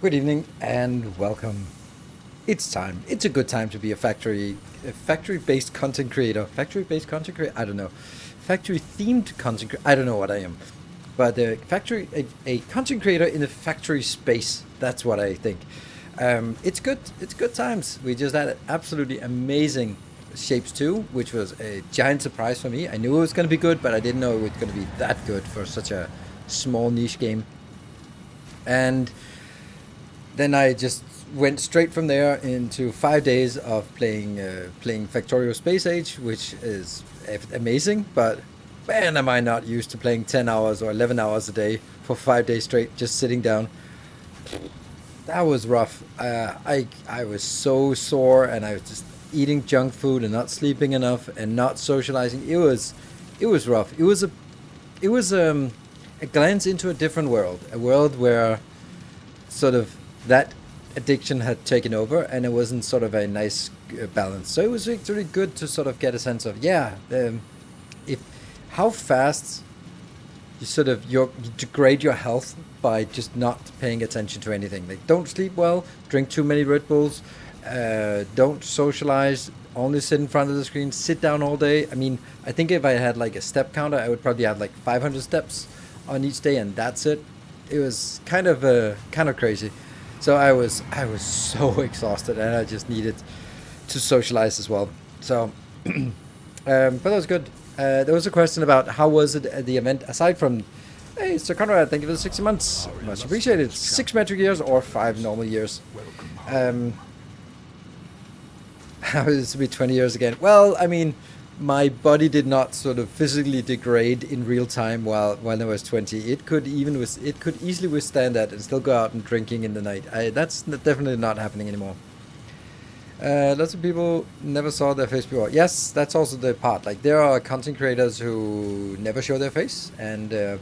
Good evening and welcome. It's time. It's a good time to be a factory-based content creator. Factory-based content creator? I don't know. Factory-themed content creator? I don't know what I am. But a content creator in a factory space. That's what I think. It's good. It's good times. We just had absolutely amazing Shapes 2, which was a giant surprise for me. I knew it was going to be good, but I didn't know it was going to be that good for such a small niche game. And then I just went straight from there into 5 days of playing Factorio Space Age, which is amazing. But man, am I not used to playing 10 hours or 11 hours a day for 5 days straight, just sitting down. That was rough. I was so sore, and I was just eating junk food and not sleeping enough and not socializing. It was rough. It was a glance into a different world, a world where sort of that addiction had taken over, and it wasn't sort of a nice balance. So it was actually good to sort of get a sense of if how fast you degrade your health by just not paying attention to anything. Like, don't sleep well, drink too many Red Bulls, don't socialize, only sit in front of the screen, sit down all day. I mean, I think if I had like a step counter, I would probably have like 500 steps on each day, and that's it. It was kind of crazy. So I was so exhausted, and I just needed to socialize as well. So, but that was good. There was a question about how was it at the event, aside from, hey, Sir Conrad, thank you for the 60 months. Much appreciated. 6 metric years or 5 normal years. How is it to be 20 years again? Well, I mean, my body did not sort of physically degrade in real time while I was 20. It could easily withstand that and still go out and drinking in the night. That's definitely not happening anymore. Lots of people never saw their face before. Yes, that's also the part. Like, there are content creators who never show their face, and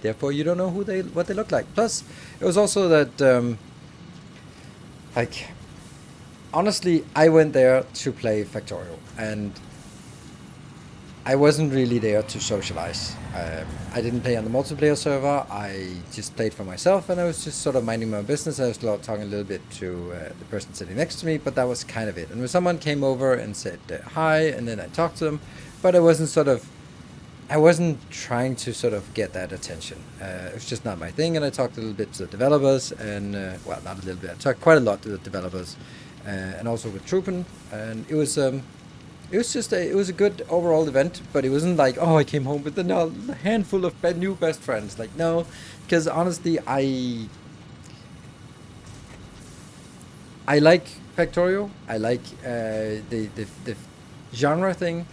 therefore you don't know what they look like. Plus, it was also that honestly, I went there to play Factorio, and I wasn't really there to socialize. I didn't play on the multiplayer server. I just played for myself, and I was just sort of minding my own business. I was talking a little bit to the person sitting next to me, but that was kind of it. And when someone came over and said hi, and then I talked to them, but I wasn't trying to sort of get that attention. It was just not my thing, and I talked a little bit to the developers, and well, not a little bit. I talked quite a lot to the developers, and also with Truppen, and it was a good overall event, but it wasn't like, oh, I came home with a handful of new best friends. Like, no, because honestly, I like Factorio. I like the genre thing,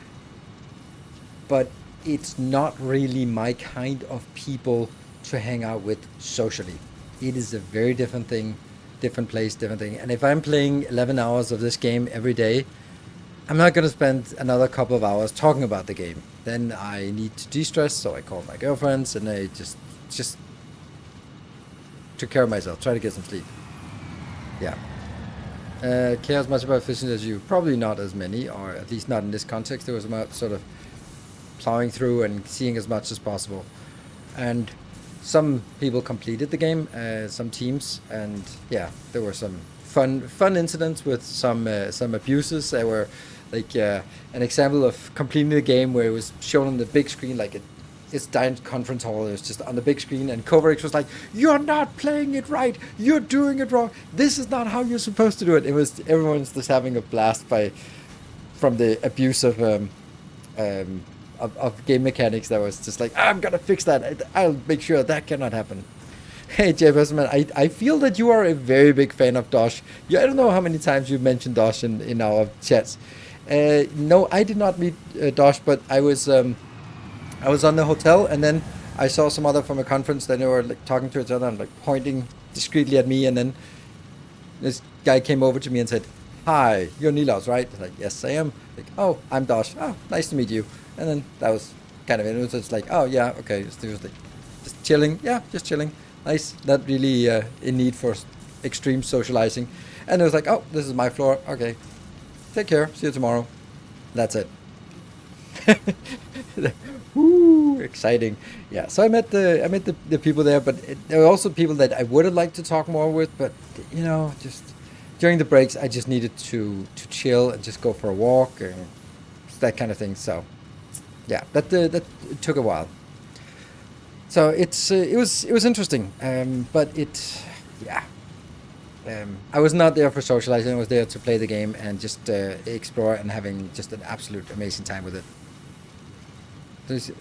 but it's not really my kind of people to hang out with socially. It is a very different thing, different place, different thing. And if I'm playing 11 hours of this game every day, I'm not going to spend another couple of hours talking about the game. Then I need to de-stress, so I call my girlfriends, and I just took care of myself, try to get some sleep. Yeah. Care as much about fishing as you? Probably not as many, or at least not in this context. It was about sort of plowing through and seeing as much as possible. And some people completed the game, some teams, and yeah, there were some fun incidents with some abuses. There were like an example of completing the game where it was shown on the big screen, like this giant conference hall. It was just on the big screen, and Coverix was like, "You're not playing it right. You're doing it wrong. This is not how you're supposed to do it." It was everyone's just having a blast from the abuse of game mechanics. That was just like, I'm gonna fix that. I'll make sure that cannot happen. Hey, Jay Besserman, I feel that you are a very big fan of Dosh. Yeah, I don't know how many times you've mentioned Dosh in our chats. No, I did not meet Dosh, but I was on the hotel, and then I saw some other from a conference. Then they were like talking to each other and like pointing discreetly at me, and then this guy came over to me and said, "Hi, you're Nilaus, right?" I was like, "Yes, I am." Like, "Oh, I'm Dosh. Oh, nice to meet you." And then that was kind of it. It was just like, "Oh yeah, okay." It was like just chilling. Yeah, just chilling. Nice, not really in need for extreme socializing. And it was like, oh, this is my floor. Okay, take care. See you tomorrow. That's it. Woo, exciting. Yeah, so I met the people there, but there were also people that I would have liked to talk more with, but just during the breaks, I just needed to chill and just go for a walk and that kind of thing. So yeah, that took a while. So it was interesting, but yeah. I was not there for socializing. I was there to play the game and just explore and having just an absolute amazing time with it.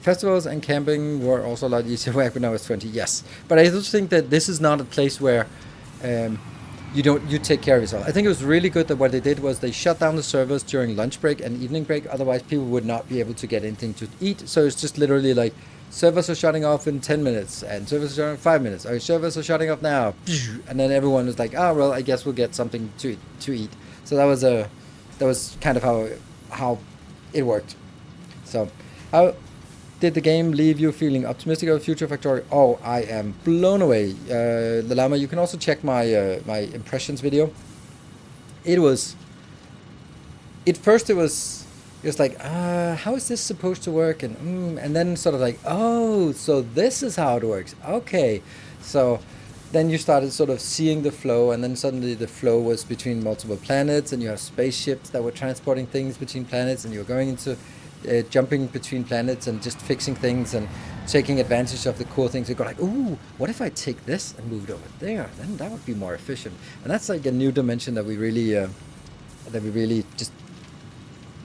Festivals and camping were also a lot easier when I was 20. Yes, but I just think that this is not a place where um, you take care of yourself. I think it was really good that what they did was they shut down the servers during lunch break and evening break. Otherwise, people would not be able to get anything to eat. So it's just literally like servers are shutting off in 10 minutes and servers are shutting off in 5 minutes. Or servers are shutting off now, and then everyone was like, "Oh well, I guess we'll get something to eat." So that was kind of how it worked. So how did the game leave you feeling optimistic about the future of Factorio? Oh, I am blown away. The Llama, you can also check my impressions video. It was, at first it was like, how is this supposed to work? And then sort of like, oh, so this is how it works. Okay. So then you started sort of seeing the flow, and then suddenly the flow was between multiple planets, and you have spaceships that were transporting things between planets, and you're going into jumping between planets and just fixing things and taking advantage of the cool things. You go like, ooh, what if I take this and move it over there? Then that would be more efficient. And that's like a new dimension that we really just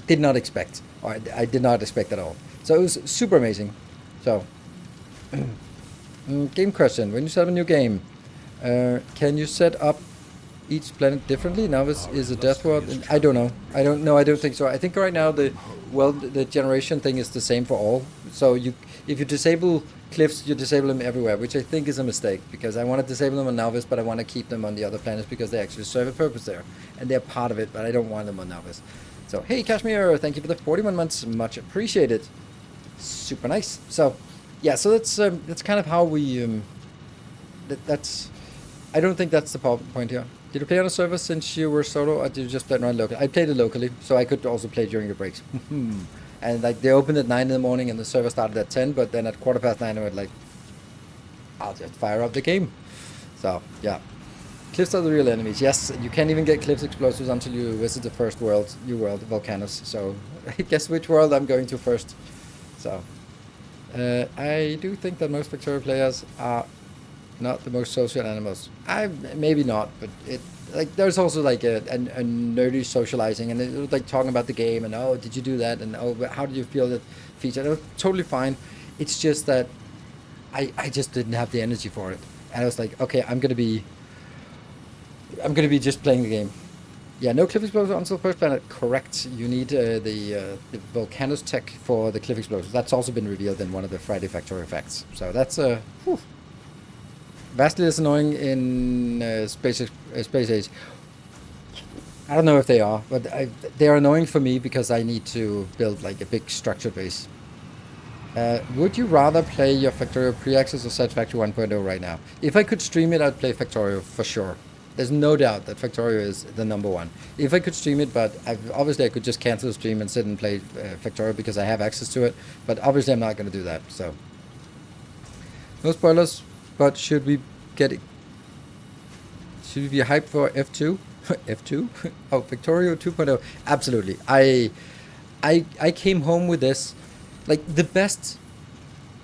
did not expect, or I did not expect at all. So it was super amazing. So, game question: when you set up a new game, can you set up each planet differently? Now this is a death world. I don't know. I don't know. I don't think so. I think right now the generation thing is the same for all. So if you disable cliffs, you disable them everywhere, which I think is a mistake, because I want to disable them on Novice, but I want to keep them on the other planets because they actually serve a purpose there, and they're part of it. But I don't want them on Novice. So hey, Kashmir, thank you for the 41 months, much appreciated. Super nice. So yeah, so that's kind of how we that's. I don't think that's the point here. Did you play on a server since you were solo, or did you just play it around locally? I played it locally, so I could also play during the breaks. And like they opened at 9 in the morning, and the server started at 10. But then at 9:15, I was like, I'll just fire up the game. So yeah, cliffs are the real enemies. Yes, you can't even get cliffs explosives until you visit the first world, new world, volcanoes. So guess which world I'm going to first. So I do think that most Victoria players are not the most social animals. Maybe not, but it like there's also like a nerdy socializing, and it was like talking about the game, and oh, did you do that, and oh, how did you feel that feature? It was totally fine. It's just that I just didn't have the energy for it, and I was like, okay, I'm gonna be just playing the game. Yeah, no cliff explosion until first planet. Correct. You need the Volcanos tech for the cliff explosions. That's also been revealed in one of the Friday Factory effects. So that's vastly less annoying in space age. I don't know if they are, but they are annoying for me because I need to build like a big structure base. Would you rather play your Factorio pre-access or Satisfactory 1.0 right now? If I could stream it, I'd play Factorio for sure. There's no doubt that Factorio is the number one. If I could stream it, but obviously I could just cancel the stream and sit and play Factorio because I have access to it. But obviously I'm not going to do that. So no spoilers. But should we get it? Should we be hyped for F2? F2? Oh, Factorio 2.0. Absolutely. I came home with this. Like the best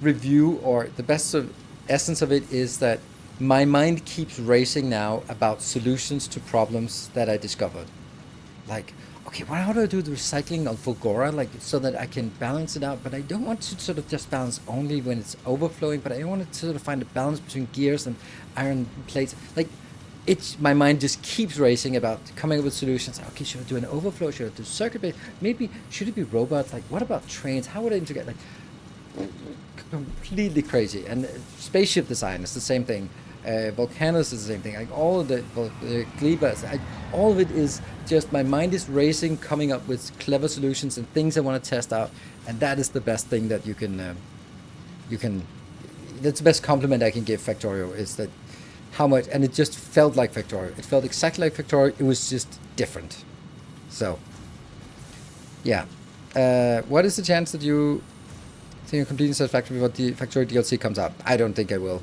review or the best sort of essence of it is that my mind keeps racing now about solutions to problems that I discovered. Like, okay, how do I do the recycling of Fulgora, like so that I can balance it out? But I don't want to sort of just balance only when it's overflowing, but I want to sort of find a balance between gears and iron plates. Like, my mind just keeps racing about coming up with solutions. Okay, should I do an overflow? Should I do circuit based? Maybe should it be robots? Like, what about trains? How would I integrate? Like, completely crazy. And spaceship design is the same thing. Volcanoes is the same thing. Like all of the Glebas, all of it is just my mind is racing, coming up with clever solutions and things I want to test out, and that is the best thing that you can. That's the best compliment I can give Factorio is that how much, and it just felt like Factorio. It felt exactly like Factorio. It was just different. So, yeah. What is the chance that you think you're completing Satisfactory before the Factory DLC comes out? I don't think I will.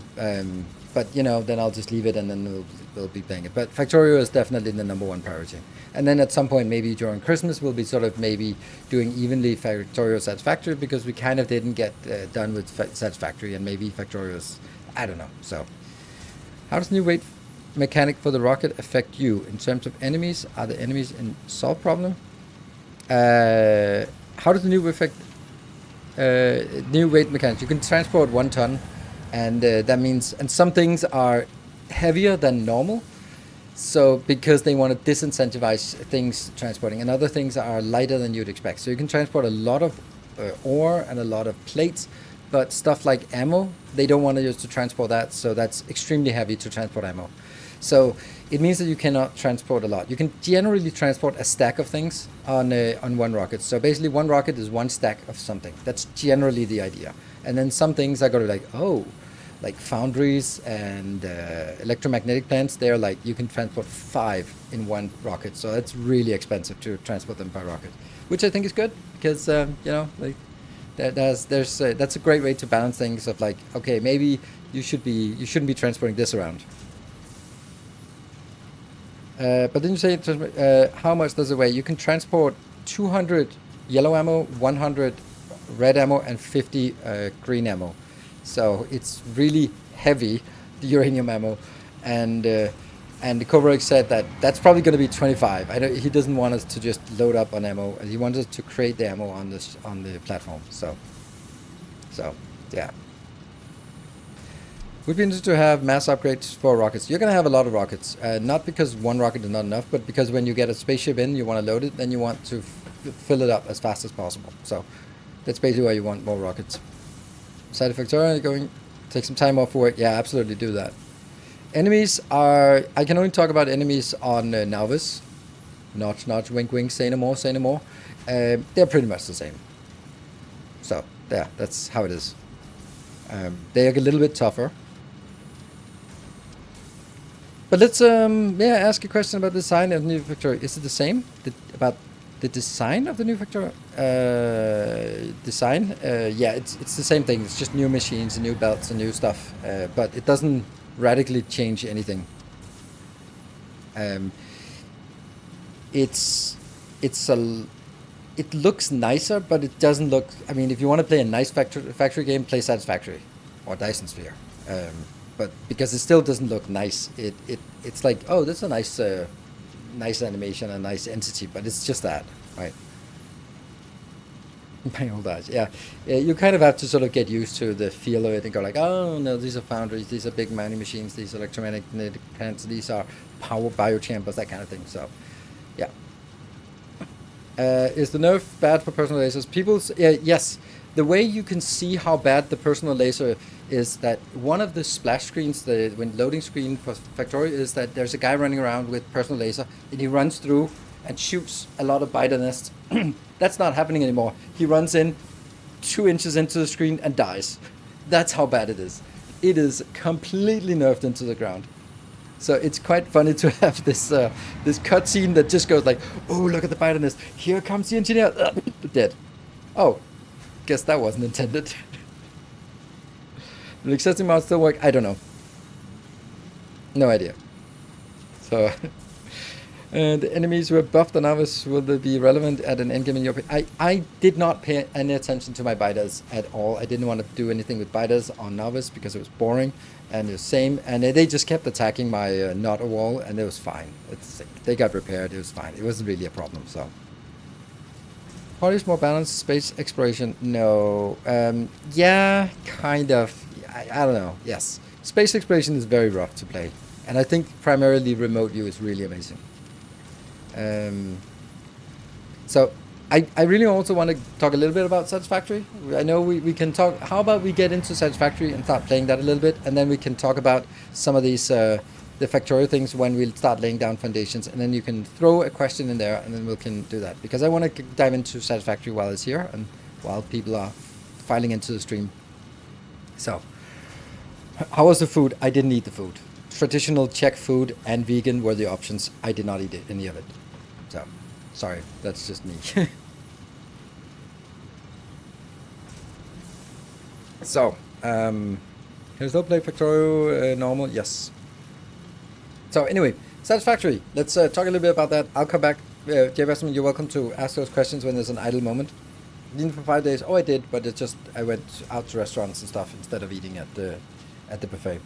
But, you know, then I'll just leave it and then we'll be playing it. But Factorio is definitely the #1 priority. And then at some point, maybe during Christmas, we'll be sort of maybe doing evenly Factorio Satisfactory, because we kind of didn't get done with Satisfactory, and maybe Factorio's, I don't know. So, how does new weight mechanic for the rocket affect you in terms of enemies? Are the enemies in solve problem? How does the new effect new weight mechanics? You can transport 1 ton, and that means, and some things are heavier than normal, so because they want to disincentivize things transporting, and other things are lighter than you'd expect. So you can transport a lot of ore and a lot of plates, but stuff like ammo, they don't want to use to transport that, so that's extremely heavy to transport ammo. So it means that you cannot transport a lot. You can generally transport a stack of things on 1 rocket. So basically 1 rocket is 1 stack of something. That's generally the idea. And then some things are going to be like, oh, like foundries and electromagnetic plants, they're like, you can transport 5 in 1 rocket. So it's really expensive to transport them by rocket, which I think is good, because, you know, like, that's a great way to balance things of like, okay, maybe you shouldn't be transporting this around. But then you say, how much does it weigh? You can transport 200 yellow ammo, 100 red ammo, and 50 green ammo. So it's really heavy, the uranium ammo. And Kovarik said that that's probably going to be 25. He doesn't want us to just load up on ammo. He wants us to create the ammo on the platform. So yeah. Would be interested to have mass upgrades for rockets. You're going to have a lot of rockets. Not because 1 rocket is not enough, but because when you get a spaceship in, you want to load it, then you want to fill it up as fast as possible. So that's basically why you want more rockets. Satisfactory, going take some time off work. Yeah, absolutely do that. Enemies are... I can only talk about enemies on Nauvis. Notch, notch, wink, wink, say no more, say no more. They're pretty much the same. So, yeah, that's how it is. They are a little bit tougher. But let's ask a question about the design of the new Factory. Is it the same? About the design of the new Factory? Yeah, it's the same thing. It's just new machines and new belts and new stuff. But it doesn't radically change anything. It looks nicer, but it doesn't look... I mean, if you want to play a nice factory game, play Satisfactory or Dyson Sphere. But because it still doesn't look nice, it's like, oh, that's a nice animation, a nice entity, but it's just that, right? My old eyes, yeah. You kind of have to sort of get used to the feel of it and go like, oh no, these are foundries, these are big mining machines, these are electromagnetic plants, these are power biochambers, that kind of thing. So, yeah. Is the nerf bad for personal lasers? Yes. The way you can see how bad the personal laser is that one of the splash screens, the loading screen for Factorio, is that there's a guy running around with personal laser, and he runs through and shoots a lot of biter nests. That's not happening anymore. He runs in 2 inches into the screen and dies. That's how bad it is. It is completely nerfed into the ground. So it's quite funny to have this this cutscene that just goes like, oh, look at the biter nest. Here comes the engineer. Dead. Oh, guess that wasn't intended. Will accessory mounts still work? I don't know. No idea. So, the enemies who are buffed on Novice, will they be relevant at an endgame in your opinion? I did not pay any attention to my biters at all. I didn't want to do anything with biters on Novice because it was boring, and it was same. And they just kept attacking my knot wall, and it was fine. They got repaired. It was fine. It wasn't really a problem. So. Polish more balanced space exploration? No. Yeah, kind of. I don't know. Yes. Space exploration is very rough to play. And I think primarily remote view is really amazing. So I really also want to talk a little bit about Satisfactory. I know we can talk. How about we get into Satisfactory and start playing that a little bit, and then we can talk about some of these the Factorio things when we'll start laying down foundations, and then you can throw a question in there, and then we can do that, because I want to dive into Satisfactory while it's here and while people are filing into the stream. So, how was the food? I didn't eat the food. Traditional Czech food and vegan were the options. I did not eat any of it. So, sorry, that's just me. So, here's no play Factorio normal. Yes. So anyway, Satisfactory. Let's talk a little bit about that. I'll come back. Jay Westman, you're welcome to ask those questions when there's an idle moment. Didn't for 5 days. Oh, I did, but it's just I went out to restaurants and stuff instead of eating at the buffet.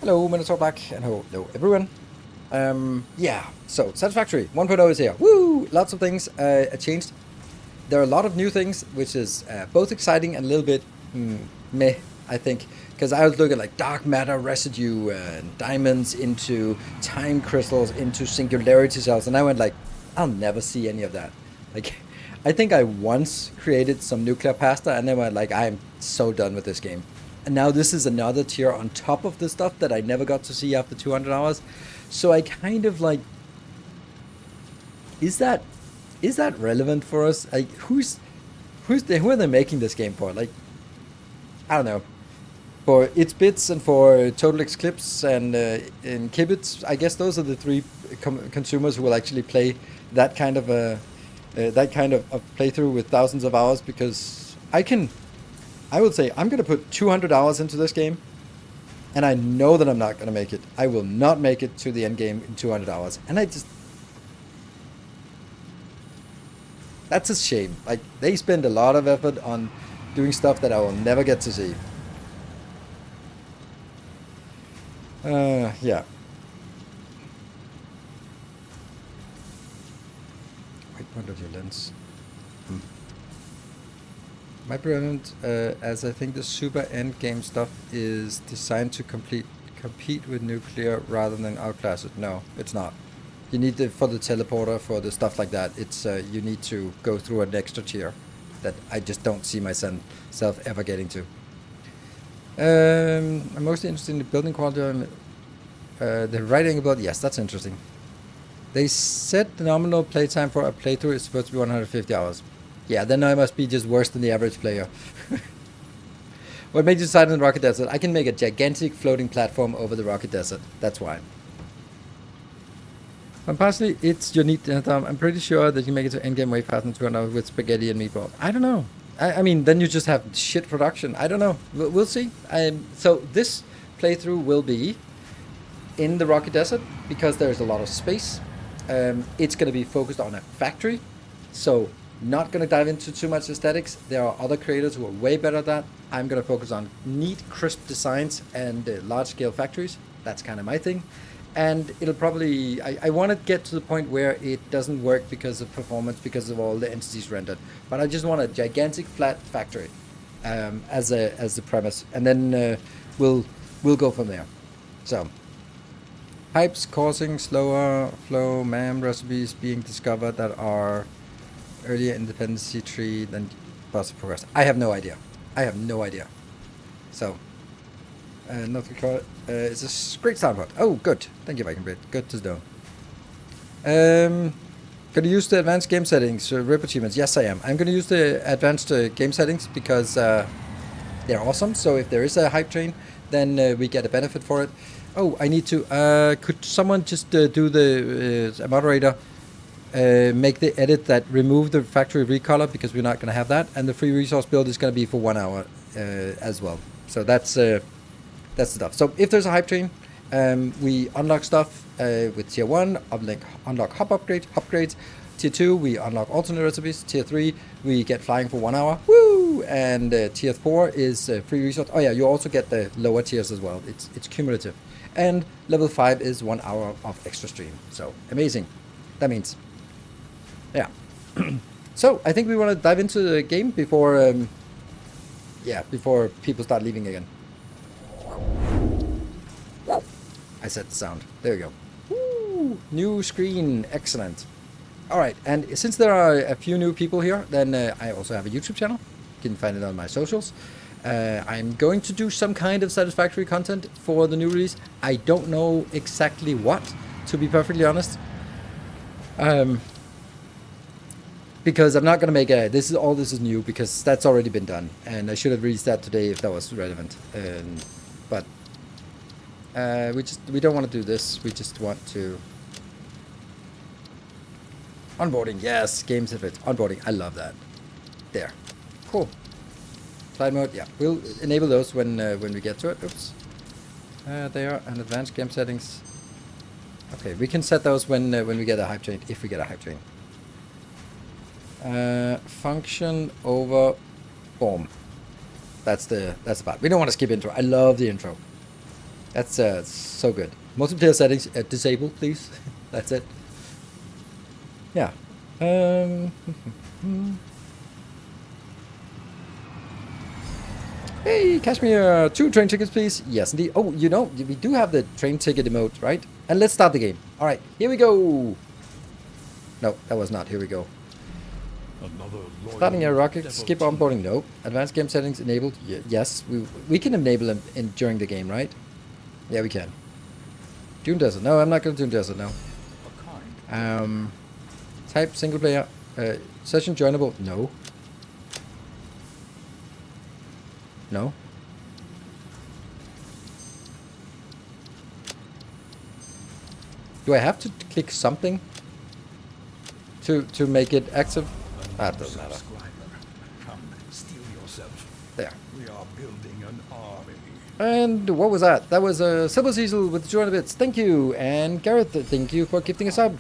Hello, Minotaur Black, and hello everyone. Yeah, so Satisfactory 1.0 is here. Woo! Lots of things changed. There are a lot of new things, which is both exciting and a little bit meh, I think. Because I was looking at like dark matter residue and diamonds into time crystals into singularity cells, and I went like, I'll never see any of that. Like, I think I once created some nuclear pasta, and then went like, I'm so done with this game. And now this is another tier on top of the stuff that I never got to see after 200 hours. So I kind of like, is that relevant for us? Like, who are they making this game for? Like, I don't know. For its bits and for Total Eclipse and Kibitz, I guess those are the three consumers who will actually play that kind of playthrough with thousands of hours. Because I would say I'm gonna put 200 hours into this game, and I know that I'm not gonna make it. I will not make it to the end game in 200 hours, and that's a shame. Like, they spend a lot of effort on doing stuff that I will never get to see. Yeah. White point of your lens. My brilliant, as I think the super end game stuff is designed to compete with nuclear rather than outclass it. No, it's not. You need for the teleporter, for the stuff like that. It's you need to go through an extra tier that I just don't see myself ever getting to. I'm mostly interested in the building quality and the right angle build. Yes, that's interesting. They said the nominal playtime for a playthrough is supposed to be 150 hours. Yeah, then I must be just worse than the average player. What made you decide on the Rocket Desert? I can make a gigantic floating platform over the Rocket Desert. That's why. Partially, it's your neat thumb. I'm pretty sure that you make it to endgame way faster than 200 hours with spaghetti and meatballs. I don't know. I mean, then you just have shit production. I don't know. We'll see. So this playthrough will be in the Rocky Desert because there's a lot of space. It's going to be focused on a factory. So not going to dive into too much aesthetics. There are other creators who are way better at that. I'm going to focus on neat, crisp designs and large-scale factories. That's kind of my thing. And it'll probably, I want to get to the point where it doesn't work because of performance, because of all the entities rendered. But I just want a gigantic flat factory as the premise, and then we'll go from there. So, pipes causing slower flow MAM recipes being discovered that are earlier in the dependency tree than possible progress. I have no idea. So. Not required. It's a great soundboard. Oh, good. Thank you, Viking. Good to know. Going to use the advanced game settings, RIP achievements. Yes, I am. I'm going to use the advanced game settings because they're awesome. So if there is a hype train, then we get a benefit for it. Oh, I need to. Could someone just do the moderator? Make the edit that remove the factory recolor because we're not going to have that, and the free resource build is going to be for 1 hour as well. So that's the stuff. So if there's a hype train, we unlock stuff with tier 1, unlock hop upgrades. Tier 2, we unlock alternate recipes. Tier 3, we get flying for 1 hour. Woo! And tier 4 is free resource. Oh yeah, you also get the lower tiers as well. It's cumulative. And level 5 is 1 hour of extra stream. So amazing. That means, yeah. So I think we want to dive into the game before people start leaving again. I set the sound. There you go. Woo! New screen. Excellent. All right. And since there are a few new people here, then I also have a YouTube channel. You can find it on my socials. I'm going to do some kind of Satisfactory content for the new release. I don't know exactly what, to be perfectly honest. Because I'm not going to make this is new because that's already been done. And I should have released that today if that was relevant. But we don't want to do this. We just want to onboarding. Yes, games effect onboarding. I love that. There, cool. Flight mode, yeah. We'll enable those when we get to it. Oops. They are an advanced game settings. Okay, we can set those when we get a hype train, if we get a hype train. Function over form. That's the part. We don't want to skip intro. I love the intro. That's so good. Multiplayer settings disable, please. That's it. Yeah. Hey, cash me 2 train tickets, please. Yes, indeed. Oh, you know, we do have the train ticket emote, right? And let's start the game. All right, here we go. No, that was not. Here we go. Starting a rocket, skip onboarding, no. Advanced game settings enabled, yes. We can enable them during the game, right? Yeah, we can. Dune Desert, no, I'm not going to Dune Desert, no. Type single player, session joinable, no. No. Do I have to click something to make it active? That doesn't matter. Come, steal yourself. There. We are building an army. And what was that? That was a Silver Cecil with 200 bits. Thank you. And Gareth, thank you for gifting a sub.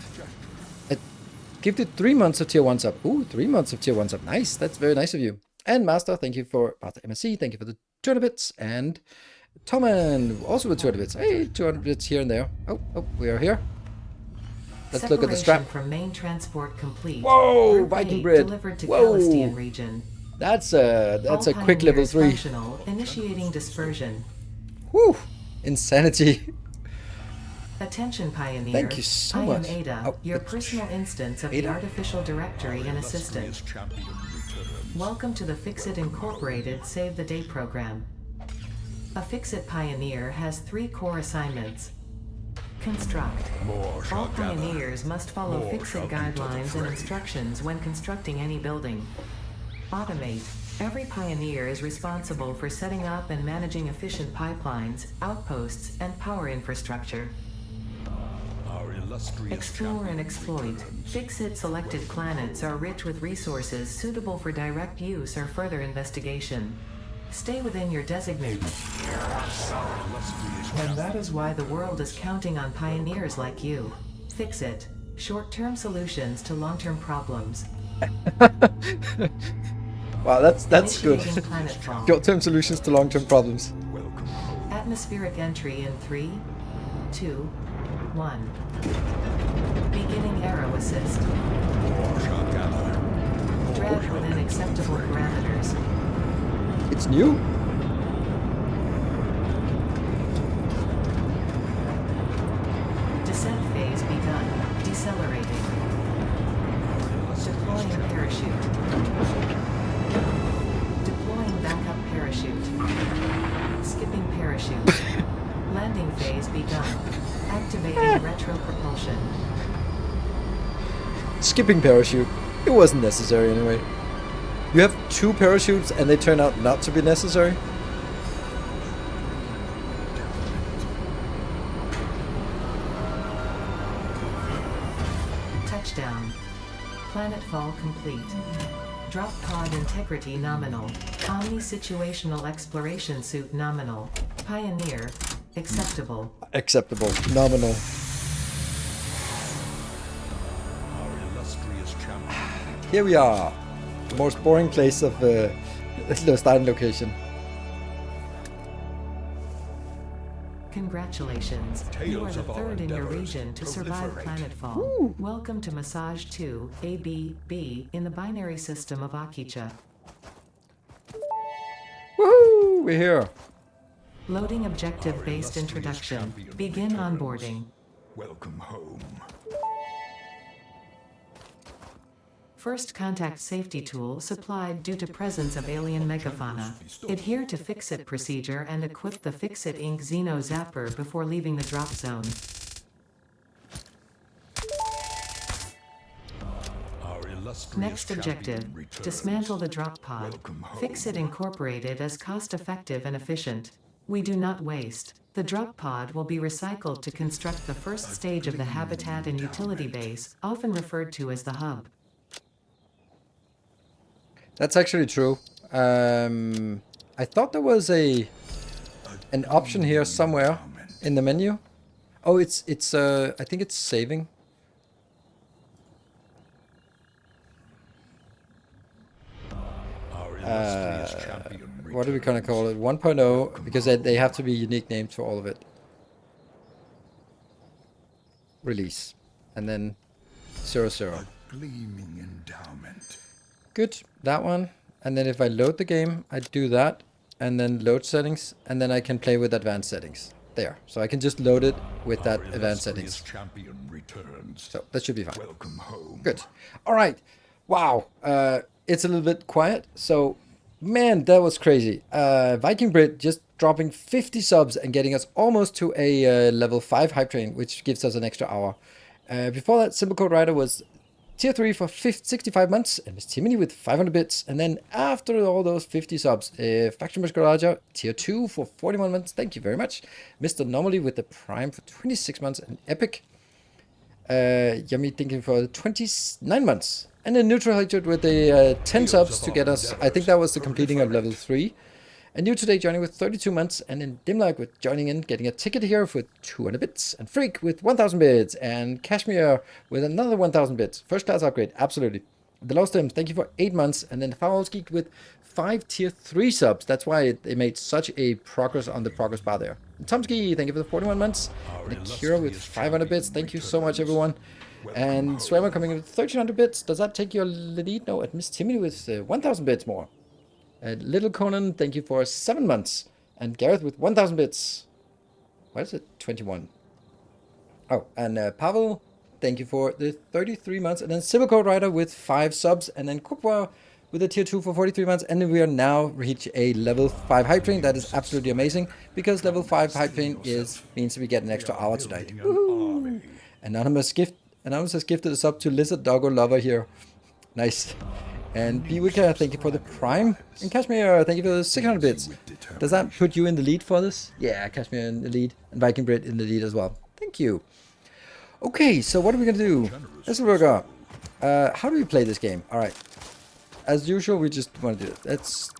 Gifted 3 months of tier 1 sub. Ooh, 3 months of tier 1 sub. Nice. That's very nice of you. And Master, thank you for Master MSC. Thank you for the 200 bits. And Toman, also with 200 bits. Hey, 200 bits here and there. Oh, we are here. Let's look at the strap. From main transport complete. Whoa, Viking bread. Delivered to Whoa. Palestine region. That's a quick level 3. Initiating dispersion. Whew. Insanity. Attention, Pioneer. Thank you so much. I am Ada, your personal instance of the artificial directory and assistant. Welcome to the Fixit Incorporated Save the Day program. A Fixit Pioneer has 3 core assignments. Construct. All Pioneers must follow Fixit guidelines and instructions when constructing any building. Automate. Every Pioneer is responsible for setting up and managing efficient pipelines, outposts, and power infrastructure. Explore and exploit. Fixit selected planets are rich with resources suitable for direct use or further investigation. Stay within your designated. And that is why the world is counting on pioneers like you. Fixit. Short-term solutions to long-term problems. Wow, that's good. Planetfall. Short-term solutions to long-term problems. Atmospheric entry in 3, 2, 1. Beginning arrow assist. Drag within acceptable parameters. It's new? Descent phase begun. Decelerating. Deploying parachute. Deploying backup parachute. Skipping parachute. Landing phase begun. Activating retro propulsion. Skipping parachute. It wasn't necessary anyway. You have 2 parachutes and they turn out not to be necessary? Touchdown. Planetfall complete. Drop pod integrity nominal. Omni-situational exploration suit nominal. Pioneer. Acceptable. Acceptable. Nominal. Here we are. The most boring place of the starting location. Congratulations. You are the third in your region to survive planetfall. Woo. Welcome to Massage 2, ABB, in the binary system of Akicha. Woohoo! We're here. Loading objective-based introduction. Begin onboarding. Welcome home. First contact safety tool supplied due to presence of alien megafauna. Adhere to Fixit procedure and equip the Fixit Inc. Xeno Zapper before leaving the drop zone. Next objective, dismantle the drop pod. Fixit Incorporated is cost-effective and efficient. We do not waste. The drop pod will be recycled to construct the first stage of the habitat and utility base, often referred to as the hub. That's actually true. I thought there was an option here somewhere in the menu. Oh, it's I think it's saving. What are we gonna call it? 1.0, because they have to be unique names for all of it. Release. And then 00. Gleaming endowment. Good, that one. And then if I load the game, I do that. And then load settings. And then I can play with advanced settings. There. So I can just load it with that advanced settings. Champion returns. So that should be fine. Welcome home. Good. All right. Wow. It's a little bit quiet. So, man, that was crazy. Viking Brit just dropping 50 subs and getting us almost to a level 5 hype train, which gives us an extra hour. Before that, Simple Code Rider was tier 3 for 65 months, and Miss Timony with 500 bits. And then after all those 50 subs, Faction Musculaja, tier 2 for 41 months. Thank you very much. Mr. Normally with the Prime for 26 months, and Epic. Yummy Thinking for 29 months. And then Neutral Hatred with the 10 subs to get us, I think that was the completing of level 3. And New Today joining with 32 months, and then Dimlight with joining in, getting a ticket here for 200 bits, and Freak with 1000 bits, and Kashmir with another 1000 bits. First class upgrade, absolutely. The Lost Tims, thank you for 8 months, and then Foul's Geek with 5 tier 3 subs. That's why they made such a progress on the progress bar there. And Tomsky, thank you for the 41 months. And Akira with 500 bits, thank you so much, everyone. And Swammer coming in with 1300 bits. Does that take your lead? No, at Miss Timmy with 1000 bits more. Little Conan, thank you for 7 months. And Gareth with 1000 bits. Why is it 21? Oh, and Pavel, thank you for the 33 months. And then Civil Code Rider with 5 subs. And then Kupwa with a tier 2 for 43 months. And then we are now reach a level 5 hype train. That is absolutely amazing. Because level 5 hype train means we get an extra hour tonight. Woohoo! Anonymous has gifted us up to Lizard Doggo Lover here. Nice. And Bewika, thank you for the Prime. And Kashmir, thank you for the 600 bits. Does that put you in the lead for this? Yeah, Kashmir in the lead. And Viking Brit in the lead as well. Thank you. Okay, so what are we going to do? Let's work out. How do we play this game? Alright. As usual, we just want to do it. Let's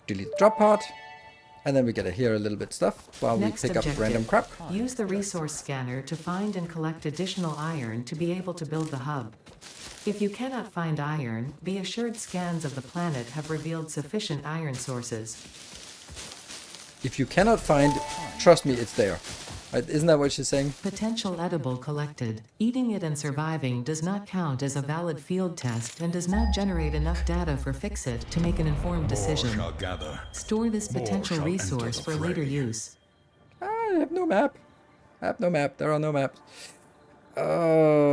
delete the drop pod. And then we get to hear a little bit stuff while we pick up random crap. Use the resource scanner to find and collect additional iron to be able to build the hub. If you cannot find iron, be assured scans of the planet have revealed sufficient iron sources. If you cannot find, trust me, it's there. Right? Isn't that what she's saying? Potential edible collected. Eating it and surviving does not count as a valid field test and does not generate enough data for Fixit to make an informed decision. Store this potential resource for later use. I have no map. There are no maps.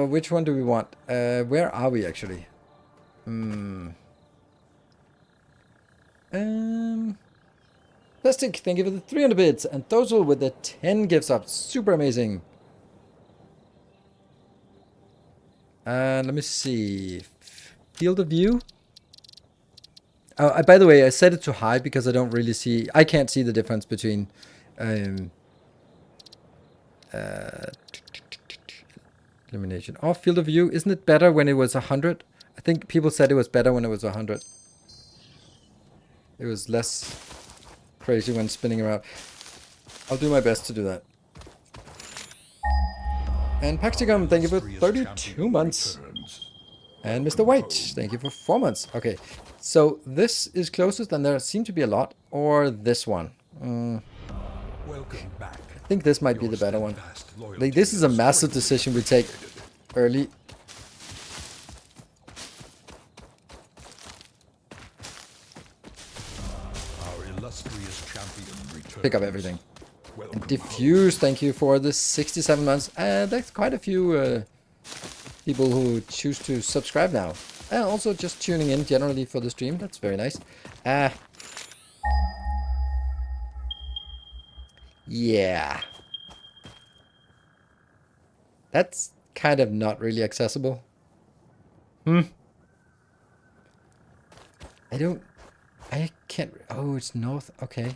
Which one do we want? Where are we actually? Plastic, thank you for the 300 bits. And Thosel with the 10 gifts up. Super amazing. Let me see. Field of view. By the way, I set it to high because I don't really see. I can't see the difference between. Illumination. Oh, field of view. Isn't it better when it was 100? I think people said it was better when it was 100. It was less crazy when spinning around. I'll do my best to do that. And Paxicum, thank you for 32 months. And Mr. White, thank you for 4 months. Okay, so this is closest, and there seem to be a lot. Or this one. Welcome back. I think this might be the better one. Like, this is a massive decision we take early. Our illustrious champion returns. Pick up everything. And Diffuse, thank you for the 67 months. That's quite a few people who choose to subscribe now. And also just tuning in generally for the stream. That's very nice. Yeah. That's kind of not really accessible. I can't. Oh, it's north. Okay.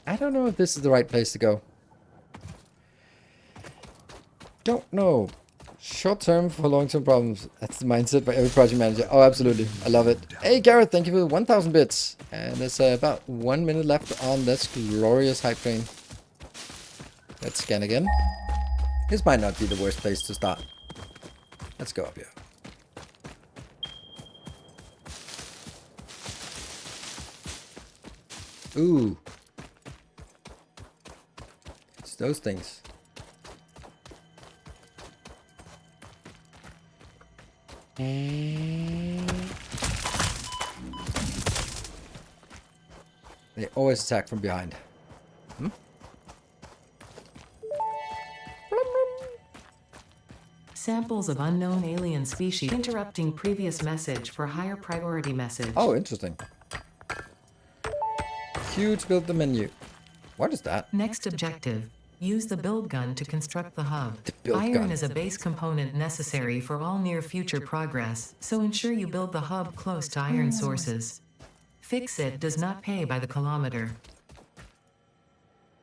I don't know if this is the right place to go. Don't know. Short term for long term problems. That's the mindset by every project manager. Oh, absolutely. I love it. Hey, Gareth, thank you for the 1,000 bits. And there's about 1 minute left on this glorious hype train. Let's scan again. This might not be the worst place to start. Let's go up here. Ooh. It's those things. They always attack from behind. Hmm? Samples of unknown alien species. Interrupting previous message for higher priority message. Oh, interesting. Q to build the menu. What is that? Next objective. Use the build gun to construct the hub. build Iron gun. is a base component necessary for all near future progress, so ensure you build the hub close to iron sources. Fix-It does not pay by the kilometer.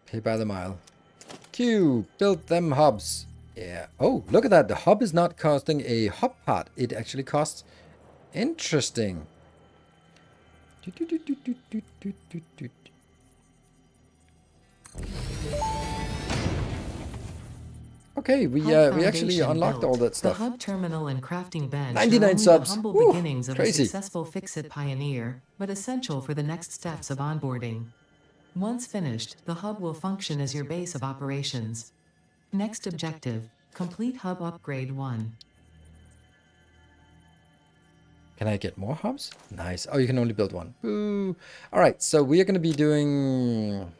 Pay by the mile. Q, build them hubs. Yeah. Oh, look at that. The hub is not costing a hub pot. It actually costs... Interesting. Okay, we actually unlocked all that stuff. The hub terminal and crafting bench 99 are only subs. the humble Woo, beginnings of crazy. a successful Fix-It pioneer, but essential for the next steps of onboarding. Once finished, the hub will function as your base of operations. Next objective, complete hub upgrade 1. Can I get more hubs? Nice. Oh, you can only build one. Boo. All right, so we are going to be doing...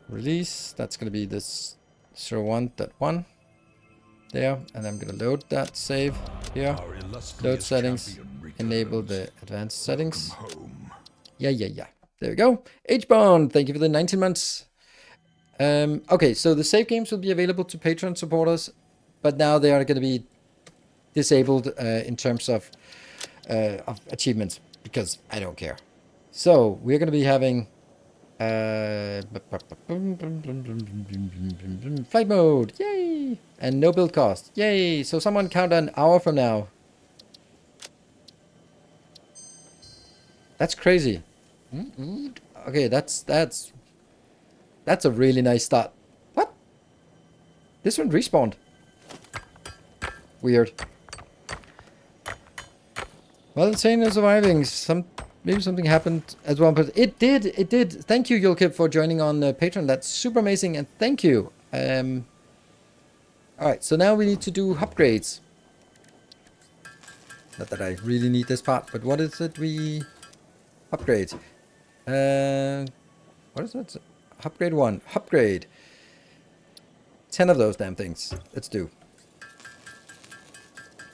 Release. That's going to be this 01.1. There. And I'm going to load that save here. Our illustrious Load settings. champion Enable returns. the advanced settings. Home. Yeah. There we go. H-Bond, thank you for the 19 months. Okay, so the save games will be available to Patreon supporters, but now they are going to be disabled in terms of achievements, because I don't care. So we're going to be having flight mode, yay, and no build cost, yay. So someone count an hour from now. That's crazy. Okay, that's a really nice start. What? This one respawned. Weird. Well, it's saying they're surviving. Maybe something happened as well, but it did. It did. Thank you, Yulkip, for joining on Patreon. That's super amazing, and thank you. All right, so now we need to do upgrades. Not that I really need this part, but what is it we upgrade? What is it? Upgrade 1. Upgrade. 10 of those damn things. Let's do.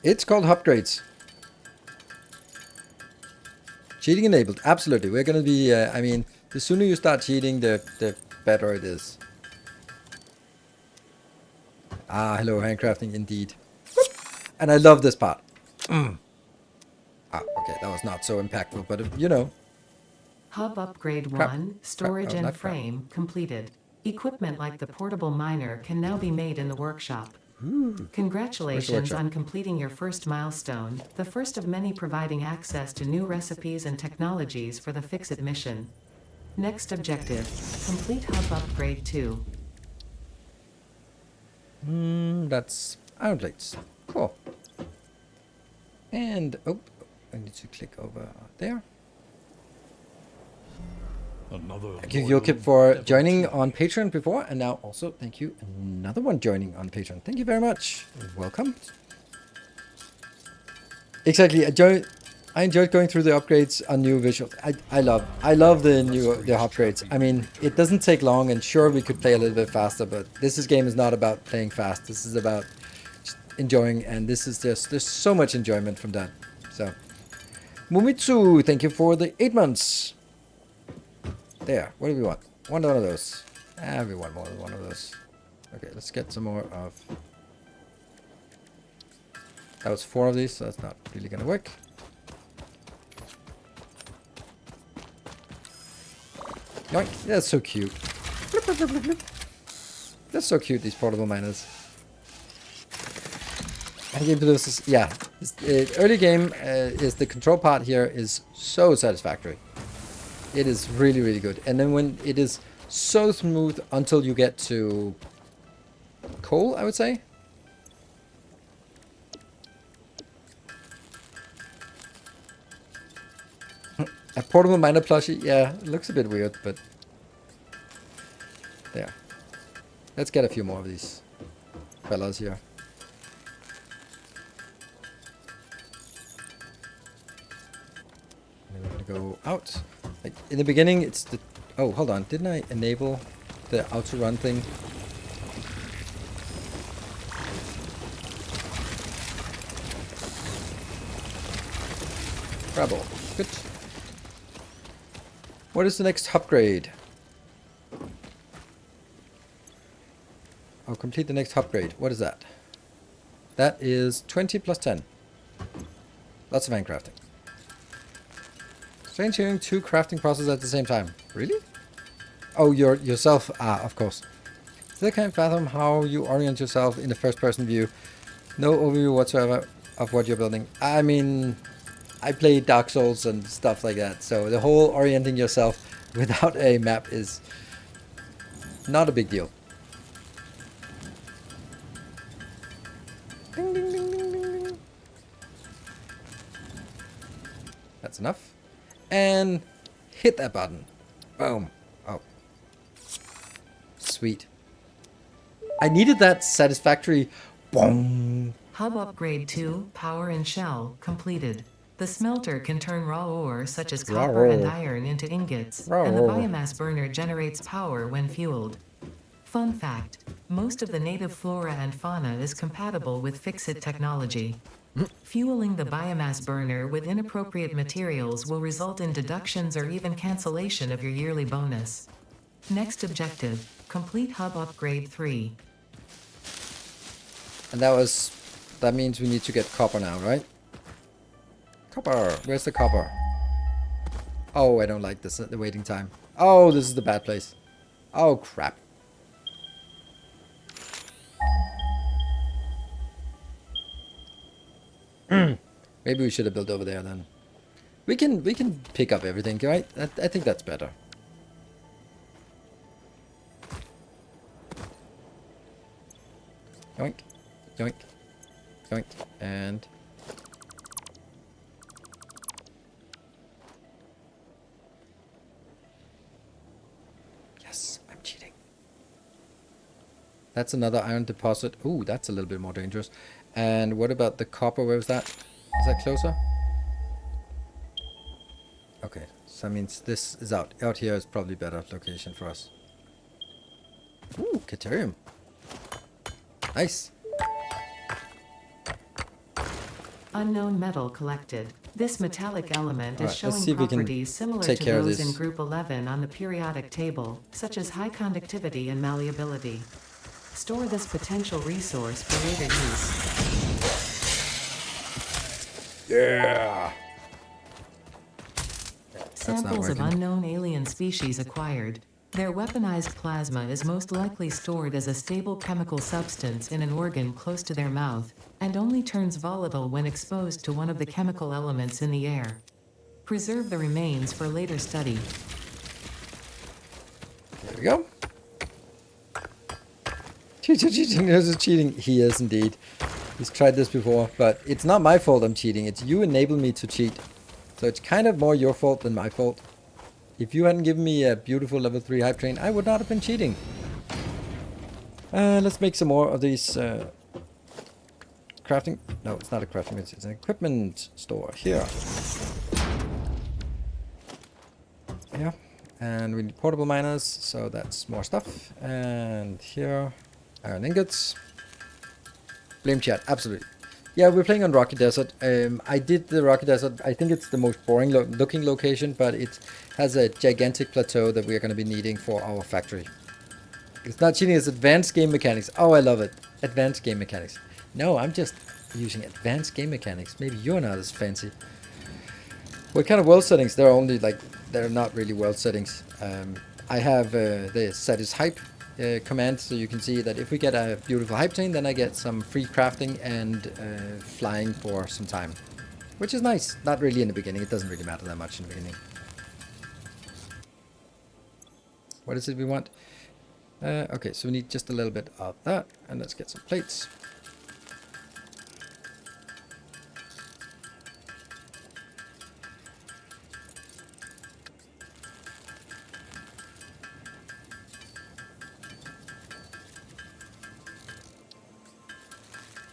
It's called upgrades. Cheating enabled. Absolutely. We're going to be, I mean, the sooner you start cheating, the better it is. Ah, hello, handcrafting indeed. And I love this part. Ah, okay, that was not so impactful, but you know. Hub upgrade Crap. 1, storage Crap. Oh, and not crap. frame completed. Equipment like the portable miner can now be made in the workshop. Congratulations workshop? on completing your first milestone, the first of many providing access to new recipes and technologies for the Fix-It mission. Next objective, complete hub upgrade 2. That's outlets. Cool. And, oh, I need to click over there. Another Thank you, loyal Yulkip, for devotee. joining on Patreon before, and now also thank you, another one joining on Patreon. Thank you very much. Welcome. Exactly. I enjoyed going through the upgrades on new visuals. I love the upgrades. I mean, it doesn't take long, and sure we could play a little bit faster, but game is not about playing fast. This is about just enjoying, and this is just, there's so much enjoyment from that. So, Mumitsu, thank you for the 8 months. There, what do we want? One of those. We want more than one of those. Okay, let's get some more of... That was 4 of these, so that's not really gonna work. Yoink, that's so cute. That's so cute, these portable miners. I gave this, yeah. Early game is the control part here is so satisfactory. It is really, really good. And then when it is so smooth until you get to coal, I would say. A portable miner plushie, yeah, it looks a bit weird, but there. Let's get a few more of these fellas here. And then we're gonna go out. Like in the beginning, it's the. Oh, hold on. Didn't I enable the auto run thing? Rebel. Good. What is the next upgrade? I'll complete the next upgrade. What is that? That is 20 plus 10. Lots of handcrafting. Strange hearing 2 crafting processes at the same time. Really? Oh, yourself. Ah, of course. Still can't fathom how you orient yourself in the first person view. No overview whatsoever of what you're building. I mean, I play Dark Souls and stuff like that. So the whole orienting yourself without a map is not a big deal. Ding, ding, ding, ding, ding, ding. That's enough. And hit that button. Boom. Oh. Sweet. I needed that satisfactory boom. Hub upgrade 2, power and shell, completed. The smelter can turn raw ore such as copper and iron into ingots, and the biomass burner generates power when fueled. Fun fact, most of the native flora and fauna is compatible with Fixit technology. Fueling the biomass burner with inappropriate materials will result in deductions or even cancellation of your yearly bonus. Next objective, complete hub upgrade 3. And that means we need to get copper now, right? Copper, where's the copper? Oh, I don't like this, the waiting time. Oh, this is the bad place. Oh, crap. Maybe we should have built over there then. We can pick up everything, right? I think that's better. Yoink, yoink, yoink, and yes, I'm cheating. That's another iron deposit. Ooh, that's a little bit more dangerous. And what about the copper? Where was that? Is that closer? Okay, so that means this is out. Out here is probably a better location for us. Ooh, Caterium. Nice. Unknown metal collected. This metallic element is showing see if we can properties similar take to care of those this. in Group 11 on the periodic table, such as high conductivity and malleability. Store this potential resource for later use. Yeah. Samples of unknown alien species acquired. Their weaponized plasma is most likely stored as a stable chemical substance in an organ close to their mouth, and only turns volatile when exposed to one of the chemical elements in the air. Preserve the remains for later study. There we go. Cheating. There's cheating. He is indeed. He's tried this before, but it's not my fault I'm cheating. It's you enable me to cheat. So it's kind of more your fault than my fault. If you hadn't given me a beautiful level 3 hype train, I would not have been cheating. Let's make some more of these crafting. No, it's not a crafting. It's an equipment store here. Yeah, and we need portable miners, so that's more stuff. And here, iron ingots. Blame chat, absolutely. Yeah, we're playing on Rocky Desert. I did the Rocky Desert. I think it's the most boring looking location, but it has a gigantic plateau that we're going to be needing for our factory. It's not cheating, it's advanced game mechanics. Oh, I love it. Advanced game mechanics. No, I'm just using advanced game mechanics. Maybe you're not as fancy. What kind of world settings? They're only like, they're not really world settings. I have the Satisfactory command so you can see that if we get a beautiful hype chain, then I get some free crafting and flying for some time. Which is nice. Not really in the beginning. It doesn't really matter that much in the beginning. What is it we want? Okay, so we need just a little bit of that. And let's get some plates.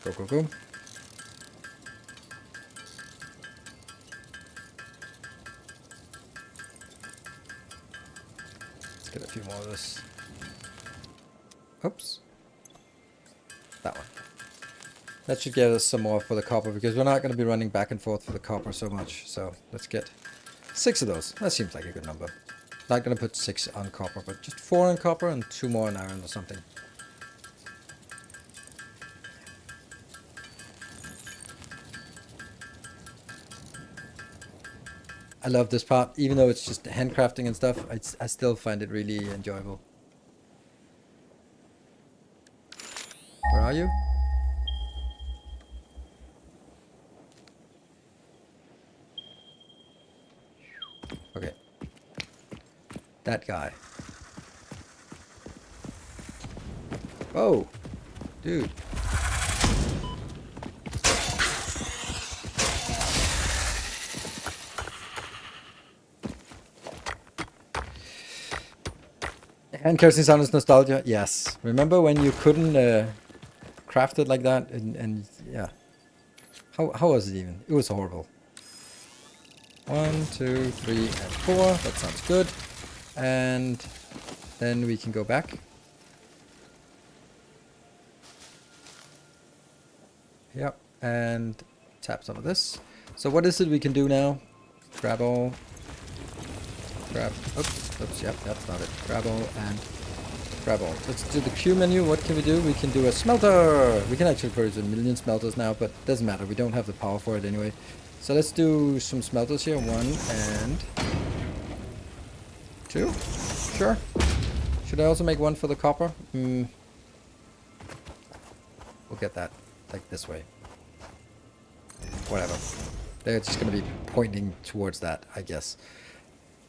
Go, go, go. Let's get a few more of this. Oops. That one. That should get us some more for the copper, because we're not going to be running back and forth for the copper so much. So let's get 6 of those. That seems like a good number. Not going to put 6 on copper, but just 4 on copper and 2 more on iron or something. I love this part, even though it's just handcrafting and stuff. I still find it really enjoyable. Where are you? Okay. That guy. Oh, dude. And cursing sound is nostalgia. Yes. Remember when you couldn't craft it like that? And yeah. How was it even? It was horrible. 1, 2, 3, and 4. That sounds good. And then we can go back. Yep. And tap some of this. So what is it we can do now? Grab all. Grab. Oops, yep, that's not it. Grab all and grab all. Let's do the Q menu. What can we do? We can do a smelter. We can actually produce 1,000,000 smelters now, but it doesn't matter. We don't have the power for it anyway. So let's do some smelters here. 1 and 2. Sure. Should I also make 1 for the copper? We'll get that like this way. Whatever. They're just going to be pointing towards that, I guess.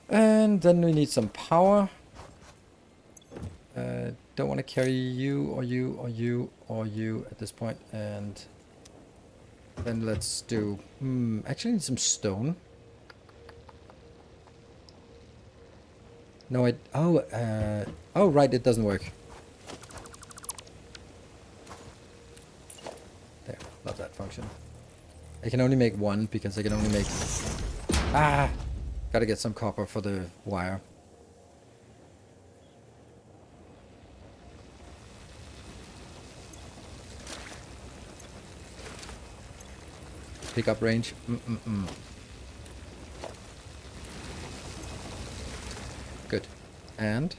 And then we need some power. Don't want to carry you or you or you or you at this point. And then let's do... actually need some stone. No, oh, right, it doesn't work. There, love that function. I can only make 1 because I can only make... Ah! Gotta get some copper for the wire. Pick up range. Good. And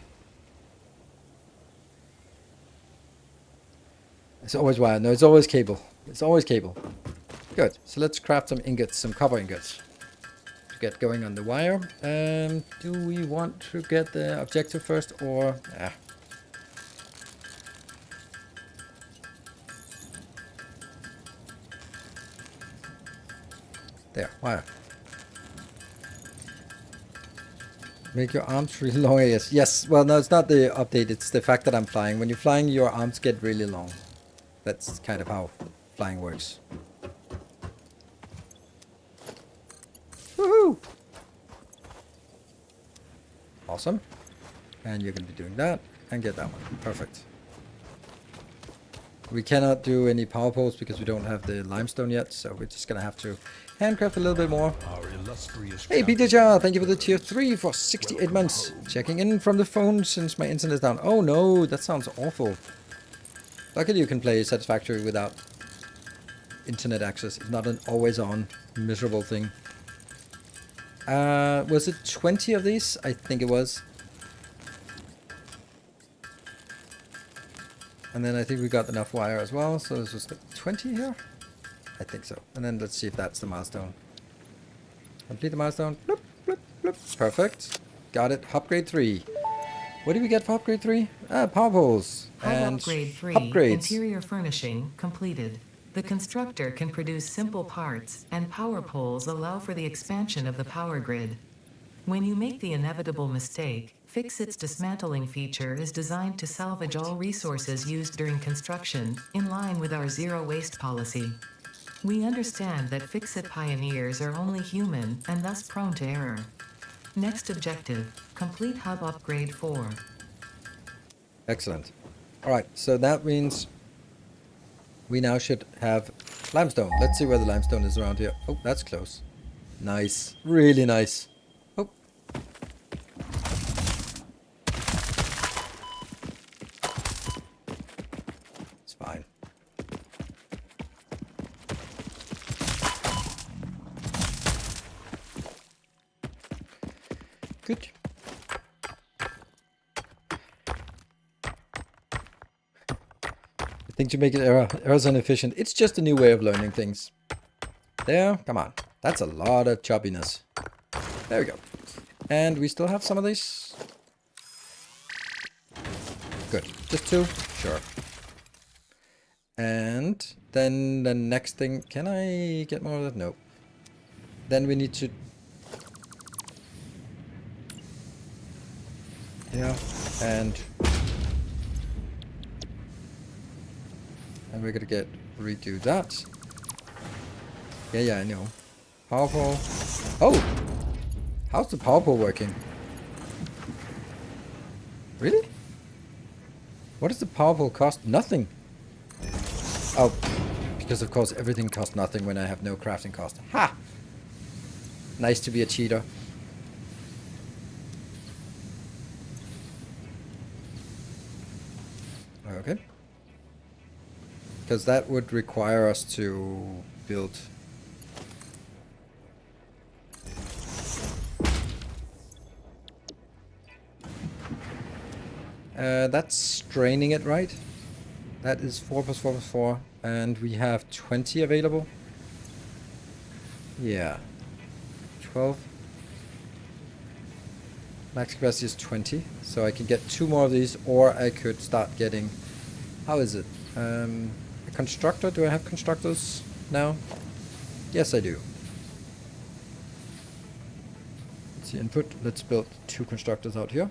it's always wire. No, it's always cable. It's always cable. Good. So let's craft some ingots, some copper ingots. Get going on the wire. Do we want to get the objective first or... There, wire. Make your arms really long, I guess. Yes, well, no, it's not the update. It's the fact that I'm flying. When you're flying, your arms get really long. That's kind of how flying works. Woohoo! Awesome. And you're going to be doing that and get that one. Perfect. We cannot do any power poles because we don't have the limestone yet, so we're just going to have to handcraft a little bit more. Hey, Peter Jar, thank you for the tier 3 for 68 months. Checking in from the phone since my internet is down. Oh no, that sounds awful. Luckily you can play Satisfactory without internet access. It's not an always on miserable thing. Was it 20 of these? I think it was. And then I think we got enough wire as well. So this was 20 here? I think so. And then let's see if that's the milestone. Complete the milestone. Bloop, bloop, bloop. Perfect. Got it. Upgrade 3. What do we get for upgrade 3? Power poles. Hub And upgrade 3, upgrades. interior furnishing, completed. The constructor can produce simple parts, and power poles allow for the expansion of the power grid. When you make the inevitable mistake, Fixit's dismantling feature is designed to salvage all resources used during construction, in line with our zero waste policy. We understand that Fixit pioneers are only human, and thus prone to error. Next objective, complete hub upgrade 4. Excellent. Alright, so that means we now should have limestone. Let's see where the limestone is around here. Oh, that's close. Nice. Really nice. Oh. It's fine. Good. I think to make it errors inefficient, it's just a new way of learning things. There, come on. That's a lot of choppiness. There we go. And we still have some of these. Good. Just 2? Sure. And then the next thing, can I get more of that? No. Then we need to... Yeah, and we're gonna redo that. Yeah, I know. Power pole. Oh! How's the power pole working? Really? What does the power pole cost? Nothing. Oh, because of course everything costs nothing when I have no crafting cost. Ha! Nice to be a cheater. Okay. Because that would require us to build... that's straining it, right? That is 4 plus 4 plus 4. And we have 20 available. Yeah. 12. Max capacity is 20. So I can get 2 more of these, or I could start getting... How is it? A constructor? Do I have constructors now? Yes, I do. Let's see input. Let's build 2 constructors out here.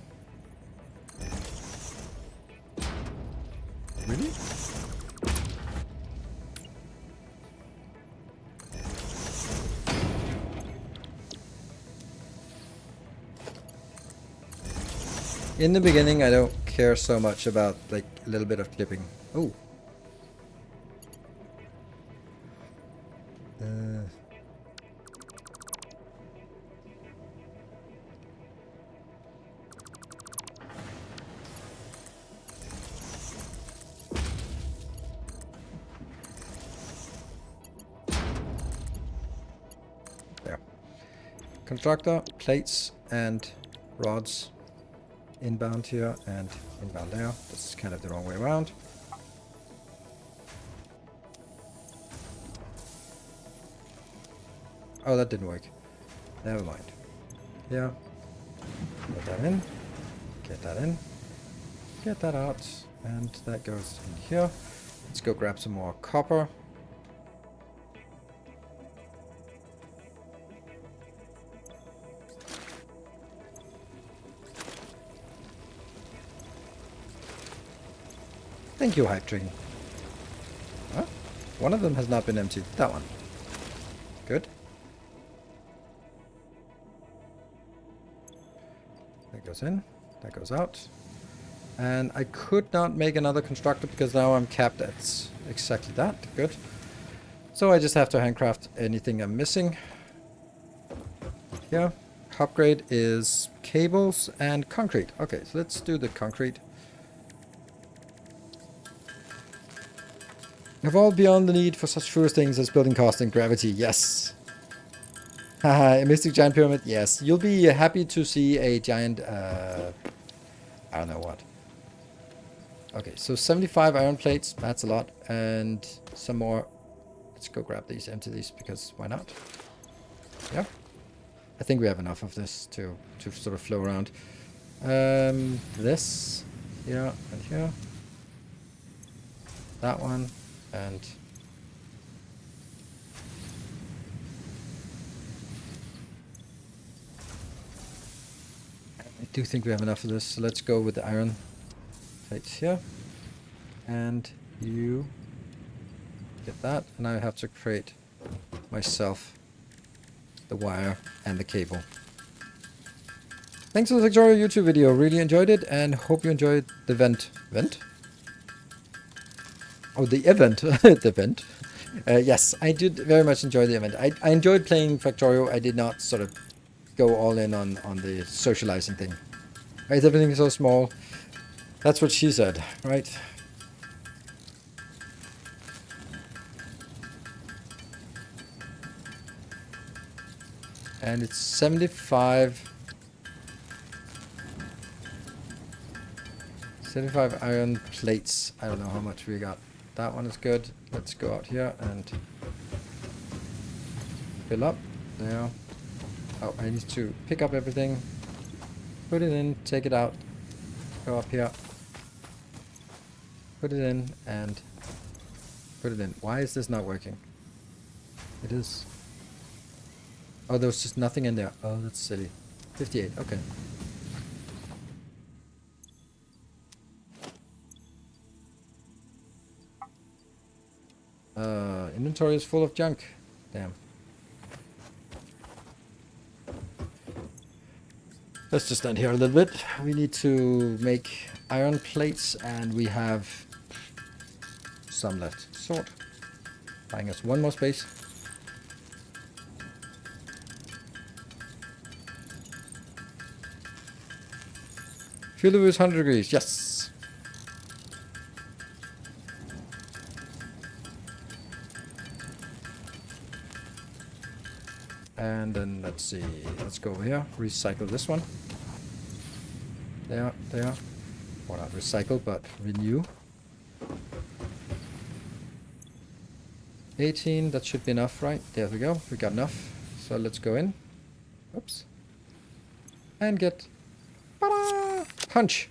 Really? In the beginning, I don't care so much about like a little bit of clipping. Oh. There. Constructor, plates, and rods. Inbound here and inbound there. This is kind of the wrong way around. Oh, that didn't work. Never mind. Yeah. Get that in. Get that in. Get that out. And that goes in here. Let's go grab some more copper. Thank you, Hype Train. Huh? One of them has not been emptied. That one. Good. That goes in. That goes out. And I could not make another constructor because now I'm capped at exactly that. Good. So I just have to handcraft anything I'm missing. Here. Upgrade is cables and concrete. Okay, so let's do the concrete. Evolve beyond the need for such foolish things as building cost and gravity. Yes. Haha, a mystic giant pyramid. Yes. You'll be happy to see a giant, I don't know what. Okay, so 75 iron plates. That's a lot. And some more. Let's go grab these, empty these, because why not? Yeah. I think we have enough of this to sort of flow around. This here and here. That one and I do think we have enough of this, so let's go with the iron plates here. And you get that, and I have to create myself the wire and the cable. Thanks for the Victoria YouTube video. Really enjoyed it and hope you enjoyed the event. Event? Oh, the event. The event. Yes, I did very much enjoy the event. I enjoyed playing Factorio. I did not sort of go all in on the socializing thing. Right, everything is so small. That's what she said, right? And it's 75 iron plates. I don't know how much we got. That one is good. Let's go out here and fill up. There. Oh, I need to pick up everything. Put it in, take it out. Go up here. Put it in and put it in. Why is this not working? It is. Oh, there was just nothing in there. Oh, that's silly. 58, okay. Inventory is full of junk. Damn. Let's just stand here a little bit. We need to make iron plates and we have some left. Sort. Buying us one more space. Fuel level is 100 degrees. Yes. And then let's see. Let's go over here. Recycle this one. There. Well, not recycle, but renew. 18. That should be enough, right? There we go. We got enough. So let's go in. Oops. And get... Ta-da! Punch.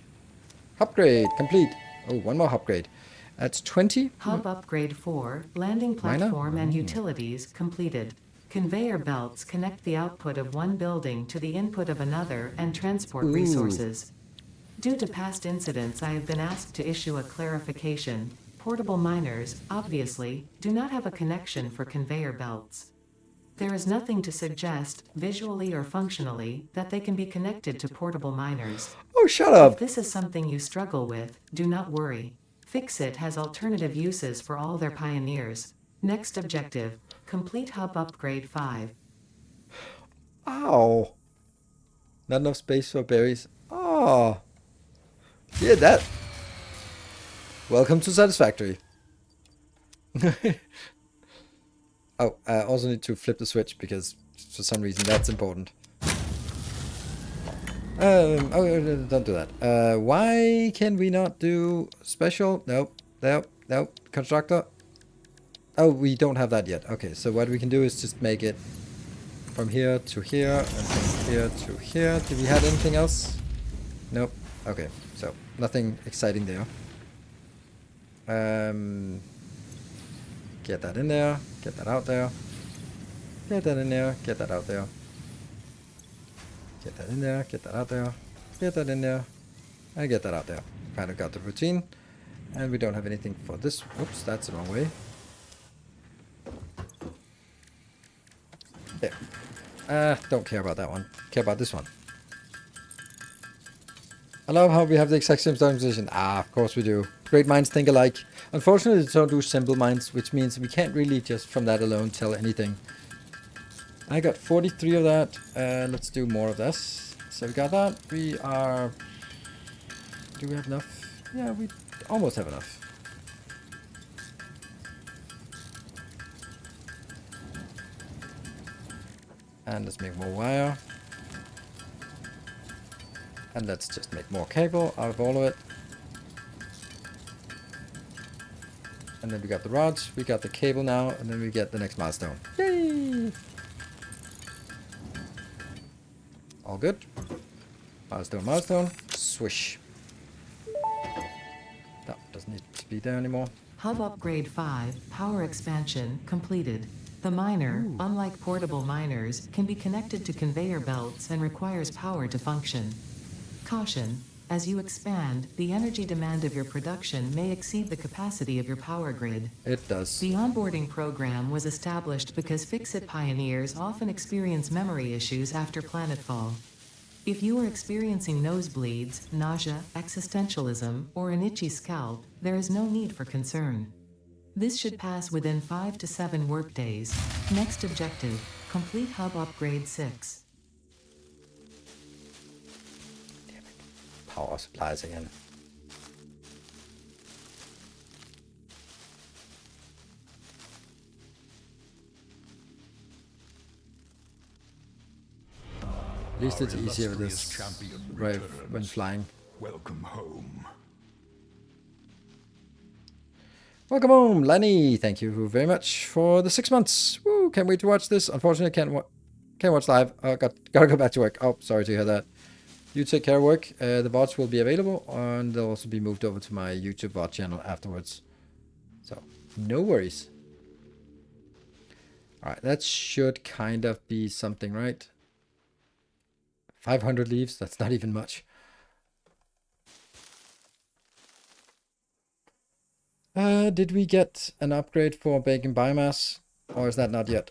Upgrade complete. Oh, one more upgrade. That's 20. Hub upgrade 4, landing platform and utilities completed. Conveyor belts connect the output of one building to the input of another and transport resources. Due to past incidents, I have been asked to issue a clarification. Portable miners, obviously, do not have a connection for conveyor belts. There is nothing to suggest, visually or functionally, that they can be connected to portable miners. Oh, shut up! If this is something you struggle with, do not worry. Fixit has alternative uses for all their pioneers. Next objective, complete hub upgrade 5. Ow! Not enough space for berries. Oh! Yeah, that. Welcome to Satisfactory. Oh, I also need to flip the switch because for some reason that's important. Oh, don't do that. Why can we not do special? Nope. Constructor. Oh, we don't have that yet. Okay, so what we can do is just make it from here to here and from here to here. Did we have anything else? Nope. Okay, so nothing exciting there. Get that in there. Get that out there. Get that in there. Get that out there. Get that in there. Get that out there. Get that in there. And get that out there. Kind of got the routine. And we don't have anything for this. Oops, that's the wrong way. There. Don't care about that one. Care about this one. I love how we have the exact same starting position. Ah, of course we do. Great minds think alike. Unfortunately, they don't do simple minds, which means we can't really just from that alone tell anything. I got 43 of that. Let's do more of this. So we got that. We are... Do we have enough? Yeah, we almost have enough. And let's make more wire. And let's just make more cable out of all of it. And then we got the rods, we got the cable now, and then we get the next milestone. Yay! All good. Milestone, milestone. Swish. That doesn't need to be there anymore. Hub Upgrade 5, Power Expansion, completed. The miner, unlike portable miners, can be connected to conveyor belts and requires power to function. Caution: as you expand, the energy demand of your production may exceed the capacity of your power grid. It does. The onboarding program was established because Fix-It pioneers often experience memory issues after planetfall. If you are experiencing nosebleeds, nausea, existentialism, or an itchy scalp, there is no need for concern. This should pass within 5 to 7 workdays. Next objective: complete Hub Upgrade 6. Power supplies again. At least it's easier with this right when flying. Welcome home. Welcome home, Lenny. Thank you very much for the 6 months. Woo! Can't wait to watch this. Unfortunately, can't watch live. Gotta go back to work. Oh, sorry to hear that. You take care of work. The VODs will be available, and they'll also be moved over to my YouTube VOD channel afterwards. So, no worries. Alright, that should kind of be something, right? 500 leaves, that's not even much. Did we get an upgrade for baking biomass? Or is that not yet?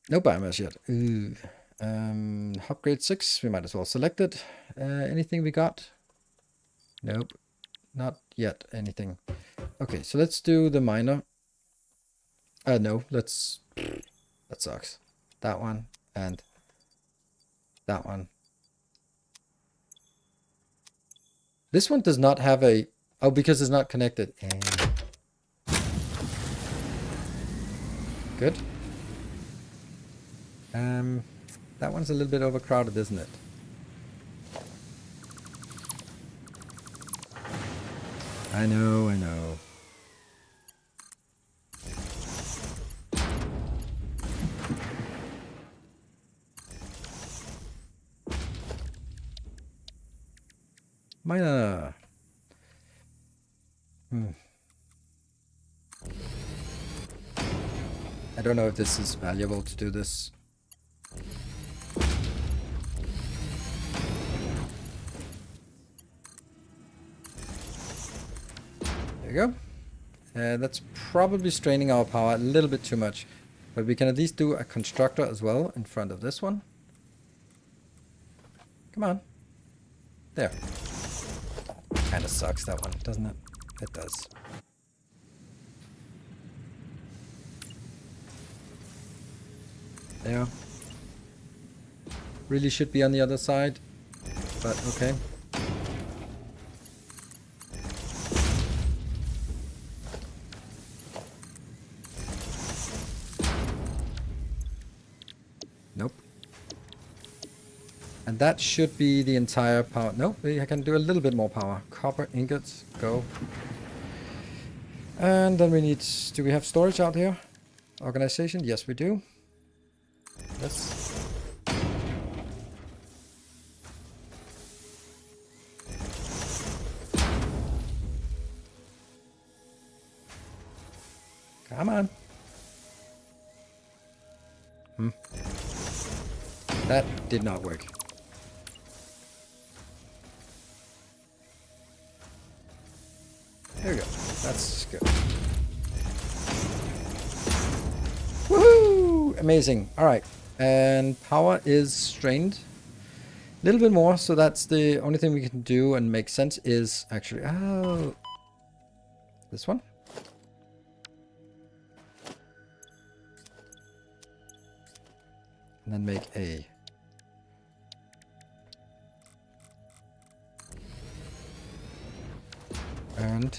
No biomass yet. Ooh. Upgrade 6, we might as well select it. Anything we got? Nope. Not yet anything. Okay, so let's do the miner. No, let's... That sucks. That one and that one. This one does not have a... Oh, because it's not connected. Good. That one's a little bit overcrowded, isn't it? I know, I know. Miner. I don't know if this is valuable to do this. There you go. That's probably straining our power a little bit too much. But we can at least do a constructor as well in front of this one. Come on. There. Kinda sucks, that one, doesn't it? It does. There. Really should be on the other side, but okay. Nope. And that should be the entire power. Nope, I can do a little bit more power. Copper ingots, go. And then we need... Do we have storage out here? Organization? Yes, we do. Yes. Come on. That did not work. There we go. That's good. Woohoo! Amazing. All right. And power is strained a little bit more. So that's the only thing we can do and make sense is actually... Oh. This one. And then make a... And...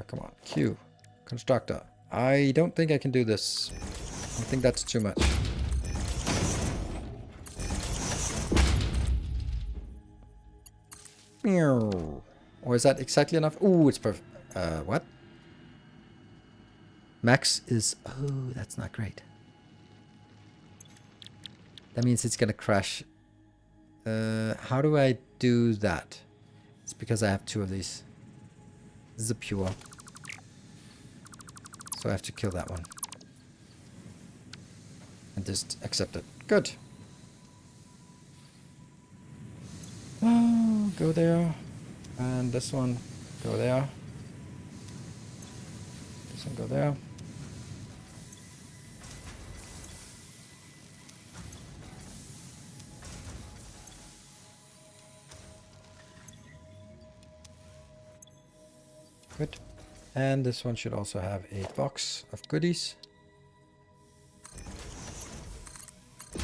come on. Q. Constructor. I don't think I can do this. I think that's too much. Or is that exactly enough? Ooh, it's perfect. What? Max is... Oh, that's not great. That means it's gonna crash How do I do that? It's because I have 2 of these. This is a pure. So I have to kill that one. And just accept it. Good. Oh, go there. And this one, go there. This one, go there. Good. And this one should also have a box of goodies.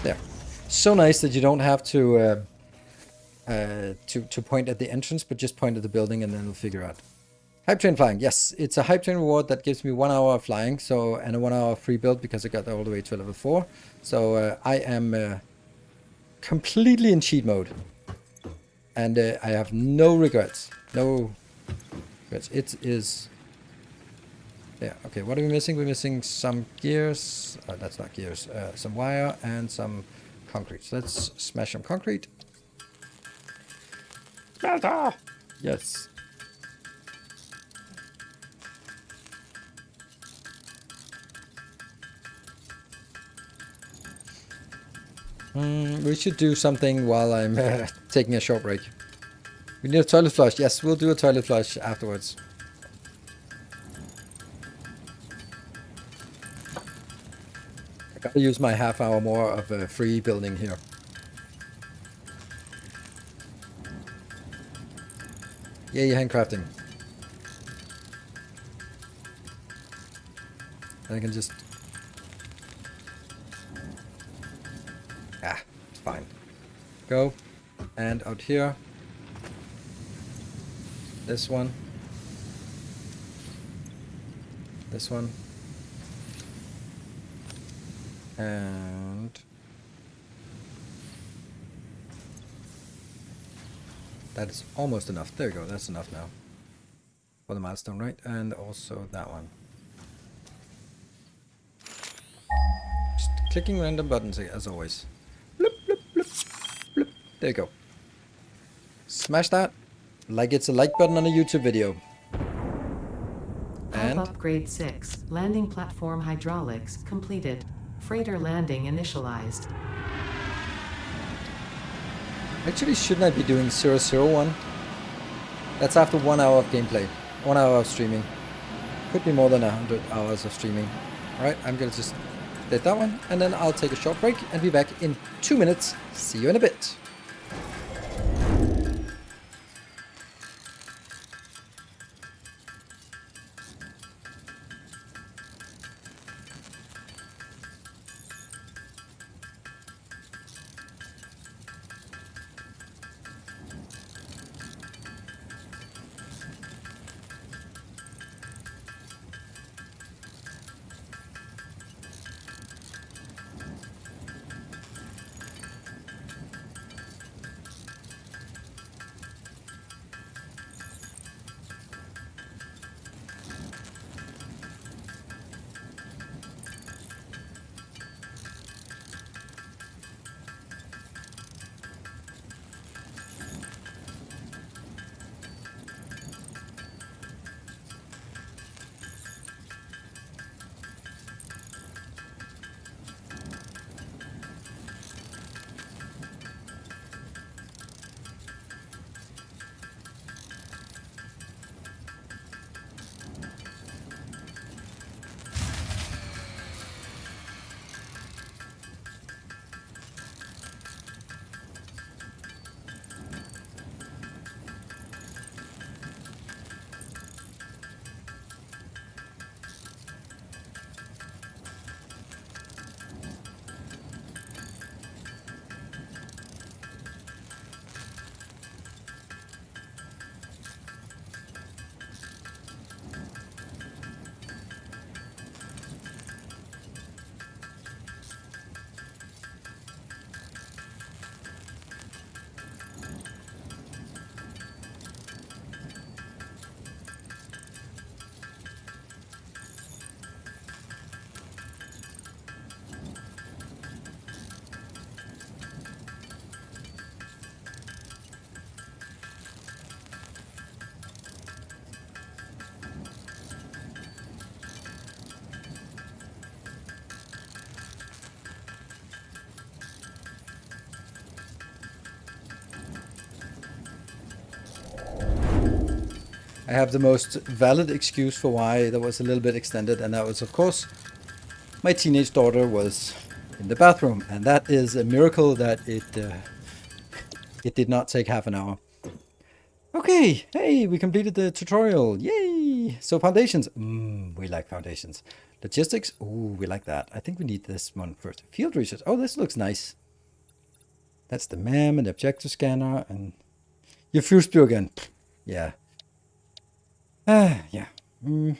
There. So nice that you don't have to point at the entrance, but just point at the building and then it'll figure out. Hype train flying. Yes, it's a hype train reward that gives me 1 hour of flying, so, and a 1 hour free build because I got all the way to level 4. So I am completely in cheat mode. And I have no regrets. No regrets. It is... Yeah, okay, what are we missing? We're missing some gears. That's not gears. Some wire and some concrete. So let's smash some concrete. Smelter! Yes. We should do something while I'm taking a short break. We need a toilet flush. Yes, we'll do a toilet flush afterwards. I gotta use my half hour more of free building here. Yay, handcrafting. And I can just... Ah, it's fine. Go. And out here. This one. This one. And... that is almost enough. There you go. That's enough now. For the milestone, right? And also that one. Just clicking random buttons as always. Bloop, bloop, bloop, bloop. There you go. Smash that. Like it's a like button on a YouTube video. And Upgrade 6. Landing platform hydraulics completed. Freighter landing initialized. actually, shouldn't I be doing 001? That's after 1 hour of gameplay. 1 hour of streaming. Could be more than 100 hours of streaming. Alright, I'm gonna just hit that one, and then I'll take a short break and be back in 2 minutes. See you in a bit. I have the most valid excuse for why that was a little bit extended, and that was, of course, my teenage daughter was in the bathroom, and that is a miracle that it did not take half an hour. Okay, hey, we completed the tutorial. Yay! So foundations. We like foundations. Logistics. Ooh, we like that. I think we need this one first. Field research. Oh, this looks nice. That's the MAM and the objective scanner and your fuse spew again. Yeah. Yeah. I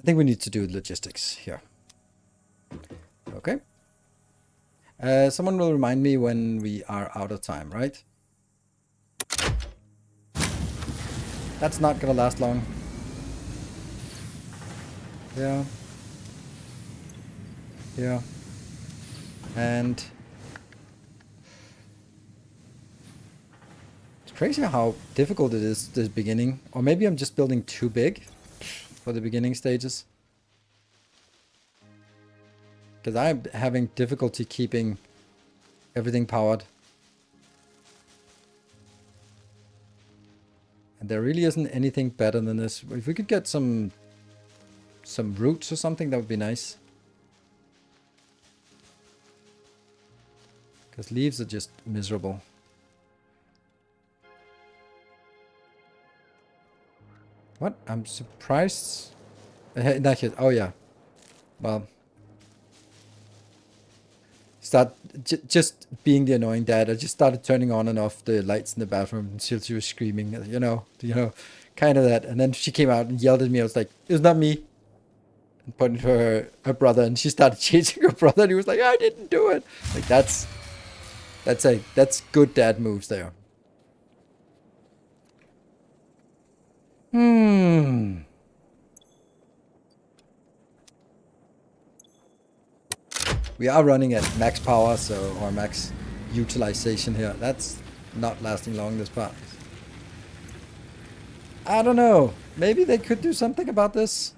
think we need to do logistics here. Okay. Someone will remind me when we are out of time, right? That's not gonna last long. Yeah. Yeah. And it's crazy how difficult it is this beginning. Or maybe I'm just building too big for the beginning stages. Because I'm having difficulty keeping everything powered. And there really isn't anything better than this. If we could get some roots or something, that would be nice. Because leaves are just miserable. What? I'm surprised. Not yet. Oh yeah. Well. Just being the annoying dad, I just started turning on and off the lights in the bathroom until she was screaming, you know, kind of that. And then she came out and yelled at me. I was like, "It's not me." And pointed to her brother, and she started chasing her brother. And he was like, "I didn't do it." Like that's good dad moves there. We are running at max power, or max utilization here. That's not lasting long, this part. I don't know. Maybe they could do something about this.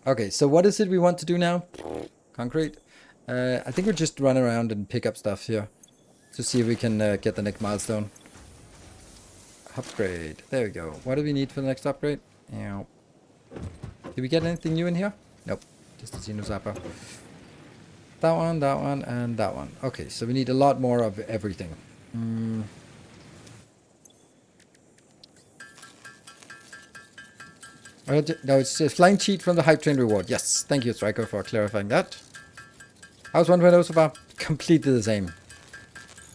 Okay, so what is it we want to do now? Concrete. I think we'll just run around and pick up stuff here to see if we can get the next milestone. Upgrade. There we go. What do we need for the next upgrade? Yeah. Did we get anything new in here? Nope. Just a Xenozapper. That one, and that one. Okay, so we need a lot more of everything. No, it's a flying cheat from the hype train reward. Yes, thank you, Striker, for clarifying that. How's 1.0 so far? Completely the same.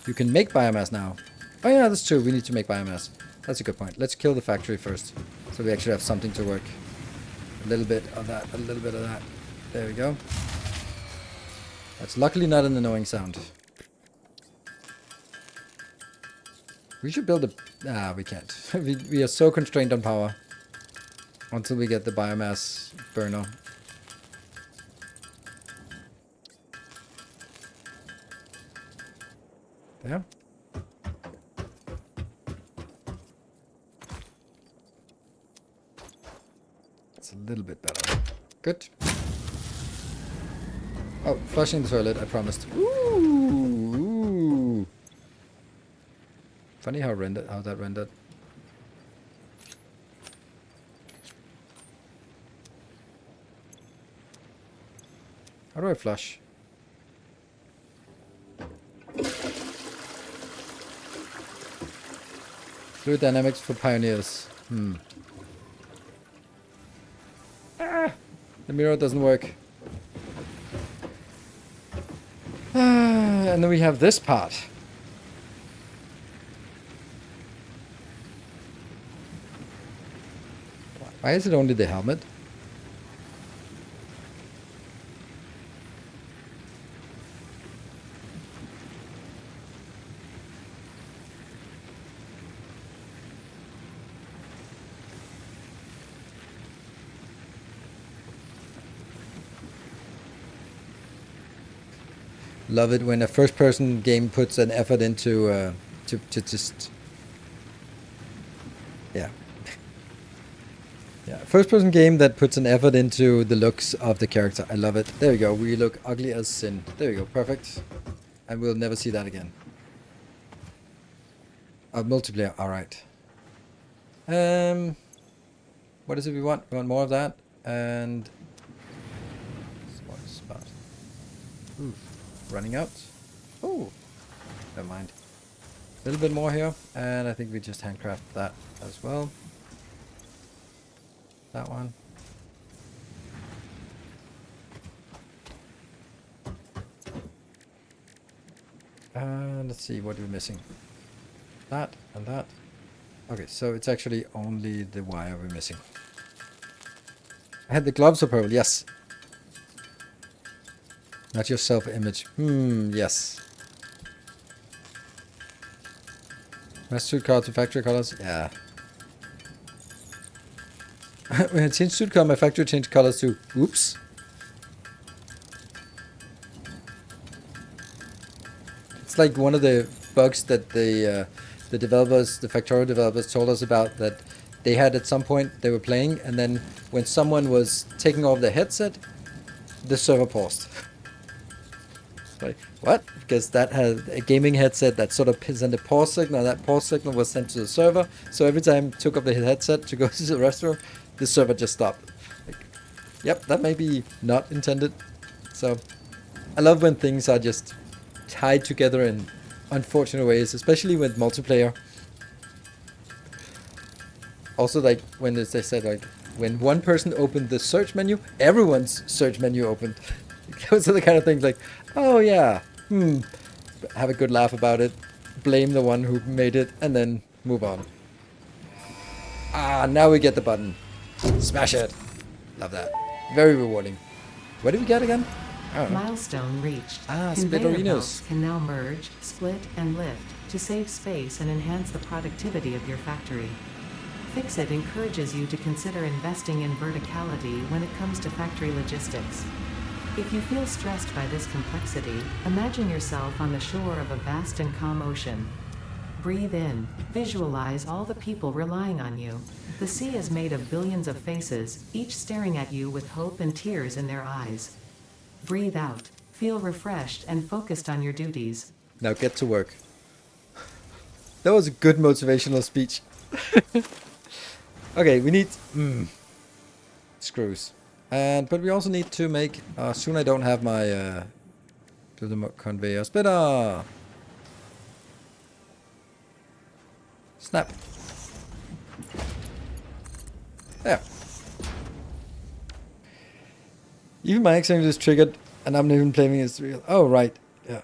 You can make biomass now. Oh yeah, that's true. We need to make biomass. That's a good point. Let's kill the factory first, so we actually have something to work. A little bit of that, a little bit of that. There we go. That's luckily not an annoying sound. We should build a... Ah, we can't. we are so constrained on power. Until we get the biomass burner. There. It's a little bit better. Good. Oh, flushing the toilet, I promised. Ooh. Funny how that rendered. How do I flush? Fluid dynamics for pioneers. Ah, the mirror doesn't work. And then we have this part. Why is it only the helmet? Love it when a first-person game puts an effort into to just yeah first-person game that puts an effort into the looks of the character. I love it. There we go. We look ugly as sin. There we go. Perfect. And we'll never see that again. Multiplayer. All right. What is it we want? We want more of that and smart spot. Ooh, running out. Oh, never mind. A little bit more here, and I think we just handcraft that as well. That one. Let's see, what are we missing? That and that. Okay, so it's actually only the wire we're missing. I had the gloves are purple, yes. Not your self-image. Yes. Master suit color to factory colors? Yeah. When I changed suit color, my factory changed colors too. Oops. It's like one of the bugs that the developers, the Factorio developers, told us about, that they had at some point. They were playing, and then when someone was taking off the headset, the server paused. Like, what? Because that had a gaming headset that sort of sent a pause signal. That pause signal was sent to the server. So every time I took off the headset to go to the restroom, the server just stopped. Like, yep, that may be not intended. So I love when things are just tied together in unfortunate ways, especially with multiplayer. Also, like when they said, like, when one person opened the search menu, everyone's search menu opened. Those are the kind of things like, oh yeah, have a good laugh about it, blame the one who made it, and then move on. Ah, now we get the button. Smash it. Love that. Very rewarding. What did we get again? I don't know. Milestone reached. Ah, Conveyor Spitterinos. belts can now merge, split, and lift to save space and enhance the productivity of your factory. Fixit encourages you to consider investing in verticality when it comes to factory logistics. If you feel stressed by this complexity, imagine yourself on the shore of a vast and calm ocean. Breathe in, visualize all the people relying on you. The sea is made of billions of faces, each staring at you with hope and tears in their eyes. Breathe out, feel refreshed and focused on your duties. Now get to work. That was a good motivational speech. Okay, we need screws, but we also need to make. Soon I don't have my to the conveyor splitter. Snap. There. Even my accent is triggered, and I'm not even blaming it's real. Oh right, yeah.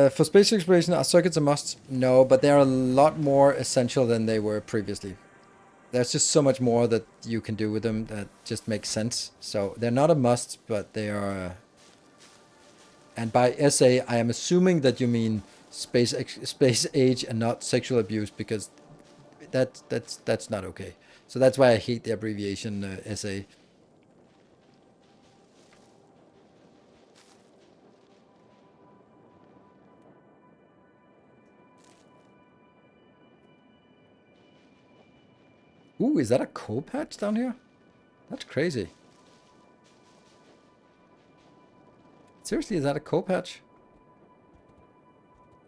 For space exploration, are circuits a must? No, but they are a lot more essential than they were previously. There's just so much more that you can do with them that just makes sense. So they're not a must, but they are. And by SA, I am assuming that you mean space age and not sexual abuse, because that's not okay. So that's why I hate the abbreviation SA. Ooh, is that a coal patch down here? That's crazy. Seriously, is that a coal patch?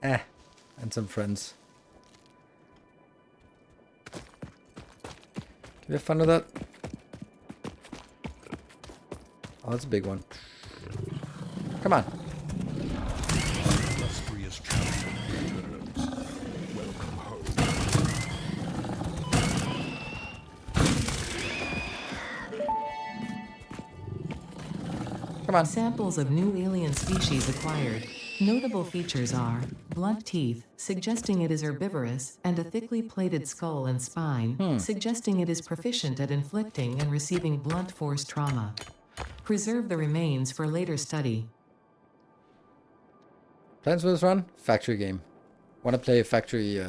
And some friends. Can we have fun with that? Oh, that's a big one. Come on. Illustrious champion returns. Welcome home. Come on. Samples of new alien species acquired. Notable features are blunt teeth, suggesting it is herbivorous, and a thickly plated skull and spine, suggesting it is proficient at inflicting and receiving blunt force trauma. Preserve the remains for later study. Plans for this run? Factory game. Want to play a factory.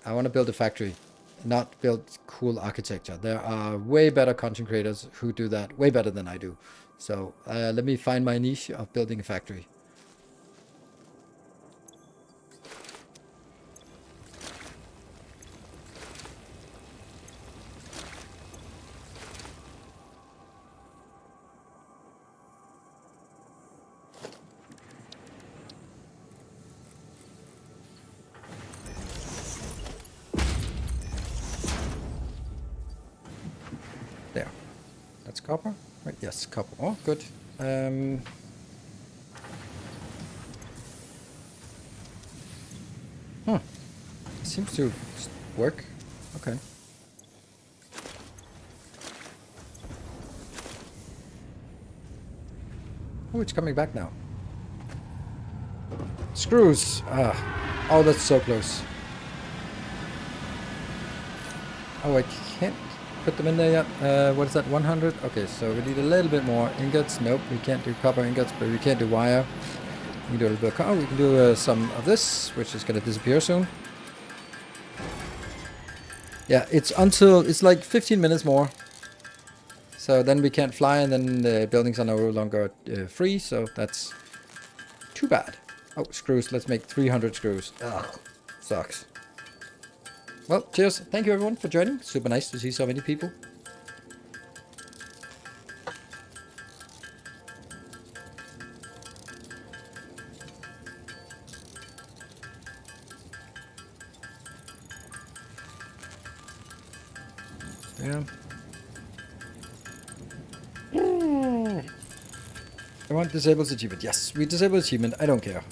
I want to build a factory, not build cool architecture. There are way better content creators who do that way better than I do. So let me find my niche of building a factory. That's copper? Right, yes, copper. Oh, good. Seems to work. Okay. Oh, it's coming back now. Screws! Oh, that's so close. Oh, I can't put them in there yet. What is that, 100? Okay, so we need a little bit more ingots. Nope, we can't do copper ingots, but we can't do wire. We can do a little bit of we can do some of this, which is going to disappear soon. Yeah, it's like 15 minutes more. So then we can't fly, and then the buildings are no longer free, so that's too bad. Oh, screws. Let's make 300 screws. Ugh, sucks. Well, cheers. Thank you everyone for joining. Super nice to see so many people. Yeah. I want disabled achievement. Yes, we disable achievement. I don't care.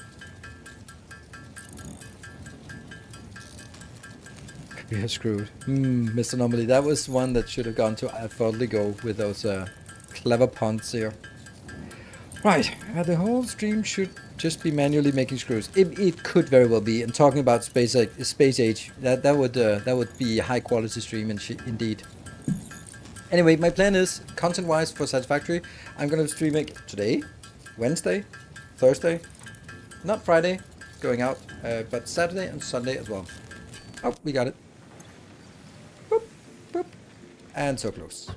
We are screwed. Mr. Anomaly. That was one that should have gone to Alpha Go with those clever puns here. Right. The whole stream should just be manually making screws. It could very well be. And talking about space age, that would be a high quality stream indeed. Anyway, my plan is, content-wise for Satisfactory, I'm going to stream it today, Wednesday, Thursday, not Friday, going out, but Saturday and Sunday as well. Oh, we got it. Boop, boop. And so close.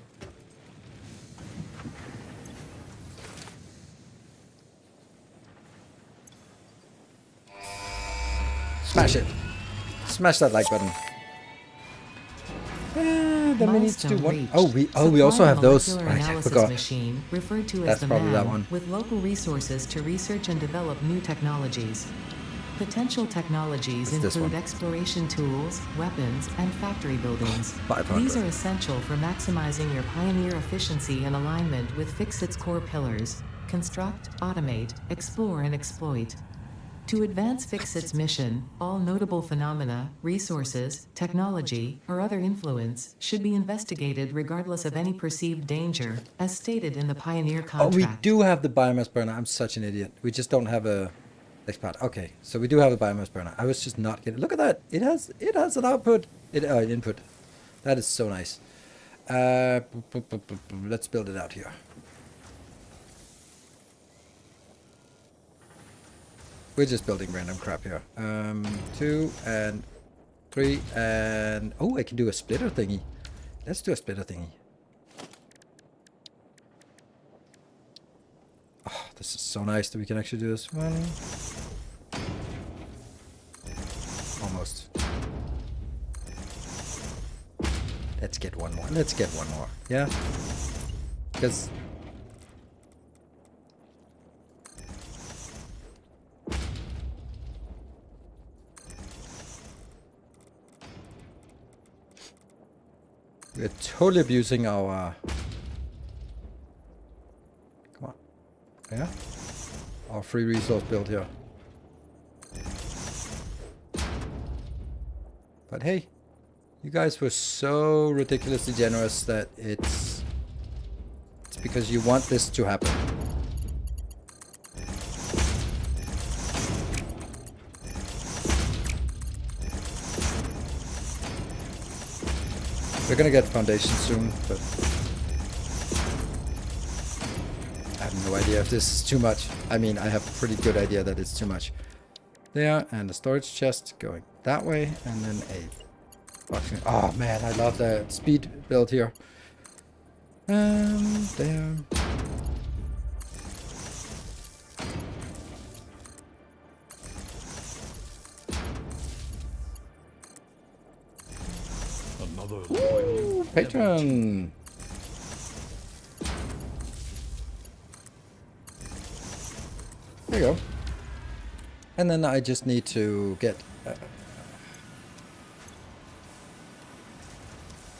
Smash it. Smash that like button. Then we need to do one. We also have those. Right, I forgot. Machine, referred to That's as the probably that MAN, one. with local resources to research and develop new technologies. Potential technologies It's this include one. exploration tools, weapons, and factory buildings. 500. These are essential for maximizing your Pioneer efficiency and alignment with Fixit's core pillars: construct, automate, explore, and exploit. To advance Fixit's mission, all notable phenomena, resources, technology, or other influence should be investigated regardless of any perceived danger, as stated in the Pioneer contract. Oh, we do have the biomass burner. I'm such an idiot. We just don't have a next part. Okay, so we do have a biomass burner. I was just not getting. Look at that. It has an output. An input. That is so nice. Let's build it out here. We're just building random crap here. 2 and 3 and... Oh, I can do a splitter thingy. Let's do a splitter thingy. Oh, this is so nice that we can actually do this. One. Almost. Let's get one more. Let's get one more. Yeah? Because... we're totally abusing our... Come on. Yeah? Our free resource build here. But hey, you guys were so ridiculously generous that it's because you want this to happen. We're gonna get foundation soon, but I have no idea if this is too much. I mean, I have a pretty good idea that it's too much. There, and the storage chest going that way, and then a boxing. Oh man, I love the speed build here. There. Ooh, Patron. There you go. And then I just need to get...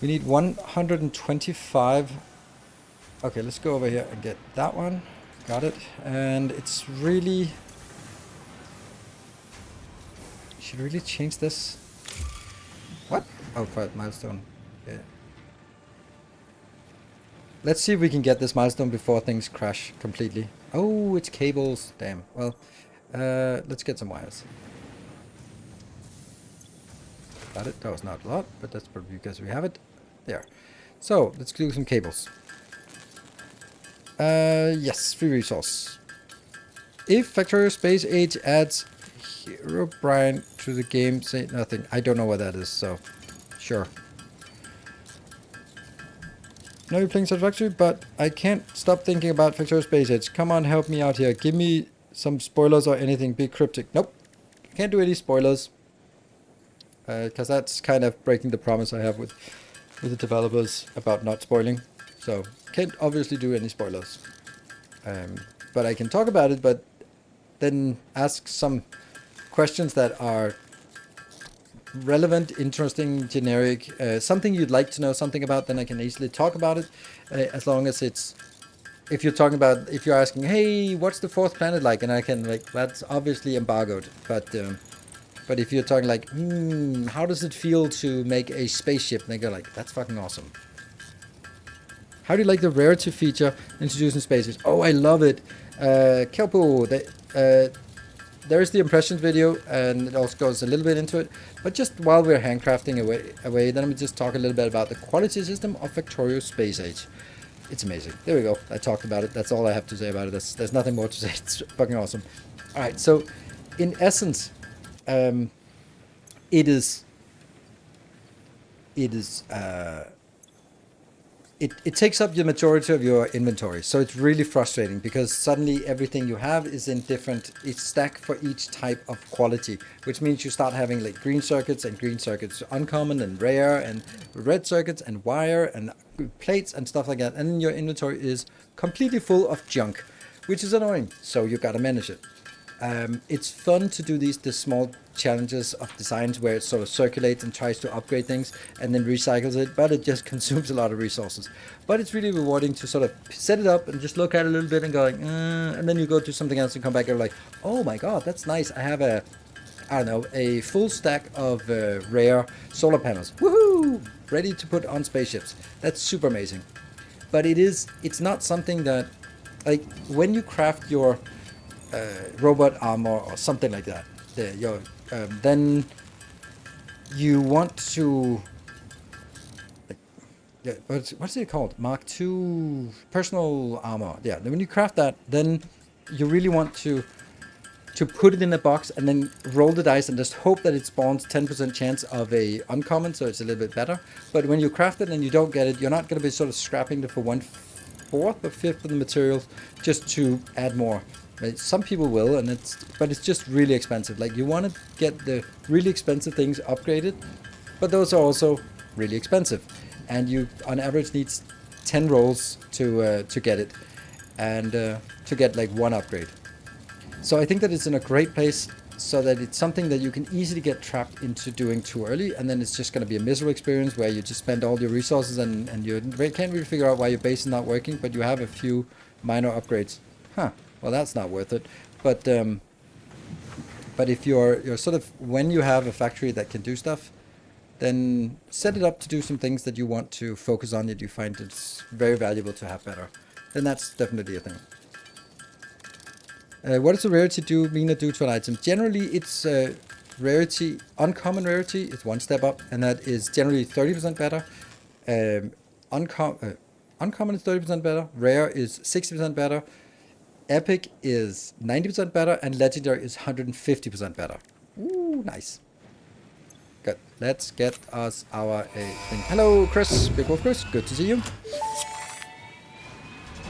we need 125 Okay, let's go over here and get that one. Got it. And it's really... Should really change this. What? Oh, for milestone. Yeah. Let's see if we can get this milestone before things crash completely. Oh, it's cables. Damn. Well, let's get some wires. Got it. That was not a lot, but that's probably because we have it. There. So, let's do some cables. Yes, free resource. If Factorio Space Age adds Herobrine to the game, say nothing. I don't know what that is, so sure. Now you're playing Satisfactory, but I can't stop thinking about Factorio Space Age. Come on, help me out here. Give me some spoilers or anything. Be cryptic. Nope. Can't do any spoilers. Because that's kind of breaking the promise I have with the developers about not spoiling. So, can't obviously do any spoilers. But I can talk about it, but then ask some questions that are relevant, interesting, generic, something you'd like to know something about, then I can easily talk about it, as long as it's, if you're talking about, if you're asking, hey, what's the fourth planet like, and I can, like, that's obviously embargoed, but if you're talking like, how does it feel to make a spaceship, and they go like, that's fucking awesome. How do you like the rarity feature introduced in Spaces? Oh, I love it. Kelpo, there is the impressions video, and it also goes a little bit into it. But just while we're handcrafting away, then let me just talk a little bit about the quality system of Factorio Space Age. It's amazing. There we go. I talked about it. That's all I have to say about it. There's nothing more to say. It's fucking awesome. All right. So, in essence, it takes up the majority of your inventory, so it's really frustrating because suddenly everything you have is in different, it's stacked for each type of quality, which means you start having like green circuits uncommon and rare, and red circuits and wire and plates and stuff like that, and then your inventory is completely full of junk, which is annoying, so you gotta manage it. It's fun to do the small challenges of designs where it sort of circulates and tries to upgrade things and then recycles it, but it just consumes a lot of resources. But it's really rewarding to sort of set it up and just look at it a little bit and going, and then you go to something else and come back and you're like, oh my god, that's nice. I have a full stack of rare solar panels. Woohoo! Ready to put on spaceships. That's super amazing. But it's not something that, like, when you craft your robot armor or something like that, then you want to, what's it called? Mark II personal armor. Yeah, when you craft that, then you really want to put it in a box and then roll the dice and just hope that it spawns 10% chance of a uncommon, so it's a little bit better. But when you craft it and you don't get it, you're not going to be sort of scrapping it for 1/4 or 5th of the materials just to add more. Some people will, but it's just really expensive. Like, you want to get the really expensive things upgraded, but those are also really expensive, and you on average needs 10 rolls to get it, and to get like one upgrade. So I think that it's in a great place, so that it's something that you can easily get trapped into doing too early, and then it's just going to be a miserable experience where you just spend all your resources and you can't really figure out why your base is not working, but you have a few minor upgrades. Well, that's not worth it. But if you're sort of, when you have a factory that can do stuff, then set it up to do some things that you want to focus on, that you find it's very valuable to have better. Then that's definitely a thing. What does the rarity mean to an item? Generally, it's rarity, uncommon rarity is one step up, and that is generally 30% better. Uncommon is 30% better. Rare is 60% better. Epic is 90% better, and Legendary is 150% better. Ooh, nice. Good. Let's get us our thing. Hello, Chris. Big Wolf Chris. Good to see you.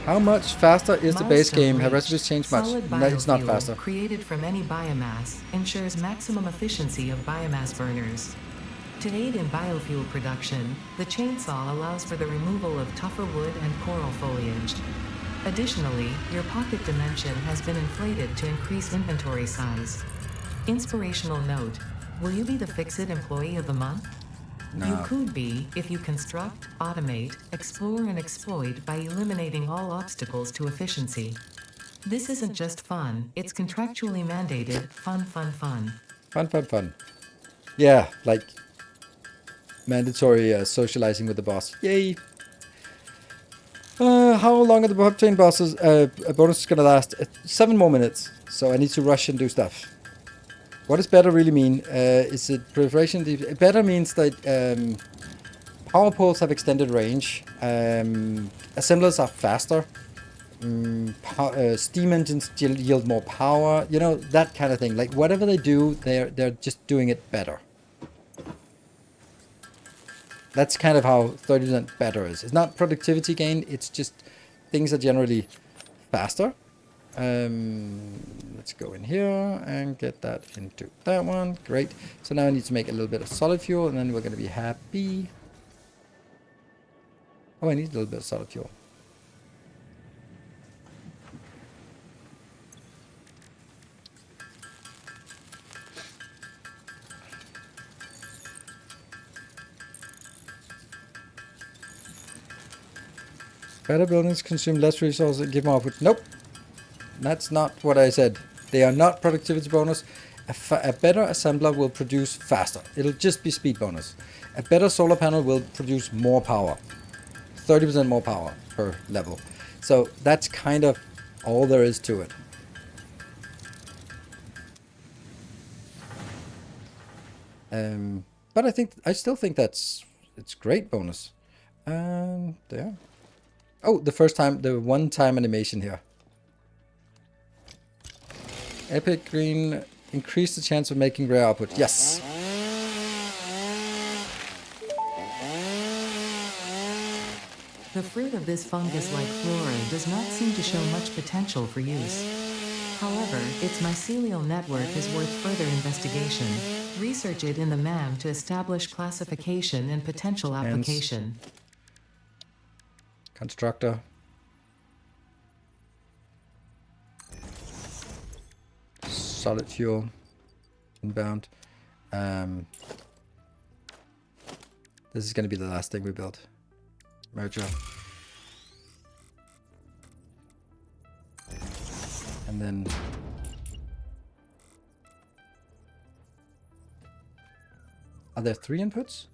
How much faster is the base game? Have recipes changed much? No, it's not faster. Created from any biomass ensures maximum efficiency of biomass burners. To aid in biofuel production, the chainsaw allows for the removal of tougher wood and coral foliage. Additionally, your pocket dimension has been inflated to increase inventory size. Inspirational note: will you be the Fix-It Employee of the Month? You No. could be if you construct, automate, explore, and exploit by eliminating all obstacles to efficiency. This isn't just fun, it's contractually mandated fun, fun, fun. Fun, fun, fun. Yeah, like mandatory socializing with the boss. Yay! How long are the blockchain bosses bonus gonna last? 7 more minutes. So I need to rush and do stuff. What does better really mean? Is it proliferation? Better means that power poles have extended range. Assemblers are faster. Steam engines yield more power. You know, that kind of thing. Like whatever they do, they're just doing it better. That's kind of how 30% better is. It's not productivity gain, it's just things are generally faster. Let's go in here and get that into that one. Great. So now I need to make a little bit of solid fuel and then we're going to be happy. Oh, I need a little bit of solid fuel. Better buildings consume less resources and give more output. Nope. That's not what I said. They are not productivity bonus. A better assembler will produce faster. It'll just be speed bonus. A better solar panel will produce more power. 30% more power per level. So that's kind of all there is to it. But I still think it's great bonus. There. Oh, the one-time animation here. Epic green, increase the chance of making rare output. Yes. The fruit of this fungus-like flora does not seem to show much potential for use. However, its mycelial network is worth further investigation. Research it in the MAM to establish classification and potential application. Constructor. Solid fuel. Inbound. This is going to be the last thing we build. Merger. And then... Are there 3 inputs?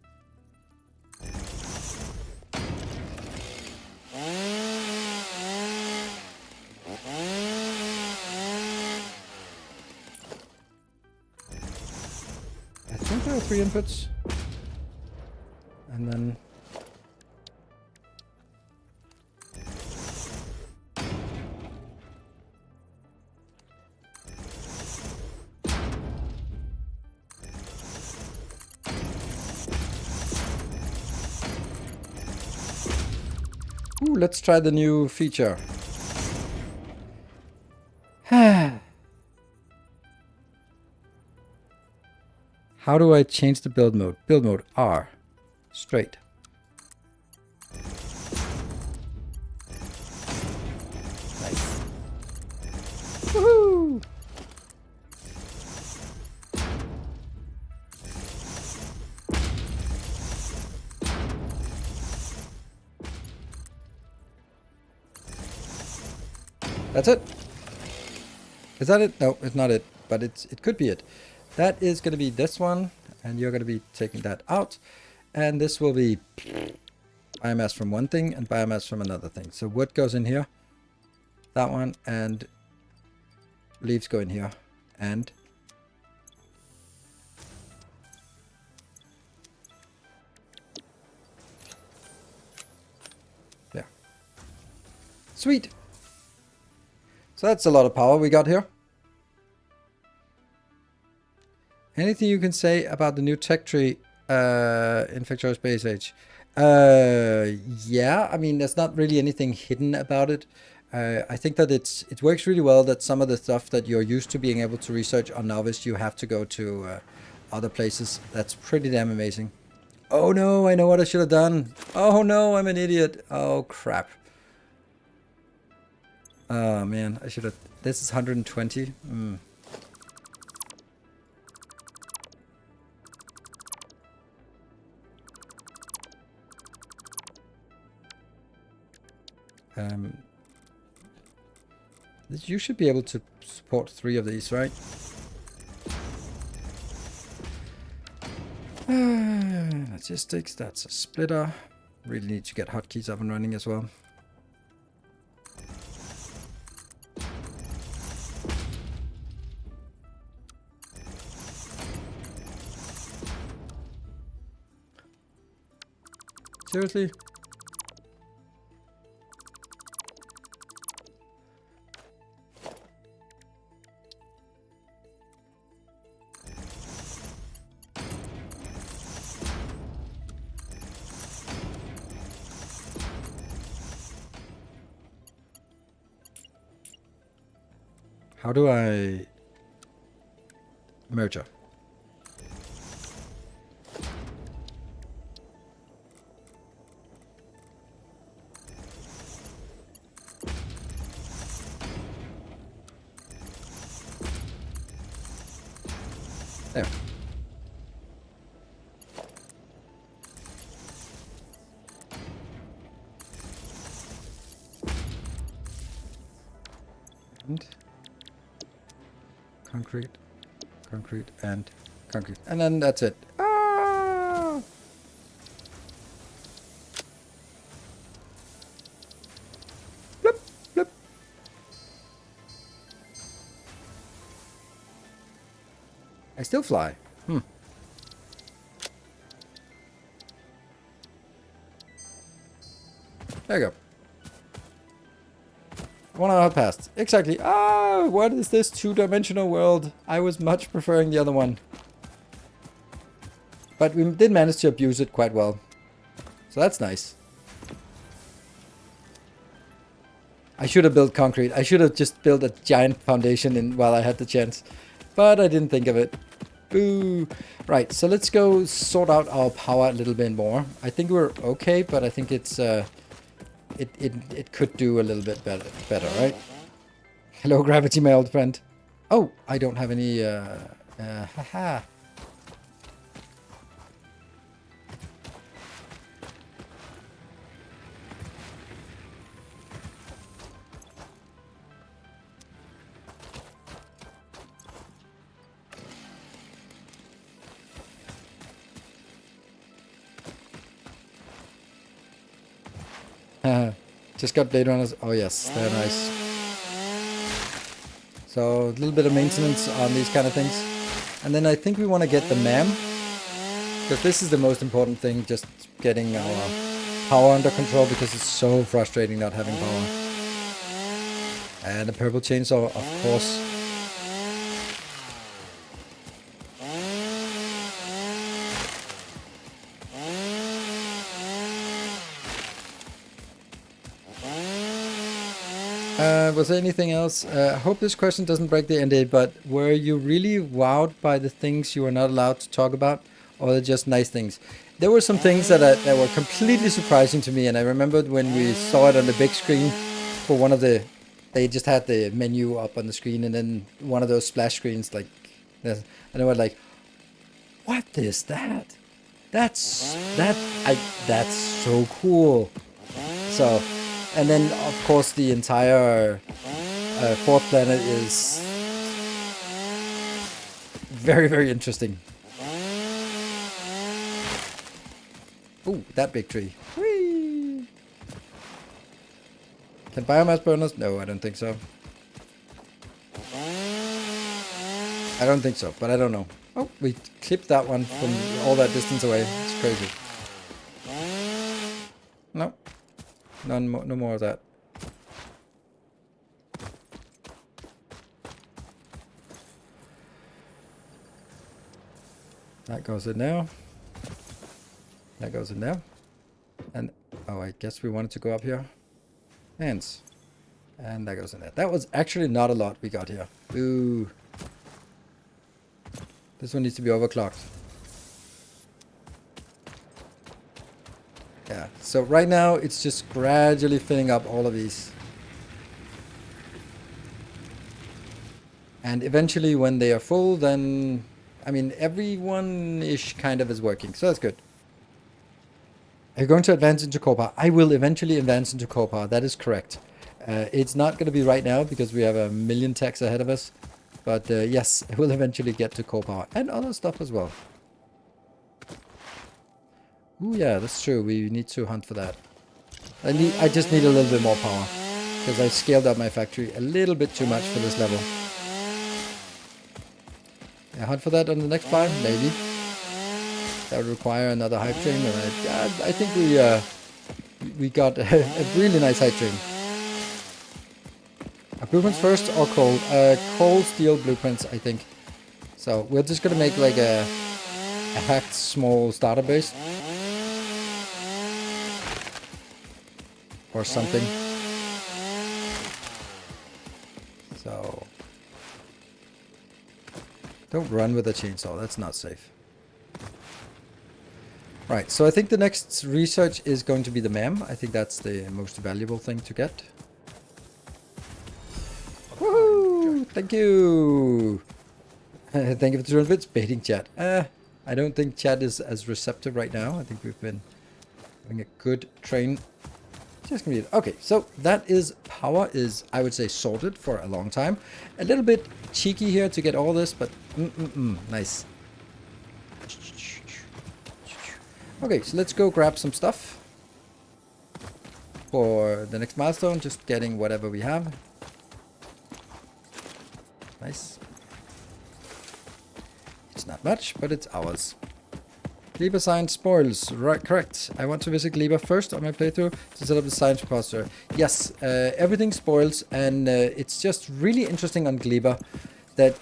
I think there are 3 inputs. And then... Ooh, let's try the new feature. How do I change the build mode? Build mode R. Straight. Nice. Woohoo! That's it. Is that it? No, it's not it, but it could be it. That is going to be this one, and you're going to be taking that out. And this will be biomass from one thing and biomass from another thing. So wood goes in here, that one, and leaves go in here, and there. Sweet. So that's a lot of power we got here. Anything you can say about the new tech tree in Factorio Space Age? Yeah, I mean, there's not really anything hidden about it. I think that it works really well that some of the stuff that you're used to being able to research on Novice, you have to go to other places. That's pretty damn amazing. Oh no, I know what I should have done. Oh no, I'm an idiot. Oh crap. Oh man, I should have... This is 120. You should be able to support 3 of these, right? Logistics, that's a splitter. Really need to get hotkeys up and running as well. Seriously? How do I merge? There. And concrete, concrete, and concrete. And then that's it. Ah! Blip, blip. I still fly. There you go. 1 hour passed. Exactly. Ah, what is this 2-dimensional world? I was much preferring the other one. But we did manage to abuse it quite well. So that's nice. I should have built concrete. I should have just built a giant foundation while I had the chance. But I didn't think of it. Boo. Right, so let's go sort out our power a little bit more. I think we're okay, but I think it's... It could do a little bit better, right? Hello, Gravity, my old friend. Oh, I don't have any... haha. Just got Blade Runners. Oh yes, they're nice. So a little bit of maintenance on these kind of things. And then I think we want to get the MAM. Because this is the most important thing, just getting our power under control, because it's so frustrating not having power. And the purple chainsaw, of course. Was there anything else? I hope this question doesn't break the NDA, but were you really wowed by the things you were not allowed to talk about? Or they're just nice things? There were some things that were completely surprising to me, and I remembered when we saw it on the big screen for one of the... They just had the menu up on the screen, and then one of those splash screens, like... And I was like, what is that? That's so cool. So... And then, of course, the entire 4th planet is very, very interesting. Ooh, that big tree. Whee! Can biomass burners? No, I don't think so. I don't think so, but I don't know. Oh, we clipped that one from all that distance away. It's crazy. No. No more of that. That goes in there. That goes in there. And, oh, I guess we wanted to go up here. Hands. And that goes in there. That was actually not a lot we got here. Ooh. This one needs to be overclocked. Yeah, so right now it's just gradually filling up all of these. And eventually when they are full, then, I mean, everyone-ish kind of is working, so that's good. Are you going to advance into core power? I will eventually advance into core power. That is correct. It's not going to be right now because we have a million techs ahead of us. But yes, I will eventually get to core power and other stuff as well. Ooh, yeah, that's true. We need to hunt for that. I just need a little bit more power because I scaled up my factory a little bit too much for this level. Yeah, hunt for that on the next farm, maybe. That would require another hype train, and I think we got a really nice hype train. Blueprints first or coal? Coal, steel, blueprints, I think. So we're just gonna make like a hacked small starter base. Or something. So don't run with a chainsaw, that's not safe. Right, so I think the next research is going to be the MAM. I think that's the most valuable thing to get. Woohoo! Thank you! Thank you for 200 bits. Baiting chat. I don't think chat is as receptive right now. I think we've been having a good train. Just gonna be okay, so that is power is, I would say, sorted for a long time. A little bit cheeky here to get all this, but nice. Okay, so let's go grab some stuff for the next milestone. Just getting whatever we have. Nice. It's not much, but it's ours. Gleba science spoils. Right, correct. I want to visit Gleba first on my playthrough to set up the science repository. Yes, everything spoils, and it's just really interesting on Gleba that...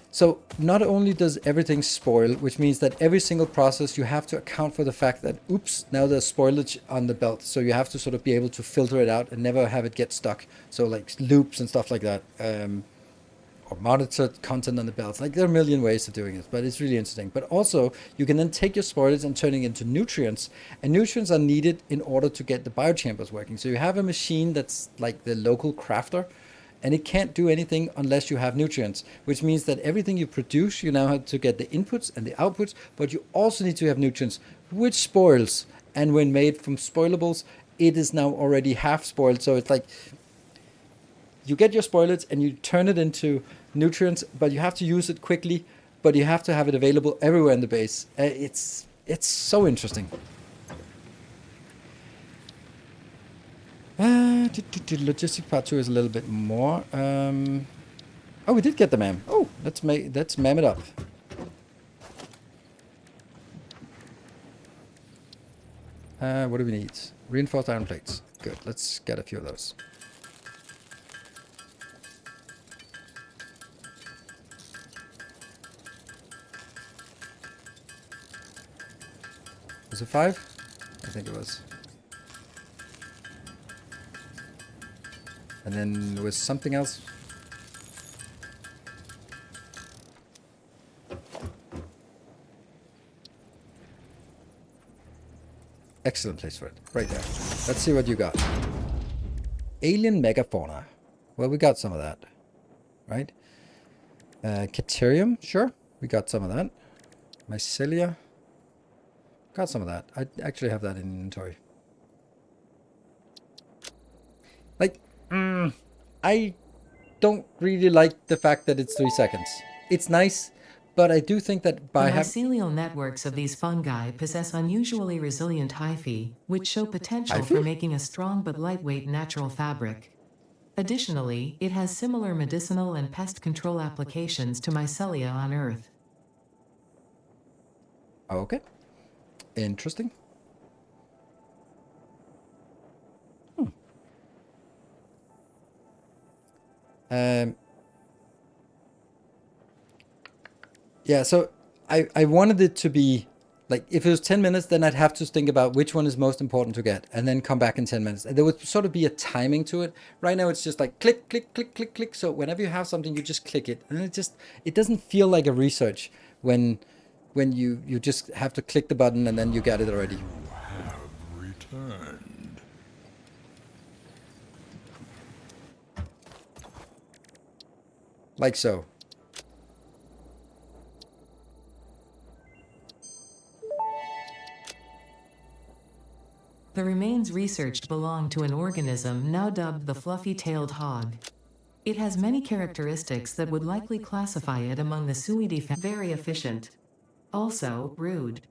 So, not only does everything spoil, which means that every single process you have to account for the fact that, oops, now there's spoilage on the belt. So you have to sort of be able to filter it out and never have it get stuck. So like loops and stuff like that. Or monitored content on the belts. Like there are a million ways of doing it, but it's really interesting. But also, you can then take your spoilage and turn it into nutrients. And nutrients are needed in order to get the biochambers working. So you have a machine that's like the local crafter, and it can't do anything unless you have nutrients, which means that everything you produce, you now have to get the inputs and the outputs, but you also need to have nutrients, which spoils. And when made from spoilables, it is now already half spoiled. So it's like you get your spoilage and you turn it into nutrients, but you have to use it quickly, but you have to have it available everywhere in the base. It's so interesting. Logistic part 2 is a little bit more. Oh, we did get the MAM. Oh, let's MAM it up. What do we need? Reinforced iron plates. Good. Let's get a few of those. Was it 5? I think it was. And then there was something else. Excellent place for it. Right there. Let's see what you got. Alien megafauna. Well, we got some of that. Right? Caterium. Sure. We got some of that. Mycelia. Got some of that. I actually have that in inventory. Like, I don't really like the fact that it's 3 seconds. It's nice, but I do think that by the mycelial networks of these fungi possess unusually resilient hyphae, which show potential for making a strong but lightweight natural fabric. Additionally, it has similar medicinal and pest control applications to mycelia on Earth. Okay. Interesting. Yeah, so I wanted it to be like, if it was 10 minutes, then I'd have to think about which one is most important to get and then come back in 10 minutes. And there would sort of be a timing to it. Right now, it's just like click, click, click, click, click. So whenever you have something, you just click it. And it doesn't feel like a research when you just have to click the button and then you get it already. You have returned. Like so. The remains researched belong to an organism now dubbed the fluffy-tailed hog. It has many characteristics that would likely classify it among the Suidae family. Very efficient. Also, rude.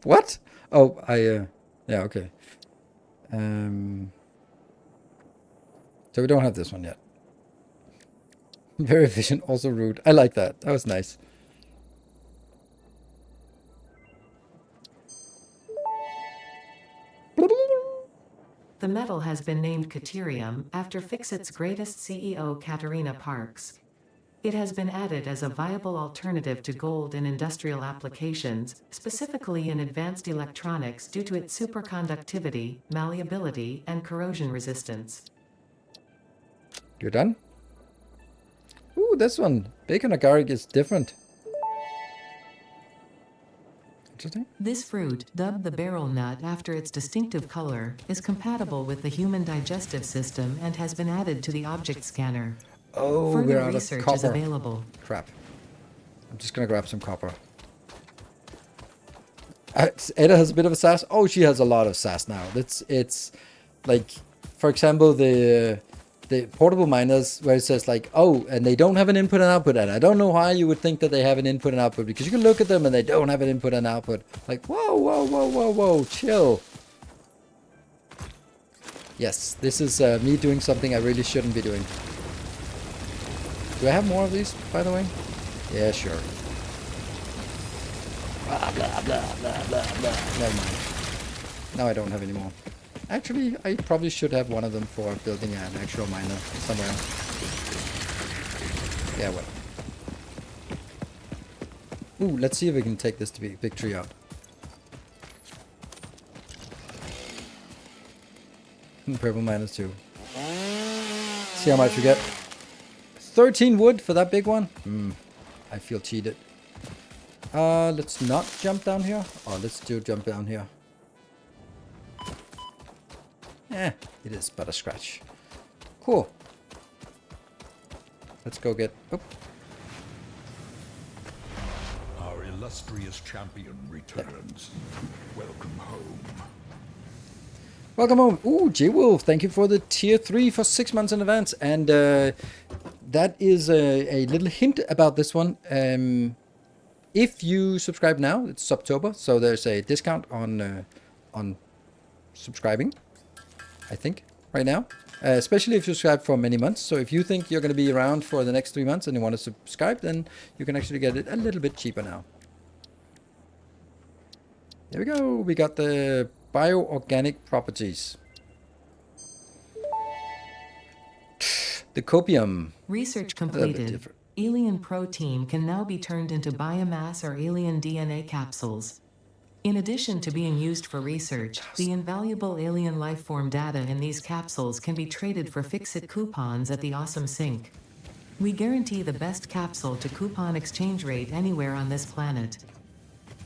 What? Oh, yeah, okay. So we don't have this one yet. Very efficient, also rude. I like that. That was nice. The metal has been named Caterium after Fixit's greatest CEO Katerina Parks. It has been added as a viable alternative to gold in industrial applications, specifically in advanced electronics due to its superconductivity, malleability, and corrosion resistance. You're done? Ooh, this one. Bacon agaric is different. Interesting. This fruit, dubbed the barrel nut after its distinctive color, is compatible with the human digestive system and has been added to the object scanner. Oh, Further we're out of research is copper. available. Crap. I'm just gonna grab some copper. Ada has a bit of a sass. Oh, she has a lot of sass now. It's like, for example, the portable miners where it says like, oh, and they don't have an input and output, and I don't know why you would think that they have an input and output, because you can look at them and they don't have an input and output. Like, whoa, whoa, whoa, whoa, whoa, chill. Yes, this is me doing something I really shouldn't be doing. Do I have more of these, by the way? Yeah, sure. Blah, blah, blah, blah, blah, blah. Never mind. Now I don't have any more. Actually, I probably should have one of them for building an actual miner somewhere. Yeah, well. Ooh, let's see if we can take this big tree out. Purple miners too. See how much we get. 13 wood for that big one? I feel cheated. Let's not jump down here. Oh, let's do jump down here. It is but a scratch. Cool. Let's go get... Oh. Our illustrious champion returns. Welcome home. Welcome home. Ooh, J-Wolf, thank you for the tier 3 for 6 months in advance. And that is a little hint about this one. If you subscribe now, it's October, so there's a discount on subscribing, I think, right now. Especially if you subscribe for many months. So if you think you're going to be around for the next 3 months and you want to subscribe, then you can actually get it a little bit cheaper now. There we go. We got the bioorganic properties. The copium. Research completed. Alien protein can now be turned into biomass or alien DNA capsules. In addition to being used for research, the invaluable alien lifeform data in these capsules can be traded for Fixit coupons at the Awesome Sync. We guarantee the best capsule to coupon exchange rate anywhere on this planet.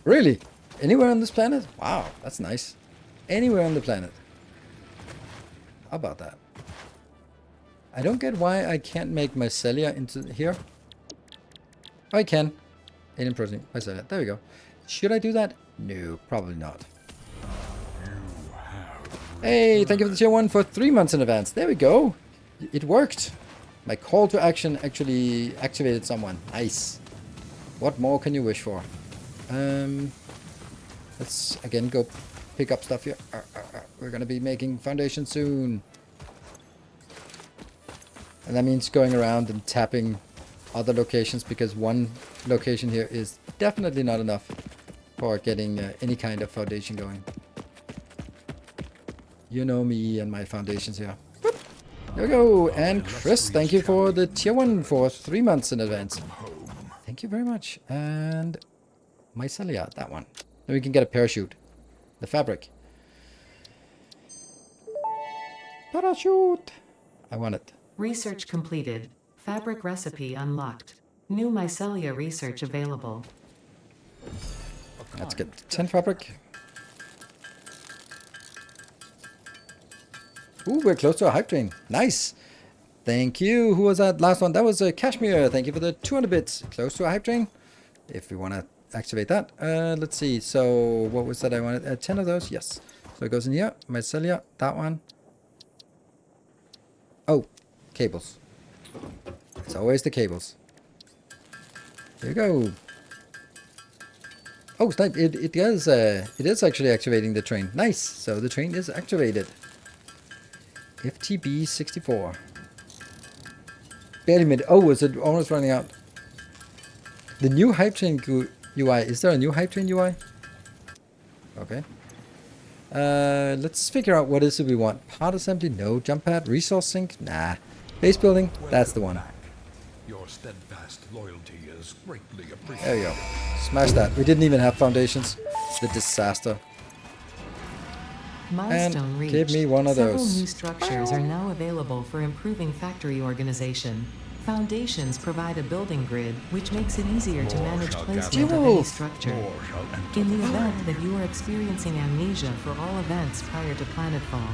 Really? Anywhere on this planet? Wow, that's nice. Anywhere on the planet. How about that? I don't get why I can't make mycelia into here. Oh, I can. Alien protein, mycelia. There we go. Should I do that? No, probably not. Hey, thank you for the tier 1 for 3 months in advance. There we go. It worked. My call to action actually activated someone. Nice. What more can you wish for? Let's again go pick up stuff here. We're going to be making foundation soon. And that means going around and tapping other locations, because one location here is definitely not enough for getting any kind of foundation going. You know me and my foundations here. Boop. There we go. And Chris, thank you for the tier 1 for 3 months in advance. Thank you very much. And mycelia, that one. Then we can get a parachute. The fabric. Parachute. I want it. Research completed. Fabric recipe unlocked. New mycelia research available. Let's get 10 fabric. Ooh, we're close to a hype train. Nice. Thank you. Who was that last one? That was Kashmir. Thank you for the 200 bits. Close to a hype train. If we want to activate that. Let's see. So what was that I wanted? 10 of those? Yes. So it goes in here. Mycelia, that one. Oh, cables. It's always the cables. Here you go. Oh, it's not, it is actually activating the train. Nice. So the train is activated. FTB 64. Barely made. Oh, was it almost running out? The new hype train UI. Is there a new hype train UI? Okay. Let's figure out what is it we want. Part assembly? No. Jump pad? Resource sink? Nah. Base building? That's the one. Your steadfast loyalty is greatly appreciated. There you go. Smash that. We didn't even have foundations. The disaster. Milestone And reached. give me one of Several those. new structures are now available for improving factory organization. Foundations provide a building grid, which makes it easier to manage placement of any structure. In the event that you are experiencing amnesia for all events prior to planetfall,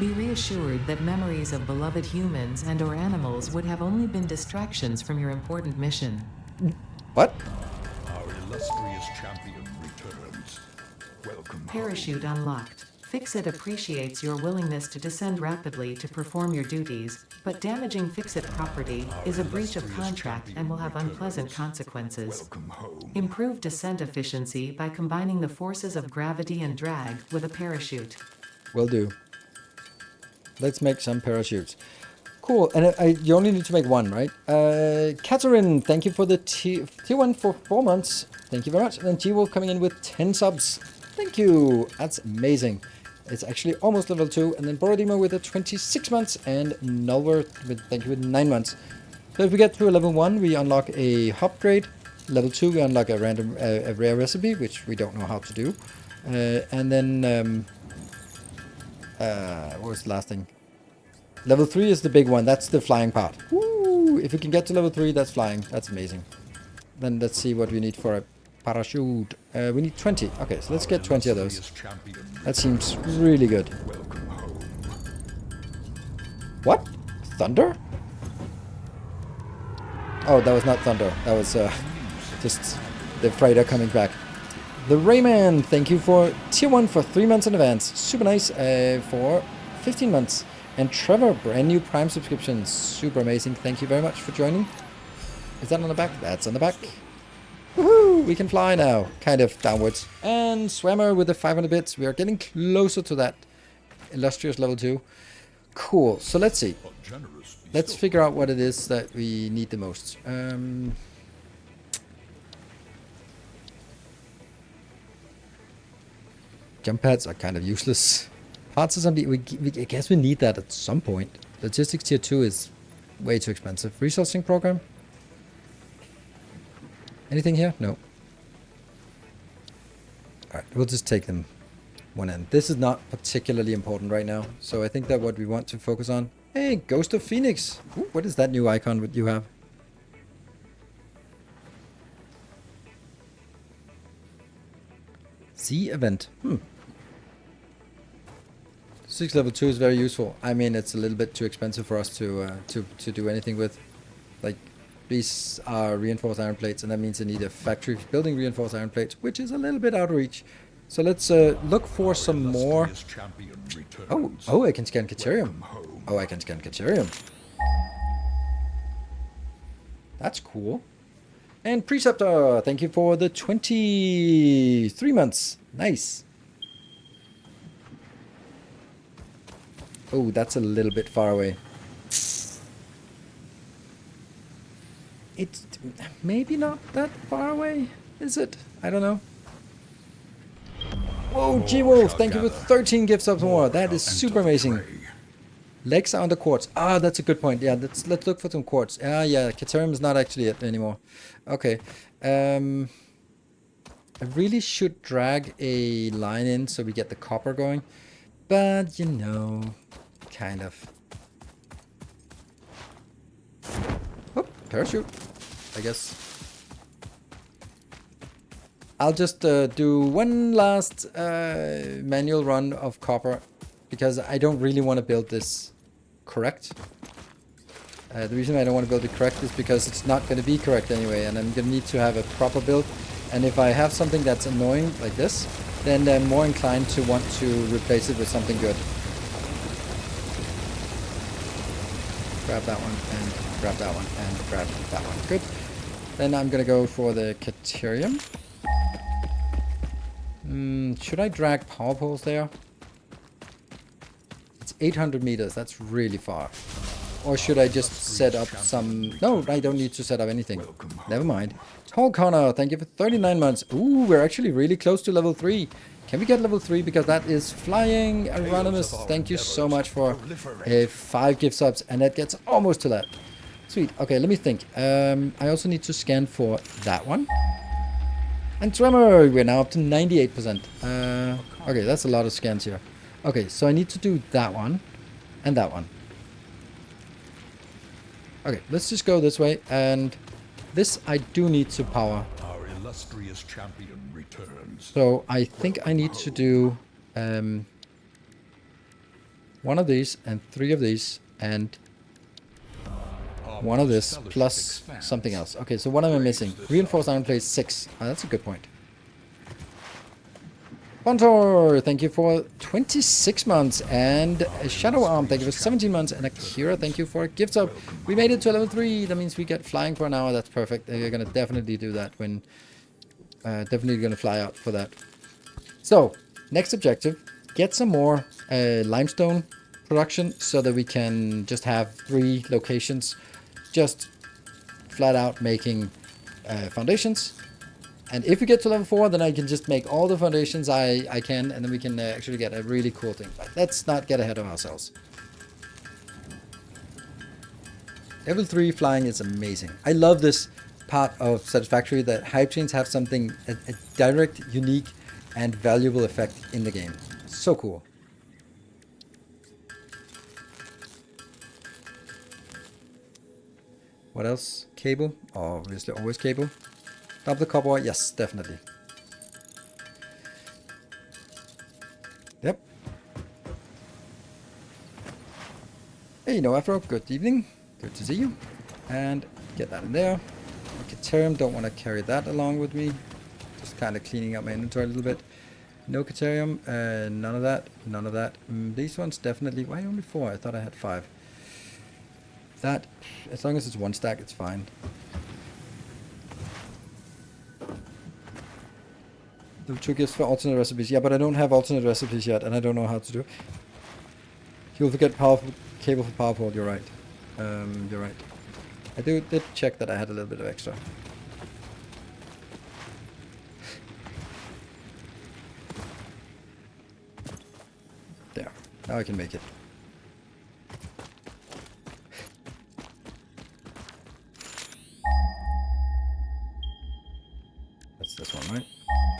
be reassured that memories of beloved humans and/or animals would have only been distractions from your important mission. What? Our illustrious champion returns. Welcome. Parachute unlocked. Fixit appreciates your willingness to descend rapidly to perform your duties, but damaging Fixit property is a breach of contract and will have unpleasant consequences. Welcome home. Improve descent efficiency by combining the forces of gravity and drag with a parachute. Will do. Let's make some parachutes. Cool. And you only need to make one, right? Caterium, thank you for the tier 1 for 4 months. Thank you very much. And then G-Wolf coming in with 10 subs. Thank you. That's amazing. It's actually almost level 2. And then Borodimo with a 26 months. And Nulver, thank you, with 9 months. So if we get to a level 1, we unlock a hop grade. Level 2, we unlock a random, a rare recipe, which we don't know how to do. And then, what was the last thing? Level 3 is the big one. That's the flying part. Woo! If we can get to level 3, that's flying. That's amazing. Then let's see what we need for a parachute. We need 20. Okay, so let's get 20 of those. That seems really good. Welcome home. What? Thunder? Oh, that was not thunder. That was just the freighter coming back. The Rayman, thank you for tier 1 for 3 months in advance. Super nice for 15 months. And Trevor, brand new Prime subscription. Super amazing. Thank you very much for joining. Is that on the back? That's on the back. Woohoo! We can fly now. Kind of downwards. And Swammer with the 500 bits. We are getting closer to that illustrious level 2. Cool. So let's see. Let's figure out what it is that we need the most. Jump pads are kind of useless. Parts assembly, I guess we need that at some point. Logistics tier 2 is way too expensive. Resourcing program? Anything here? No. Alright, we'll just take them one end. This is not particularly important right now. So I think that what we want to focus on... Hey, Ghost of Phoenix! Ooh, what is that new icon that you have? Z event. 6 level 2 is very useful. I mean, it's a little bit too expensive for us to do anything with. Like, these are reinforced iron plates, and that means I need a factory building reinforced iron plates, which is a little bit out of reach. So let's look for some more. Oh, I can scan Caterium. Oh, I can scan Caterium. That's cool. And Preceptor, thank you for the 23 months. Nice. Oh, that's a little bit far away. It's maybe not that far away, is it? I don't know. Whoa, G-Wolf, thank you for 13 gifts up more. That is super amazing. Legs are on the quartz. Ah, that's a good point. Yeah, let's look for some quartz. Ah, yeah, Caterium is not actually it anymore. Okay. I really should drag a line in so we get the copper going. But, you know, kind of. Oh, parachute, I guess. I'll just do one last manual run of copper because I don't really want to build this correct. The reason I don't want to build it correct is because it's not going to be correct anyway, and I'm going to need to have a proper build. And if I have something that's annoying like this, then they're more inclined to want to replace it with something good. Grab that one, and grab that one, and grab that one. Good. Then I'm gonna go for the Caterium. Should I drag power poles there? It's 800 meters, that's really far. Or should I just set up some... No, I don't need to set up anything. Never mind. Tall Connor, thank you for 39 months. Ooh, we're actually really close to level 3. Can we get level 3? Because that is flying. Anonymous, thank you so much for 5 gift subs. And that gets almost to that. Sweet. Okay, let me think. I also need to scan for that one. And Tremor, we're now up to 98%. Okay, that's a lot of scans here. Okay, so I need to do that one and that one. Okay, let's just go this way, and this I do need to power. Our illustrious champion returns. So I think I need to do 1 of these and 3 of these and 1 of this plus something else. Okay, so what am I missing? Reinforced iron plate 6. Oh, that's a good point. Bontor, thank you for 26 months, and Shadow Arm, thank you for 17 months, and Akira, thank you for a gift up. We made it to level 3. That means we get flying for an hour. That's perfect. You're gonna definitely do that when definitely gonna fly out for that. So next objective, get some more limestone production so that we can just have 3 locations just flat out making foundations. And if we get to level 4, then I can just make all the foundations I can, and then we can actually get a really cool thing. But let's not get ahead of ourselves. Level 3 flying is amazing. I love this part of Satisfactory, that hype chains have something, a direct, unique, and valuable effect in the game. So cool. What else? Cable? Oh, obviously always cable. Double the copper, yes, definitely. Yep. Hey, no Afro, good evening. Good to see you. And get that in there. Caterium, don't want to carry that along with me. Just kind of cleaning up my inventory a little bit. No Caterium, none of that, none of that. These ones definitely, why only 4? I thought I had 5. That, as long as it's 1 stack, it's fine. The 2 gifts for alternate recipes. Yeah, but I don't have alternate recipes yet, and I don't know how to do it. You'll forget powerful cable for power pole. You're right. You're right. I did check that I had a little bit of extra. There. Now I can make it. That's this one, right?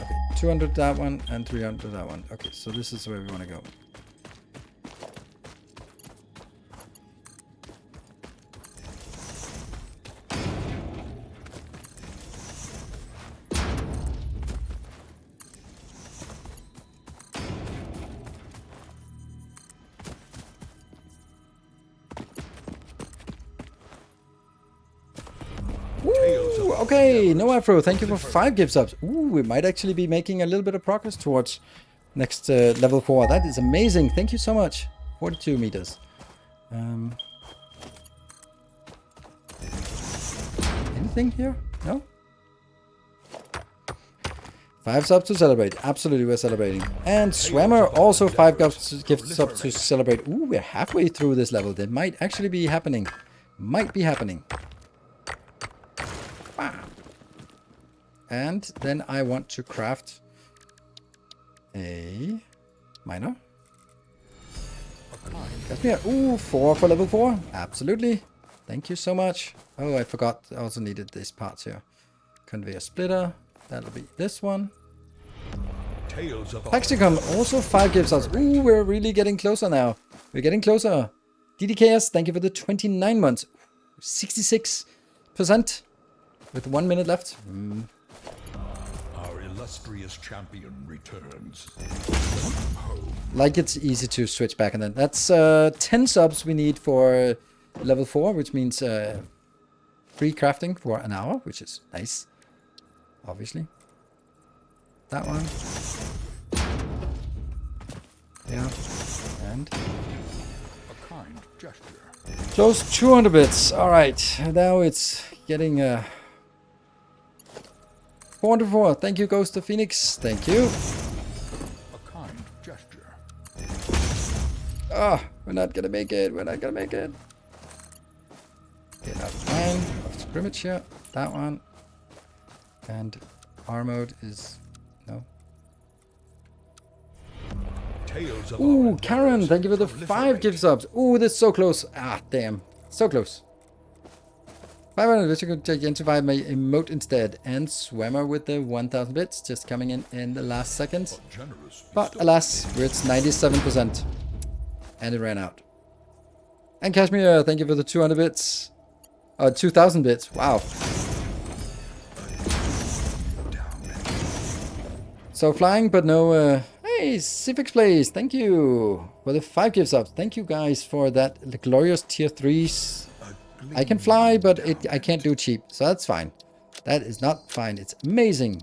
Okay, 200 that one and 300 that one. Okay, so this is where we want to go. Okay, no Afro, thank you for 5 gift subs. Ooh, we might actually be making a little bit of progress towards next level 4. That is amazing. Thank you so much. 42 meters. Anything here? No? 5 subs to celebrate. Absolutely, we're celebrating. And Swammer, also 5 gift subs to celebrate. Ooh, we're halfway through this level. That might actually be happening. Might be happening. And then I want to craft a miner. Ooh, 4 for level 4. Absolutely. Thank you so much. Oh, I forgot. I also needed these parts here. Conveyor splitter. That'll be this one. Plexicom, also 5 gift subs. Ooh, we're really getting closer now. We're getting closer. DDKS, thank you for the 29 months. 66% with 1 minute left. Our illustrious champion returns. Like it's easy to switch back, and then that's 10 subs we need for level 4, which means free crafting for an hour, which is nice. Obviously. That one. Yeah. And A kind gesture. close 200 bits. All right. Now it's getting 404. Thank you, Ghost of Phoenix. Thank you. A kind gesture. Ah, we're not gonna make it. We're not gonna make it. Okay, that's fine. Scrimmage here. That one. And R mode is no. Tales of Ooh, our Karen, endeavors thank you for the 5 proliferate. gift subs. Ooh, that's so close. Ah, damn. So close. 500 bits, you could take Gentify my emote instead. And Swimmer with the 1000 bits, just coming in the last seconds. A generous But bestow. alas, we're at 97%. And it ran out. And Kashmir, thank you for the 200 bits. 2000 bits. Wow. So flying, but no... hey, Cifix Plays, thank you for the 5 gift subs. Thank you guys for that the glorious tier 3s. I can fly, but I can't do cheap, so that's fine. That is not fine. It's amazing.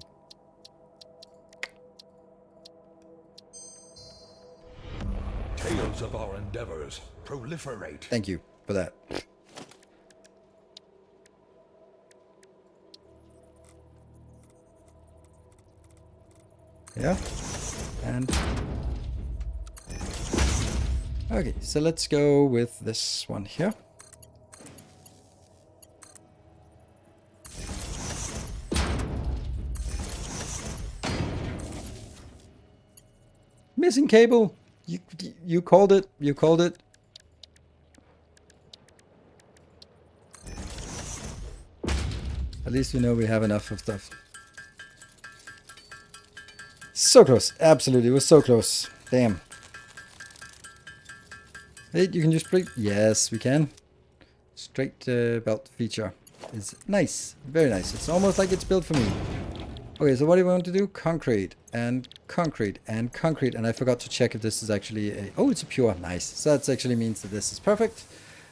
Tales of our endeavors proliferate. Thank you for that. Yeah. And... okay, so let's go with this one here. Missing cable. You called it. You called it. At least we know we have enough of stuff. So close. Absolutely. It was so close. Damn. Hey, you can just break. Yes, we can. Straight belt feature is nice. Very nice. It's almost like it's built for me. Okay, so what do we want to do? Concrete and concrete and concrete. And I forgot to check if this is actually a... oh, it's a pure. Nice. So that actually means that this is perfect.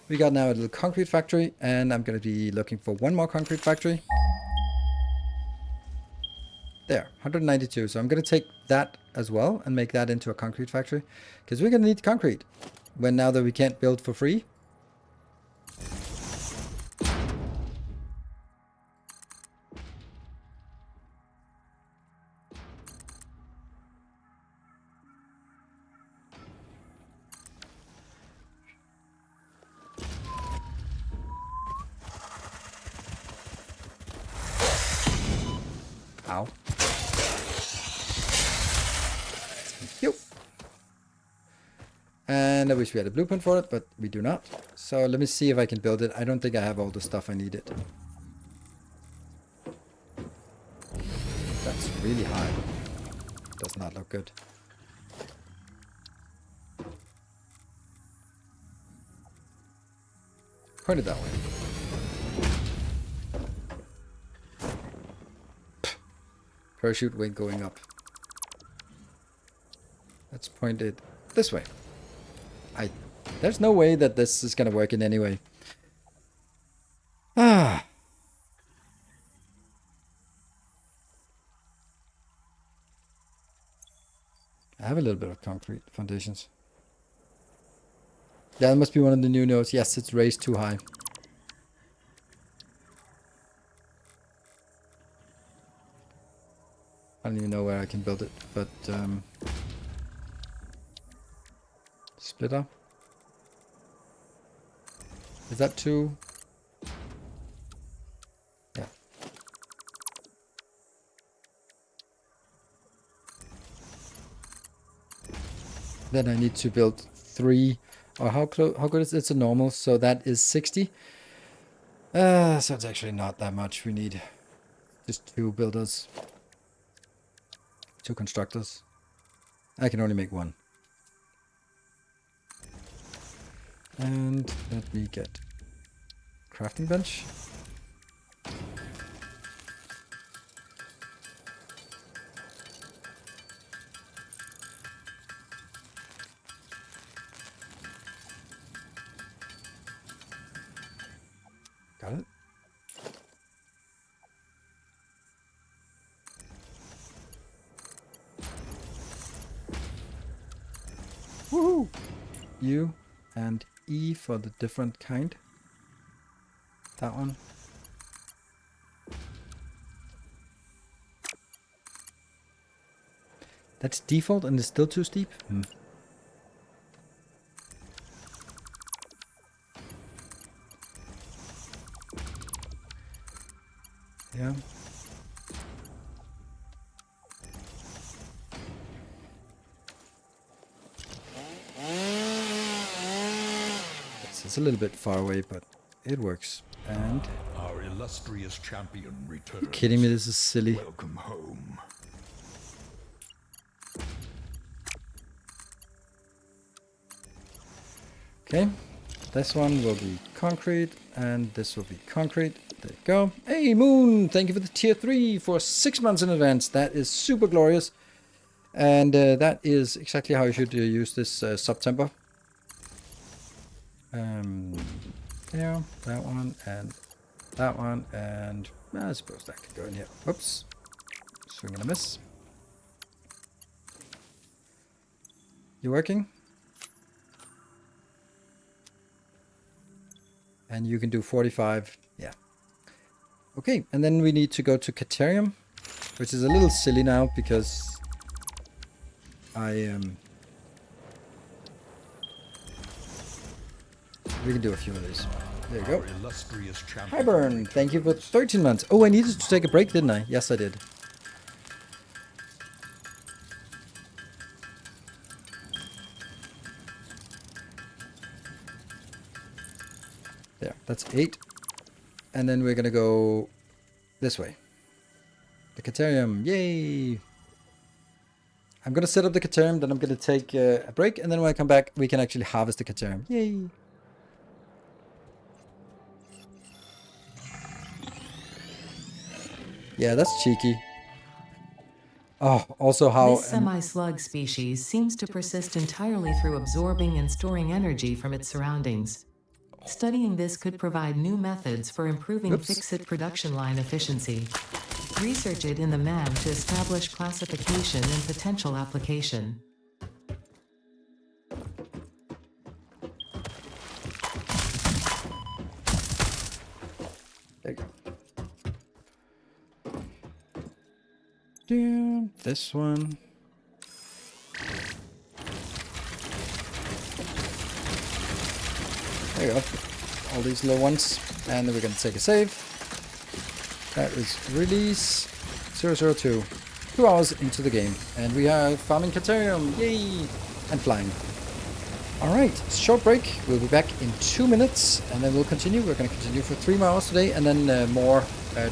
We got now a little concrete factory. And I'm going to be looking for one more concrete factory. There, 192. So I'm going to take that as well and make that into a concrete factory. Because we're going to need concrete. When now that we can't build for free. Ow. Yo. And I wish we had a blueprint for it, but we do not. So let me see if I can build it. I don't think I have all the stuff I needed. That's really high. Does not look good. Point it that way. Parachute weight going up. Let's point it this way. There's no way that this is gonna work in any way. Ah. I have a little bit of concrete foundations. That must be one of the new nodes. Yes, it's raised too high. I don't even know where I can build it, but splitter. Is that too? Yeah. Then I need to build 3, or how good is it? It's a normal, so that is 60. So it's actually not that much. We need just 2 builders. 2 constructors. I can only make 1. And let me get crafting bench. Got it. U and E for the different kind. That one. That's default and it's still too steep? Yeah. It's a little bit far away, but it works. And Our illustrious champion returns. are you kidding me? This is silly. Welcome home. Okay, this one will be concrete, and this will be concrete. There you go. Hey, Moon! Thank you for the tier 3 for 6 months in advance. That is super glorious. And that is exactly how you should use this September. Yeah, that one, and I suppose that could go in here. Whoops. Swing and a miss. You working? And you can do 45. Yeah. Okay, and then we need to go to Caterium, which is a little silly now because we can do a few of these. There you go. Hi, Burn. Thank you for 13 months. Oh, I needed to take a break, didn't I? Yes, I did. There, that's 8. And then we're going to go this way. The Caterium. Yay! I'm going to set up the Caterium, then I'm going to take a break, and then when I come back, we can actually harvest the Caterium. Yay! Yeah, that's cheeky. Oh, also how... This semi-slug species seems to persist entirely through absorbing and storing energy from its surroundings. Studying this could provide new methods for improving fixit production line efficiency. Research it in the MAM to establish classification and potential application. There you go. This one. There you go. All these little ones. And then we're going to take a save. That is release 002. 2 hours into the game. And we are farming Caterium. Yay! And flying. Alright, short break. We'll be back in 2 minutes. And then we'll continue. We're going to continue for 3 more hours today. And then more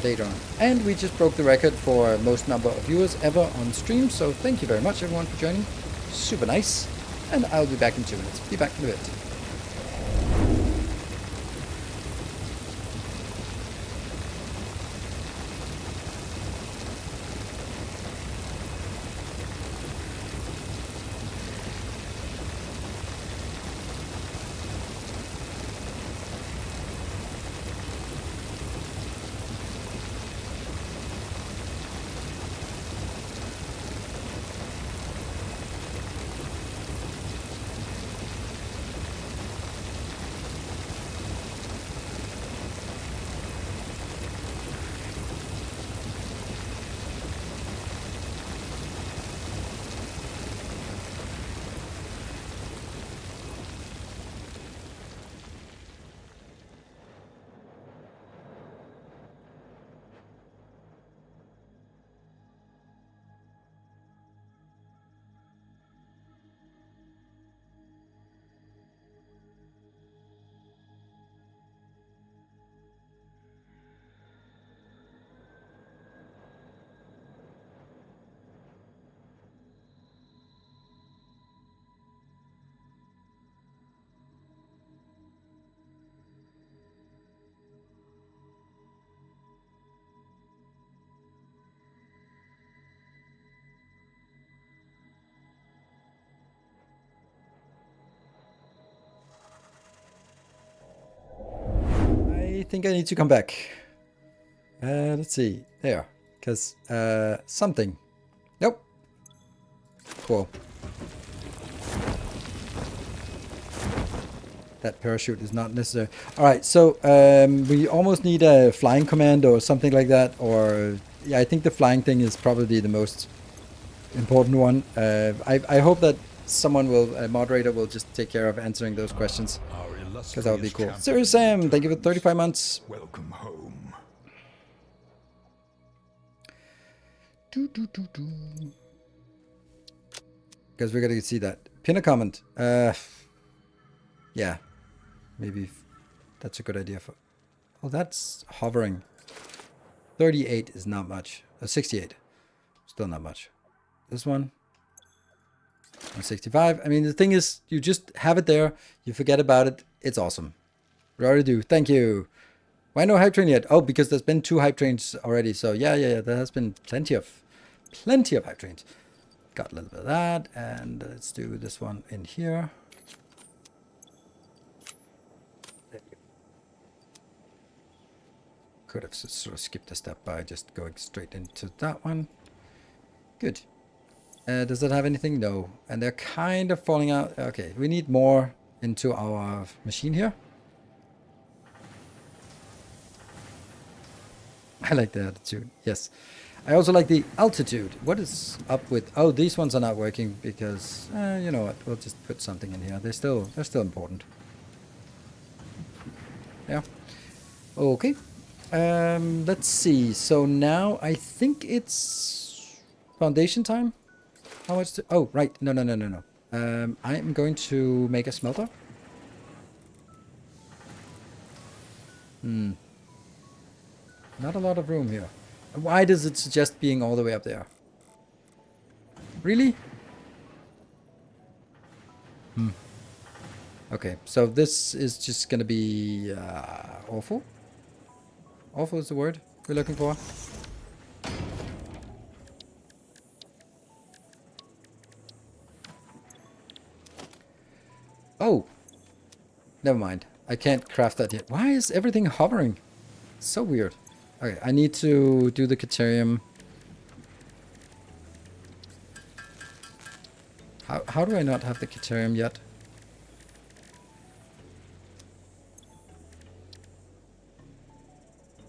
later on. And we just broke the record for most number of viewers ever on stream. So thank you very much everyone for joining. Super nice. And I'll be back in 2 minutes. Be back in a bit. I think I need to come back. Let's see. There. Because something. Nope. Cool. that parachute is not necessary. All right, so we almost need a flying command or something like that. Or yeah, I think the flying thing is probably the most important one. I hope that someone will, a moderator will just take care of answering those questions, because that would be cool. Sir Sam, thank you for 35 months. Welcome home. Because we're gonna see that. Pin a comment. Yeah, maybe that's a good idea for. Oh, that's hovering. 38 is not much. 68, still not much. This one. 165. I mean, the thing is, you just have it there. You forget about it. It's awesome. Already do. Thank you. Why no hype train yet? Oh, because there's been 2 hype trains already. So yeah. There has been plenty of hype trains. Got a little bit of that, and let's do this one in here. Could have sort of skipped a step by just going straight into that one. Good. Does that have anything? No. And they're kind of falling out. Okay, we need more into our machine here. I like the attitude. Yes. I also like the altitude. What is up with... Oh, these ones are not working because... you know what? We'll just put something in here. They're still important. Yeah. Okay. Let's see. So now I think it's foundation time. How much to... Oh, right. No. I am going to make a smelter. Not a lot of room here. Why does it suggest being all the way up there? Really? Okay, so this is just gonna be awful. Awful is the word we're looking for. Oh, never mind. I can't craft that yet. Why is everything hovering? So weird. Okay, I need to do the Caterium. How do I not have the Caterium yet?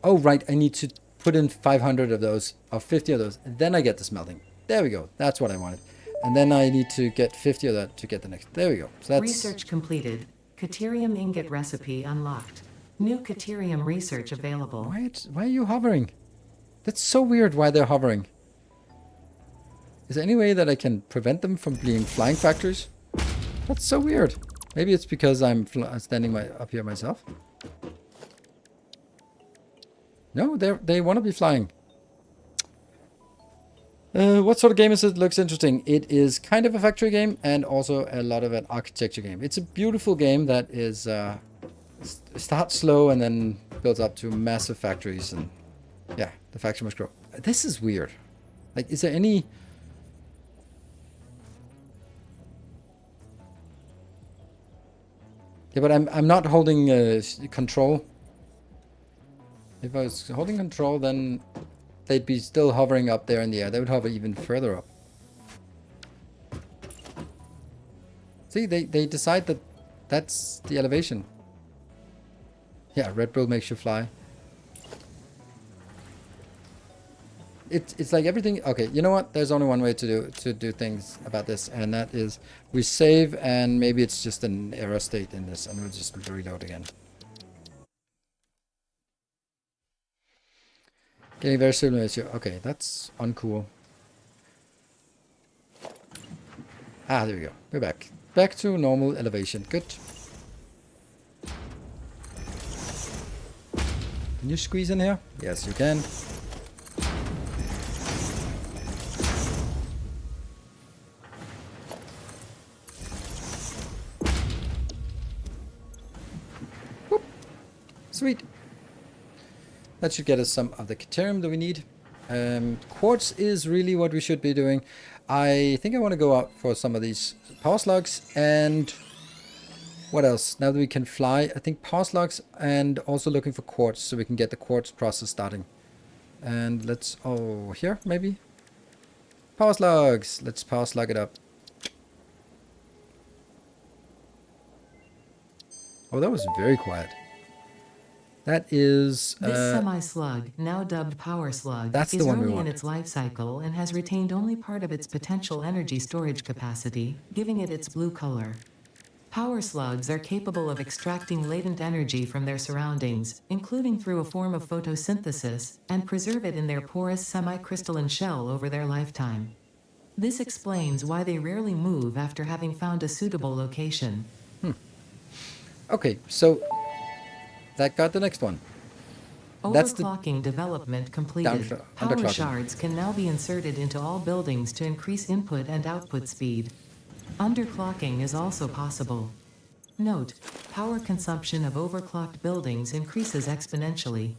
Oh, right. I need to put in 500 of those, or 50 of those, and then I get the smelting. There we go. That's what I wanted. And then I need to get 50 of that to get the next. There we go. So that's... Research completed. Caterium ingot recipe unlocked. New Caterium research available. Why are you hovering? That's so weird why they're hovering. Is there any way that I can prevent them from being flying factories? That's so weird. Maybe it's because I'm standing up here myself. No, they want to be flying. What sort of game is it? Looks interesting. It is kind of a factory game and also a lot of an architecture game. It's a beautiful game that is starts slow and then builds up to massive factories, and yeah, the factory must grow. This is weird. Like, is there any... Yeah, but I'm not holding control. If I was holding control, then they'd be still hovering up there in the air. They would hover even further up. See, they decide that that's the elevation. Yeah, Red Bull makes you fly. It's like everything. Okay, you know what? There's only one way to do things about this, and that is we save, and maybe it's just an error state in this, and we'll just reload again. Getting very similar issue. Okay, that's uncool. Ah, there we go. We're back. Back to normal elevation. Good. Can you squeeze in here? Yes, you can. Whoop. Sweet. That should get us some of the Caterium that we need. Quartz is really what we should be doing. I think I want to go out for some of these power slugs, and what else? Now that we can fly, I think power slugs, and also looking for quartz so we can get the quartz process starting. And let's, oh, here maybe? Power slugs! Let's power slug it up. Oh, that was very quiet. That is... This semi-slug, now dubbed Power Slug, that's the is one we early in want. its life cycle and has retained only part of its potential energy storage capacity, giving it its blue color. Power slugs are capable of extracting latent energy from their surroundings, including through a form of photosynthesis, and preserve it in their porous semi-crystalline shell over their lifetime. This explains why they rarely move after having found a suitable location. Okay, so that got the next one. That's the Overclocking development completed. Power underclocking. shards can now be inserted into all buildings to increase input and output speed. Underclocking is also possible. Note: power consumption of overclocked buildings increases exponentially.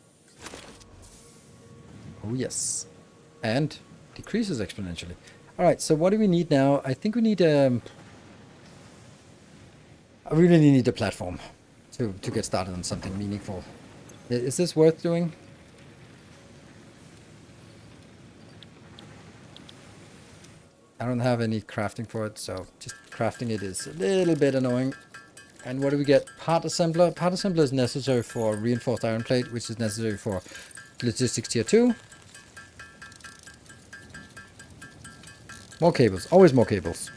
Oh yes, and decreases exponentially. All right, so what do we need now? I think we need I really need a platform to get started on something meaningful. Is this worth doing? I don't have any crafting for it, so just crafting it is a little bit annoying. And what do we get? Part assembler. Part assembler is necessary for reinforced iron plate, which is necessary for logistics tier 2. More cables. Always more cables.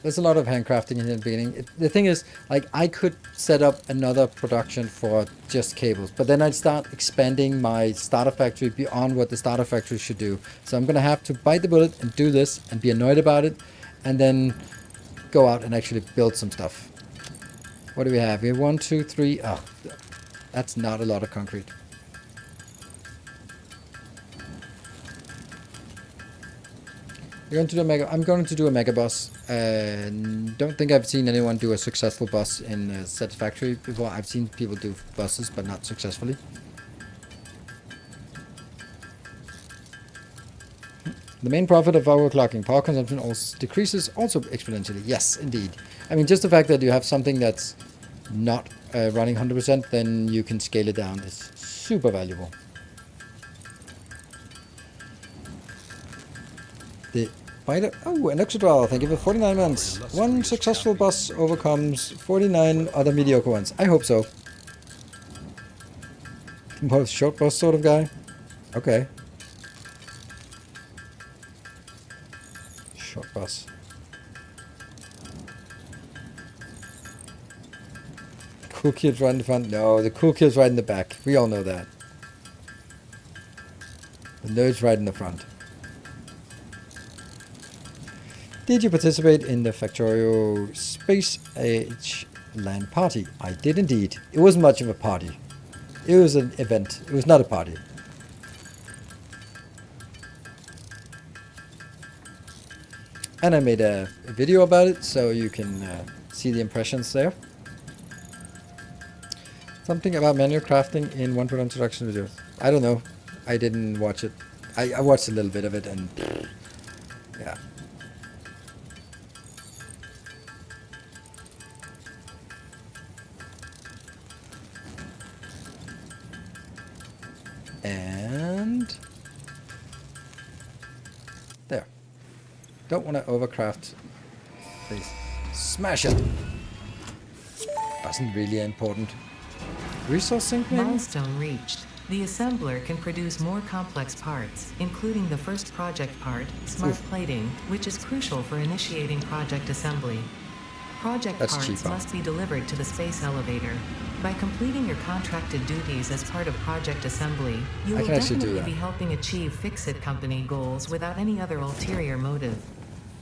There's a lot of handcrafting in the beginning. The thing is, like, I could set up another production for just cables, but then I'd start expanding my starter factory beyond what the starter factory should do. So I'm going to have to bite the bullet and do this and be annoyed about it, and then go out and actually build some stuff. What do we have? We have 1, 2, 3. Oh, that's not a lot of concrete. We're going to do a mega. I'm going to do a mega boss. Don't think I've seen anyone do a successful boss in Satisfactory before. I've seen people do bosses, but not successfully. The main profit of overclocking, power consumption also decreases also exponentially. Yes, indeed. I mean, just the fact that you have something that's not running 100%, then you can scale it down. Is super valuable. The fighter. Oh, an extra draw. Thank you for 49 months. One successful boss overcomes 49 other mediocre ones. I hope so. More short boss sort of guy. Okay. Short boss. Cool kids right in the front. No, the cool kids right in the back. We all know that. The nerds right in the front. Did you participate in the Factorio Space Age LAN party? I did indeed. It wasn't much of a party. It was an event. It was not a party. And I made a video about it, so you can see the impressions there. Something about manual crafting in one product introduction video. I don't know. I didn't watch it. I watched a little bit of it, and yeah. And there. Don't want to overcraft. Please smash it. Wasn't really important. Resource sync maybe? Milestone reached. The assembler can produce more complex parts, including the first project part, smart plating, which is crucial for initiating project assembly. Project parts cheaper. must be delivered to the space elevator. By completing your contracted duties as part of project assembly, you will definitely be helping achieve Fix-It Company goals without any other ulterior motive.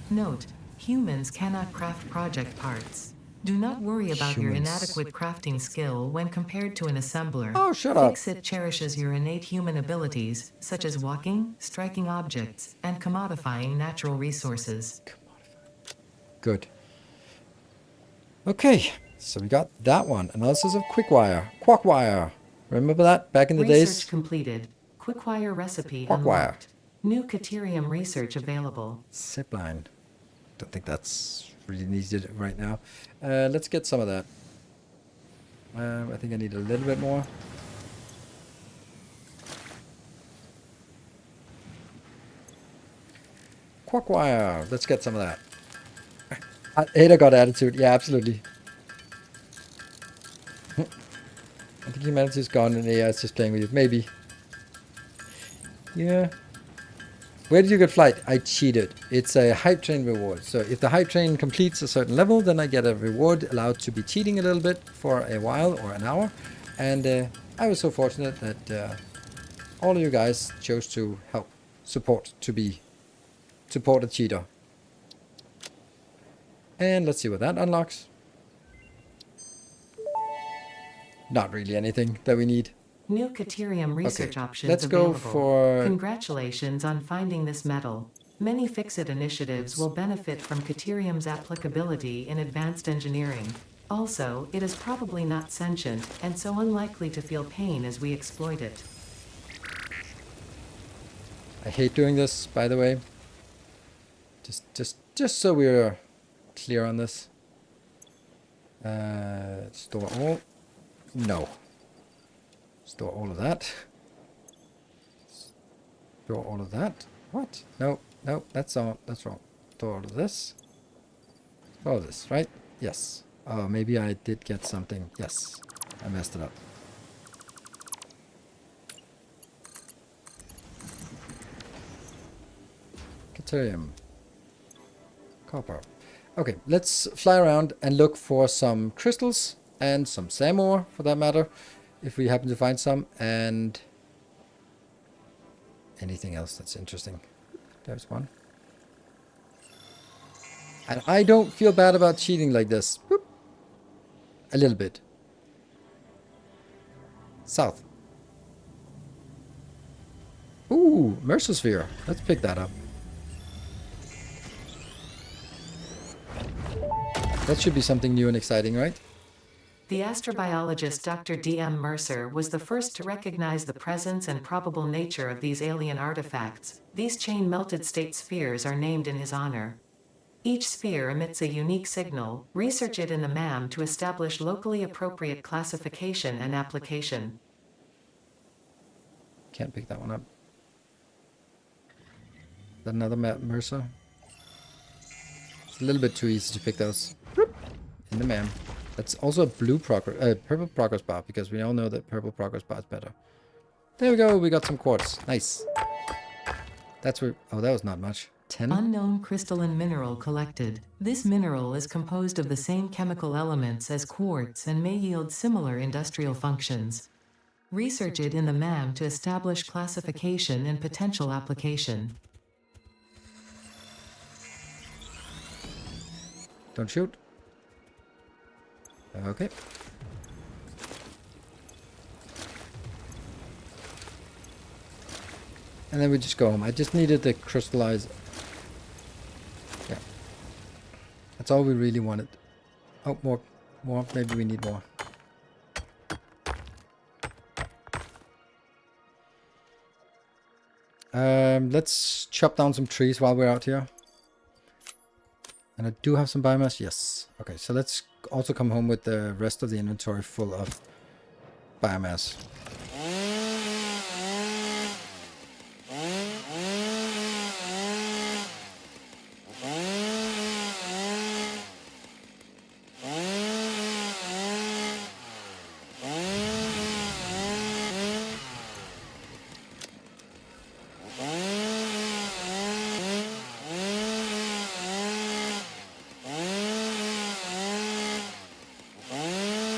Note: humans cannot craft project parts. Do not worry about your inadequate crafting skill when compared to an assembler. Oh, shut up. Fix-It cherishes your innate human abilities, such as walking, striking objects, and commodifying natural resources. Good. Okay, so we got that one. Analysis of quickwire. Quackwire. Remember that back in the days? Research completed. Quickwire recipe Quackwire. unlocked. New Caterium research available. Zipline. Don't think that's really needed right now. Let's get some of that. I think I need a little bit more. Quackwire. Let's get some of that. Ada got attitude. Yeah, absolutely. I think humanity is gone and AI is just playing with you. Maybe. Yeah. Where did you get flight? I cheated. It's a hype train reward. So if the hype train completes a certain level, then I get a reward allowed to be cheating a little bit for a while or an hour. And I was so fortunate that all of you guys chose to help support a cheater. And let's see what that unlocks. Not really anything that we need. New Caterium research options let's available. go for... Congratulations on finding this metal. Many Fix-It initiatives will benefit from Caterium's applicability in advanced engineering. Also, it is probably not sentient, and so unlikely to feel pain as we exploit it. I hate doing this, by the way. Just so we're clear on this. Store all. No. Store all of that. Store all of that. What? No, that's all. That's wrong. Store all of this. All of this, right? Yes. Oh, maybe I did get something. Yes. I messed it up. Caterium. Copper. Okay, let's fly around and look for some crystals and some Samor, for that matter, if we happen to find some, and anything else that's interesting. There's one. And I don't feel bad about cheating like this. Boop. A little bit. South. Ooh, Mercersphere. Let's pick that up. That should be something new and exciting, right? The astrobiologist Dr. D.M. Mercer was the first to recognize the presence and probable nature of these alien artifacts. These chain-melted state spheres are named in his honor. Each sphere emits a unique signal. Research it in the MAM to establish locally appropriate classification and application. Can't pick that one up. Is that another Mercer? It's a little bit too easy to pick those. In the MAM. That's also a purple progress bar, because we all know that purple progress bar is better. There we go, we got some quartz. Nice. That's where... Oh, that was not much. 10? Unknown crystalline mineral collected. This mineral is composed of the same chemical elements as quartz and may yield similar industrial functions. Research it in the MAM to establish classification and potential application. Don't shoot. Okay. And then we just go home. I just needed the crystallize. Yeah. That's all we really wanted. Oh, more. Maybe we need more. Let's chop down some trees while we're out here. And I do have some biomass. Yes. Okay, so let's also come home with the rest of the inventory full of biomass.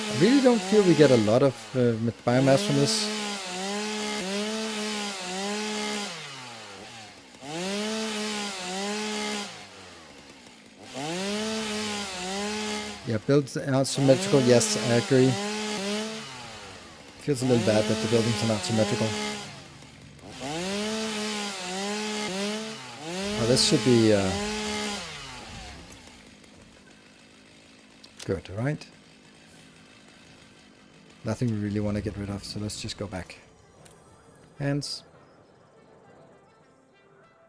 I really don't feel we get a lot of biomass from this. Yeah, builds are symmetrical. Yes, I agree. Feels a little bad that the buildings are not symmetrical. Oh, this should be good, right? Nothing we really want to get rid of, so let's just go back. Hands.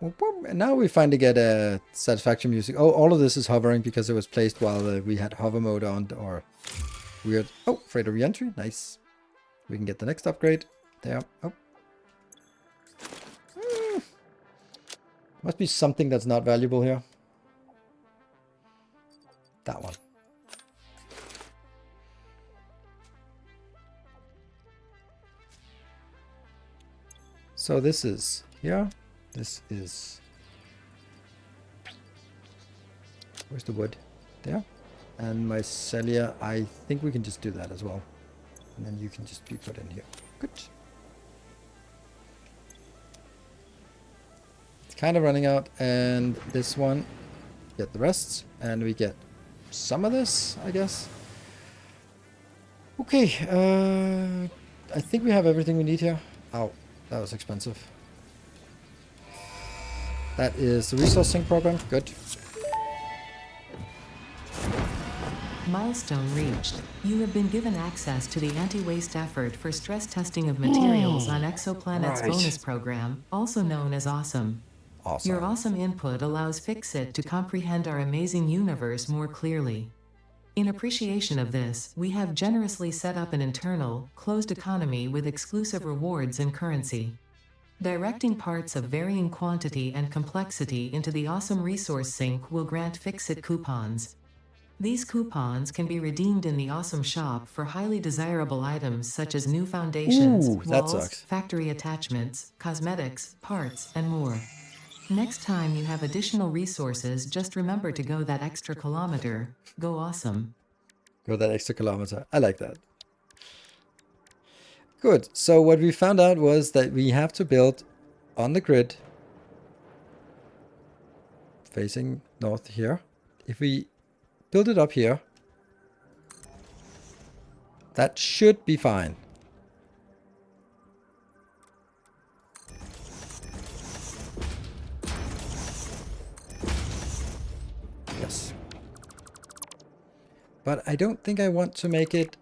And now we finally get a Satisfactory music. Oh, all of this is hovering because it was placed while we had hover mode on, or weird. Oh, freighter re-entry. Nice. We can get the next upgrade. There. Oh. Must be something that's not valuable here. That one. So this is here. This is... Where's the wood? There. And mycelia, I think we can just do that as well. And then you can just be put in here. Good. It's kind of running out. And this one, get the rest. And we get some of this, I guess. Okay. I think we have everything we need here. Ow, that was expensive. That is the resource sync program. Good. Milestone reached. You have been given access to the anti-waste effort for stress testing of materials on Exoplanet's Right. bonus program, also known as Awesome. Awesome. Your awesome input allows Fixit to comprehend our amazing universe more clearly. In appreciation of this, we have generously set up an internal, closed economy with exclusive rewards and currency. Directing parts of varying quantity and complexity into the Awesome Resource Sink will grant Fixit coupons. These coupons can be redeemed in the Awesome Shop for highly desirable items such as new foundations, Ooh, that walls, sucks. factory attachments, cosmetics, parts, and more. Next time you have additional resources, just remember to go that extra kilometer. Go awesome. Go that extra kilometer. I like that. Good. So what we found out was that we have to build on the grid facing north here. If we build it up here, that should be fine. Yes. But I don't think I want to make it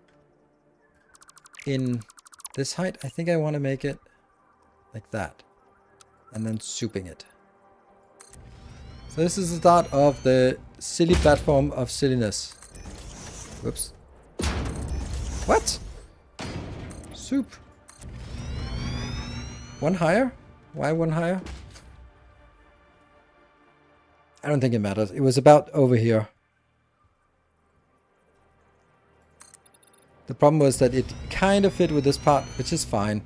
in this height. I think I want to make it like that. And then souping it. So this is the start of the silly platform of silliness. Whoops. What? Soup. One higher? Why one higher? I don't think it matters. It was about over here. The problem was that it kind of fit with this part, which is fine.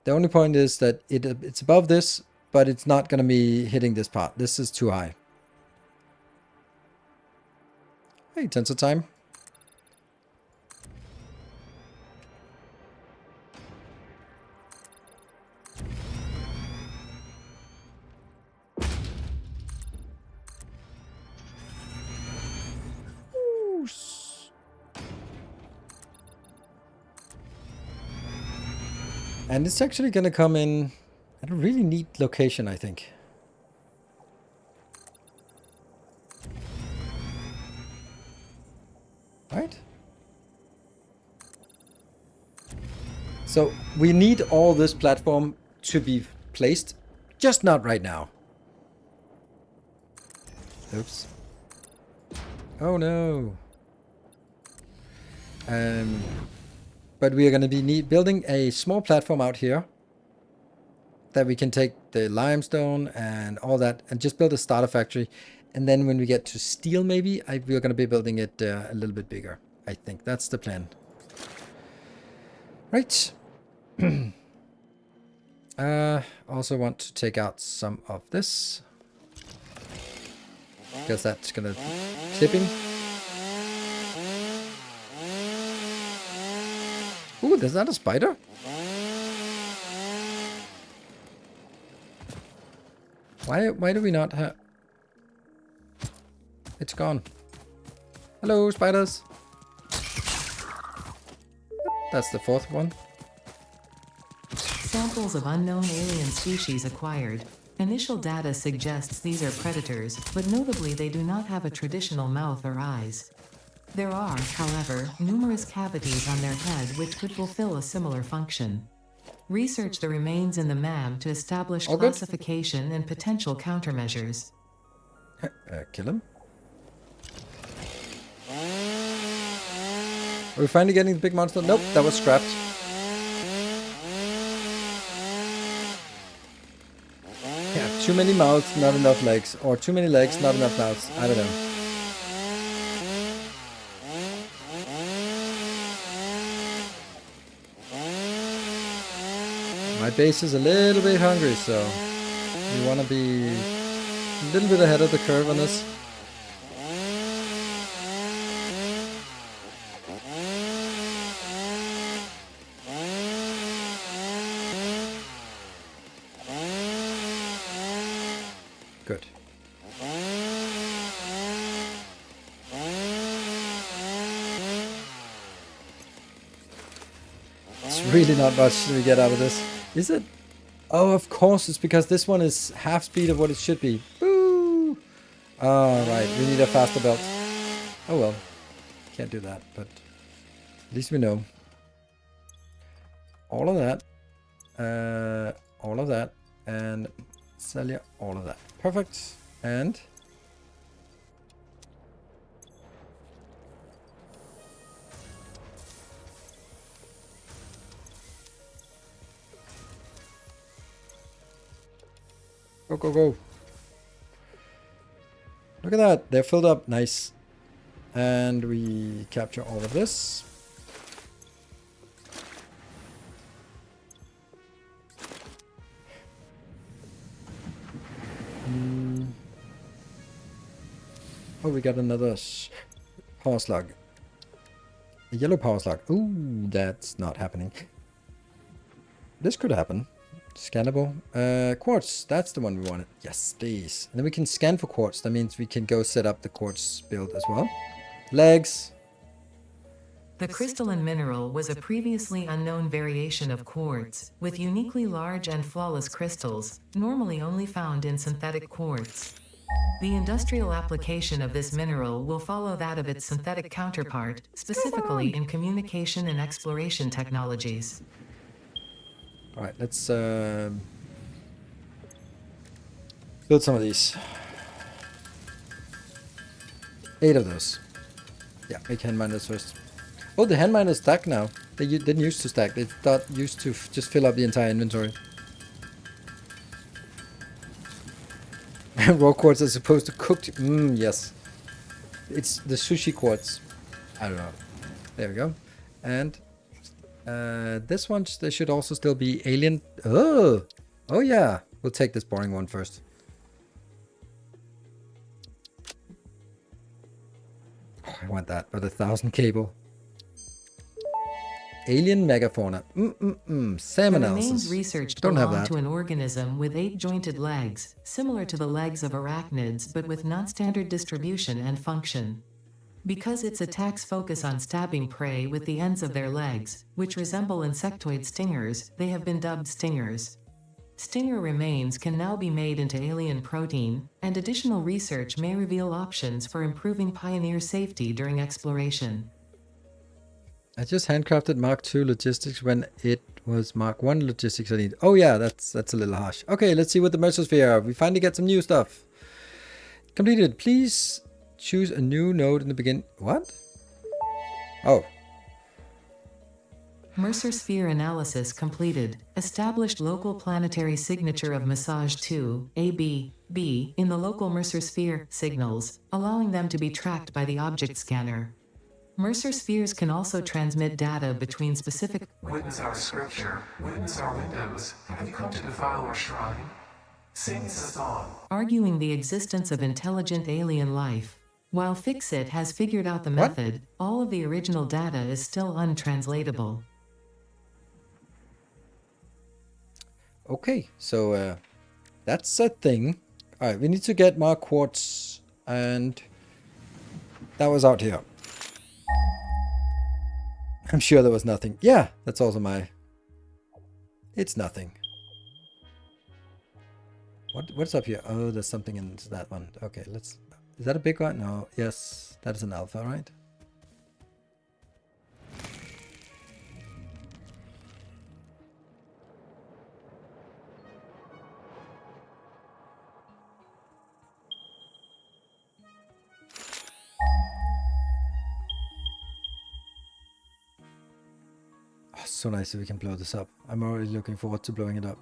The only point is that it's above this, but it's not going to be hitting this part. This is too high. Hey, tensor time. And it's actually going to come in at a really neat location, I think. Right? So we need all this platform to be placed, just not right now. Oops. Oh no. But we are going to be building a small platform out here that we can take the limestone and all that and just build a starter factory. And then when we get to steel, maybe we're going to be building it a little bit bigger. I think that's the plan. Right. Also want to take out some of this because that's going to clipping. Ooh, is that a spider? Why do we not have... It's gone. Hello, spiders. That's the fourth one. Samples of unknown alien species acquired. Initial data suggests these are predators, but notably they do not have a traditional mouth or eyes. There are, however, numerous cavities on their head which could fulfill a similar function. Research the remains in the MAM to establish All good. classification and potential countermeasures. Kill him. Are we finally getting the big monster? Nope, that was scrapped. Yeah, too many mouths, not enough legs. Or too many legs, not enough mouths. I don't know. My base is a little bit hungry, so we want to be a little bit ahead of the curve on this. Good. It's really not much we get out of this. Is it? Oh, of course, it's because this one is half speed of what it should be. Boo! Oh, right, we need a faster belt. Oh well, can't do that, but at least we know. All of that, and sell you all of that. Perfect. And go, go, go. Look at that. They're filled up. Nice. And we capture all of this. Oh, we got another power slug. A yellow power slug. Ooh, that's not happening. This could happen. Scannable. Quartz. That's the one we wanted. Yes, please. And then we can scan for quartz. That means we can go set up the quartz build as well. Legs. The crystalline mineral was a previously unknown variation of quartz, with uniquely large and flawless crystals, normally only found in synthetic quartz. The industrial application of this mineral will follow that of its synthetic counterpart, specifically in communication and exploration technologies. Alright, let's build some of these. 8 of those. Yeah, make hand miners first. Oh, the hand miners stack now. They didn't used to stack. They used to just fill up the entire inventory. Raw quartz as opposed to cooked. Yes. It's the sushi quartz. I don't know. There we go. And this one, there should also still be alien. Oh yeah. We'll take this boring one first. Oh, I want that, but 1,000 cable. Alien megafauna. Salmon The analysis. remains researched Don't have belong that. to an organism with 8 jointed legs, similar to the legs of arachnids but with non-standard distribution and function. Because its attacks focus on stabbing prey with the ends of their legs, which resemble insectoid stingers, they have been dubbed stingers. Stinger remains can now be made into alien protein, and additional research may reveal options for improving Pioneer safety during exploration. I just handcrafted Mark II logistics when it was Mark I logistics I need. Oh yeah, that's a little harsh. Okay, let's see what the Mercersphere are. We finally get some new stuff. Completed. Please choose a new node in the beginning. What? Oh. Mercersphere analysis completed. Established local planetary signature of Massage 2, AB, in the local Mercersphere signals, allowing them to be tracked by the object scanner. Mercerspheres can also transmit data between specific. Witness our scripture, witness our windows. Have you come to defile our shrine? Sing us a song. Arguing the existence of intelligent alien life. While Fixit has figured out the method, all of the original data is still untranslatable. Okay, so that's a thing. Alright, we need to get more quartz, and that was out here. I'm sure there was nothing. Yeah, that's also my... It's nothing. What's up here? Oh, there's something in that one. Okay, let's... Is that a big one? No. Yes, that is an alpha, right? Oh, so nice that we can blow this up. I'm already looking forward to blowing it up.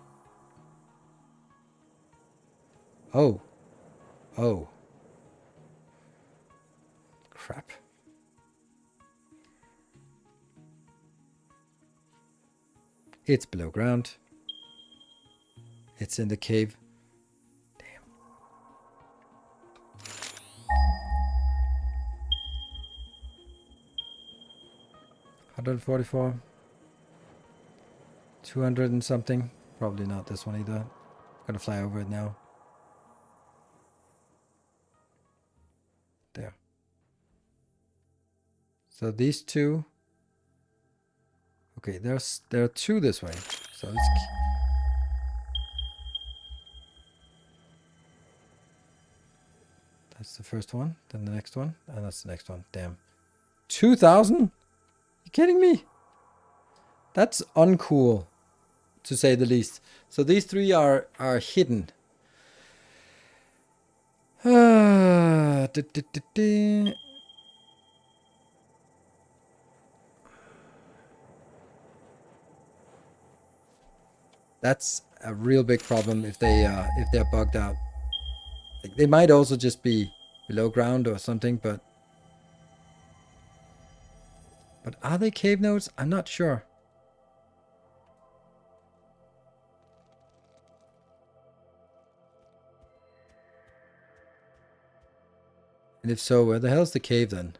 Oh. Oh. Crap. It's below ground. It's in the cave. Damn. 144. 200 and something. Probably not this one either. Gonna fly over it now. There. So these two. Okay, there are two this way. So let's. That's the first one. Then the next one, and that's the next one. Damn. 2,000? You kidding me? That's uncool, to say the least. So these three are hidden. That's a real big problem if they're bugged out. Like, they might also just be below ground or something, but are they cave nodes? I'm not sure. And if so, where the hell's the cave then?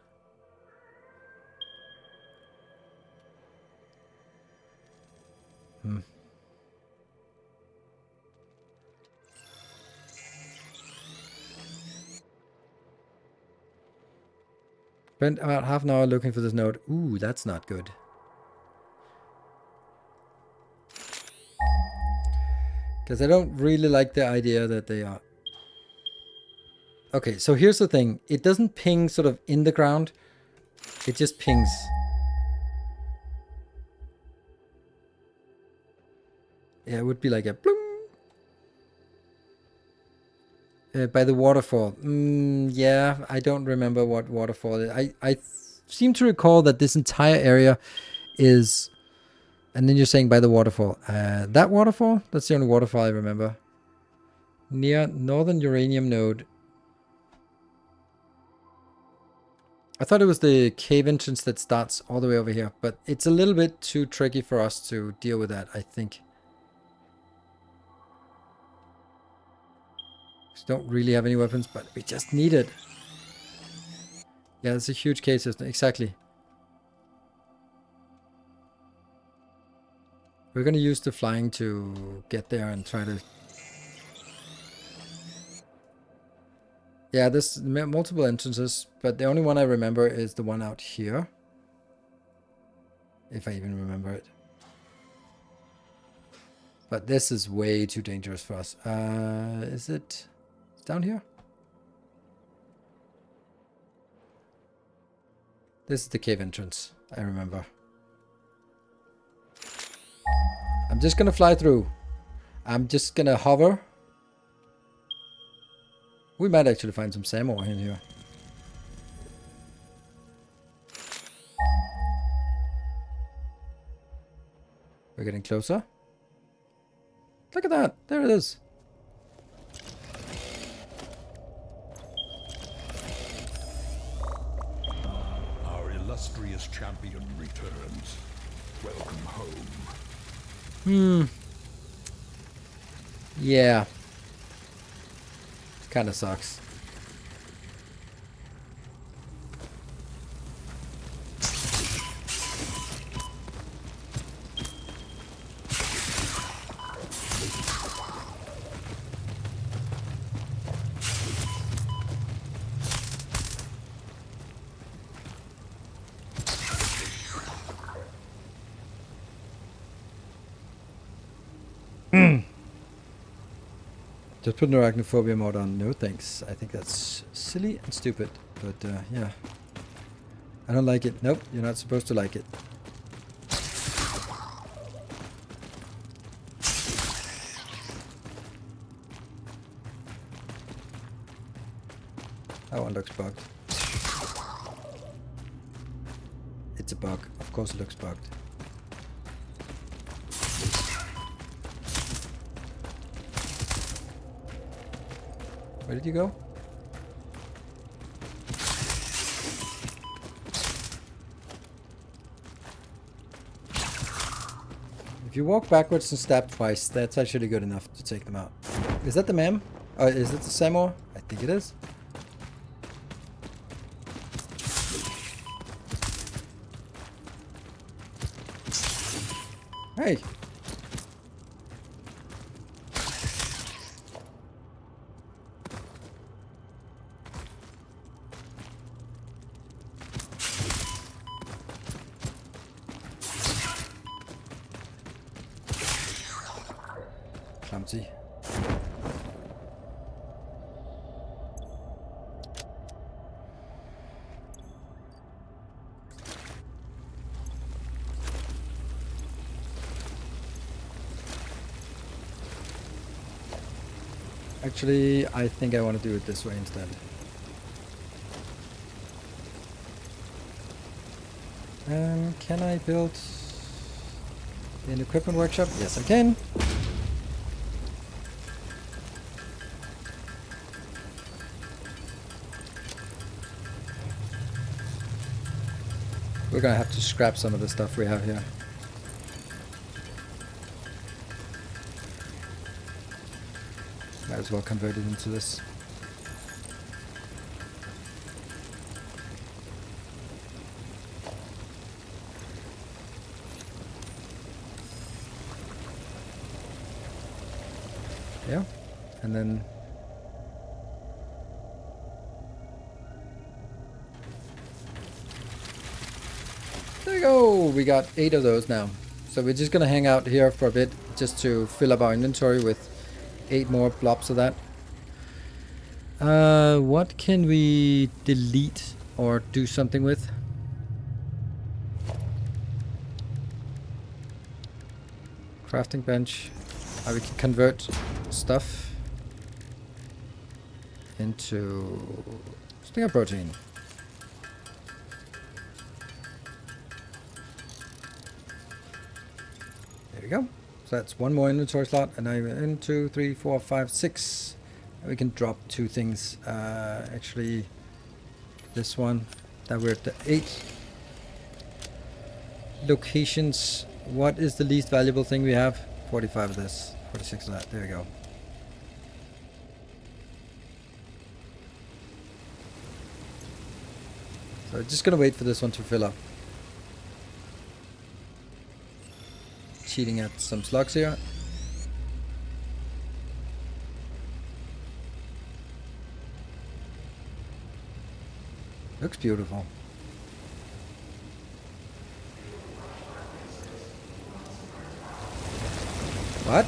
Spent about half an hour looking for this node. Ooh, that's not good. Because I don't really like the idea that they are... Okay, so here's the thing. It doesn't ping sort of in the ground. It just pings. Yeah, it would be like a bloom. By the waterfall. Yeah, I don't remember what waterfall is. I seem to recall that this entire area is... And then you're saying by the waterfall. That waterfall? That's the only waterfall I remember. Near Northern Uranium Node. I thought it was the cave entrance that starts all the way over here. But it's a little bit too tricky for us to deal with that, I think. Don't really have any weapons, but we just need it. Yeah, it's a huge cave system. Exactly. We're going to use the flying to get there and try to... Yeah, there's multiple entrances, but the only one I remember is the one out here. If I even remember it. But this is way too dangerous for us. Is it... down here? This is the cave entrance, I remember. I'm just gonna fly through. I'm just gonna hover. We might actually find some Samurai in here. We're getting closer. Look at that! There it is! Illustrious champion returns. Welcome home. Yeah. Kinda sucks. Just put an arachnophobia mod on. No thanks. I think that's silly and stupid. But yeah. I don't like it. Nope, you're not supposed to like it. That one looks bugged. It's a bug. Of course it looks bugged. Where did you go? If you walk backwards and stab twice, that's actually good enough to take them out. Is that the mem? Or is it the Samoa? I think it is. Hey! Clumsy. Actually, I think I want to do it this way instead. Can I build an equipment workshop? Yes, I can. We're gonna have to scrap some of the stuff we have here. Might as well convert it into this. Yeah, and then there you go. We got 8 of those now. So we're just gonna hang out here for a bit just to fill up our inventory with 8 more blobs of that. What can we delete or do something with? Crafting bench. We can convert stuff into stinger protein. There we go. So that's 1 more inventory slot, and I'm in 2, 3, 4, 5, 6. And we can drop 2 things. Actually, this one that we're at the 8 locations. What is the least valuable thing we have? 45 of this, 46 of that. There we go. So just gonna wait for this one to fill up. Cheating at some slugs here. Looks beautiful. What?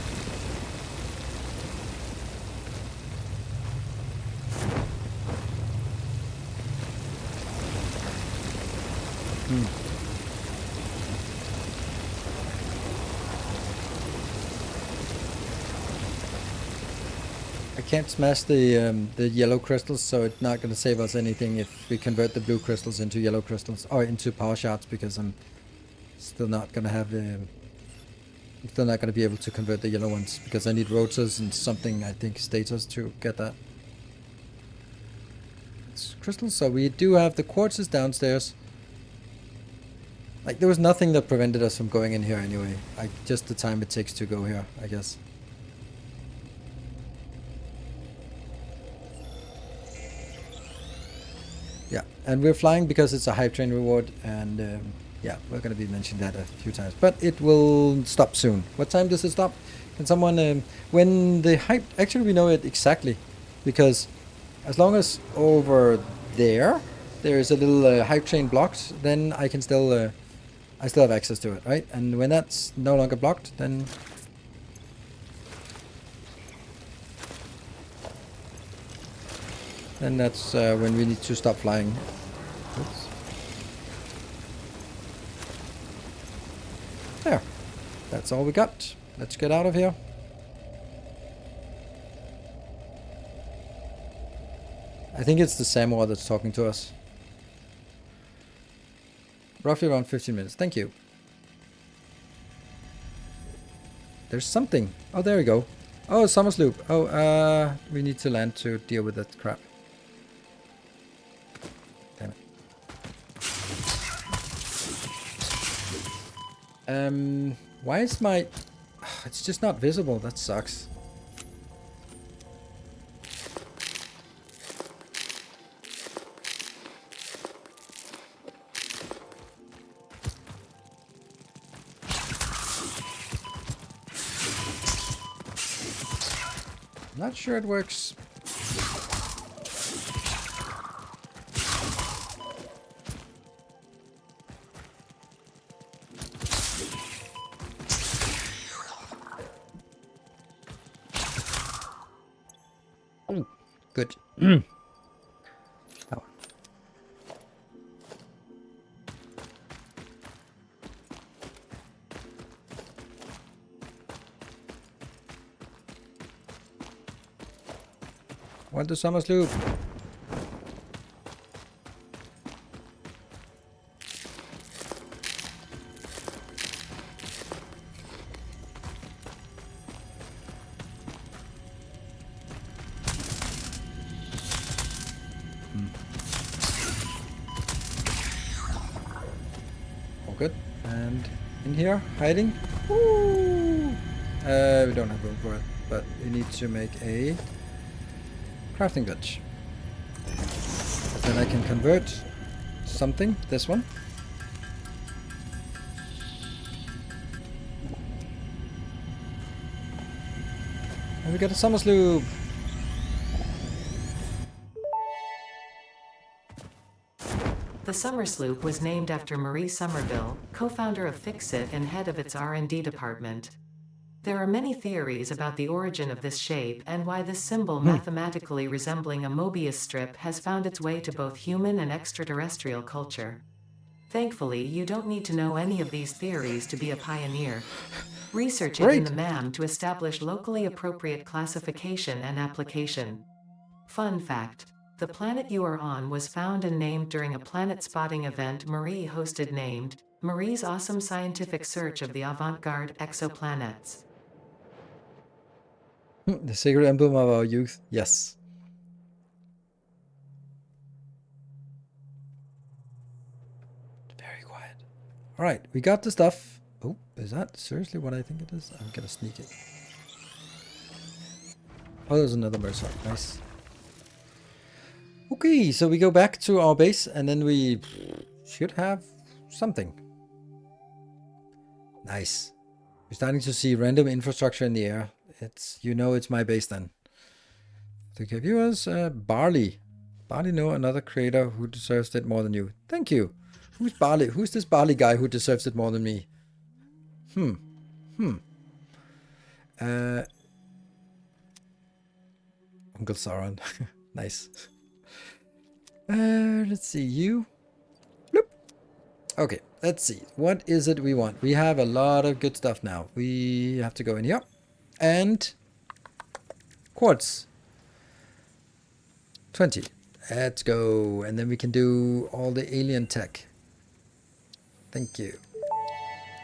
I can't smash the yellow crystals, so it's not going to save us anything if we convert the blue crystals into yellow crystals or into power shards, because I'm still not going to have I'm still not going to be able to convert the yellow ones, because I need rotors and something, I think, status to get that. It's crystals, so we do have the quartzes downstairs. Like, there was nothing that prevented us from going in here anyway. Just the time it takes to go here, I guess. Yeah, and we're flying because it's a hype train reward, and yeah, we're going to be mentioning that a few times. But it will stop soon. What time does it stop? Can someone... when the hype... Actually, we know it exactly. Because as long as over there is a little hype train blocked, then I can still... I still have access to it, right? And when that's no longer blocked, then... then that's when we need to stop flying. Oops. There. That's all we got. Let's get out of here. I think it's the Samoa that's talking to us. Roughly around 15 minutes. Thank you. There's something. Oh, there we go. Oh, summer sloop. Oh, we need to land to deal with that crap. Damn it. Why is my... It's just not visible. That sucks. Not sure it works. Oh, good. That one. Want the summer sloop? All good. And in here, hiding. Woo! We don't have room for it, but we need to make a crafting bench. Then I can convert something, this one. And we got a summer sloop. The Summer Sloop was named after Marie Somerville, co-founder of Fixit and head of its R&D department. There are many theories about the origin of this shape and why this symbol mathematically resembling a Mobius strip has found its way to both human and extraterrestrial culture. Thankfully, you don't need to know any of these theories to be a pioneer. Research it in the MAM to establish locally appropriate classification and application. Fun fact: the planet you are on was found and named during a planet spotting event Marie hosted named Marie's Awesome Scientific Search of the Avant-Garde Exoplanets. The sacred emblem of our youth. Yes. Very quiet. Alright, we got the stuff. Oh, is that seriously what I think it is? I'm gonna sneak it. Oh, there's another Mercer. Nice. Okay, so we go back to our base and then we should have something. Nice. We're starting to see random infrastructure in the air. It's, you know, it's my base then. 3K viewers, Barley. Barley, know another creator who deserves it more than you. Thank you. Who's Barley? Who's this Barley guy who deserves it more than me? Uncle Sauron. Nice. Let's see, you. Bloop. Okay, let's see. What is it we want? We have a lot of good stuff now. We have to go in here. And quartz. 20. Let's go. And then we can do all the alien tech. Thank you.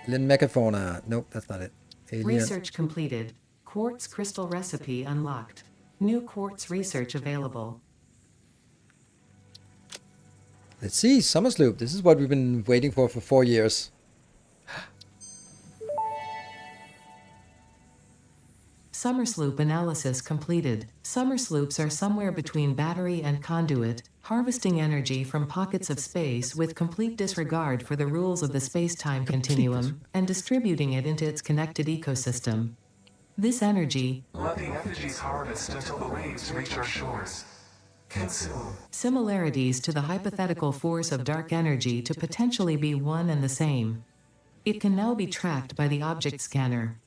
Lin Megafauna. Nope, that's not it. Alien. Research completed. Quartz crystal recipe unlocked. New quartz research available. Let's see, Summer Sloop. This is what we've been waiting for 4 years. Summer Sloop analysis completed. Summer Sloops are somewhere between battery and conduit, harvesting energy from pockets of space with complete disregard for the rules of the space-time continuum, and distributing it into its connected ecosystem. This energy, Let the effigies harvest until the waves reach our shores. Consume. similarities to the hypothetical force of dark energy to potentially be one and the same. It can now be tracked by the object scanner.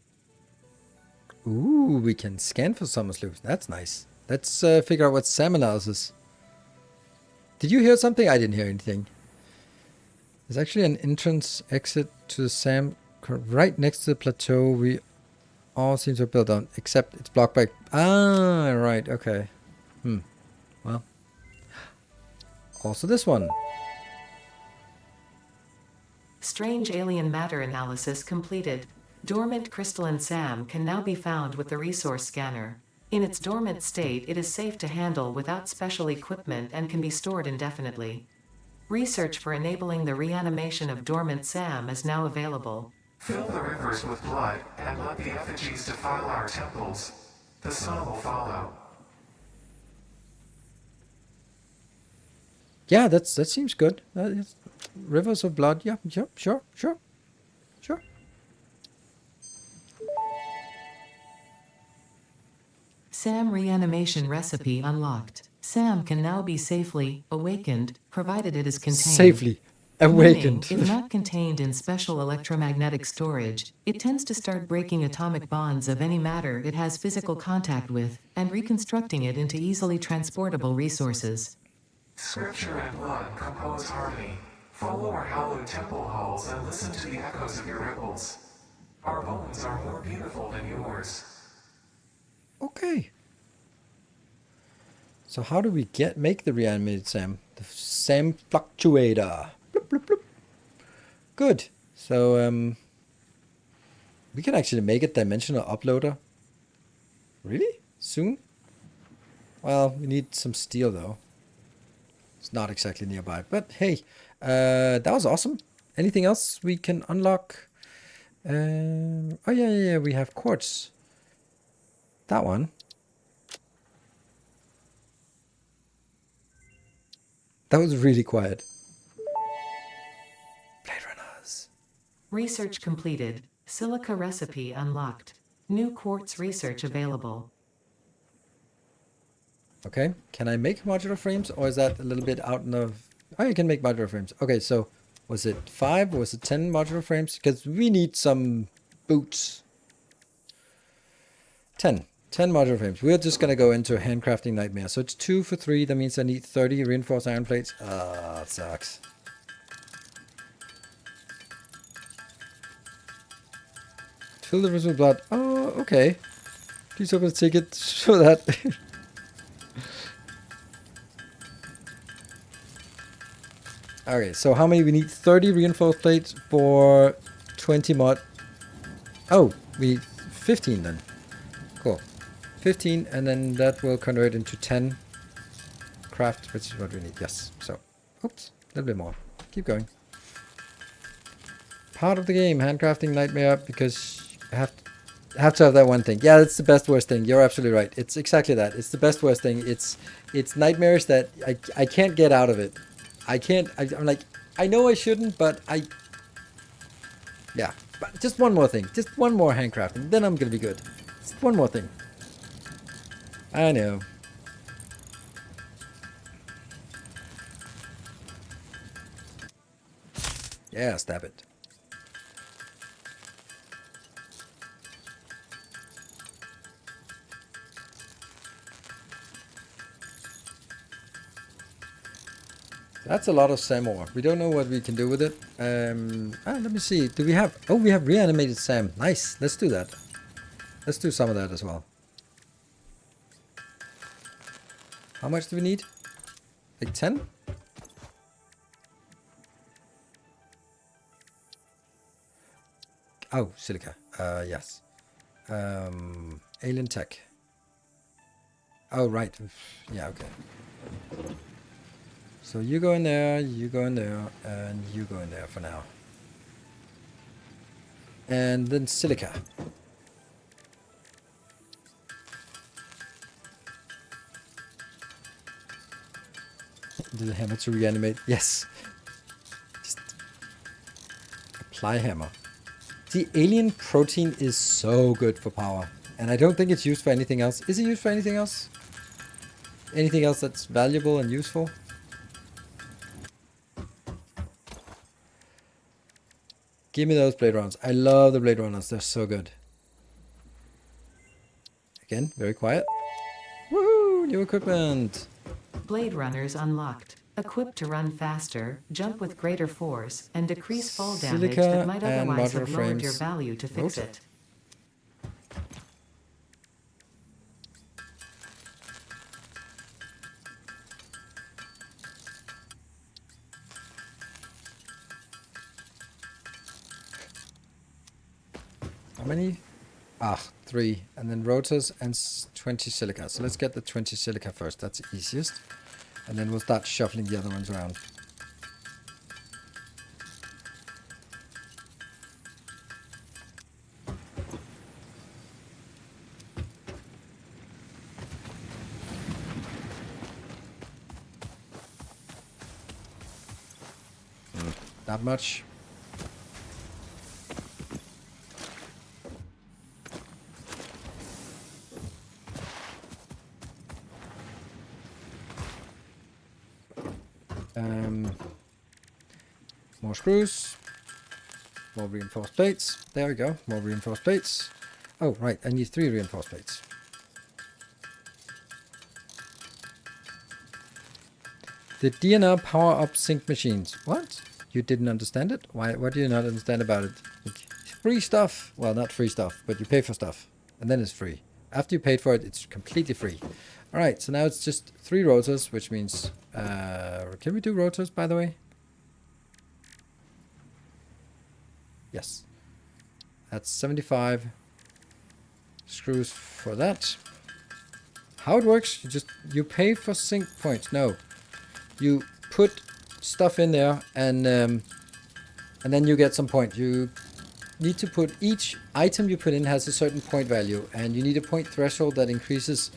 Ooh, we can scan for Summer Sloops. That's nice. Let's figure out what SAM analysis. Did you hear something? I didn't hear anything. There's actually an entrance exit to the SAM right next to the plateau we all seem to have built on, except it's blocked by... Ah, right, okay. Well. Also this one. Strange alien matter analysis completed. Dormant crystalline SAM can now be found with the resource scanner. In its dormant state, it is safe to handle without special equipment and can be stored indefinitely. Research for enabling the reanimation of dormant SAM is now available. Fill the rivers with blood and let the effigies defile our temples. The sun will follow. Yeah, that seems good. Rivers of blood. Yeah, sure. Sam reanimation recipe unlocked. Sam can now be safely awakened, provided it is contained. Safely awakened. Meaning, if not contained in special electromagnetic storage, it tends to start breaking atomic bonds of any matter it has physical contact with, and reconstructing it into easily transportable resources. Scripture and blood compose harmony. Follow our hallowed temple halls and listen to the echoes of your ripples. Our bones are more beautiful than yours. Okay. So how do we make the reanimated Sam? The Sam fluctuator. Bloop, bloop, bloop. Good. So we can actually make a dimensional uploader. Really? Soon? Well, we need some steel though. It's not exactly nearby, but hey, that was awesome. Anything else we can unlock? Oh yeah, we have quartz. That one. That was really quiet. Blade Runners. Research completed. Silica recipe unlocked. New quartz research available. Okay, can I make modular frames, or is that a little bit out in the... Oh, you can make modular frames. Okay, so was it 5 or was it 10 modular frames? Because we need some boots. 10 modular frames. We're just going to go into handcrafting nightmare. So it's 2 for 3. That means I need 30 reinforced iron plates. Ah, it sucks. Fill the rivers with blood. Oh, okay. Please open the ticket so that... Okay, so how many? We need 30 reinforced plates for 20 mod. Oh, we need 15 then. Cool. 15, and then that will convert into 10 craft, which is what we need. Yes. So, oops, a little bit more. Keep going. Part of the game, handcrafting nightmare, because you have to have that one thing. Yeah, it's the best worst thing. You're absolutely right. It's exactly that. It's the best worst thing. It's nightmares that I can't get out of it. I can't, I'm like, I know I shouldn't, but yeah, but just one more thing, just one more handcrafting, then I'm gonna be good. Just one more thing. I know. Yeah, stab it. That's a lot of Sam ore. We don't know what we can do with it. Let me see. Do we have... Oh, we have reanimated Sam. Nice. Let's do that. Let's do some of that as well. How much do we need? Like 10? Oh, silica. Yes. Alien tech. Oh, right. Yeah, okay. So you go in there, you go in there, and you go in there for now. And then silica. The hammer to reanimate. Yes. Just apply hammer. The alien protein is so good for power. And I don't think it's used for anything else. Is it used for anything else? Anything else that's valuable and useful? Give me those blade runners. I love the blade runners. They're so good. Again, very quiet. Woohoo! New equipment. Blade runners unlocked. Equipped to run faster, jump with greater force, and decrease fall damage Silica that might and otherwise modular have lowered your frames. value to fix Rotor. it. How many? 3. And then rotors and 20 silica. So let's get the 20 silica first. That's the easiest. And then we'll start shuffling the other ones around. Not much. More screws. More reinforced plates. There we go. More reinforced plates. Oh, right. I need 3 reinforced plates. The DNR power-up sync machines. What? You didn't understand it? Why? What do you not understand about it? Free stuff. Well, not free stuff, but you pay for stuff. And then it's free. After you paid for it, it's completely free. Alright, so now it's just 3 rotors, which means... can we do rotors, by the way? Yes. That's 75 screws for that. How it works, you pay for sync points. No. You put stuff in there and then you get some point. You need to put each item you put in has a certain point value, and you need a point threshold that increases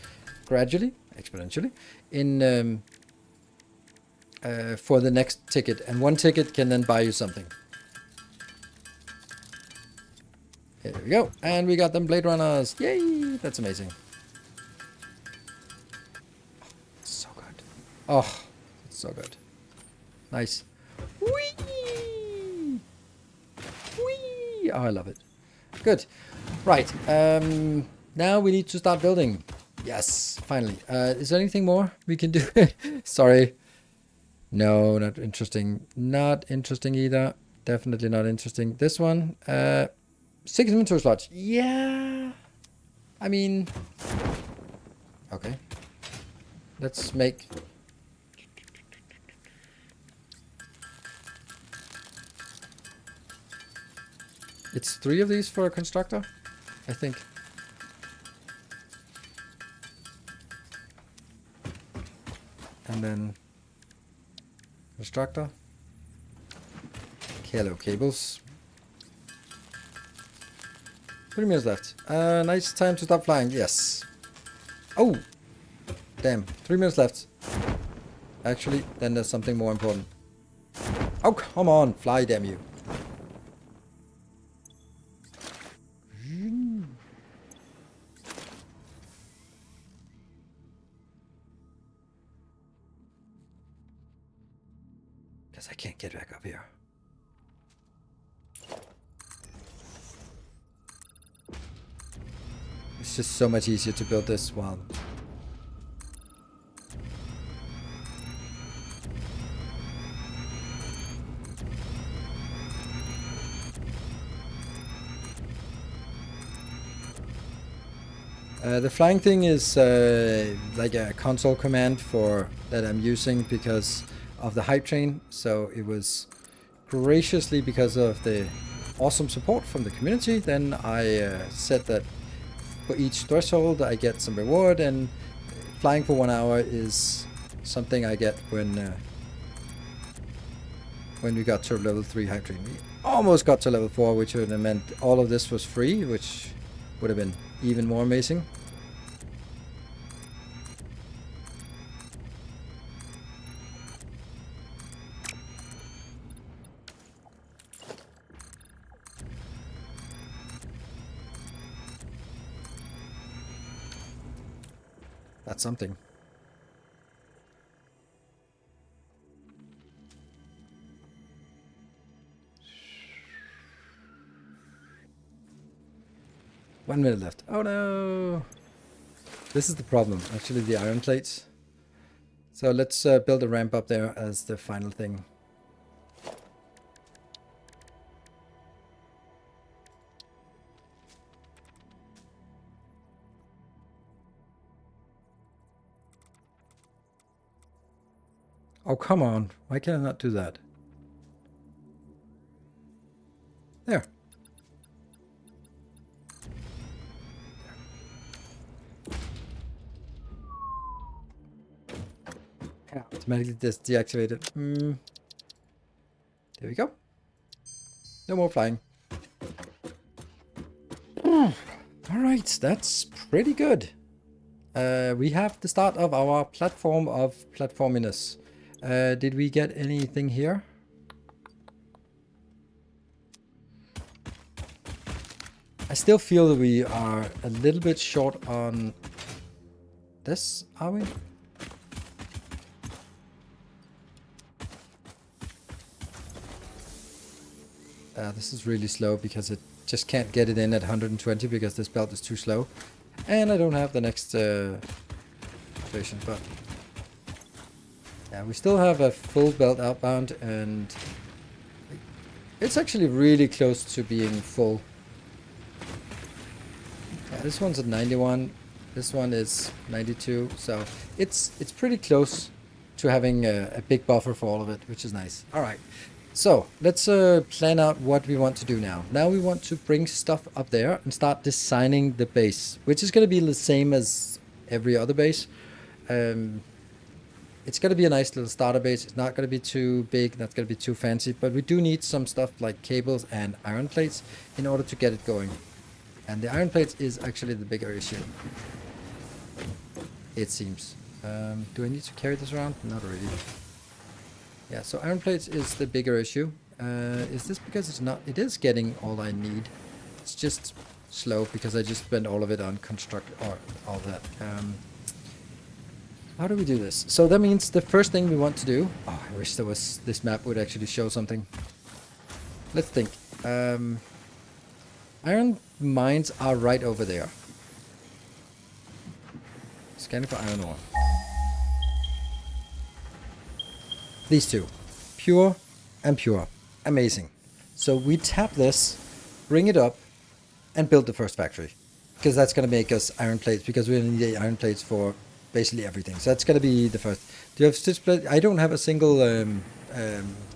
gradually, exponentially, in for the next ticket. And 1 ticket can then buy you something. Here we go. And we got them Blade Runners. Yay! That's amazing. So good. Oh, so good. Nice. Whee! Whee! Oh, I love it. Good. Right. Now we need to start building. Yes, finally. Is there anything more we can do? Sorry. No, not interesting. Not interesting either. Definitely not interesting. This one. 6 inventory slots. Yeah. I mean... Okay. Let's make... It's 3 of these for a constructor, I think. And then... Constructor. Hello, cables. 3 minutes left. Nice time to stop flying. Yes. Oh! Damn. 3 minutes left. Actually, then there's something more important. Oh, come on. Fly, damn you. Because I can't get back up here. It's just so much easier to build this one. The flying thing is like a console command that I'm using because of the hype train. So it was graciously because of the awesome support from the community. Then I said that for each threshold I get some reward, and flying for 1 hour is something I get when we got to level 3 hype train. We almost got to level 4, which would have meant all of this was free, which would have been even more amazing. That's something. One minute left. Oh no! This is the problem, actually, the iron plates. So let's build a ramp up there as the final thing. Oh, come on. Why can I not do that? There. Yeah, automatically just deactivated. There we go. No more flying. Alright, that's pretty good. We have the start of our platform of platforminess. Did we get anything here? I still feel that we are a little bit short on this, are we? This is really slow because it just can't get it in at 120 because this belt is too slow. And I don't have the next station, but yeah, we still have a full belt outbound, and it's actually really close to being full. Yeah, this one's at 91. This one is 92, so it's pretty close to having a big buffer for all of it, which is nice. All right, so let's plan out what we want to do now. Now we want to bring stuff up there and start designing the base, which is going to be the same as every other base. It's going to be a nice little starter base. It's not going to be too big, not going to be too fancy, but we do need some stuff like cables and iron plates in order to get it going. And the iron plates is actually the bigger issue, it seems. Do I need to carry this around? Not really. Yeah, so iron plates is the bigger issue. Is this because it's not? It is getting all I need. It's just slow because I just spent all of it on construct or all that. How do we do this? So that means the first thing we want to do. Oh, I wish there was this map would actually show something. Let's think. Iron mines are right over there. Scanning for iron ore. These two. Pure and pure. Amazing. So we tap this, bring it up, and build the first factory. Because that's going to make us iron plates, because we need iron plates for basically everything. So that's going to be the first. Do you have stitch plate? I don't have a single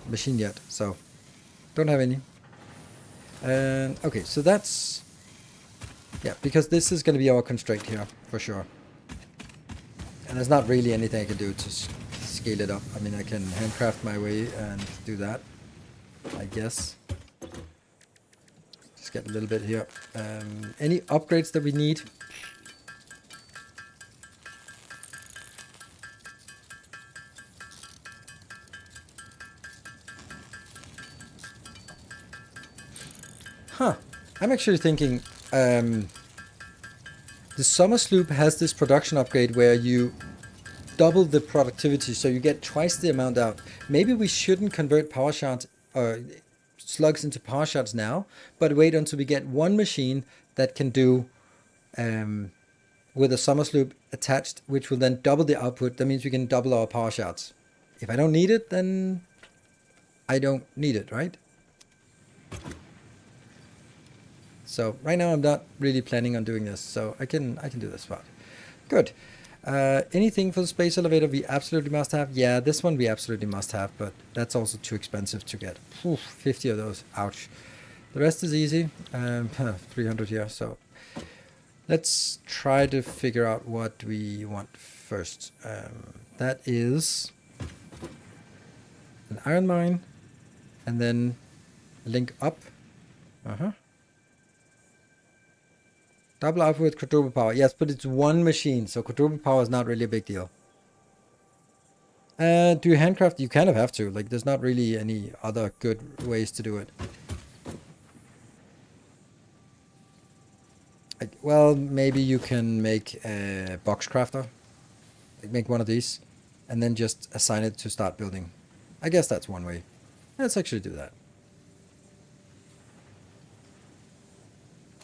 machine yet, so don't have any. Okay, so that's... Yeah, because this is going to be our constraint here, for sure. And there's not really anything I can do to scale it up. I mean, I can handcraft my way and do that, I guess. Just get a little bit here. Any upgrades that we need? Huh. I'm actually thinking the summer sloop has this production upgrade where you double the productivity, so you get twice the amount out. Maybe we shouldn't convert power shards or slugs into power shards now, but wait until we get one machine that can do with a summer sloop attached, which will then double the output. That means we can double our power shards. If I don't need it, then I don't need it, right? So right now I'm not really planning on doing this, so I can do this part. Good. Anything for the space elevator we absolutely must have? Yeah, this one we absolutely must have, but that's also too expensive to get. 50 of those. Ouch. The rest is easy. 300 here. So let's try to figure out what we want first. That is an iron mine, and then link up. Double output with quadruple power. Yes, but it's one machine, so quadruple power is not really a big deal. Do you handcraft? You kind of have to. Like, there's not really any other good ways to do it. Well, maybe you can make a box crafter. Like, make one of these, and then just assign it to start building. I guess that's one way. Let's actually do that.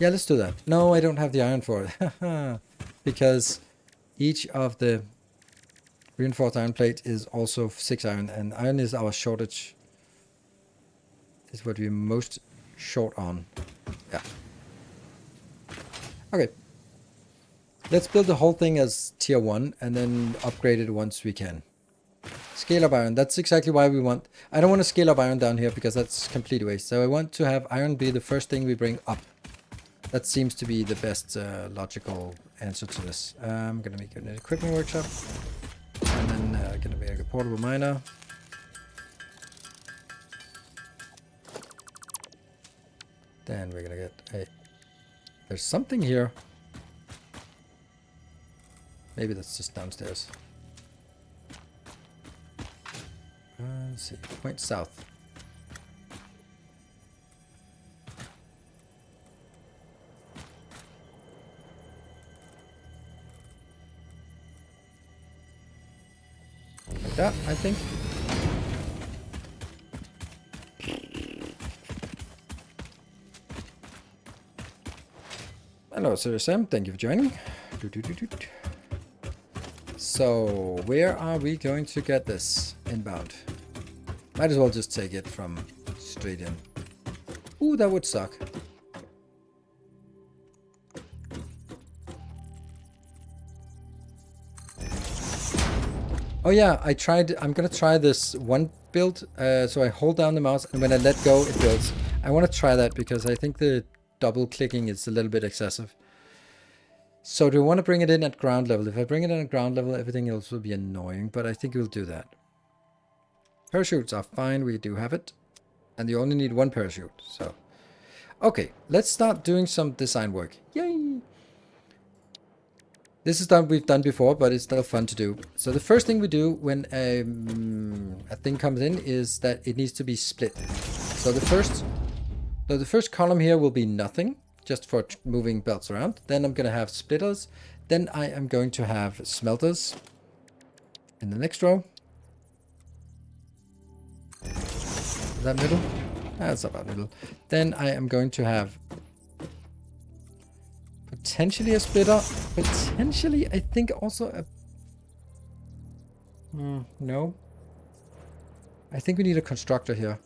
Yeah, let's do that. No, I don't have the iron for it. Because each of the reinforced iron plate is also 6 iron, and iron is our shortage. Is what we're most short on. Yeah. Okay. Let's build the whole thing as tier 1 and then upgrade it once we can. Scale up iron. That's exactly why we want... I don't want to scale up iron down here because that's complete waste. So I want to have iron be the first thing we bring up. That seems to be the best logical answer to this. I'm going to make an equipment workshop. And then I'm going to make a portable miner. Then we're going to get a... There's something here. Maybe that's just downstairs. Let's see. Point south. that, I think. Hello, Sir Sam. Thank you for joining. So, where are we going to get this inbound? Might as well just take it from straight in. Ooh, that would suck. Oh yeah, I'm gonna try this one build. So I hold down the mouse and when I let go, it builds. I want to try that because I think the double clicking is a little bit excessive. So do I want to bring it in at ground level? If I bring it in at ground level, everything else will be annoying, but I think we'll do that. Parachutes are fine, we do have it. And you only need one parachute, so. Okay, let's start doing some design work. Yay! This is done we've done before, but it's still fun to do. So the first thing we do when a thing comes in is that it needs to be split. So the first column here will be nothing, just for moving belts around. Then I'm going to have splitters. Then I am going to have smelters in the next row. Is that middle? That's about middle. Then I am going to have potentially a splitter. Potentially, I think also a... no. I think we need a constructor here.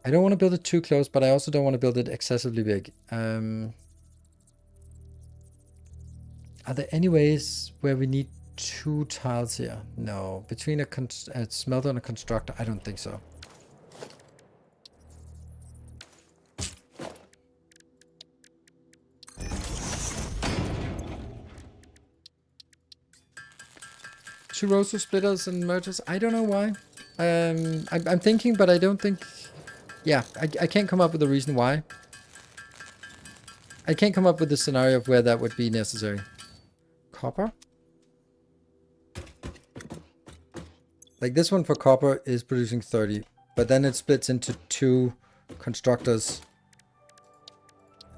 I don't want to build it too close, but I also don't want to build it excessively big. Are there any ways where we need 2 tiles here? No. Between a smelter and a constructor? I don't think so. Two rows of splitters and mergers? I don't know why. I'm thinking, but I don't think... Yeah, I can't come up with a reason why. I can't come up with a scenario of where that would be necessary. Copper? Like this one for copper is producing 30, but then it splits into 2 constructors.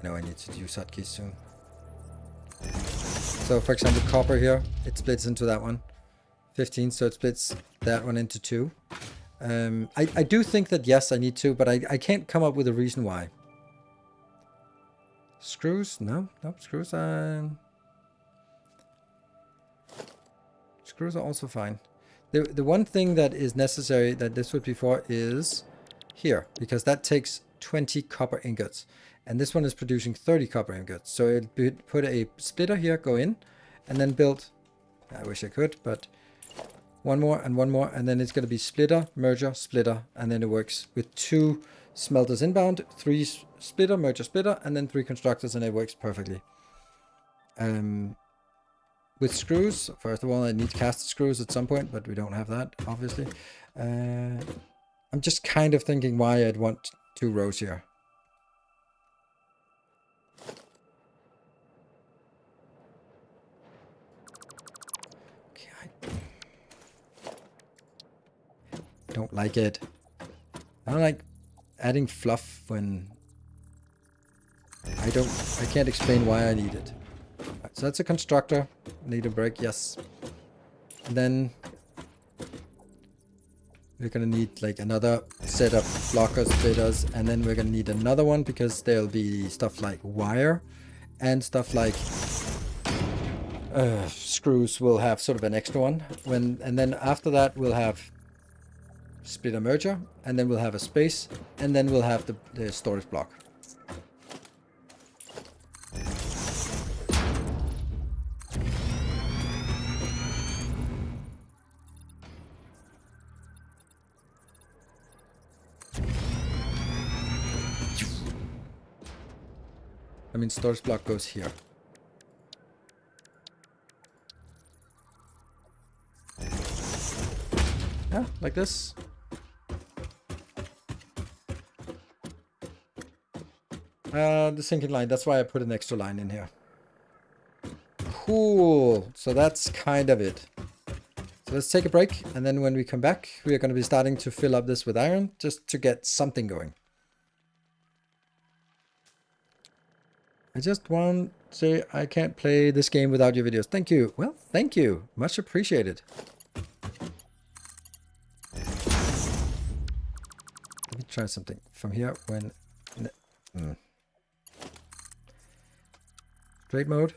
I know I need to use hotkeys soon. So for example, copper here, it splits into that one. 15, so it splits that one into 2. I do think that yes, I need to, but I can't come up with a reason why. Screws? No, nope, screws are... Screws are also fine. The one thing that is necessary that this would be for is here, because that takes 20 copper ingots. And this one is producing 30 copper ingots. So it put a splitter here, go in, and then build... I wish I could, but... one more, and then it's going to be splitter, merger, splitter, and then it works with 2 smelters inbound, 3 splitter, merger, splitter, and then 3 constructors, and it works perfectly. With screws, first of all, I need cast screws at some point, but we don't have that, obviously. I'm just kind of thinking why I'd want 2 rows here. Don't like it. I don't like adding fluff when I can't explain why I need it. Right, so that's a constructor. Need a break, yes. And then we're gonna need like another set of blockers, splitters, and then we're gonna need another one because there'll be stuff like wire and stuff like screws will have sort of an extra one. And then after that we'll have splitter merger, and then we'll have a space, and then we'll have the storage block. I mean, storage block goes here. Yeah, like this. The sinking line, that's why I put an extra line in here. Cool, so that's kind of it. So let's take a break, and then when we come back, we are going to be starting to fill up this with iron, just to get something going. I just want to say I can't play this game without your videos. Thank you. Well, thank you. Much appreciated. Let me try something from here when... Trade mode.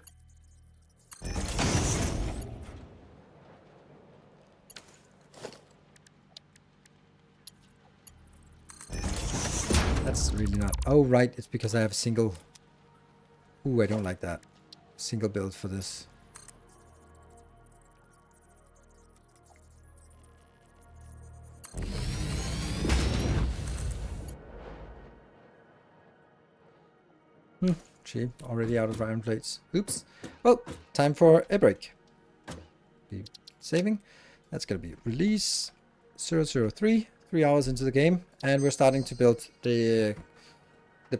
That's really not... Oh, right. It's because I have a single... Ooh, I don't like that. Single build for this. Gee, already out of iron plates. Oops. Well, time for a break. Be saving. That's going to be release 003. 3 hours into the game, and we're starting to build the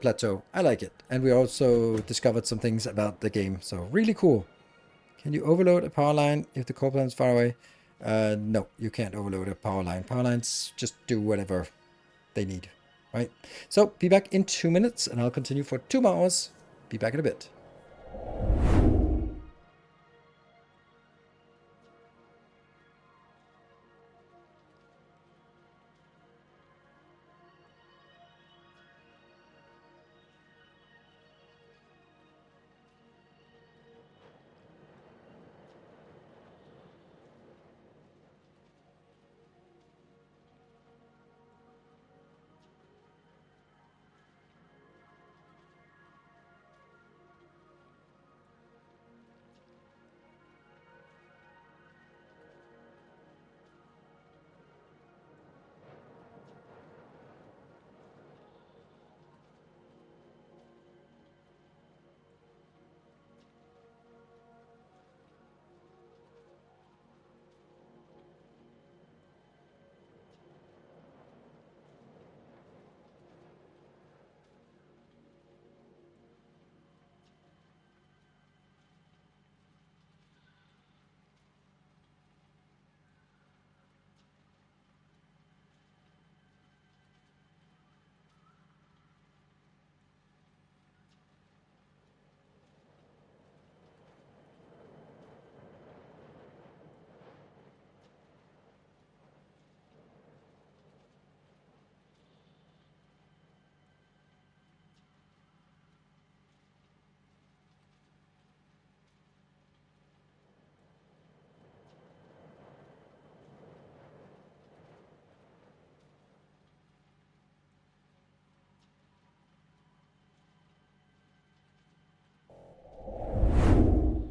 plateau. I like it. And we also discovered some things about the game, so really cool. Can you overload a power line if the core planet's far away? No, you can't overload a power line. Power lines just do whatever they need, right? So be back in 2 minutes, and I'll continue for 2 more hours. Be back in a bit.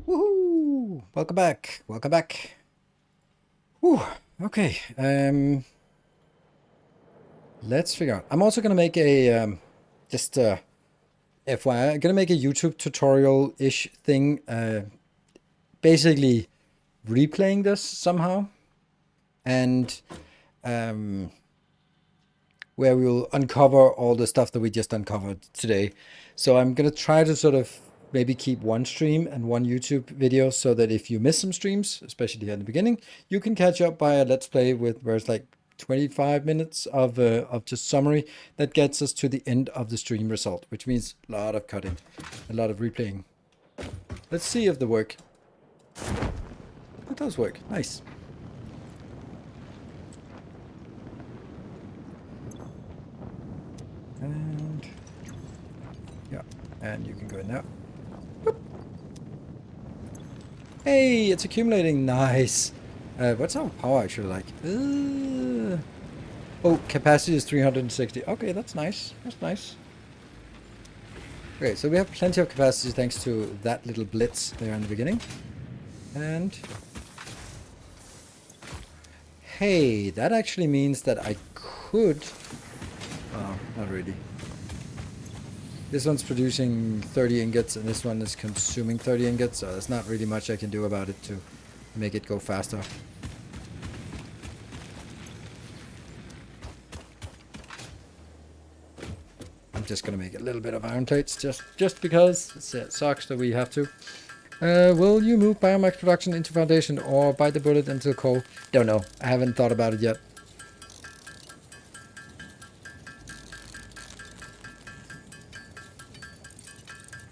Woohoo! Welcome back. Welcome back. Whew. Okay. Let's figure out. I'm also gonna make a FYI. I'm gonna make a YouTube tutorial-ish thing. Basically replaying this somehow, and where we'll uncover all the stuff that we just uncovered today. So I'm gonna try to sort of maybe keep one stream and one YouTube video, so that if you miss some streams, especially here in the beginning, you can catch up by a Let's Play with where it's like 25 minutes of just summary that gets us to the end of the stream result, which means a lot of cutting, a lot of replaying. Let's see if they work. It does work. Nice. And yeah, and you can go in now. Whoop. Hey, it's accumulating. Nice. What's our power actually like? Oh, capacity is 360. Okay, that's nice. That's nice. Okay, so we have plenty of capacity thanks to that little blitz there in the beginning. And hey, that actually means that I could... Oh, not really. This one's producing 30 ingots and this one is consuming 30 ingots, so there's not really much I can do about it to make it go faster. I'm just gonna make a little bit of iron plates just because it sucks that we have to. Will you move biomax production into foundation or bite the bullet until coal? Don't know. I haven't thought about it yet.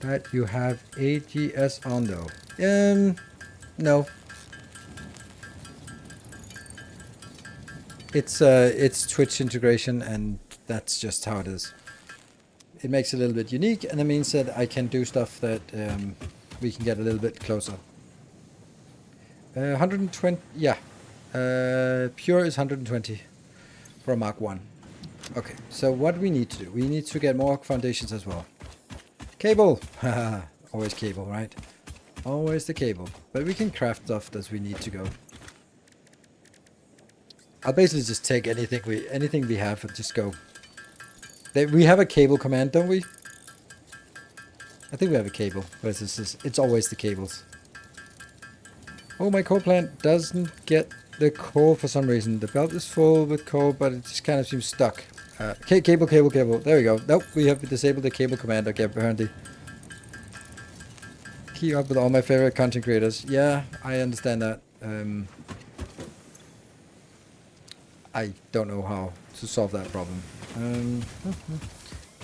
That you have AGS on though. No. It's Twitch integration and That's just how it is. It makes it a little bit unique, and it means that I can do stuff that we can get a little bit closer. 120, yeah. Pure is 120 for a Mark 1. Okay, so what we need to do, we need to get more foundations as well. Cable! Haha, always cable, right? Always the cable. But we can craft stuff as we need to go. I'll basically just take anything we have and just go. We have a cable command, don't we? I think we have a cable. But it's always the cables. Oh, my coal plant doesn't get the coal for some reason. The belt is full with coal, but it just kind of seems stuck. Cable. There we go. Nope, we have disabled the cable command. Okay, apparently. Keep up with all my favorite content creators. Yeah, I understand that. I don't know how to solve that problem.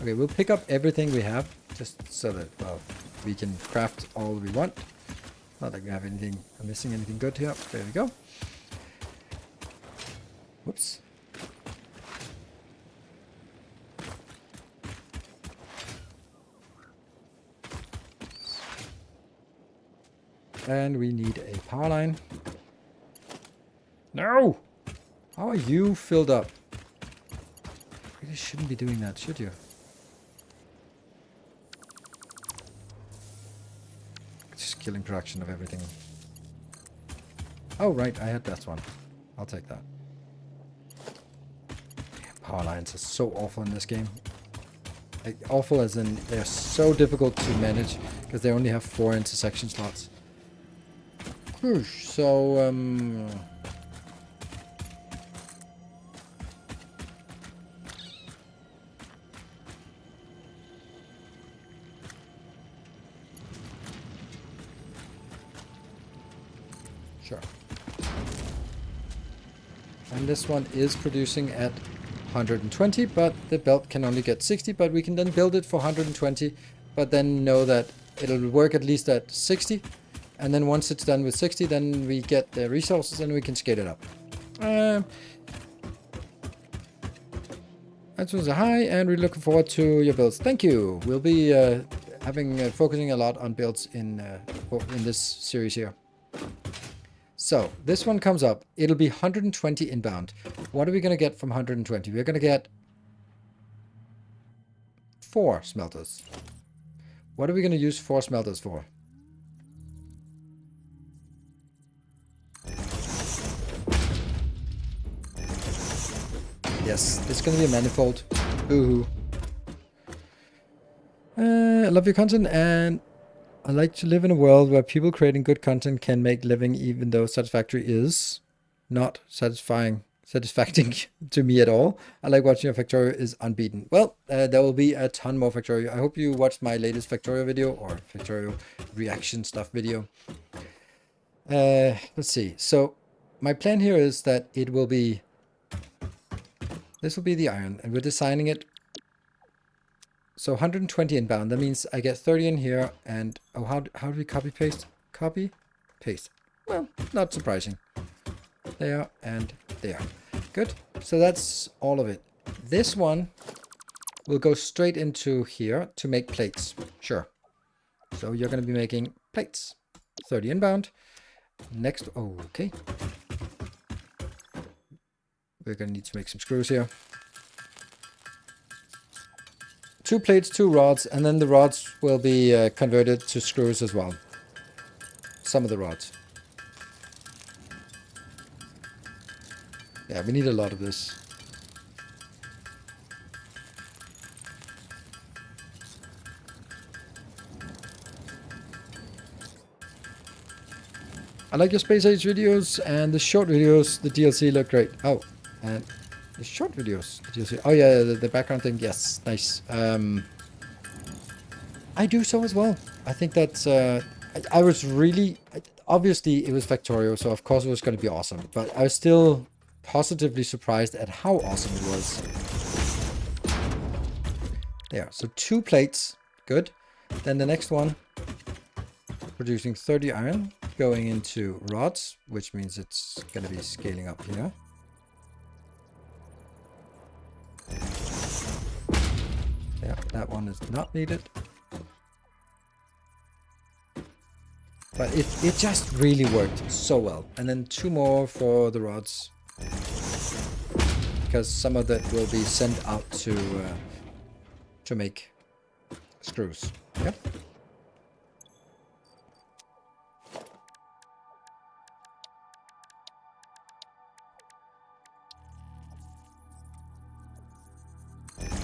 Okay, we'll pick up everything we have, just so that, well, we can craft all we want. Not like we have anything, missing anything good here. There we go. Whoops. And we need a power line. No! How are you filled up? You really shouldn't be doing that, should you? Just killing production of everything. Oh, right, I had that one. I'll take that. Power lines are so awful in this game. Like, awful as in they're so difficult to manage because they only have 4 intersection slots. Whoosh, so, sure. And this one is producing at 120, but the belt can only get 60, but we can then build it for 120, but then know that it'll work at least at 60. And then once it's done with 60, then we get the resources and we can scale it up. That was a high, and we're looking forward to your builds. Thank you. We'll be focusing a lot on builds in this series here. So this one comes up. It'll be 120 inbound. What are we going to get from 120? We're going to get 4 smelters. What are we going to use 4 smelters for? Yes, it's going to be a manifold. Boo-hoo. I love your content, and I like to live in a world where people creating good content can make living, even though Satisfactory is not satisfying to me at all. I like watching your Factorio is unbeaten. Well, there will be a ton more Factorio. I hope you watched my latest Factorio video, or Factorio reaction stuff video. Let's see. So my plan here is that it will be... This will be the iron, and we're designing it. So 120 inbound. That means I get 30 in here, and oh, how do we copy paste? Copy, paste. Well, not surprising. There and there. Good. So that's all of it. This one will go straight into here to make plates. Sure. So you're going to be making plates. 30 inbound. Next. Oh, okay. We're going to need to make some screws here. 2 plates, 2 rods, and then the rods will be converted to screws as well. Some of the rods. Yeah, we need a lot of this. I like your Space Age videos, and the short videos, the DLC look great. Oh, and the short videos, the DLC. Oh yeah, the background thing, yes, nice. I do so as well. I think that's, I was really, obviously it was Factorio, so of course it was going to be awesome, but I was still positively surprised at how awesome it was. There, so 2 plates, good. Then the next one, producing 30 iron, going into rods, which means it's going to be scaling up here. Yeah, that one is not needed. But it just really worked so well. And then 2 more for the rods. Because some of that will be sent out to make screws. Yep.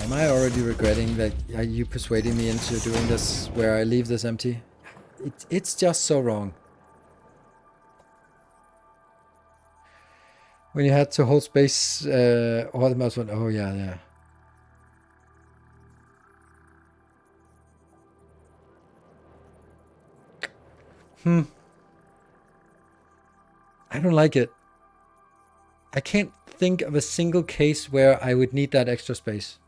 Am I already regretting that you persuading me into doing this where I leave this empty? It's just so wrong. When you had to hold space, all the mouse went, oh yeah, yeah. I don't like it. I can't think of a single case where I would need that extra space.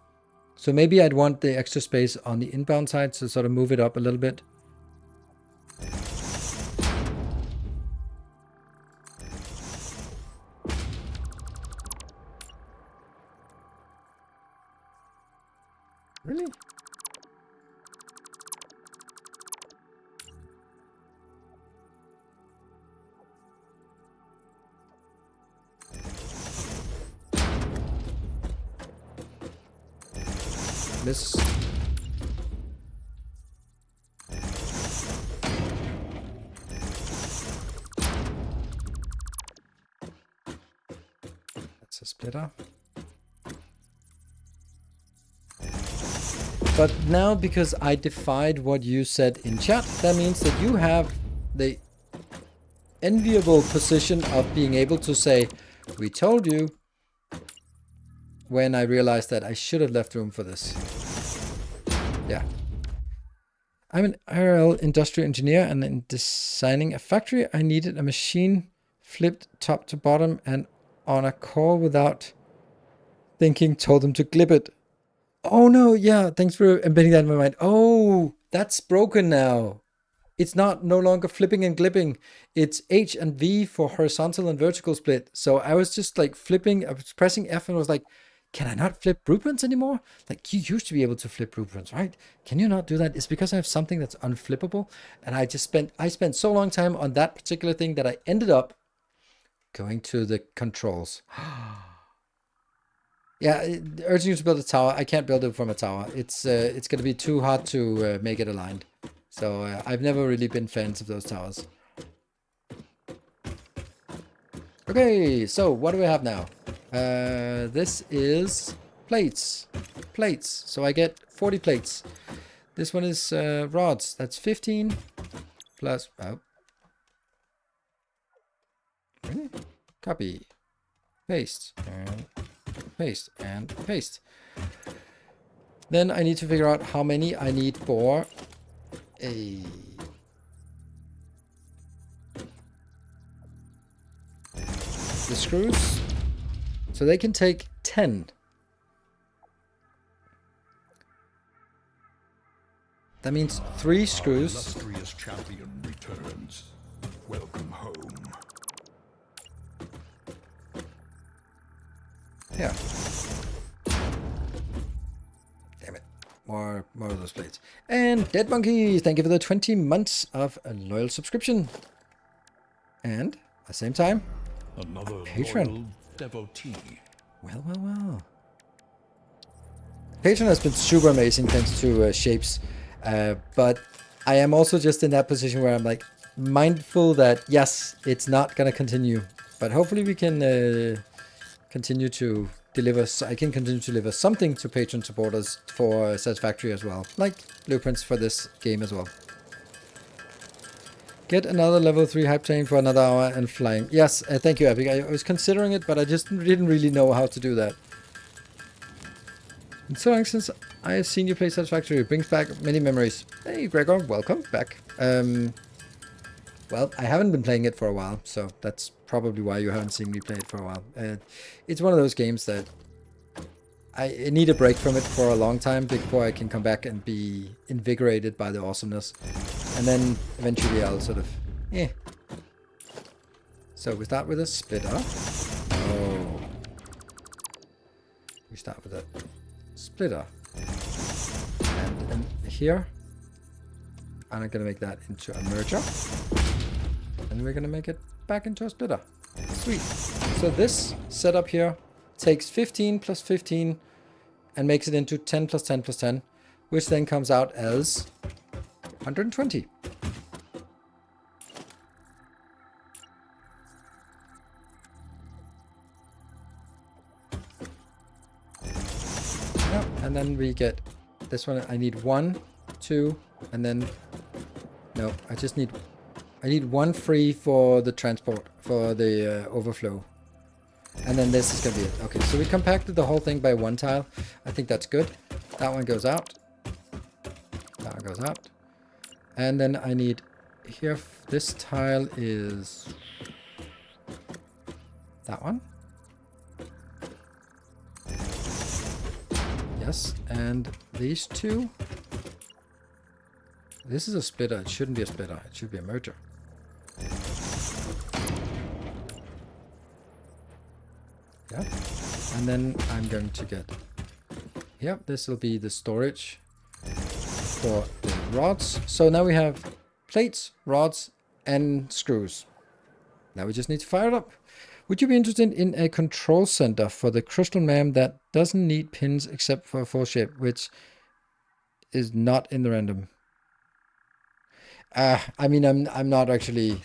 So maybe I'd want the extra space on the inbound side to sort of move it up a little bit. Really? Miss. That's a splitter. But now, because I defied what you said in chat, that means that you have the enviable position of being able to say, we told you, when I realized that I should have left room for this. Yeah. I'm an IRL industrial engineer, and in designing a factory, I needed a machine flipped top to bottom, and on a call without thinking, told them to clip it. Oh no, yeah, thanks for embedding that in my mind. Oh, that's broken now. It's not no longer flipping and clipping. It's H and V for horizontal and vertical split. So I was just like flipping, I was pressing F and was like, can I not flip blueprints anymore? Like, you used to be able to flip blueprints, right? Can you not do that? It's because I have something that's unflippable. And I spent so long time on that particular thing that I ended up going to the controls. Yeah, urging you to build a tower. I can't build it from a tower. It's going to be too hard to make it aligned. So I've never really been fans of those towers. Okay, so what do we have now? This is plates. Plates. So I get 40 plates. This one is rods. That's 15 plus... Oh. Really? Copy. Paste. And paste. And paste. Then I need to figure out how many I need for the screws. So they can take 10. That means 3 screws. Illustrious champion returns. Welcome home. Yeah. Damn it. More of those plates. And Dead Monkey, thank you for the 20 months of a loyal subscription. And at the same time, Another patron. loyal devotee. Well, well, well. Patron has been super amazing thanks to Shapes. But I am also just in that position where I'm like mindful that yes, it's not going to continue. But hopefully we can continue to deliver. I can continue to deliver something to patron supporters for Satisfactory as well. Like blueprints for this game as well. Get another level 3 hype train for another hour and flying. Yes, thank you, Epic. I was considering it, but I just didn't really know how to do that. And so long since I have seen you play Satisfactory, it brings back many memories. Hey, Gregor, welcome back. Well, I haven't been playing it for a while, so that's probably why you haven't seen me play it for a while. It's one of those games that I need a break from it for a long time before I can come back and be invigorated by the awesomeness. And then eventually I'll sort of, So we start with a splitter. Oh. We start with a splitter. here. And I'm going to make that into a merger. And we're going to make it back into a splitter. Sweet. So this setup here takes 15 plus 15 and makes it into 10 plus 10 plus 10, which then comes out as 120. Yeah, and then we get this one. I need 1, 2, and then no, I need 1 free for the transport, for the overflow. And then this is going to be it. Okay, so we compacted the whole thing by 1 tile. I think that's good. That one goes out. That one goes out. And then I need here, this tile is that one. Yes, and these two. This is a splitter. It shouldn't be a splitter. It should be a merger. Yeah. And then I'm going to get... Yep, this will be the storage for the rods. So now we have plates, rods, and screws. Now we just need to fire it up. Would you be interested in a control center for the crystal MAM that doesn't need pins except for a full shape, which is not in the random? I mean, I'm not actually...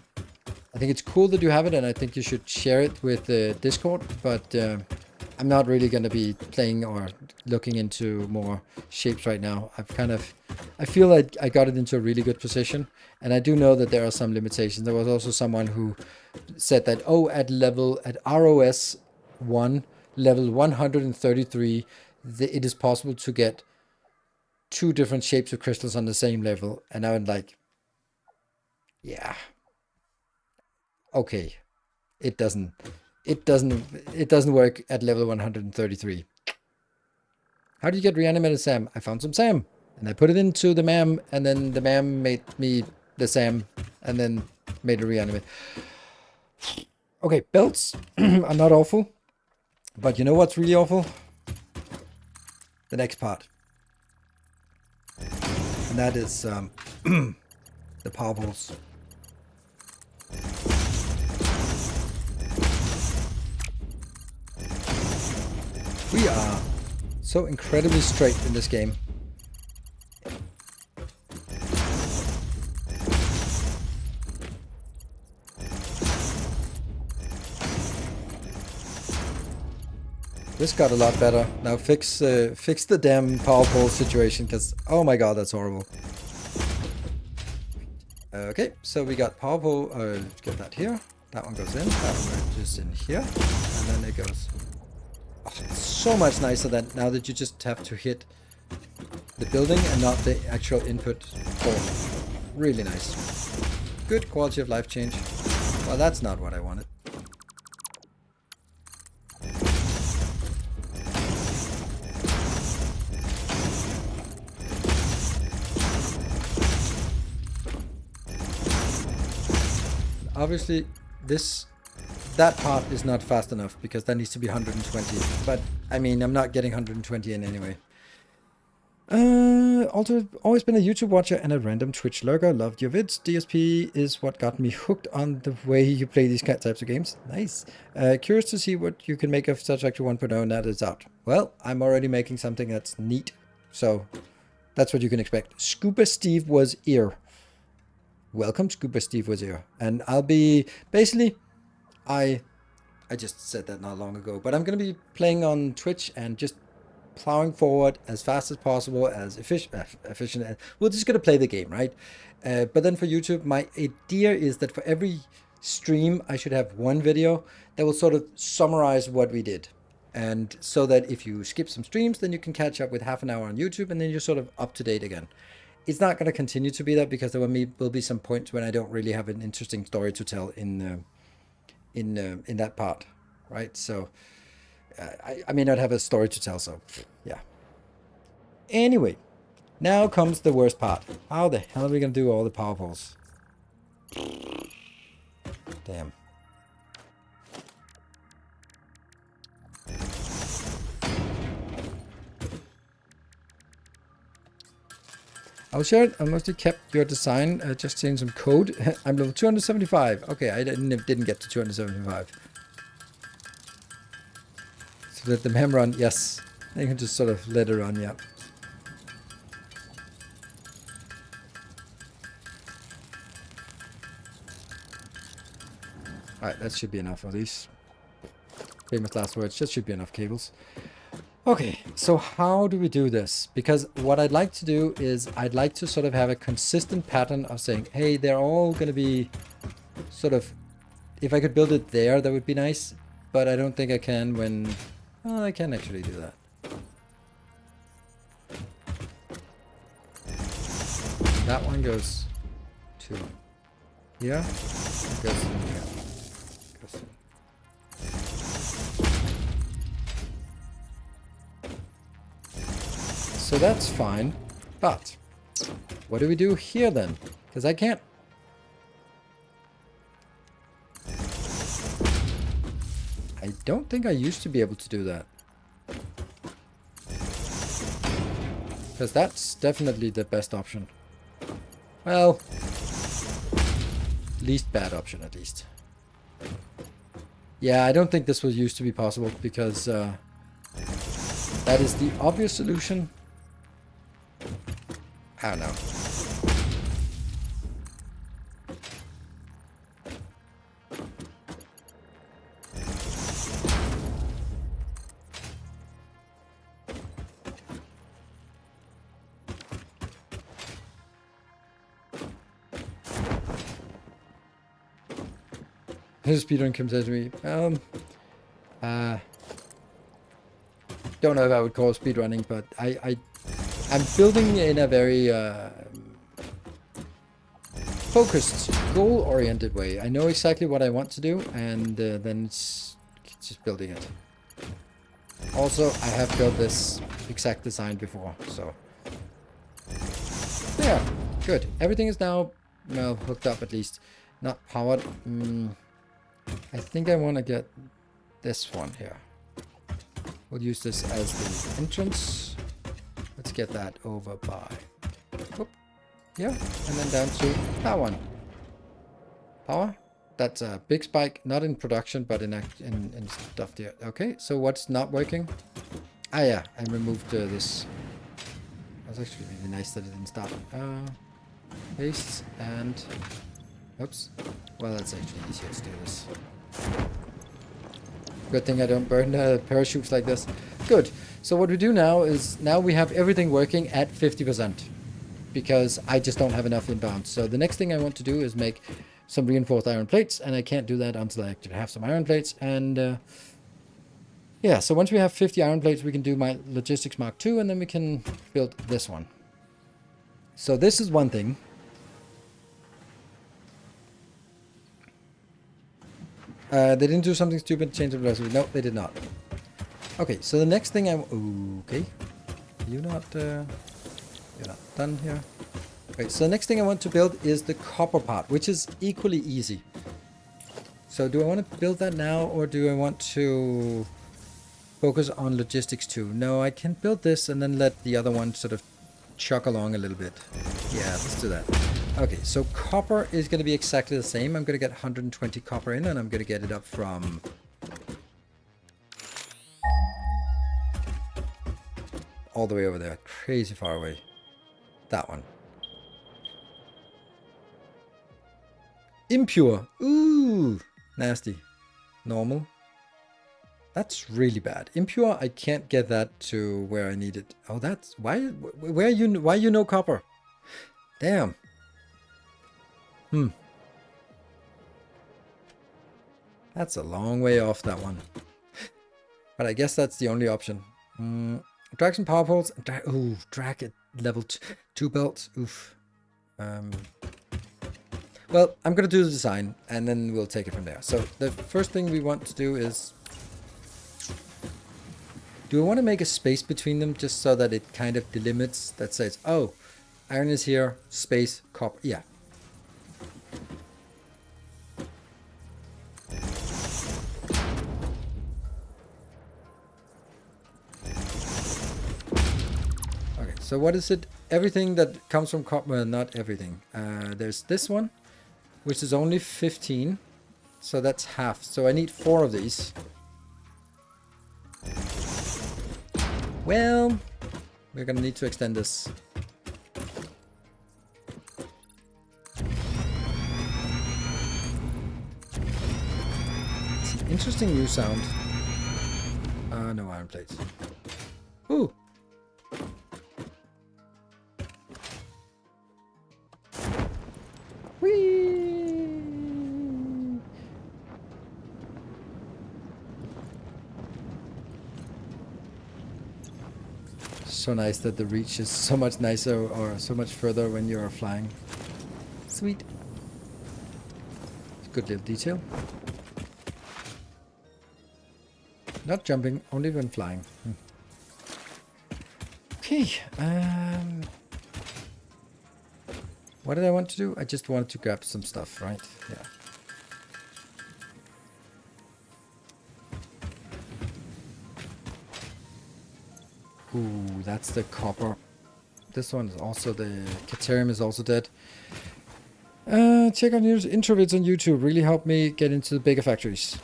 I think it's cool that you have it, and I think you should share it with Discord, but I'm not really going to be playing or looking into more shapes right now. I feel like I got it into a really good position, and I do know that there are some limitations. There was also someone who said that, oh, at ROS 1, level 133, it is possible to get 2 different shapes of crystals on the same level, and I'm like, yeah. Okay, it doesn't work at level 133. How do you get reanimated Sam? I found some Sam and I put it into the MAM, and then the MAM made me the Sam and then made it reanimate. Okay, belts are not awful, but you know what's really awful? The next part, and that is the power balls. We are so incredibly straight in this game. This got a lot better. Now fix the damn power pole situation, because oh my god, that's horrible. Okay, so we got power pole. Get that here. That one goes in. That one goes in here, and then it goes. Oh, it's so much nicer than now that you just have to hit the building and not the actual input port. Really nice. Good quality of life change. Well, that's not what I wanted. Obviously, that part is not fast enough because that needs to be 120. But I mean, I'm not getting 120 in anyway. Also, always been a YouTube watcher and a random Twitch lurker. Loved your vids. DSP is what got me hooked on the way you play these types of games. Nice. Curious to see what you can make of Satisfactory 1.0 and that is out. Well, I'm already making something that's neat. So that's what you can expect. Scuba Steve was here. Welcome, Scuba Steve was here. And I'll be basically, I just said that not long ago, but I'm going to be playing on Twitch and just plowing forward as fast as possible, as efficient. We're just going to play the game, right? But then for YouTube, my idea is that for every stream, I should have one video that will sort of summarize what we did. And so that if you skip some streams, then you can catch up with half an hour on YouTube, and then you're sort of up to date again. It's not going to continue to be that because there will be some points when I don't really have an interesting story to tell in that part, right? So I may not have a story to tell, so yeah. Anyway, now comes the worst part. How the hell are we going to do all the power poles? Damn. I'll share it. I mostly kept your design, just changed some code. I'm level 275. Okay, I didn't get to 275. So let the mem run, yes. You can just sort of let it run, yeah. Alright, that should be enough of these. Famous last words, just should be enough cables. Okay, so how do we do this? Because what I'd like to do is I'd like to sort of have a consistent pattern of saying, hey, they're all going to be sort of, if I could build it there, that would be nice. But I don't think I can when, well, I can actually do that. That one goes to here, it goes in here. Goes in. So that's fine, but what do we do here then? Because I can't. I don't think I used to be able to do that. Because that's definitely the best option. Well, least bad option at least. Yeah, I don't think this was used to be possible because that is the obvious solution. I don't know. His speedrun comes out to me. Don't know if I would call it speedrunning, but I'm building in a very focused, goal-oriented way. I know exactly what I want to do, and then it's just building it. Also, I have built this exact design before, so yeah, good. Everything is now, well, hooked up at least, not powered. I think I want to get this one here. We'll use this as the entrance. Let's get that over by, whoop, yeah, and then down to that one. Power. That's a big spike, not in production, but in stuff there. Okay, so what's not working? Ah, yeah, I removed this. That was actually really nice that it didn't stop. Paste and, oops. Well, that's actually easier to do this. Good thing I don't burn parachutes like this. Good. So what we do now is, now we have everything working at 50%. Because I just don't have enough inbound. So the next thing I want to do is make some reinforced iron plates. And I can't do that until I actually have some iron plates. And yeah, so once we have 50 iron plates, we can do my logistics Mark II. And then we can build this one. So this is one thing. They didn't do something stupid, change the velocity. No, they did not. Okay, so the next thing okay. You're not done here. Okay, so the next thing I want to build is the copper part, which is equally easy. So do I want to build that now, or do I want to focus on logistics too? No, I can build this and then let the other one sort of chug along a little bit. Yeah, let's do that. Okay, so copper is going to be exactly the same. I'm going to get 120 copper in, and I'm going to get it up from all the way over there. Crazy far away. That one. Impure. Ooh, nasty. Normal. That's really bad. Impure, I can't get that to where I need it. Oh, that's why you know copper? Damn. That's a long way off, that one. But I guess that's the only option. Drag some power poles. Ooh, drag it level 2 belt. Oof. Well, I'm going to do the design, and then we'll take it from there. So the first thing we want to do is, do we want to make a space between them just so that it kind of delimits, that says, oh, iron is here, space, copper. Yeah. So what is it? Everything that comes from copper, well, not everything. There's this one, which is only 15. So that's half. So I need 4 of these. Well, we're gonna need to extend this. It's an interesting new sound. No iron plates. Ooh. Whee! So nice that the reach is so much nicer or so much further when you're flying. Sweet. Good little detail. Not jumping, only when flying. Okay. What did I want to do? I just wanted to grab some stuff, right? Yeah. Ooh, that's the copper. This one is also the Caterium is also dead. Check out intro vids on YouTube. Really help me get into the bigger factories.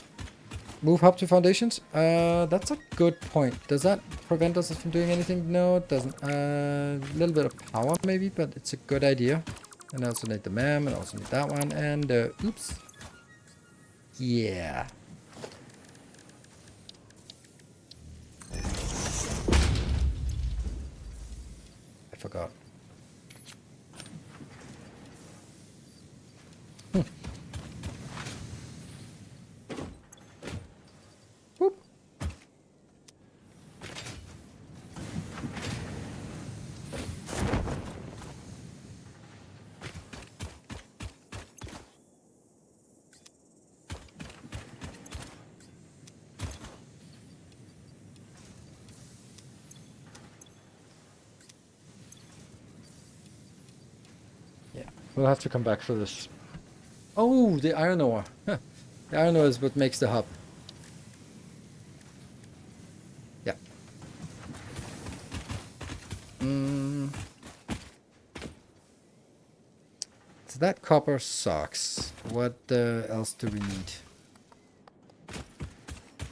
Move up to foundations? That's a good point. Does that prevent us from doing anything? No, it doesn't. A little bit of power maybe, but it's a good idea. And I also need the MAM, and I also need that one, and oops. Yeah. I forgot. Whoop. Yeah, we'll have to come back for this. Oh, the iron ore. Huh. The iron ore is what makes the hub. Yeah. So that copper sucks. What else do we need?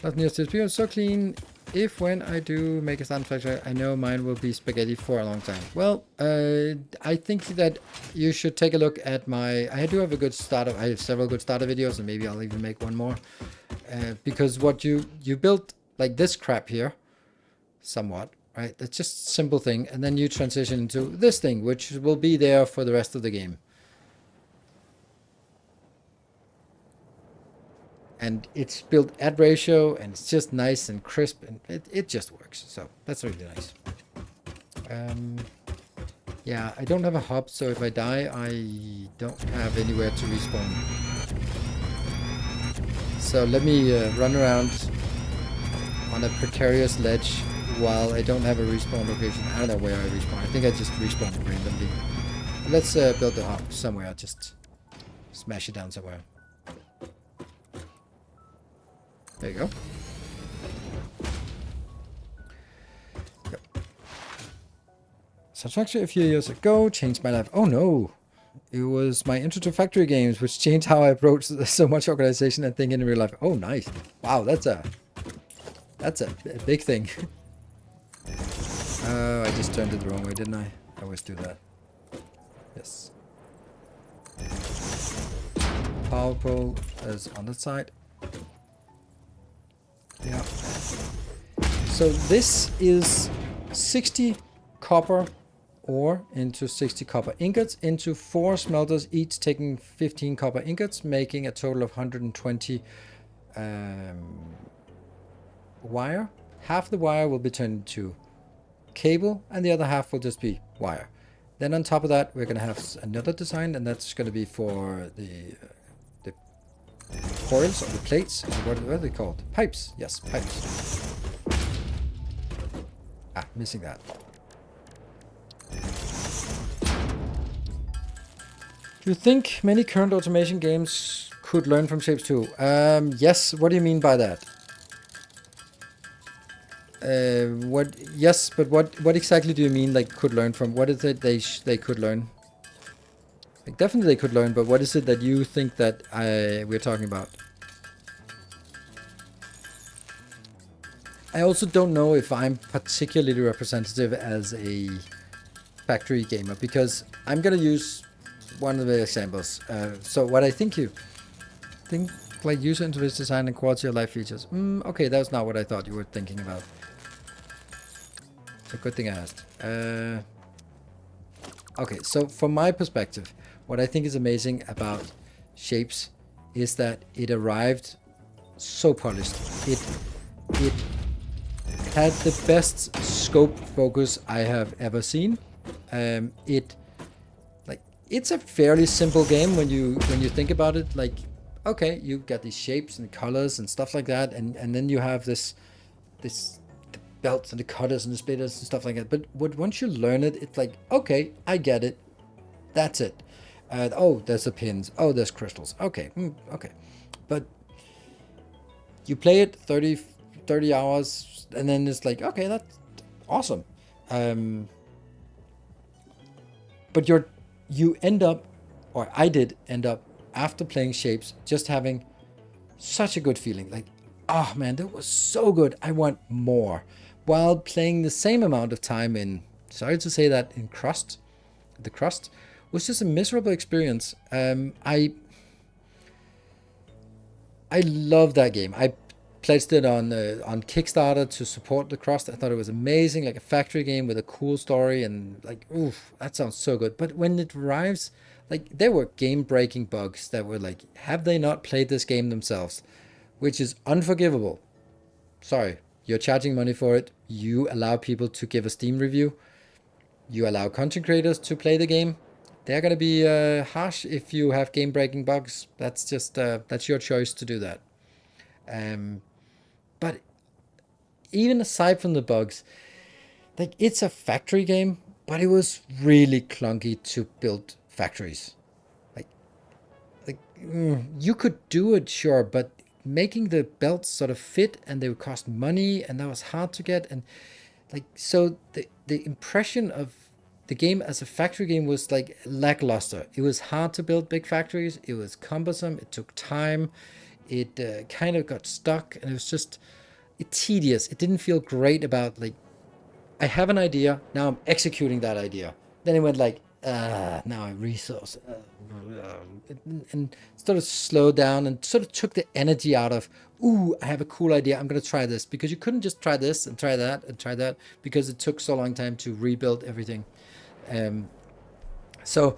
Not near to be so clean. If when I do make a stand factory, I know mine will be spaghetti for a long time. Well, I think that you should take a look at my... I do have a good starter. I have several good starter videos, and maybe I'll even make one more. Because what you built, like this crap here, somewhat, right? That's just a simple thing. And then you transition into this thing, which will be there for the rest of the game. And it's built at ratio, and it's just nice and crisp, and it just works. So that's really nice. Yeah, I don't have a hub, so if I die, I don't have anywhere to respawn. So let me run around on a precarious ledge while I don't have a respawn location. I don't know where I respawn. I think I just respawn randomly. Let's build the hub somewhere. Just smash it down somewhere. There you go. Yep. Satisfactory a few years ago changed my life. Oh no! It was my intro to factory games which changed how I approach so much organization and thinking in real life. Oh nice! Wow, that's a big thing. Oh, I just turned it the wrong way, didn't I? I always do that. Yes. Power pole is on the side. Yeah. So this is 60 copper ore into 60 copper ingots into 4 smelters, each taking 15 copper ingots, making a total of 120 wire. Half the wire will be turned into cable, and the other half will just be wire. Then on top of that, we're going to have another design, and that's going to be for the coils or the plates, or what are they called? Pipes. Yes, pipes. Ah, missing that. Do you think many current automation games could learn from Shapes 2? Yes, what do you mean by that? What? Yes, but what exactly do you mean? Like could learn from? What is it they could learn? Like definitely they could learn, but what is it that you think that we're talking about? I also don't know if I'm particularly representative as a factory gamer, because I'm gonna use one of the examples. So what I think like user interface design and quality of life features. Okay, that's not what I thought you were thinking about. So good thing I asked. Okay, so from my perspective, what I think is amazing about Shapes is that it arrived so polished. It had the best scope focus I have ever seen. It's a fairly simple game when you think about it. Like, okay, you got these shapes and colors and stuff like that, and then you have this the belts and the cutters and the splitters and stuff like that. But once you learn it, it's like, okay, I get it. That's it. Oh, there's the pins. Oh, there's crystals. Okay, okay. But you play it 30 hours, and then it's like, okay, that's awesome. But you end up, or I did end up, after playing Shapes, just having such a good feeling. Like, oh man, that was so good. I want more. While playing the same amount of time in, sorry to say that, in Crust. The Crust was just a miserable experience. I love that game. I pledged it on Kickstarter to support the Crust. I thought it was amazing, like a factory game with a cool story, and like, oof, that sounds so good. But when it arrives, like, there were game-breaking bugs that were like, have they not played this game themselves? Which is unforgivable. Sorry, you're charging money for it. You allow people to give a Steam review. You allow content creators to play the game. They're gonna be harsh if you have game-breaking bugs. That's just that's your choice to do that. But even aside from the bugs, like, it's a factory game, but it was really clunky to build factories. You could do it, sure, but making the belts sort of fit, and they would cost money, and that was hard to get, and like, so the impression of the game as a factory game was like lackluster. It was hard to build big factories. It was cumbersome. It took time. It kind of got stuck, and it was just tedious. It didn't feel great about, like, I have an idea, now I'm executing that idea. Then it went like, now I resource. And sort of slowed down and sort of took the energy out of, ooh, I have a cool idea, I'm going to try this. Because you couldn't just try this and try that and try that, because it took so long time to rebuild everything. So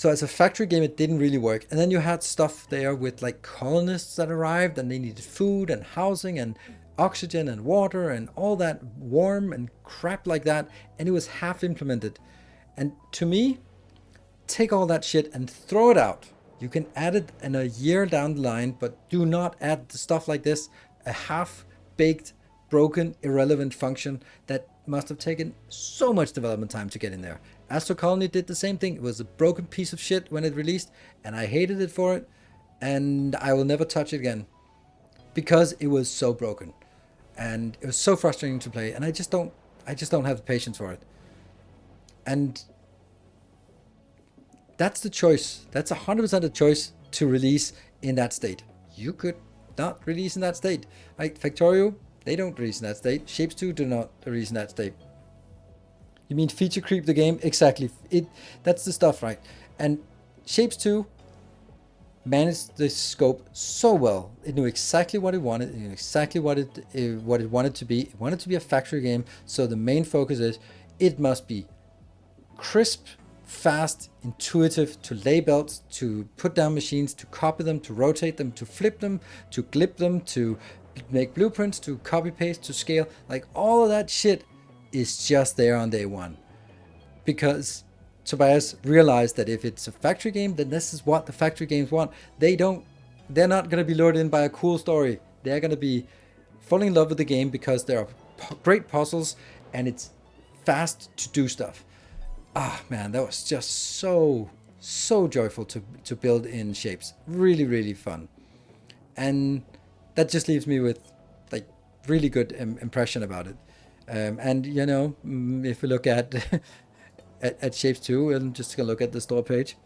as a factory game, it didn't really work. And then you had stuff there with, like, colonists that arrived, and they needed food and housing and oxygen and water and all that warm and crap like that. And it was half implemented. And to me, take all that shit and throw it out. You can add it in a year down the line, but do not add stuff like this. A half-baked, broken, irrelevant function that must have taken so much development time to get in there. Astro Colony did the same thing. It was a broken piece of shit when it released, and I hated it for it, and I will never touch it again because it was so broken, and it was so frustrating to play, and I just don't have the patience for it. And that's the choice. That's 100% a choice to release in that state. You could not release in that state. Like Factorio, they don't release in that state. Shapes 2 do not release in that state. You mean feature creep the game? Exactly. That's the stuff, right? And Shapes 2 managed the scope so well. It knew exactly what it wanted. It knew exactly what it wanted to be. It wanted to be a factory game. So the main focus is it must be crisp, fast, intuitive to lay belts, to put down machines, to copy them, to rotate them, to flip them, to clip them, to make blueprints, to copy paste, to scale. Like, all of that shit is just there on day one. Because Tobias realized that if it's a factory game, then this is what the factory games want. They're not going to be lured in by a cool story. They're going to be falling in love with the game because there are great puzzles and it's fast to do stuff. Ah, man, that was just so joyful to build in Shapes. Really, really fun. And that just leaves me with, like, really good impression about it. And you know, if we look at at Shapes 2, and just gonna look at the store page,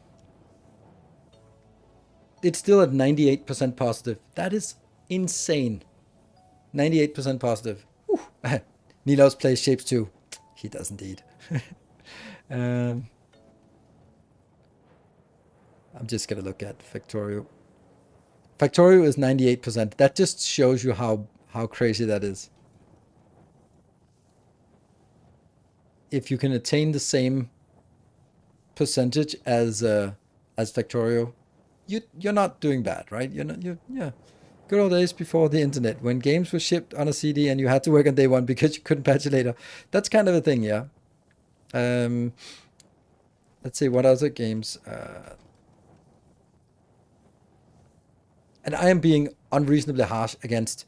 it's still at 98% positive. That is insane. 98% positive. Nilaus plays Shapes 2. He does indeed. I'm just gonna look at Factorio. Factorio is 98%. That just shows you how crazy that is. If you can attain the same percentage as Factorio, you're not doing bad, right? Yeah. Good old days before the internet, when games were shipped on a CD and you had to work on day one because you couldn't patch it later. That's kind of a thing, yeah. Let's see, what other games? And I am being unreasonably harsh against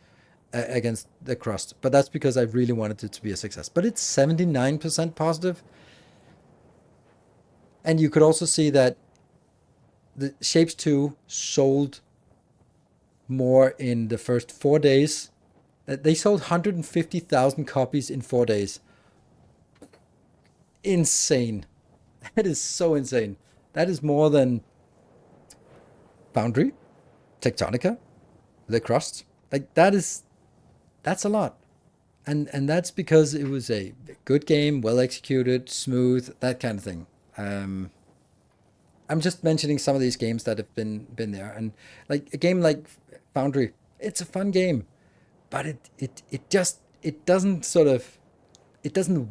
the crust, but that's because I really wanted it to be a success. But it's 79% positive. And you could also see that the Shapes 2 sold more in the first 4 days. They sold 150,000 copies in 4 days. Insane. That is so insane. That is more than Foundry, Tectonica, The Crust. Like that's a lot. And that's because it was a good game, well executed, smooth, that kind of thing. I'm just mentioning some of these games that have been there, and like a game like Foundry, it's a fun game, but it doesn't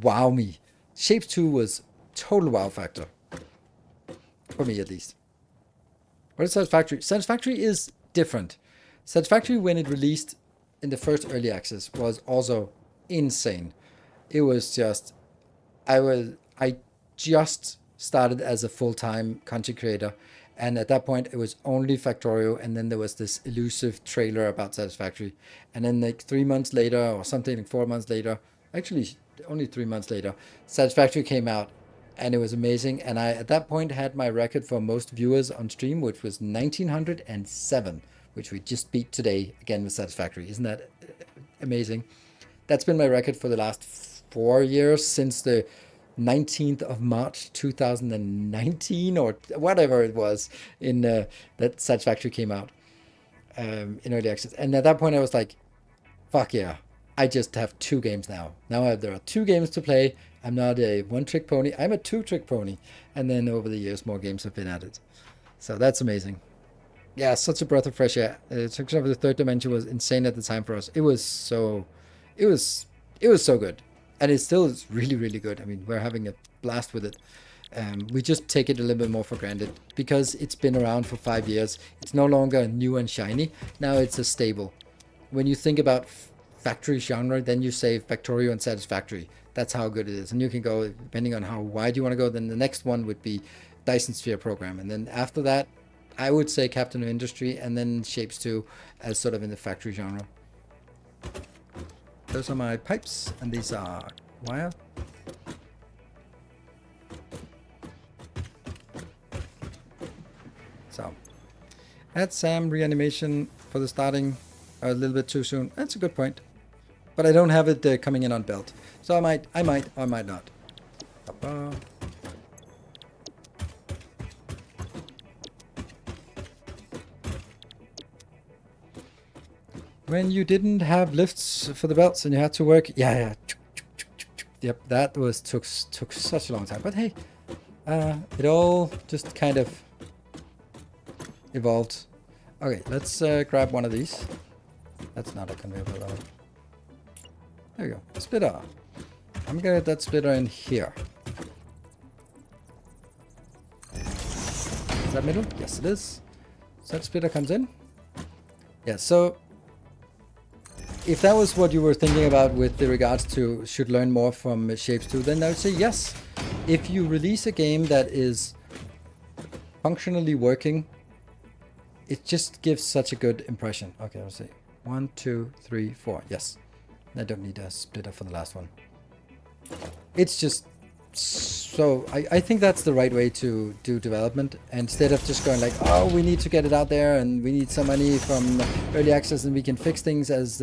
wow me. Shapes 2 was total wow factor for me, at least. What is Satisfactory? Satisfactory is different. Satisfactory, when it released in the first early access, was also insane. It was just, I just started as a full-time content creator, and at that point it was only Factorio, and then there was this elusive trailer about Satisfactory, and then like 3 months later or something, like 4 months later, actually only 3 months later, Satisfactory came out, and it was amazing. And I at that point had my record for most viewers on stream, which was 1907, which we just beat today again with Satisfactory. Isn't that amazing? That's been my record for the last 4 years, since the 19th of March 2019 or whatever it was, in that Satisfactory came out in early access. And at that point I was like, fuck yeah, I just have 2 games now. There are 2 games to play. I'm not a one-trick pony, I'm a 2-trick pony. And then over the years more games have been added. So that's amazing. Yeah, such a breath of fresh air. Section of the Third Dimension was insane at the time for us. It was so good. And it still is really, really good. I mean, we're having a blast with it. We just take it a little bit more for granted because it's been around for 5 years. It's no longer new and shiny. Now it's a stable. When you think about factory genre, then you say Factorio and Satisfactory. That's how good it is. And you can go, depending on how wide you want to go, then the next one would be Dyson Sphere program. And then after that, I would say Captain of Industry, and then Shapes 2 as sort of in the factory genre. Those are my pipes, and these are wire. So, add SAM reanimation for the starting a little bit too soon. That's a good point. But I don't have it coming in on belt. So I might, or I might not. Ba-ba. When you didn't have lifts for the belts and you had to work, yeah. Yep, that was took such a long time. But hey, it all just kind of evolved. Okay, let's grab one of these. That's not a conveyor belt. There we go. Splitter. I'm gonna get that splitter in here. Is that middle? Yes, it is. So that splitter comes in. Yeah, so if that was what you were thinking about with regards to should learn more from Shapes 2, then I would say yes. If you release a game that is functionally working, it just gives such a good impression. Okay, let's see. 1, 2, 3, 4. Yes. I don't need a splitter for the last one. It's just so I think that's the right way to do development, instead of just going like, oh, we need to get it out there and we need some money from early access and we can fix things as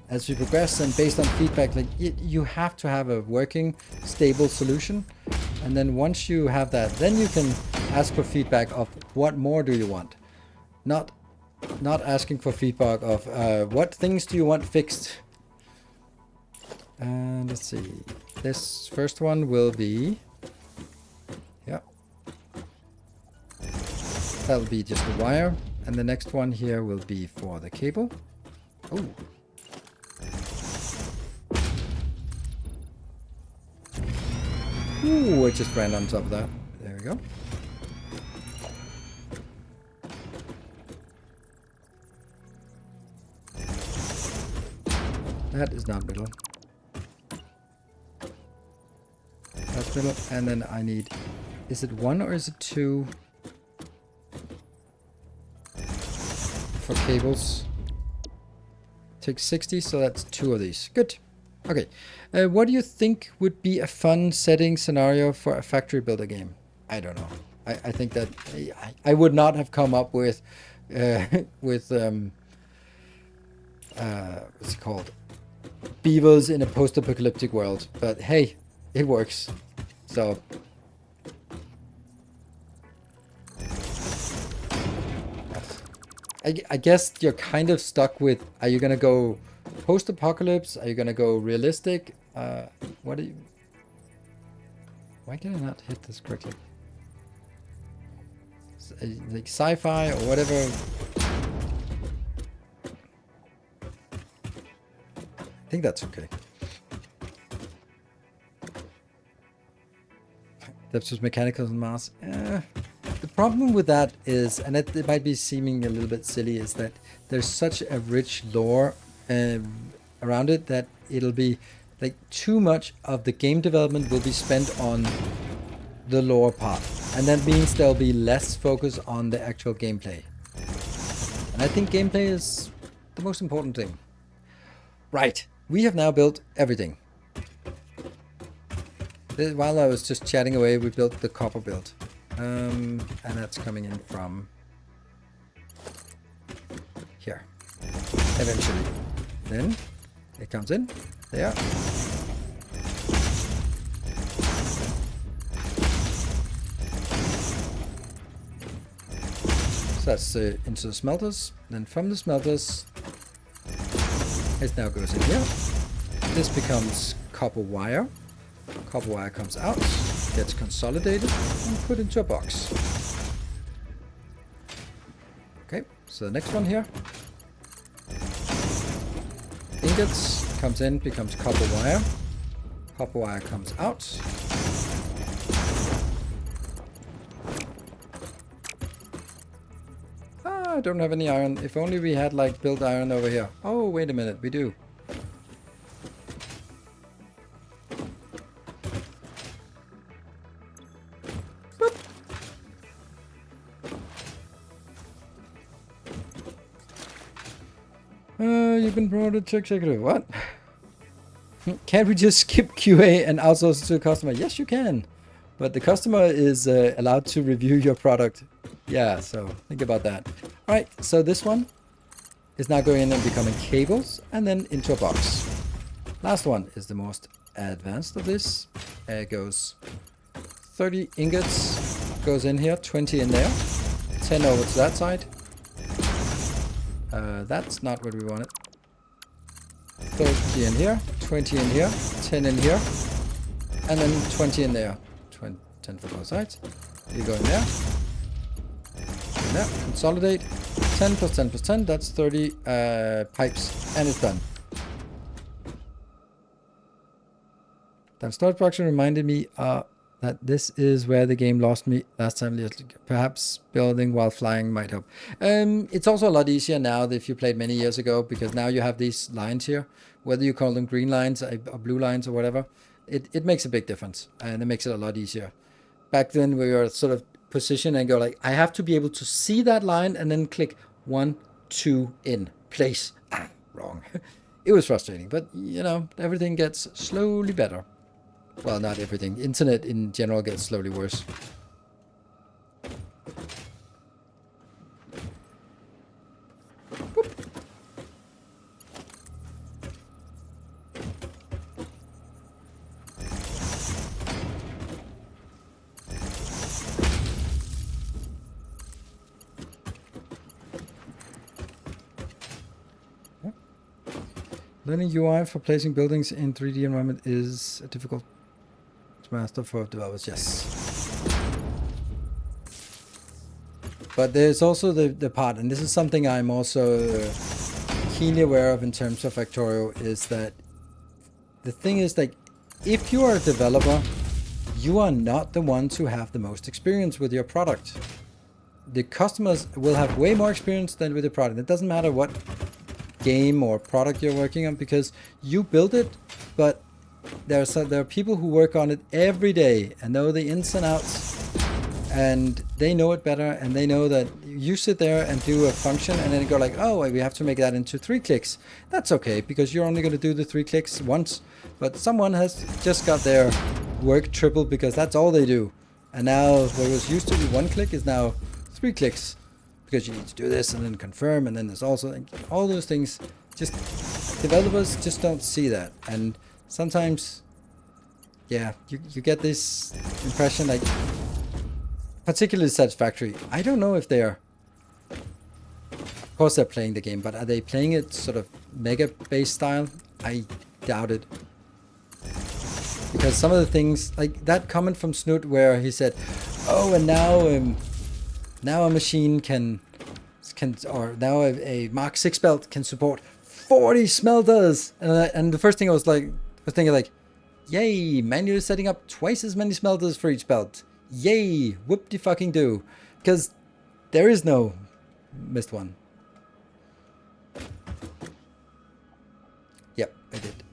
as we progress and based on feedback, like you have to have a working, stable solution. And then once you have that, then you can ask for feedback of what more do you want. Not asking for feedback of what things do you want fixed. And let's see. This first one will be, yeah, that'll be just a wire. And the next one here will be for the cable. Oh. Ooh, I just ran on top of that. There we go. That is not middle. That's middle. And then I need... Is it 1 or is it 2? For cables. Take 60, so that's 2 of these. Good. Okay. What do you think would be a fun setting scenario for a factory builder game? I don't know. I think that I would not have come up with what's it called? Beavers in a post-apocalyptic world. But hey, it works. So I guess you're kind of stuck with, are you gonna go post-apocalypse? Are you gonna go realistic? What do you... Why can I not hit this correctly? Like sci-fi or whatever. I think that's okay. Depths with mechanicals and Mars. The problem with that is, and it might be seeming a little bit silly, is that there's such a rich lore around it that it'll be like too much of the game development will be spent on the lore part, and that means there'll be less focus on the actual gameplay. And I think gameplay is the most important thing. Right, we have now built everything. While I was just chatting away, we built the copper build. And that's coming in from here. Eventually. Then it comes in. There. So that's into the smelters. Then from the smelters, it now goes in here. This becomes copper wire. Copper wire comes out, gets consolidated, and put into a box. Okay, so the next one here. Ingots comes in, becomes copper wire. Copper wire comes out. I don't have any iron. If only we had like built iron over here. Oh, wait a minute, we do. You've been promoted to executive. What? Can't we just skip QA and outsource it to a customer? Yes, you can. But the customer is allowed to review your product. Yeah, so think about that. All right, so this one is now going in and becoming cables and then into a box. Last one is the most advanced of this. It goes 30 ingots, goes in here, 20 in there, 10 over to that side. That's not what we wanted. 30 in here, 20 in here, 10 in here, and then 20 in there. 10 for both sides. You go in there. In there, consolidate. 10 plus 10 plus 10, that's 30 pipes, and it's done. That storage production reminded me that this is where the game lost me last time. Perhaps building while flying might help. It's also a lot easier now if you played many years ago, because now you have these lines here, whether you call them green lines or blue lines or whatever. It makes a big difference, and it makes it a lot easier. Back then we were sort of positioned and go like, I have to be able to see that line and then click 1, 2 in place. Wrong. It was frustrating, but you know, everything gets slowly better. Well, not everything. Internet in general gets slowly worse. Learning UI for placing buildings in 3D environment is difficult to master for developers. Yes. But there's also the part, and this is something I'm also keenly aware of in terms of Factorio, is that the thing is, like, if you are a developer, you are not the ones who have the most experience with your product. The customers will have way more experience than with the product. It doesn't matter what game or product you're working on, because you build it, but there are people who work on it every day and know the ins and outs, and they know it better, and they know that you sit there and do a function and then you go like, oh, we have to make that into 3 clicks. That's okay, because you're only going to do the 3 clicks once, but someone has just got their work tripled because that's all they do. And now what was used to be 1 click is now 3 clicks, because you need to do this and then confirm, and then there's also like, all those things. Just developers just don't see that, and sometimes, yeah, you get this impression, like, particularly Satisfactory. I don't know if they're, of course they're playing the game, but are they playing it sort of mega base style? I doubt it. Because some of the things, like that comment from Snoot where he said, oh, and now a machine can or now a Mark 6 belt can support 40 smelters. And the first thing I was thinking like, yay, manually setting up twice as many smelters for each belt. Yay, whoop-de-fucking-do. Because there is no missed one. Yep, I did.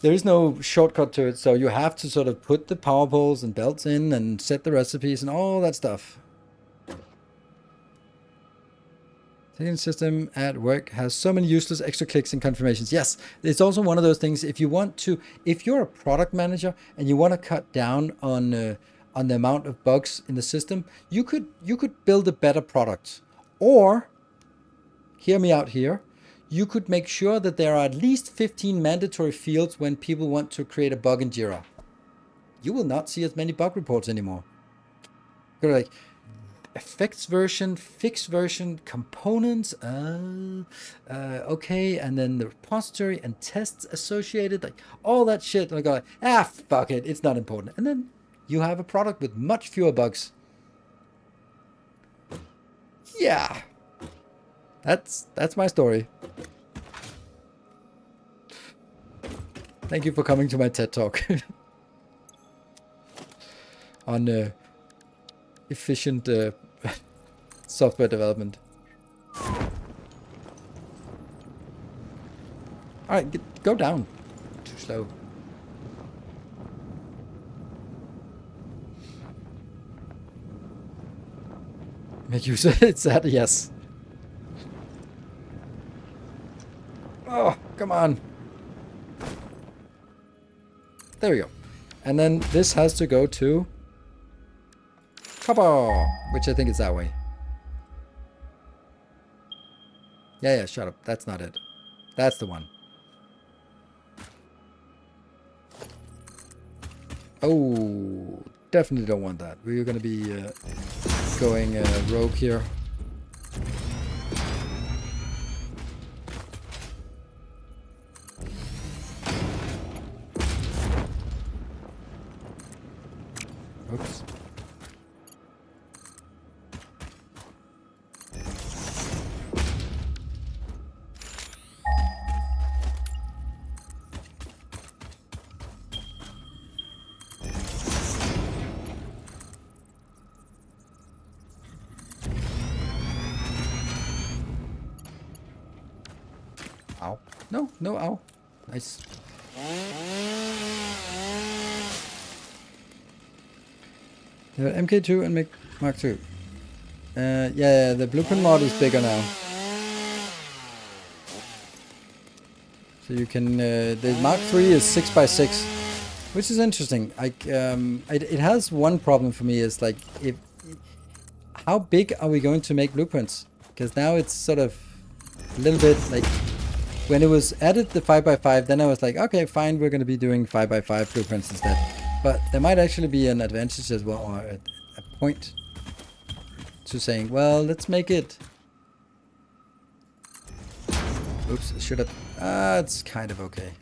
There is no shortcut to it, so you have to sort of put the power poles and belts in and set the recipes and all that stuff. Taking system at work has so many useless extra clicks and confirmations. Yes, it's also one of those things. If you're a product manager and you want to cut down on the amount of bugs in the system, you could build a better product. Or, hear me out here, you could make sure that there are at least 15 mandatory fields when people want to create a bug in Jira. You will not see as many bug reports anymore. You're like, effects version, fixed version, components, okay, and then the repository and tests associated, like all that shit. And I go like, fuck it, it's not important. And then you have a product with much fewer bugs. Yeah. That's my story. Thank you for coming to my TED Talk on efficient software development. Alright, go down. Too slow. Make use of it, sad, yes. Oh, come on. There we go. And then this has to go to copper, which I think is that way. Yeah, shut up. That's not it. That's the one. Oh, definitely don't want that. We're going to be going rogue here. Oops. Ow. No, ow. Nice. MK2 and Mark II. Yeah, the blueprint mod is bigger now. So you can, the Mark III is 6x6, which is interesting. Like, it has one problem for me is like, how big are we going to make blueprints? Because now it's sort of a little bit like, when it was added the 5x5, then I was like, okay, fine, we're going to be doing 5x5 blueprints instead. But there might actually be an advantage as well, or a point to saying, well, let's make it Oops, should have... it's kind of okay.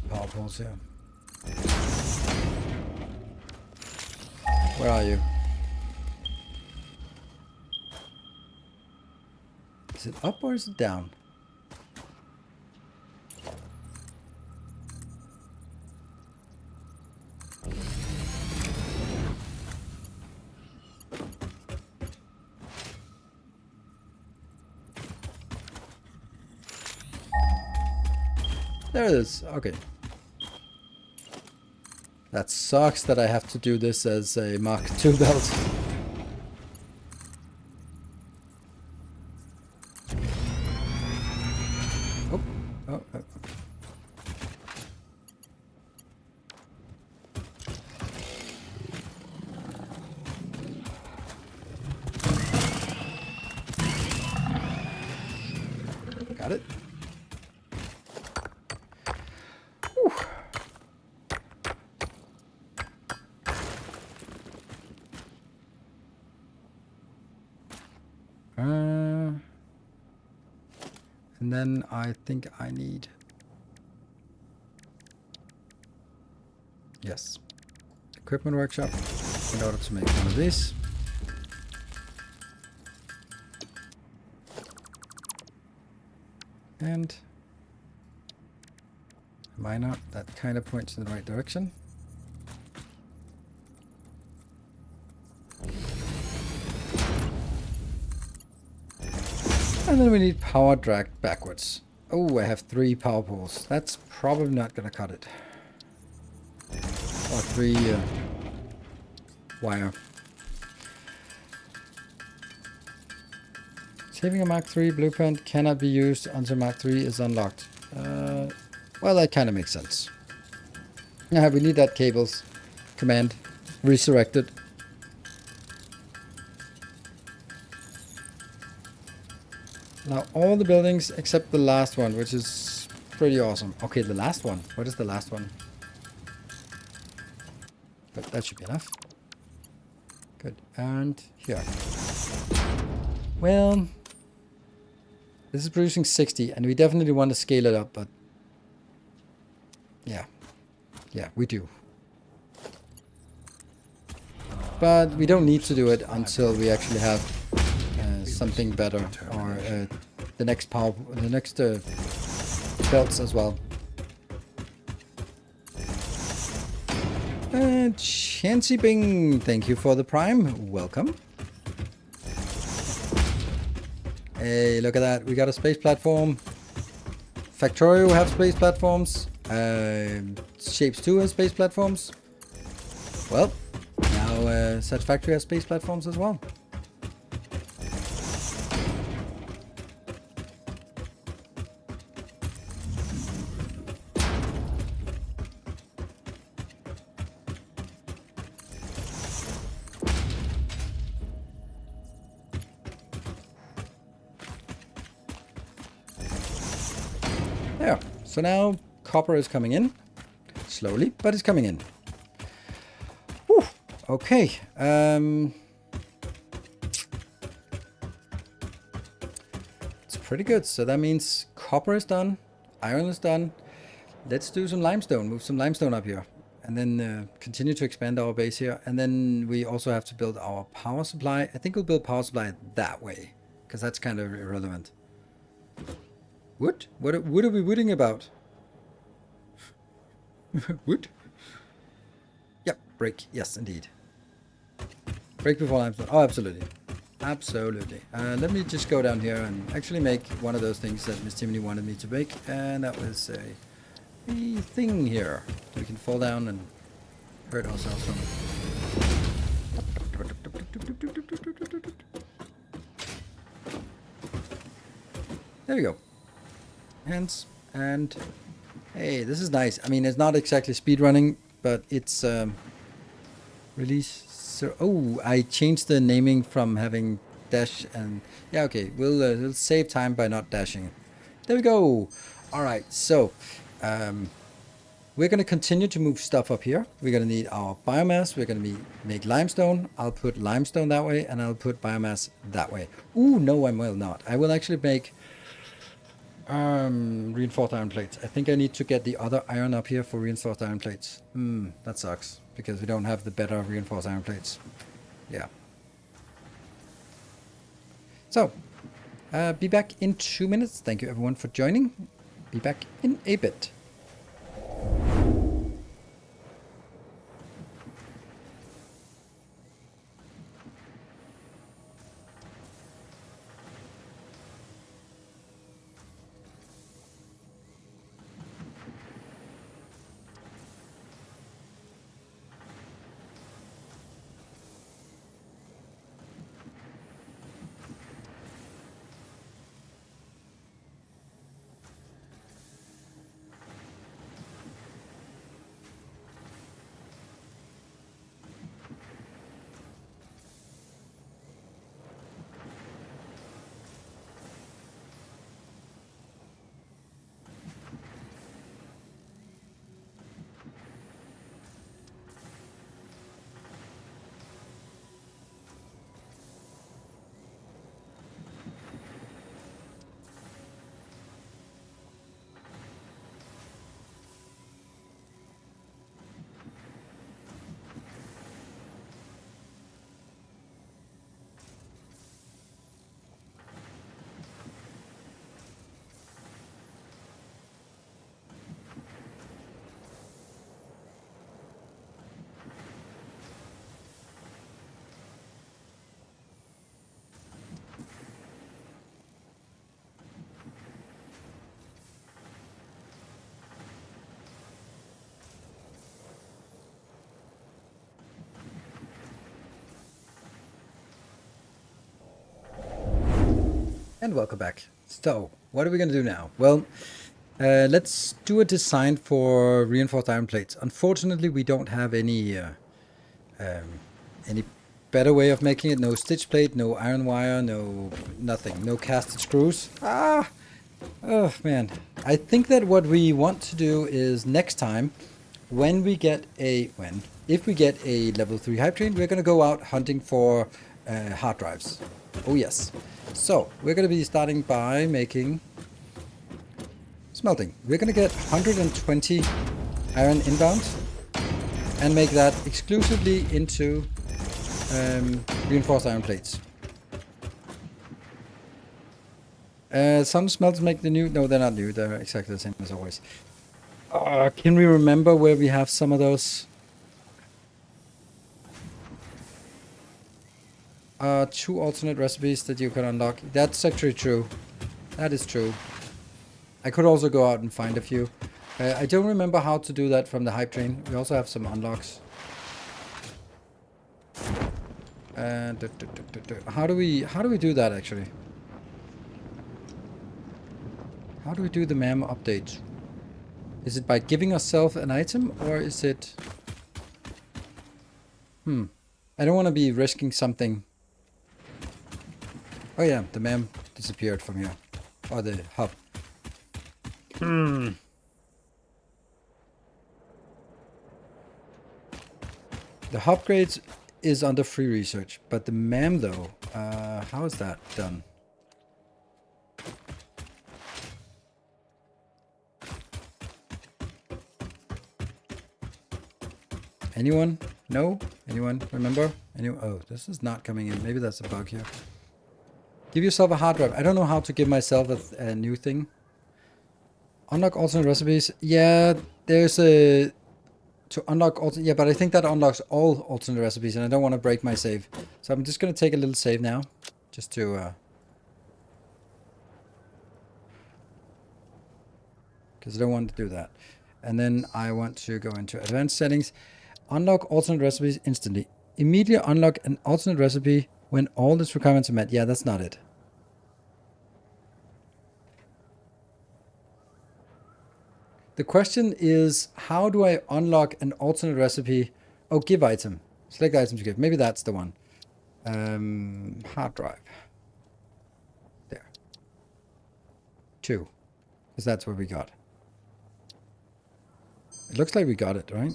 Power poles here. Where are you? Is it up or is it down? There it is. Okay. That sucks that I have to do this as a Mark II belt. Oh. Got it. Whew. And then I think I need... Yes. Equipment workshop in order to make one of these. And why not? That kind of points in the right direction. And then we need power drag backwards. Oh, I have 3 power poles. That's probably not going to cut it. Or 3 wire. Saving a Mark III blueprint cannot be used until Mark III is unlocked. Well, that kind of makes sense. Yeah, we need that cables command resurrected. Now all the buildings except the last one, which is pretty awesome. Okay, the last one. What is the last one? But that should be enough. Good. And here. Well, this is producing 60, and we definitely want to scale it up, but yeah. Yeah, we do. But we don't need to do it until we actually have something better, or the next belts as well. Chancy Bing, thank you for the prime. Welcome. Hey, look at that. We got a space platform. Factorio have space platforms. Shapes 2 has space platforms. Well, now Satisfactory has space platforms as well. There. So now copper is coming in. Slowly, but it's coming in. Whew. Okay. It's pretty good. So that means copper is done. Iron is done. Let's do some limestone. Move some limestone up here. And then continue to expand our base here. And then we also have to build our power supply. I think we'll build power supply that way, because that's kind of irrelevant. Wood? What are we wooding about? Wood? Yep, brick. Yes, indeed. Brick before limestone. Oh, absolutely. Absolutely. Let me just go down here and actually make one of those things that Miss Timony wanted me to make. And that was a thing here. We can fall down and hurt ourselves from it. There we go. Hands and hey, this is nice. I mean, it's not exactly speed running, but it's release. So, oh, I changed the naming from having dash and... Yeah, okay. We'll save time by not dashing. There we go. All right, so... we're going to continue to move stuff up here. We're going to need our biomass. We're going to make limestone. I'll put limestone that way, and I'll put biomass that way. Ooh, no, I will not. I will actually make reinforced iron plates. I think I need to get the other iron up here for reinforced iron plates. That sucks, because we don't have the better reinforced iron plates. Yeah. So, be back in 2 minutes. Thank you everyone for joining. Be back in a bit. And welcome back. So, what are we going to do now? Well, let's do a design for reinforced iron plates. Unfortunately, we don't have any better way of making it. No stitch plate, no iron wire, no nothing. No casted screws. Ah! Oh, man. I think that what we want to do is next time, if we get a level 3 hype train, we're going to go out hunting for hard drives. Oh, yes. So, we're going to be starting by making smelting. We're going to get 120 iron inbound and make that exclusively into reinforced iron plates. Some smelters make the new... No, they're not new. They're exactly the same as always. Can we remember where we have some of those? 2 alternate recipes that you can unlock. That's actually true. That is true. I could also go out and find a few. I don't remember how to do that from the hype train. We also have some unlocks. How do we do that actually? How do we do the MAM update? Is it by giving ourselves an item, or is it... I don't want to be risking something. Oh yeah, the MAM disappeared from here. Or the hub. The hub grades is under free research, but the MAM though, how is that done? Anyone? No? Anyone remember? Anyone? Oh, this is not coming in. Maybe that's a bug here. Give yourself a hard drive. I don't know how to give myself a new thing. Unlock alternate recipes. Yeah, there's a... To unlock alternate... Yeah, but I think that unlocks all alternate recipes, and I don't want to break my save. So I'm just going to take a little save now. Just to... because I don't want to do that. And then I want to go into advanced settings. Unlock alternate recipes instantly. Immediately unlock an alternate recipe when all its requirements are met. Yeah, that's not it. The question is, how do I unlock an alternate recipe? Oh, give item. Select item to give. Maybe that's the one. Hard drive. There. 2. Because that's what we got. It looks like we got it, right?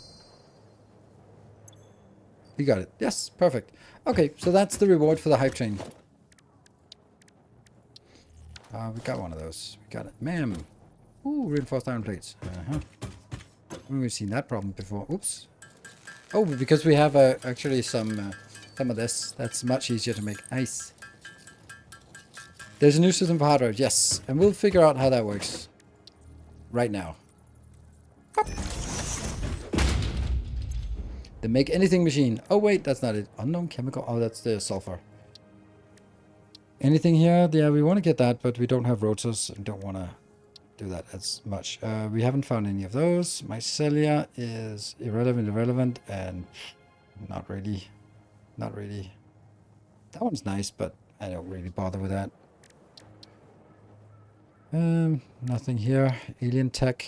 We got it. Yes, perfect. Okay, so that's the reward for the hype train. We got one of those. We got it. Ma'am. Ooh, reinforced iron plates. We've seen that problem before. Oops. Oh, because we have actually some of this. That's much easier to make. Nice. There's a new system for hard drive. Yes, and we'll figure out how that works right now. The make anything machine. Oh wait, that's not it. Unknown chemical. Oh, that's the sulfur. Anything here? Yeah, we want to get that, but we don't have rotors and don't want to do that as much. We haven't found any of those. Mycelia is irrelevant, and not really. Not really. That one's nice, but I don't really bother with that. Nothing here. Alien tech.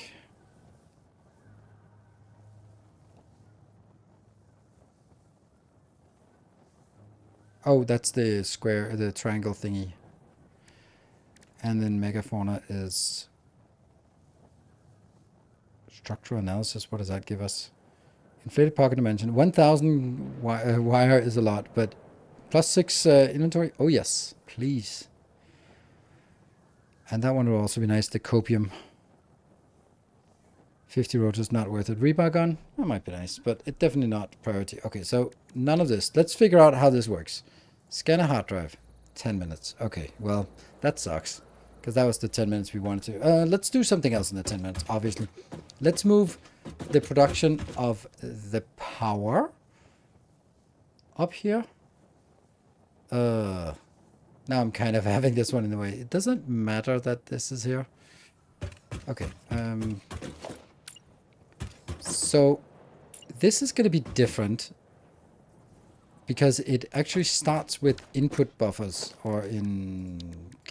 Oh, that's the square, the triangle thingy. And then megafauna is structural analysis. What does that give us? Inflated pocket dimension. 1,000 wire is a lot, but +6 inventory. Oh yes, please. And that one will also be nice. The copium. 50 rotors, not worth it. Rebar gun, that might be nice, but it's definitely not priority. Okay, so none of this. Let's figure out how this works. Scan a hard drive. 10 minutes. Okay, well, that sucks. Because that was the 10 minutes we wanted to. Let's do something else in the 10 minutes, obviously. Let's move the production of the power up here. Now I'm kind of having this one in the way. It doesn't matter that this is here. Okay. So this is going to be different because it actually starts with input buffers, or in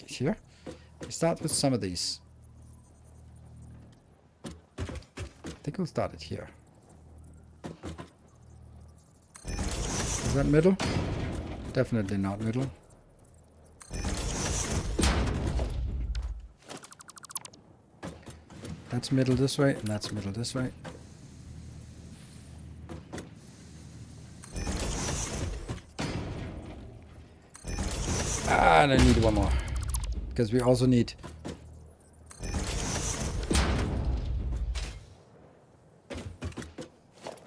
here. It starts with some of these. I think we'll start it here. Is that middle? Definitely not middle. That's middle this way, and that's middle this way. And I need one more. Because we also need...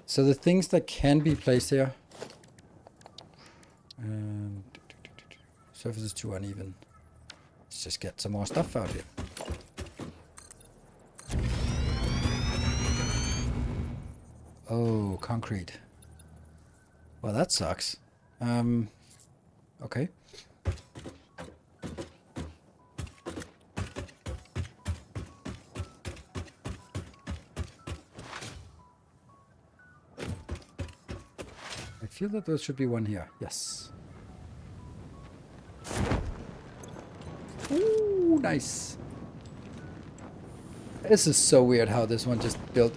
So the things that can be placed here... Surface is too uneven. Let's just get some more stuff out here. Oh, concrete. Well, that sucks. Okay. I feel that there should be one here. Yes. Ooh, nice. This is so weird how this one just built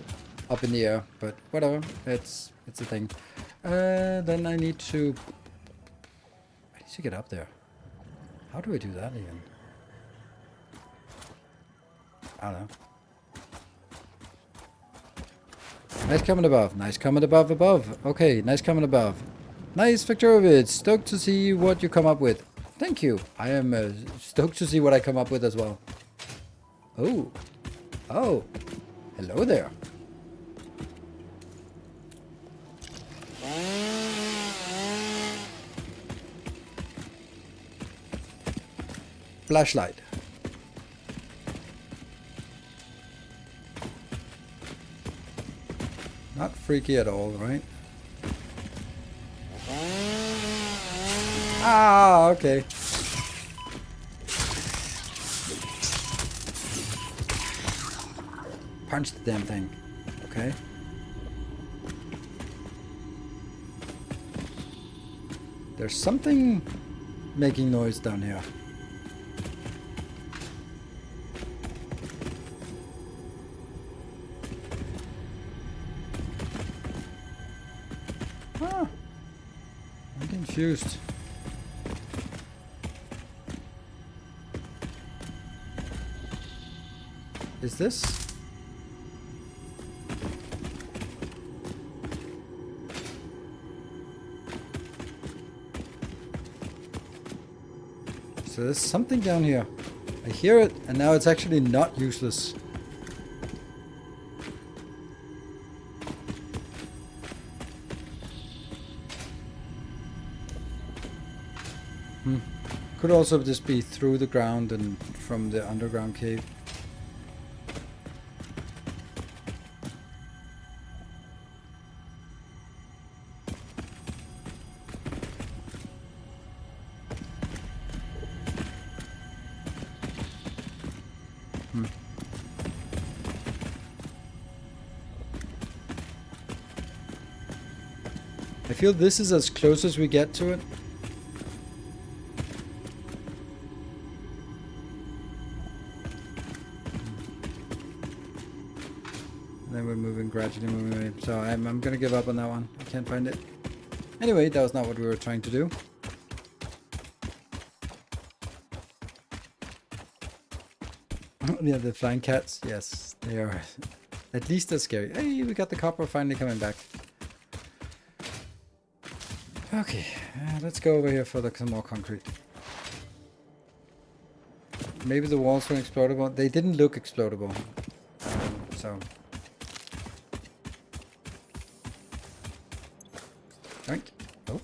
up in the air, but whatever. It's a thing. Then I need to get up there. How do I do that again? I don't know. Nice comment above. Nice comment above. Okay, nice comment above. Nice, Victorovich. Stoked to see what you come up with. Thank you. I am stoked to see what I come up with as well. Oh. Oh. Hello there. Flashlight. Not freaky at all, right? Ah, okay. Punch the damn thing. Okay. There's something making noise down here. Ah, I'm confused. is this? So there's something down here. I hear it, and now it's actually not useless. Could also just be through the ground and from the underground cave. I feel this is as close as we get to it. Then we're moving, gradually moving away. So I'm gonna give up on that one. I can't find it. Anyway, that was not what we were trying to do. Yeah, the flying cats. Yes, they are at least as scary. Hey, we got the copper finally coming back. Okay, let's go over here for some more concrete. Maybe the walls were explodable. They didn't look explodable. So... Right. Oh.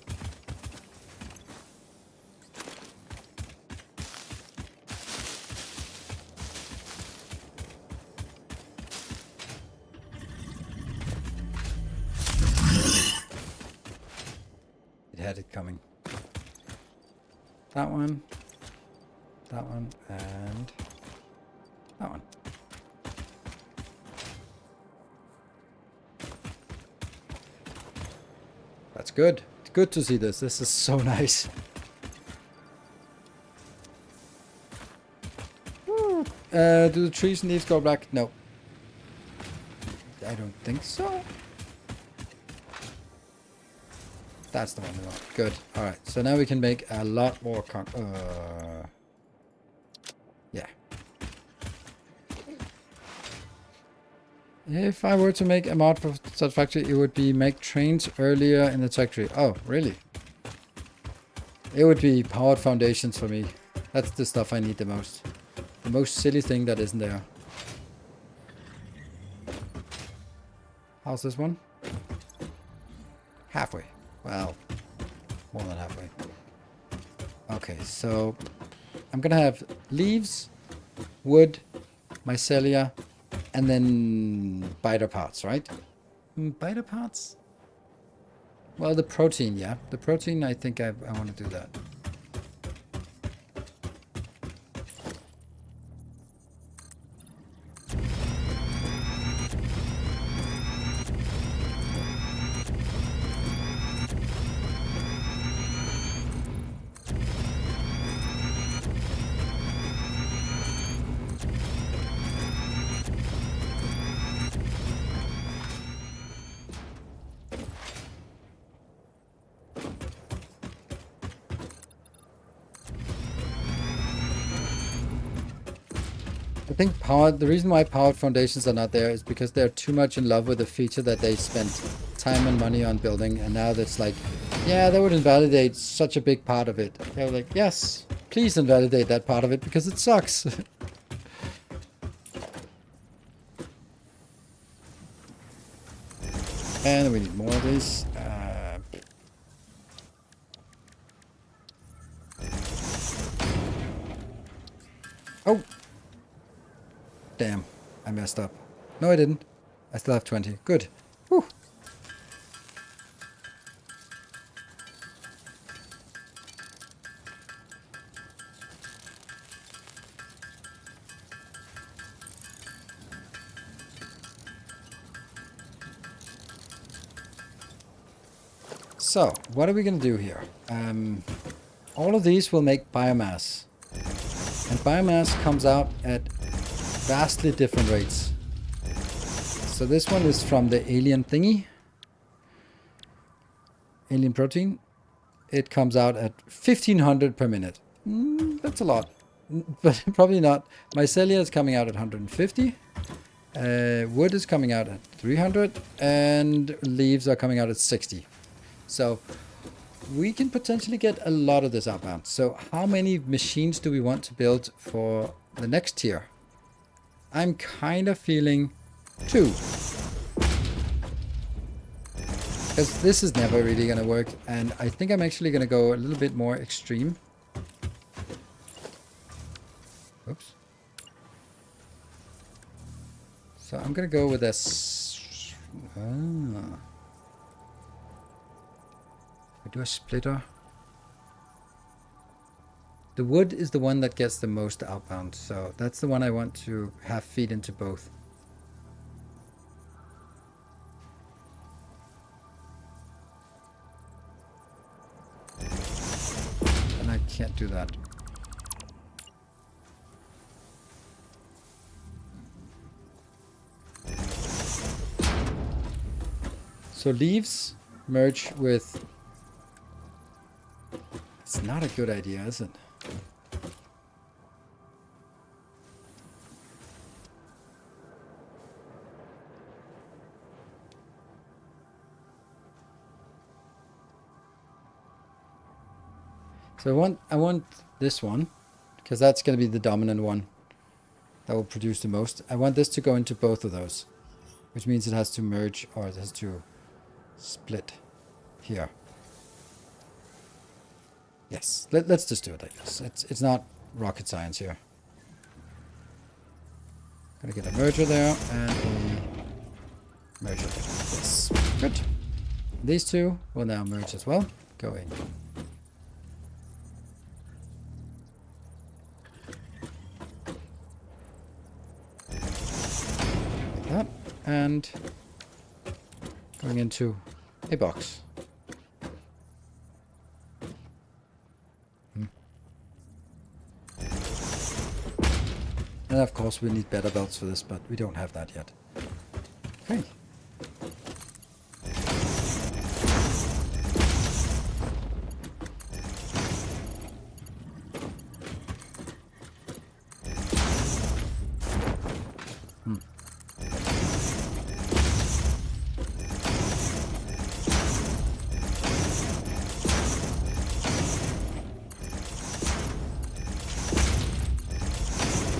It had it coming. That one, and that one. That's good. It's good to see this. This is so nice. Do the trees and leaves go black? No. I don't think so. That's the one we want. Good. Alright, so now we can make a lot more yeah. If I were to make a mod for Satisfactory, it would be make trains earlier in the factory. Oh, really? It would be powered foundations for me. That's the stuff I need the most. The most silly thing that isn't there. How's this one? Halfway. Well, more than halfway. Okay, so I'm gonna have leaves, wood, mycelia, and then biter parts, right? Biter parts? Well, the protein, yeah. The protein, I think I want to do that. I think the reason why powered foundations are not there is because they're too much in love with the feature that they spent time and money on building, and now that's like, yeah, that would invalidate such a big part of it. They're like, yes, please invalidate that part of it because it sucks. And we need more of these. Oh! Damn, I messed up. No, I didn't. I still have 20. Good. Whew. So, what are we going to do here? All of these will make biomass. And biomass comes out at vastly different rates. So this one is from the alien thingy. Alien protein. It comes out at 1500 per minute. That's a lot. but probably not. Mycelia is coming out at 150. Wood is coming out at 300, and leaves are coming out at 60. So we can potentially get a lot of this outbound. So how many machines do we want to build for the next tier? I'm kind of feeling 2. Because this is never really going to work, and I think I'm actually going to go a little bit more extreme. Oops. So I'm going to go with this. I do a splitter. The wood is the one that gets the most outbound, so that's the one I want to have feed into both. And I can't do that. So leaves merge with... It's not a good idea, is it? So I want this one, because that's going to be the dominant one that will produce the most. I want this to go into both of those, which means it has to merge, or it has to split here. Yes, let's just do it like this. It's not rocket science here. Gonna get a merger there and a merger there. Yes, good. These two will now merge as well. Go in. Like that. And going into a box. And of course we need better belts for this, but we don't have that yet. Okay.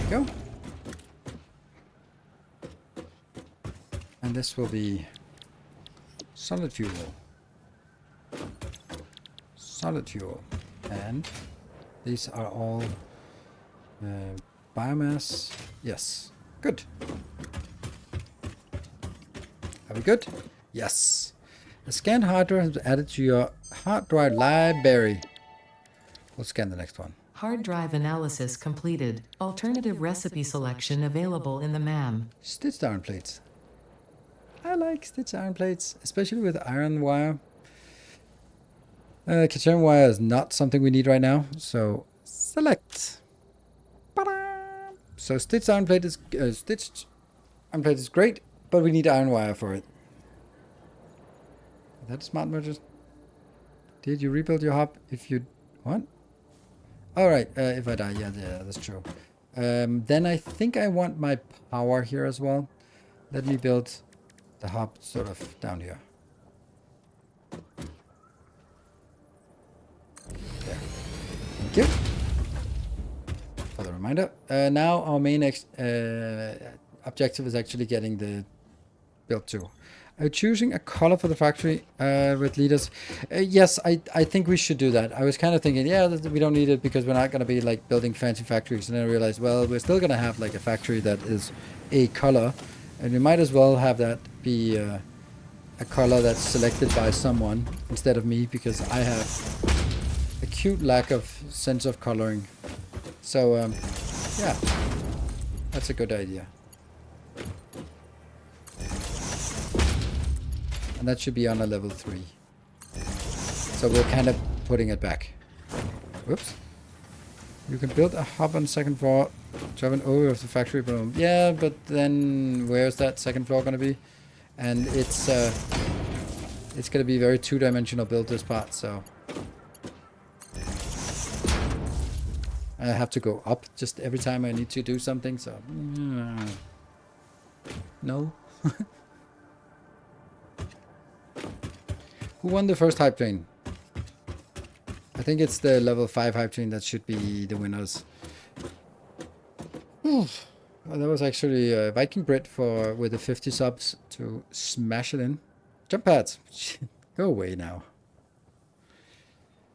Go. And this will be solid fuel. Solid fuel. And these are all biomass. Yes. Good. Are we good? Yes. A scanned hard drive has been added to your hard drive library. We'll scan the next one. Hard drive analysis completed. Alternative recipe selection available in the MAM. Stitched iron plates. I like stitched iron plates, especially with iron wire. Caterium wire is not something we need right now, so select. Ta-da! So stitched iron plate is great, but we need iron wire for it. Is that smart mergers? Did you rebuild your hub if you... What? Alright, if I die, yeah, that's true. Then I think I want my power here as well. Let me build the hub sort of down here. There. Thank you for the reminder. Now our main objective is actually getting the build 2. Choosing a color for the factory with leaders. Yes, I think we should do that. I was kind of thinking, yeah, we don't need it because we're not going to be like building fancy factories. And then I realized, well, we're still going to have like a factory that is a color. And we might as well have that be a color that's selected by someone instead of me, because I have a cute lack of sense of coloring. So, yeah, that's a good idea. And that should be on a level 3. So we're kind of putting it back. Whoops. You can build a hub on the second floor to have an overview of the factory room. Yeah, but then where's that second floor going to be? And it's going to be very two-dimensional build this part, so. I have to go up just every time I need to do something, so... no. Who won the first hype train? I think it's the level 5 hype train that should be the winners. Well, that was actually Viking Brit with the 50 subs to smash it in. Jump pads. Go away now.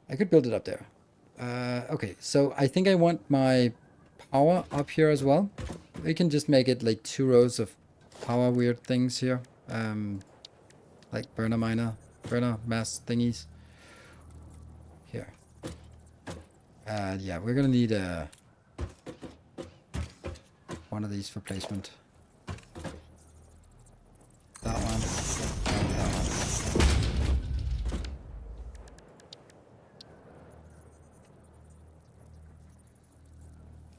I could build it up there. Okay, so I think I want my power up here as well. We can just make it like 2 rows of power weird things here. Like burner mass thingies. Here. Yeah, we're gonna need one of these for placement. That one. And that one.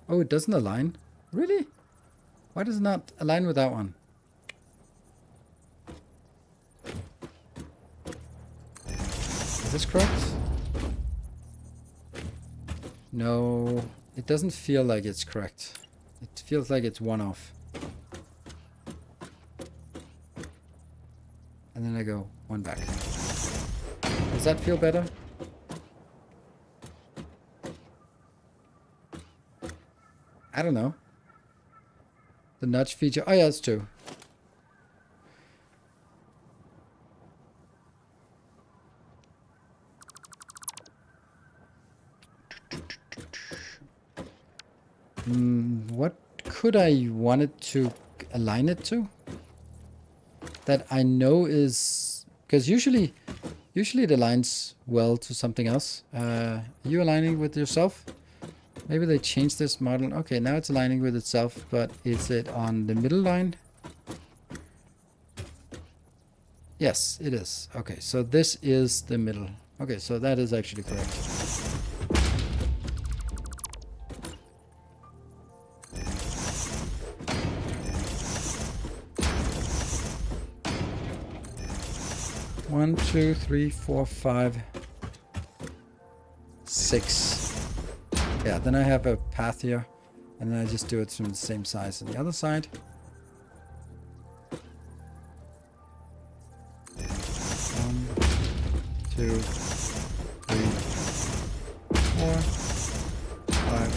Oh, it doesn't align? Really? Why does it not align with that one? Is this correct? No, it doesn't feel like it's correct. It feels like it's one off. And then I go one back. Does that feel better? I don't know. The nudge feature. Oh yeah, that's true. What could I want it to align it to? That I know is... Because usually it aligns well to something else. Are you aligning with yourself? Maybe they changed this model. Okay, now it's aligning with itself, but is it on the middle line? Yes, it is. Okay, so this is the middle. Okay, so that is actually correct. One, two, three, four, 5, 6. Yeah, then I have a path here, and then I just do it from the same size on the other side. One, 2, 3, 4, 5,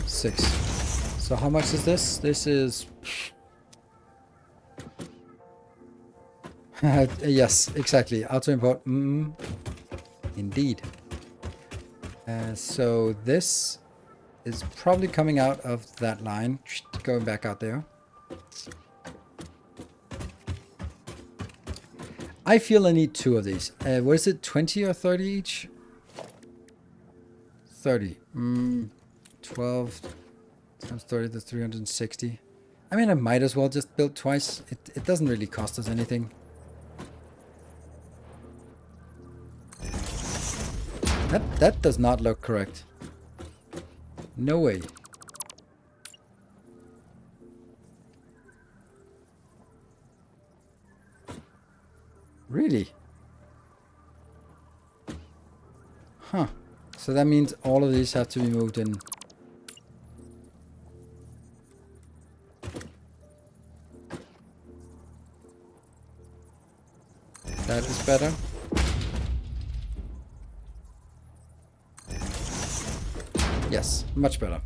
6. So how much is this? This is... yes, exactly. Auto import. Indeed. So this is probably coming out of that line, going back out there. I feel I need 2 of these. What is it, 20 or 30 each? 30. 12 times 30, that's 360. I mean, I might as well just build twice. It doesn't really cost us anything. That does not look correct. No way. Really? Huh. So that means all of these have to be moved in. That is better. Yes, much better.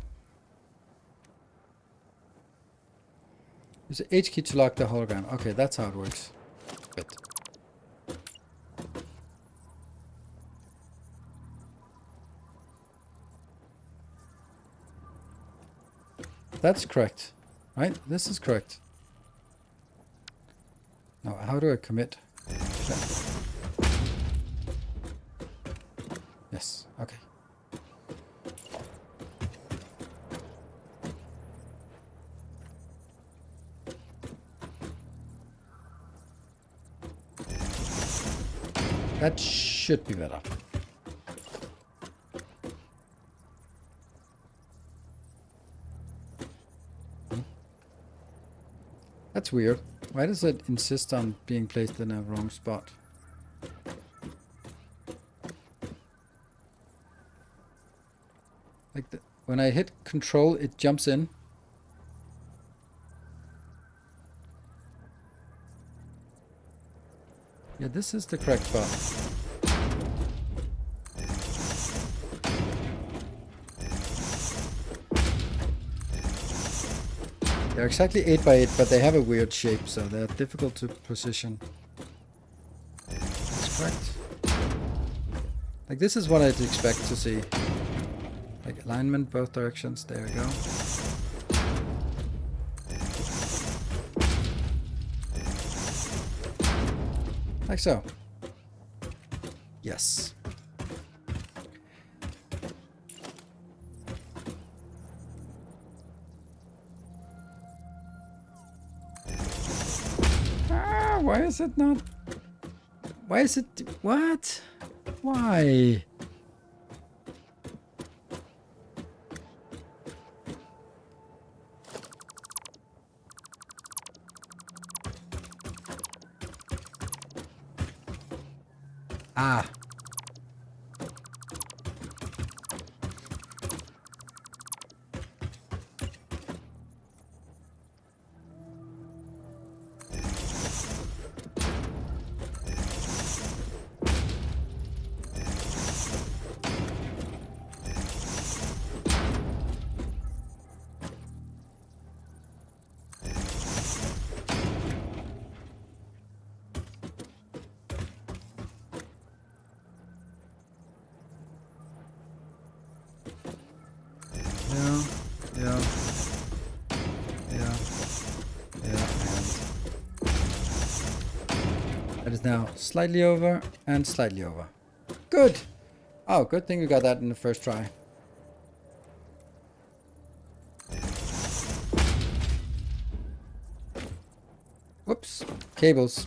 Use the H key to lock the hologram. Okay, that's how it works. Good. That's correct, right? This is correct. Now, how do I commit? Yes, okay. That should be better. That's weird. Why does it insist on being placed in a wrong spot? Like When I hit control, it jumps in. Yeah, this is the correct spot. They're exactly 8 by 8, but they have a weird shape, so they're difficult to position. That's correct. Like, this is what I'd expect to see. Like, alignment both directions. There we go. Like so. Yes. Why is it not? Why is it? What? Why? Ah. That is now slightly over and slightly over. Good. Oh, good thing we got that in the first try. Whoops. Cables.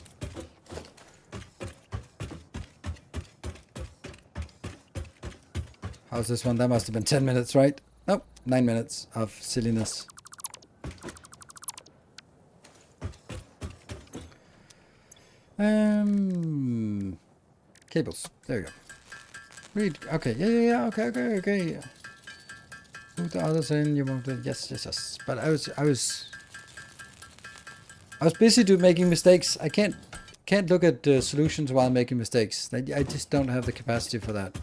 How's this one? That must have been 10 minutes, right? Nope. 9 minutes of silliness. Cables. There you go. Read. Okay. Yeah. Okay. Move the others in. You move the. Yes. But I was busy making mistakes. I can't look at the solutions while making mistakes. I just don't have the capacity for that.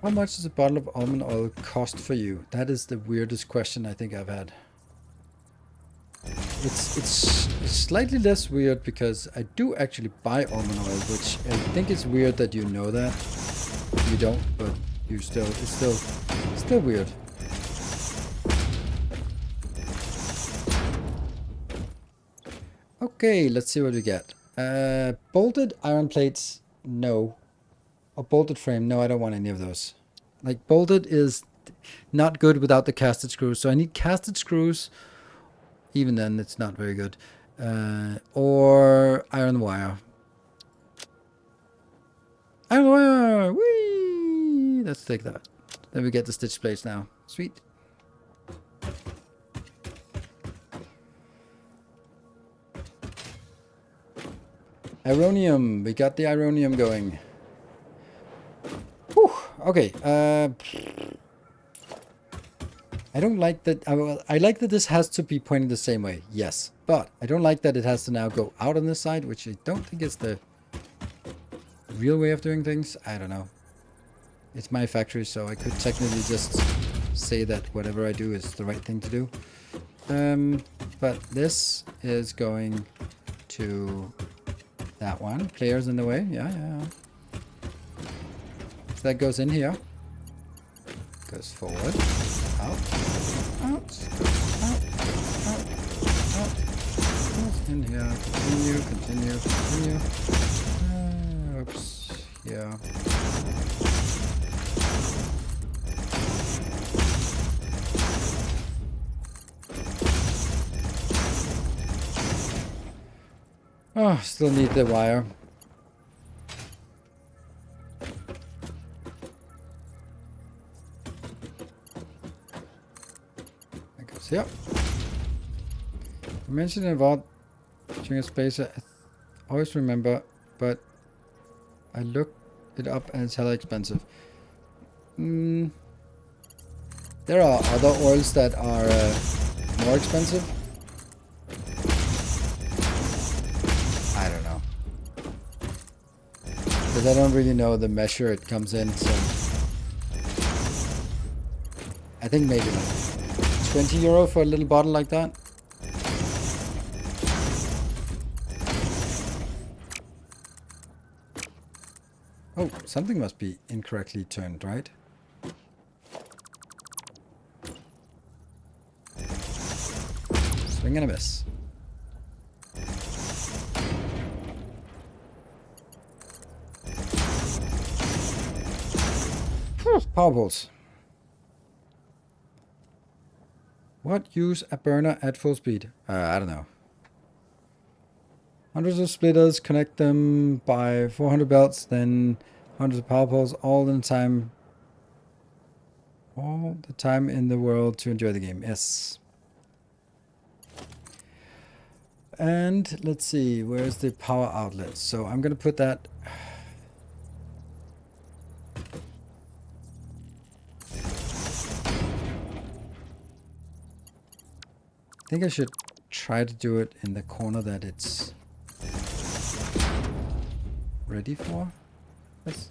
How much does a bottle of almond oil cost for you? That is the weirdest question I think I've had. It's slightly less weird because I do actually buy almond oil, which I think is weird that you know that. You don't, but it's still weird. Okay, let's see what we get. Bolted iron plates, no. Or bolted frame, no, I don't want any of those. Like, bolted is not good without the casted screws, so I need casted screws. Even then, it's not very good. Or iron wire. Iron wire! Whee! Let's take that. Then we get the stitch plates now. Sweet. Ironium. We got the ironium going. Whew. Okay. I don't like that. I like that this has to be pointing the same way. Yes. But I don't like that it has to now go out on this side, which I don't think is the real way of doing things. I don't know. It's my factory, so I could technically just say that whatever I do is the right thing to do. But this is going to that one. Players in the way. Yeah. So that goes in here. Goes forward. Out. In here. Continue. Oops. Yeah. Oh, still need the wire. So yeah. I mentioned in VOD during a space, I always remember, but I looked it up and it's hella expensive. There are other oils that are more expensive. I don't know. Because I don't really know the measure it comes in, so I think maybe like 20 euro for a little bottle like that. Oh, something must be incorrectly turned, right? Swing and a miss. Power pulse. What? Use a burner at full speed? I don't know. Hundreds of splitters, connect them by 400 belts, then hundreds of power poles, all the time in the world to enjoy the game. Yes. And let's see, where's the power outlet? So I'm gonna put that. I think I should try to do it in the corner that it's ready for. Yes.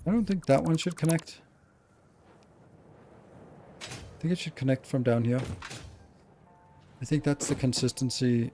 I don't think that one should connect. I think it should connect from down here. I think that's the consistency.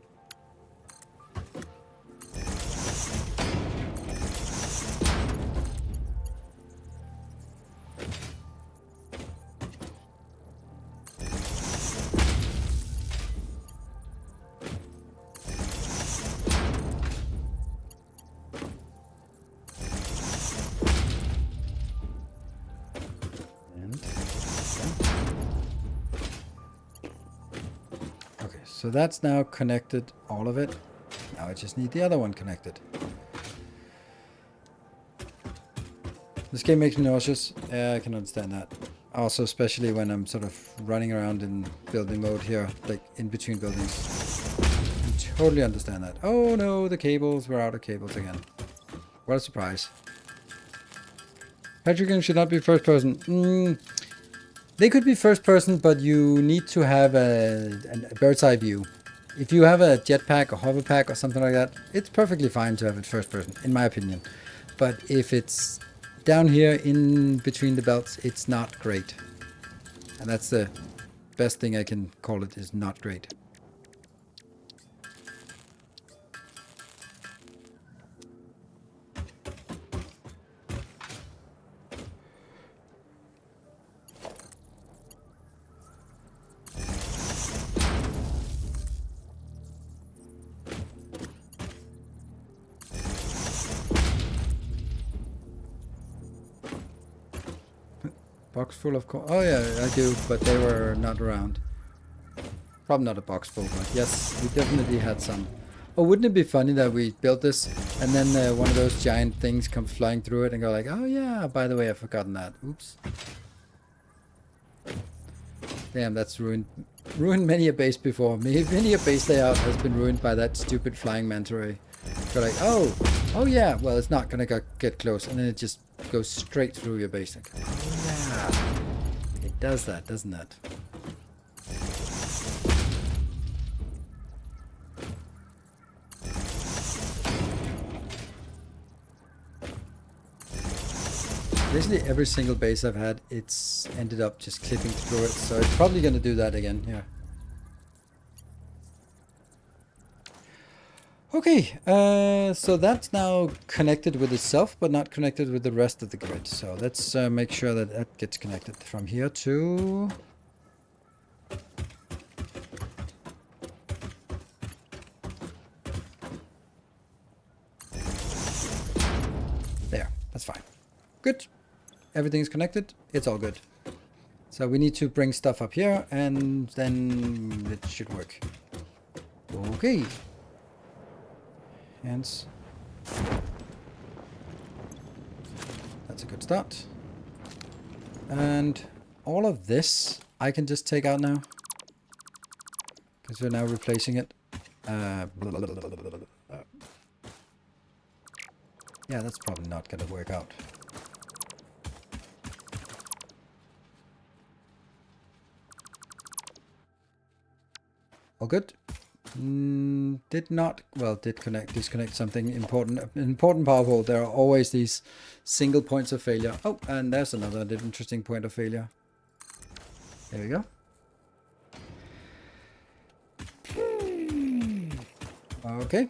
So that's now connected, all of it. Now I just need the other one connected. This game makes me nauseous. Yeah, I can understand that. Also, especially when I'm sort of running around in building mode here, like in between buildings. I totally understand that. Oh no, the cables, we're out of cables again. What a surprise. Caterium should not be first person. They could be first person, but you need to have a bird's eye view. If you have a jetpack or hoverpack or something like that, it's perfectly fine to have it first person, in my opinion. But if it's down here in between the belts, it's not great. And that's the best thing I can call it, is not great. Box full of oh yeah, I do, but they were not around. Probably not a box full, but yes, we definitely had some. Oh, wouldn't it be funny that we built this and then one of those giant things comes flying through it and go like, oh yeah, by the way, I've forgotten that. Oops. Damn, that's ruined many a base before. Many a base layout has been ruined by that stupid flying manta ray. Go like, oh yeah, well it's not gonna get close, and then it just goes straight through your base. Like, oh yeah, it does that, doesn't it? Basically every single base I've had, it's ended up just clipping through it, so it's probably gonna do that again, yeah. Okay, so that's now connected with itself, but not connected with the rest of the grid. So let's make sure that that gets connected from here to Good. Everything's connected. It's all good. So we need to bring stuff up here, and then it should work. Okay. Hands. That's a good start. And all of this I can just take out now, because we're now replacing it. Yeah, that's probably not going to work out. All good. Did disconnect something important. Important power pole. There are always these single points of failure. Oh, and there's another interesting point of failure. There we go. Okay.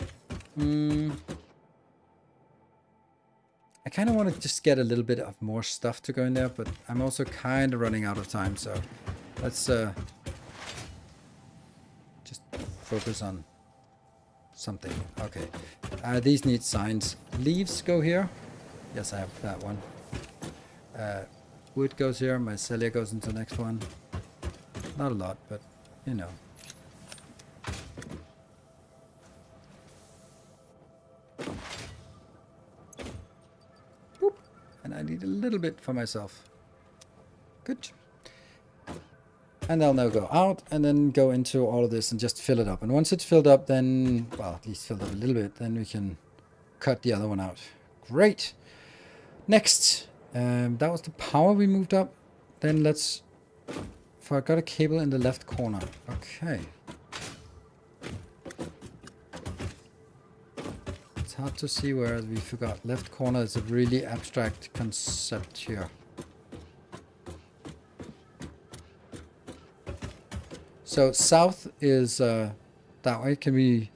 I kind of want to just get a little bit of more stuff to go in there, but I'm also kind of running out of time, so let's just focus on something. Okay. These need signs. Leaves go here. Yes, I have that one. Wood goes here. Mycelia goes into the next one. Not a lot, but you know. Boop. And I need a little bit for myself. Good. And they'll now go out and then go into all of this and just fill it up. And once it's filled up, then, well, at least filled up a little bit, then we can cut the other one out. Great. Next, that was the power we moved up. Then let's, I got a cable in the left corner. Okay. It's hard to see where we forgot. Left corner is a really abstract concept here. So south is that way. Can we...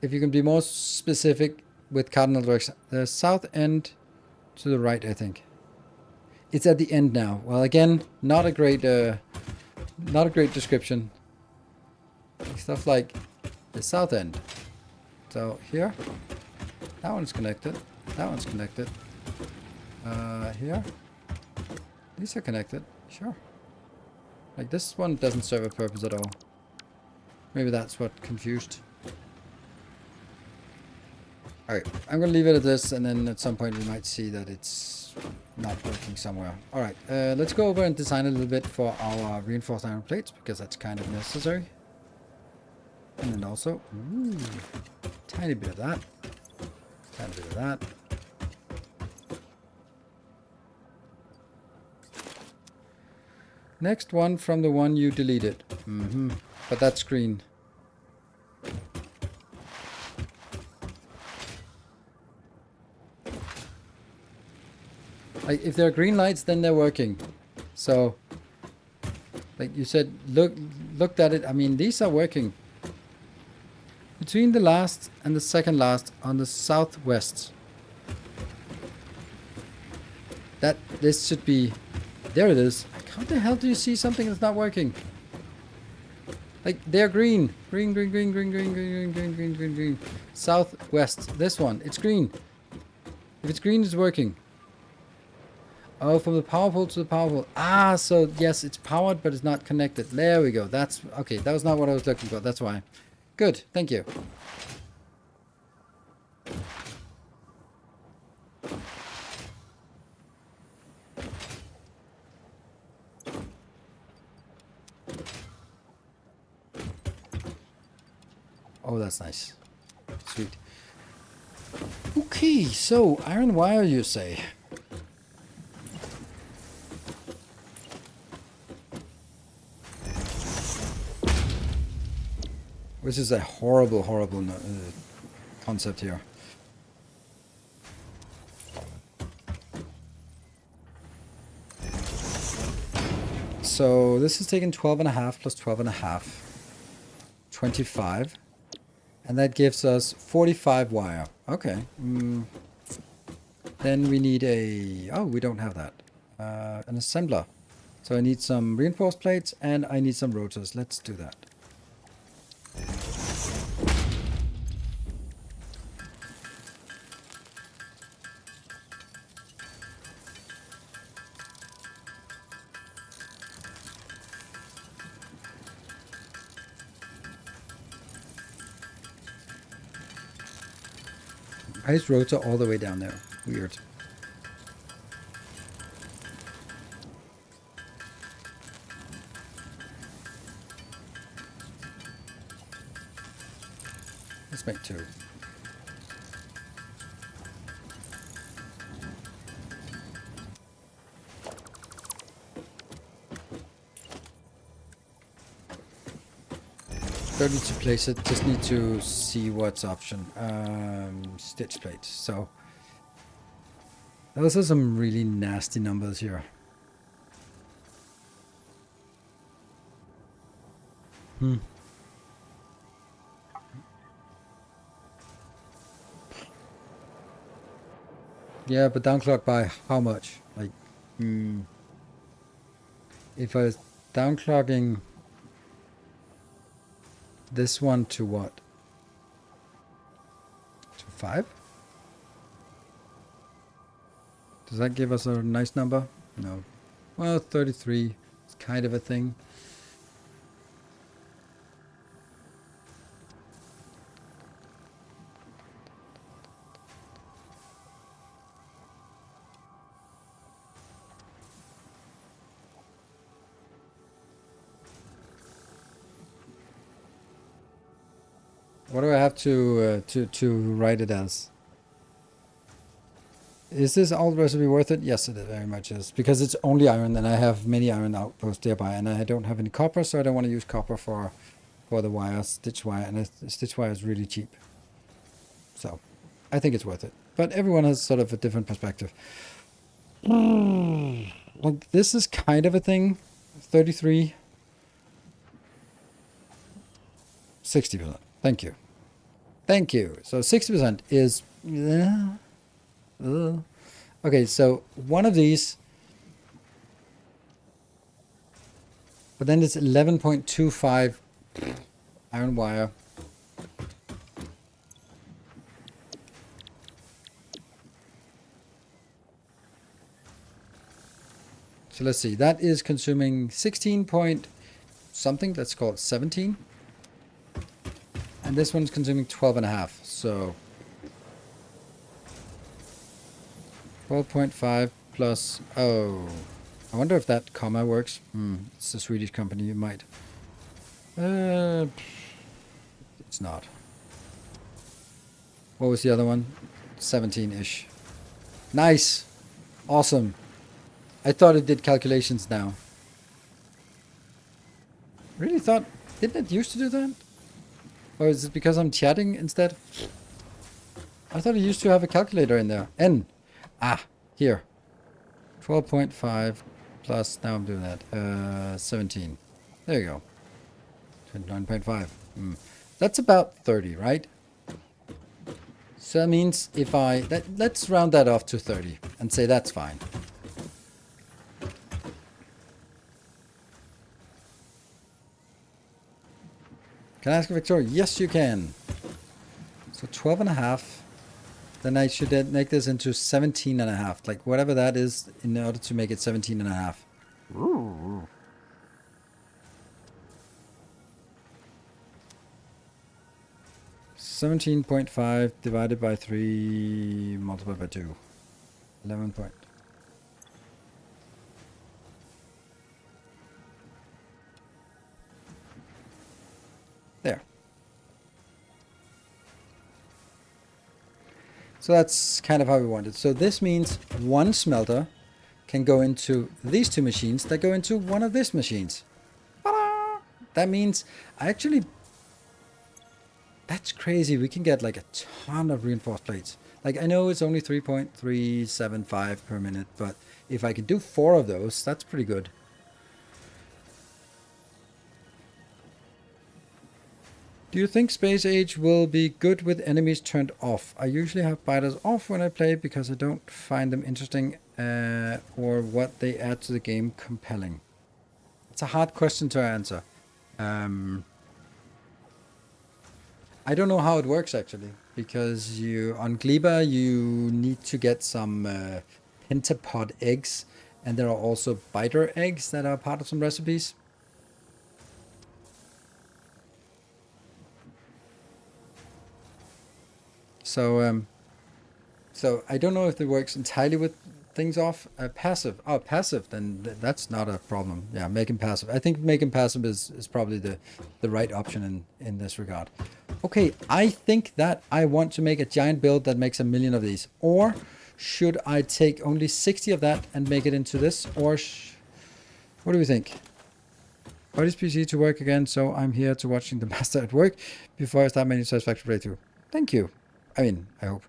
If you can be more specific with cardinal direction. The south end to the right, I think. It's at the end now. Well, again, not a great description. Stuff like the south end. So here, that one's connected. That one's connected. Here. These are connected. Sure. Like this one doesn't serve a purpose at all. Maybe that's what confused. Alright, I'm going to leave it at this, and then at some point we might see that it's not working somewhere. Alright, let's go over and design a little bit for our reinforced iron plates, because that's kind of necessary. And then also, ooh, tiny bit of that. Tiny bit of that. Next one from the one you deleted. But that's green. Like, if there are green lights, then they're working. So, like you said, looked at it. I mean, these are working. Between the last and the second last on the southwest. This should be... There it is. Like, how the hell do you see something that's not working? Like, they're green. Green, green, green, green, green, green, green, green, green, green, green. Southwest. This one. It's green. If it's green, it's working. Oh, from the power pole to the power pole. Ah, so yes, it's powered, but it's not connected. There we go. That's okay. That was not what I was looking for. That's why. Good. Thank you. Oh, that's nice. Sweet. Okay, so iron wire, you say? Which is a horrible, horrible concept here. So this is taking 12.5 plus 12.5. 25. And that gives us 45 wire. Okay. Then we need a... Oh, we don't have that. An assembler. So I need some reinforced plates and I need some rotors. Let's do that. Ice rotor all the way down there. Weird. Let's make 2. Don't need to place it, just need to see what's option. Stitch plate. So those are some really nasty numbers here. Yeah, but downclock by how much? Like, if I was downclocking this one to what? To 5? Does that give us a nice number? No. Well, 33 is kind of a thing. What do I have to write it as? Is this old recipe worth it? Yes, it very much is. Because it's only iron, and I have many iron outposts nearby, and I don't have any copper, so I don't want to use copper for the wire, stitch wire, and stitch wire is really cheap. So, I think it's worth it. But everyone has sort of a different perspective. Like, this is kind of a thing. 33. 60%. Thank you. Thank you. So 60% is... Okay, so one of these... But then it's 11.25 iron wire. So let's see. That is consuming 16 point something. Let's call it 17. And this one's consuming 12.5, so 12.5 plus, oh, I wonder if that comma works. It's a Swedish company, you might. It's not. What was the other one? 17-ish. Nice. Awesome. I thought it did calculations now. Really thought, didn't it used to do that? Or is it because I'm chatting instead? I thought it used to have a calculator in there. N. Here. 12.5 plus, now I'm doing that, 17. There you go. 29.5. That's about 30, right? So that means if let's round that off to 30 and say that's fine. Can I ask Victoria? Yes, you can. So 12.5. Then I should make this into 17.5. Like whatever that is in order to make it 17.5. 17.5 divided by 3 multiplied by 2. 11 point. There. So that's kind of how we want it. So this means one smelter can go into these two machines that go into one of these machines. Ta-da! That means that's crazy. We can get like a ton of reinforced plates. Like I know it's only 3.375 per minute, but if I can do 4 of those, that's pretty good. Do you think Space Age will be good with enemies turned off? I usually have biters off when I play because I don't find them interesting or what they add to the game compelling. It's a hard question to answer. I don't know how it works actually, because on Gleba you need to get some pentapod eggs, and there are also biter eggs that are part of some recipes. So So I don't know if it works entirely with things off. Passive. Oh, passive. Then that's not a problem. Yeah, making passive. I think making passive is probably the right option in this regard. Okay, I think that I want to make a giant build that makes 1 million of these. Or should I take only 60 of that and make it into this? Or what do we think? What is PC to work again? So I'm here to watching the master at work before I start making Satisfactory playthrough. Thank you. I mean, I hope.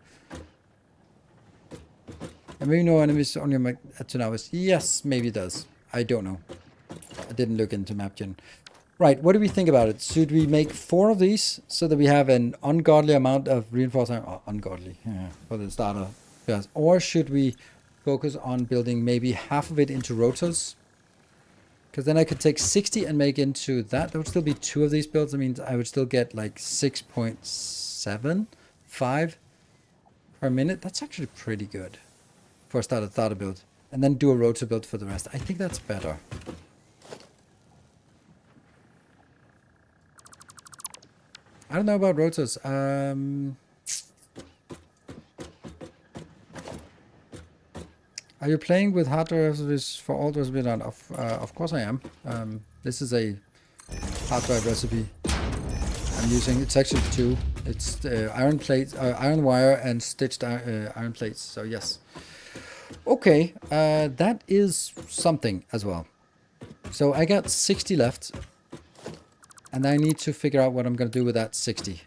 And maybe no enemies on your map at 2 hours. Yes, maybe it does. I don't know. I didn't look into MapGen. Right, what do we think about it? Should we make 4 of these so that we have an ungodly amount of reinforcement? Oh, ungodly, yeah, for the starter. Yes. Or should we focus on building maybe half of it into rotors? Because then I could take 60 and make into that. There would still be 2 of these builds. I mean, I would still get like 6.75 per minute. That's actually pretty good for a starter build. And then do a rotor build for the rest. I think that's better. I don't know about rotors. Are you playing with hardware recipes for all those bit on? Of course I am. This is a hard drive recipe I'm using. It's actually 2. It's iron plates, iron wire, and stitched iron plates. So yes. Okay, that is something as well. So I got 60 left. And I need to figure out what I'm going to do with that 60.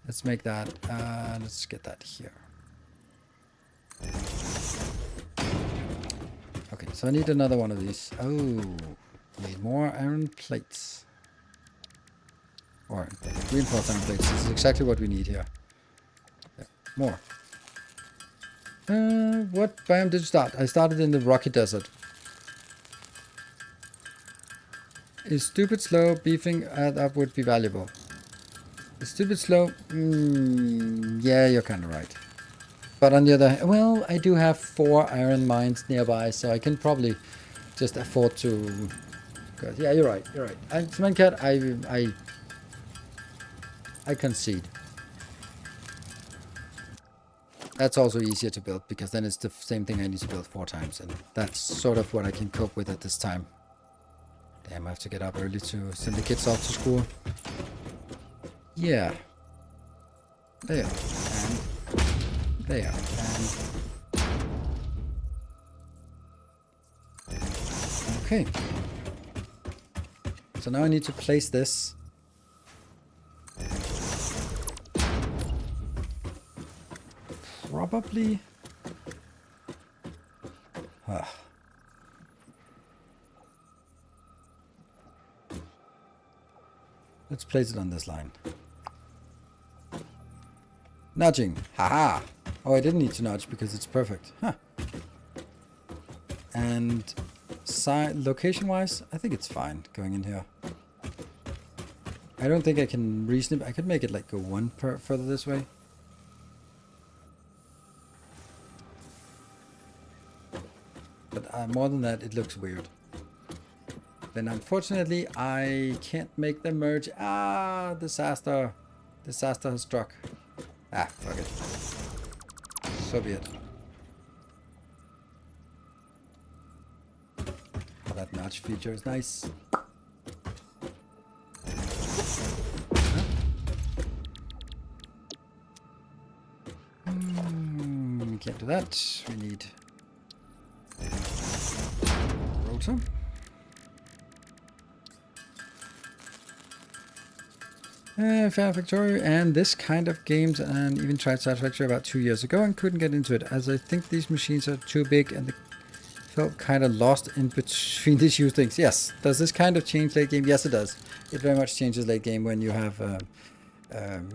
Let's make that, let's get that here. Okay, so I need another one of these. Oh, need more iron plates. Or reinforced iron plates. This is exactly what we need here. Yeah, more. What biome did you start? I started in the Rocky Desert. Is stupid slow? Beefing it up would be valuable. Is stupid slow? Yeah, you're kind of right. But on the other hand, well, I do have 4 iron mines nearby, so I can probably just afford to. Yeah, you're right. You're right. Smancat, I concede. That's also easier to build because then it's the same thing I need to build 4 times, and that's sort of what I can cope with at this time. Damn, I have to get up early to send the kids off to school. Yeah. There. And there. And okay. So now I need to place this. Probably. Let's place it on this line. Nudging. Haha. Oh, I didn't need to nudge because it's perfect. Huh. And location-wise, I think it's fine going in here. I don't think I can reasonably. I could make it like go 1 further this way. But more than that, it looks weird. Then unfortunately, I can't make them merge. Ah, disaster. Disaster has struck. Ah, fuck it. So be it. Oh, that notch feature is nice. We can't do that. We need rotor. Satisfactory and this kind of games, and even tried Satisfactory about 2 years ago and couldn't get into it as I think these machines are too big and felt kind of lost in between these huge things. Yes, does this kind of change late game? Yes, it does. It very much changes late game when you have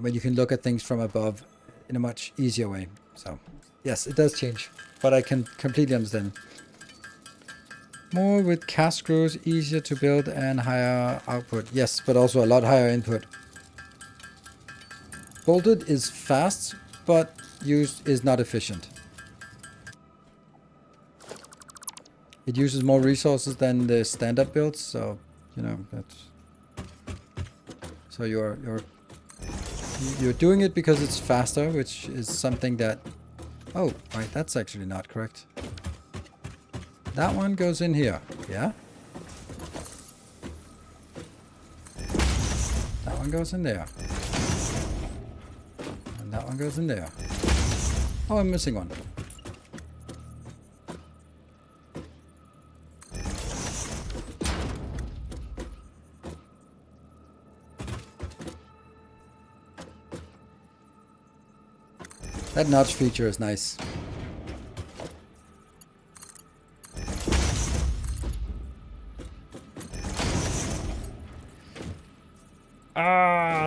when you can look at things from above in a much easier way. So yes, it does change, but I can completely understand. More with cast screws, easier to build and higher output. Yes, but also a lot higher input. Bolted is fast, but used is not efficient. It uses more resources than the stand-up builds, so you know that's. So your You're doing it because it's faster, which is something that... Oh, right, that's actually not correct. That one goes in here, yeah? That one goes in there. And that one goes in there. Oh, I'm missing one. That notch feature is nice.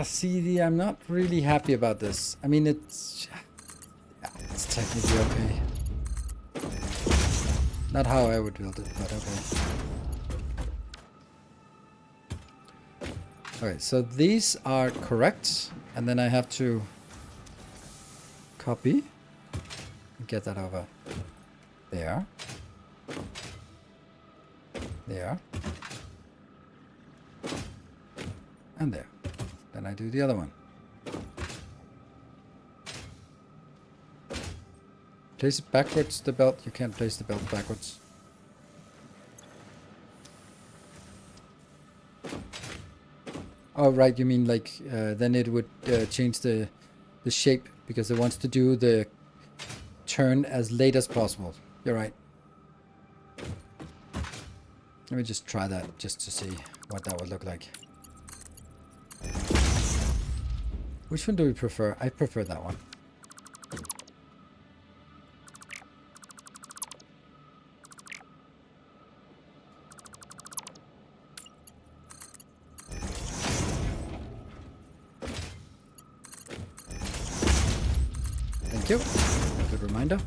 See, I'm not really happy about this. I mean, it's technically okay. Not how I would build it, but okay. Okay, so these are correct, and then I have to copy and get that over there. There. And there. Then I do the other one. Place it backwards, the belt. You can't place the belt backwards. Oh, right. You mean like then it would change the shape because it wants to do the turn as late as possible. You're right. Let me just try that just to see what that would look like. Which one do we prefer? I prefer that one. Thank you. Good reminder.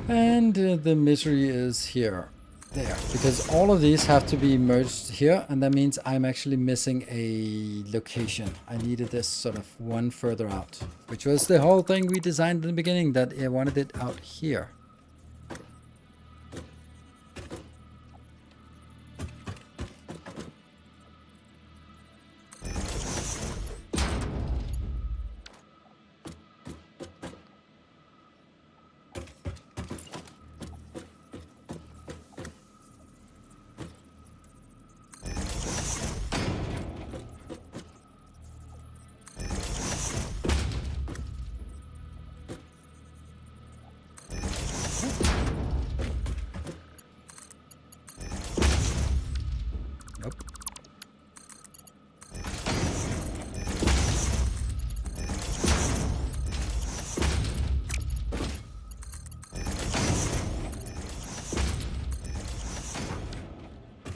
And the misery is here. There. Because all of these have to be merged here, and that means I'm actually missing a location. I needed this sort of one further out, which was the whole thing we designed in the beginning, that I wanted it out here.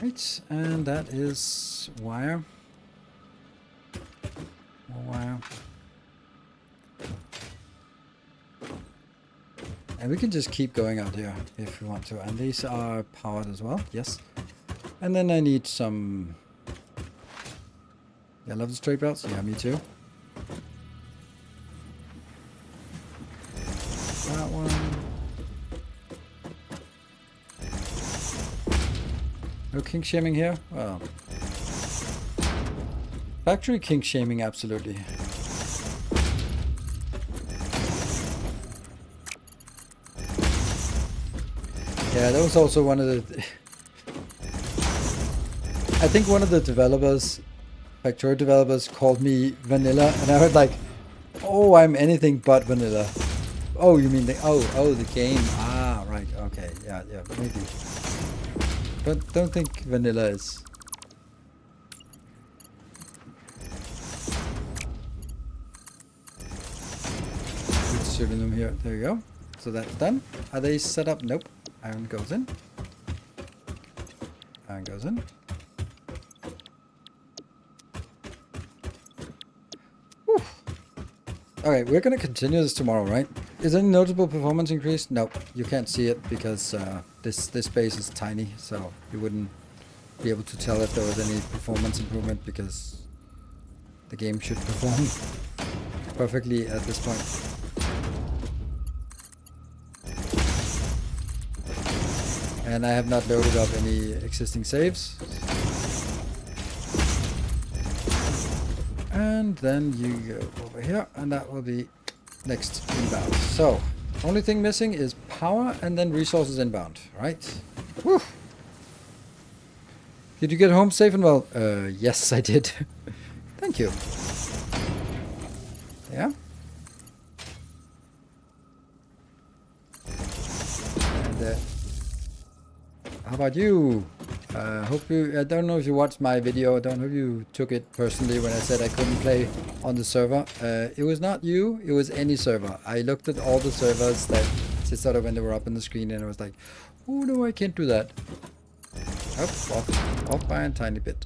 Right, and that is wire. More wire. And we can just keep going out here if we want to. And these are powered as well, yes. And then I need some... I love the straight belts. Yeah, me too. That one. No kink shaming here? Well. Factory kink shaming, absolutely. Yeah, that was also one of the... I think one of the developers, Factory developers, called me vanilla, and I was like, oh, I'm anything but vanilla. Oh, you mean the... Oh, the game. Ah, right, okay, yeah, maybe. But don't think vanilla is... Good pseudonym here. There you go. So that's done. Are they set up? Nope. Iron goes in. Iron goes in. Whew. Okay, we're gonna continue this tomorrow, right? Is there any notable performance increase? Nope. You can't see it because this space is tiny, so you wouldn't be able to tell if there was any performance improvement because the game should perform perfectly at this point. And I have not loaded up any existing saves. And then you go over here, and that will be next inbound. So, only thing missing is power and then resources inbound, right? Woo! Did you get home safe and well? Yes, I did. Thank you. Yeah. And how about you? Hope you. I don't know if you watched my video. I don't know if you took it personally when I said I couldn't play on the server. It was not you. It was any server. I looked at all the servers that just sort of when they were up on the screen, and I was like, "Oh no, I can't do that." Oh, off by a tiny bit.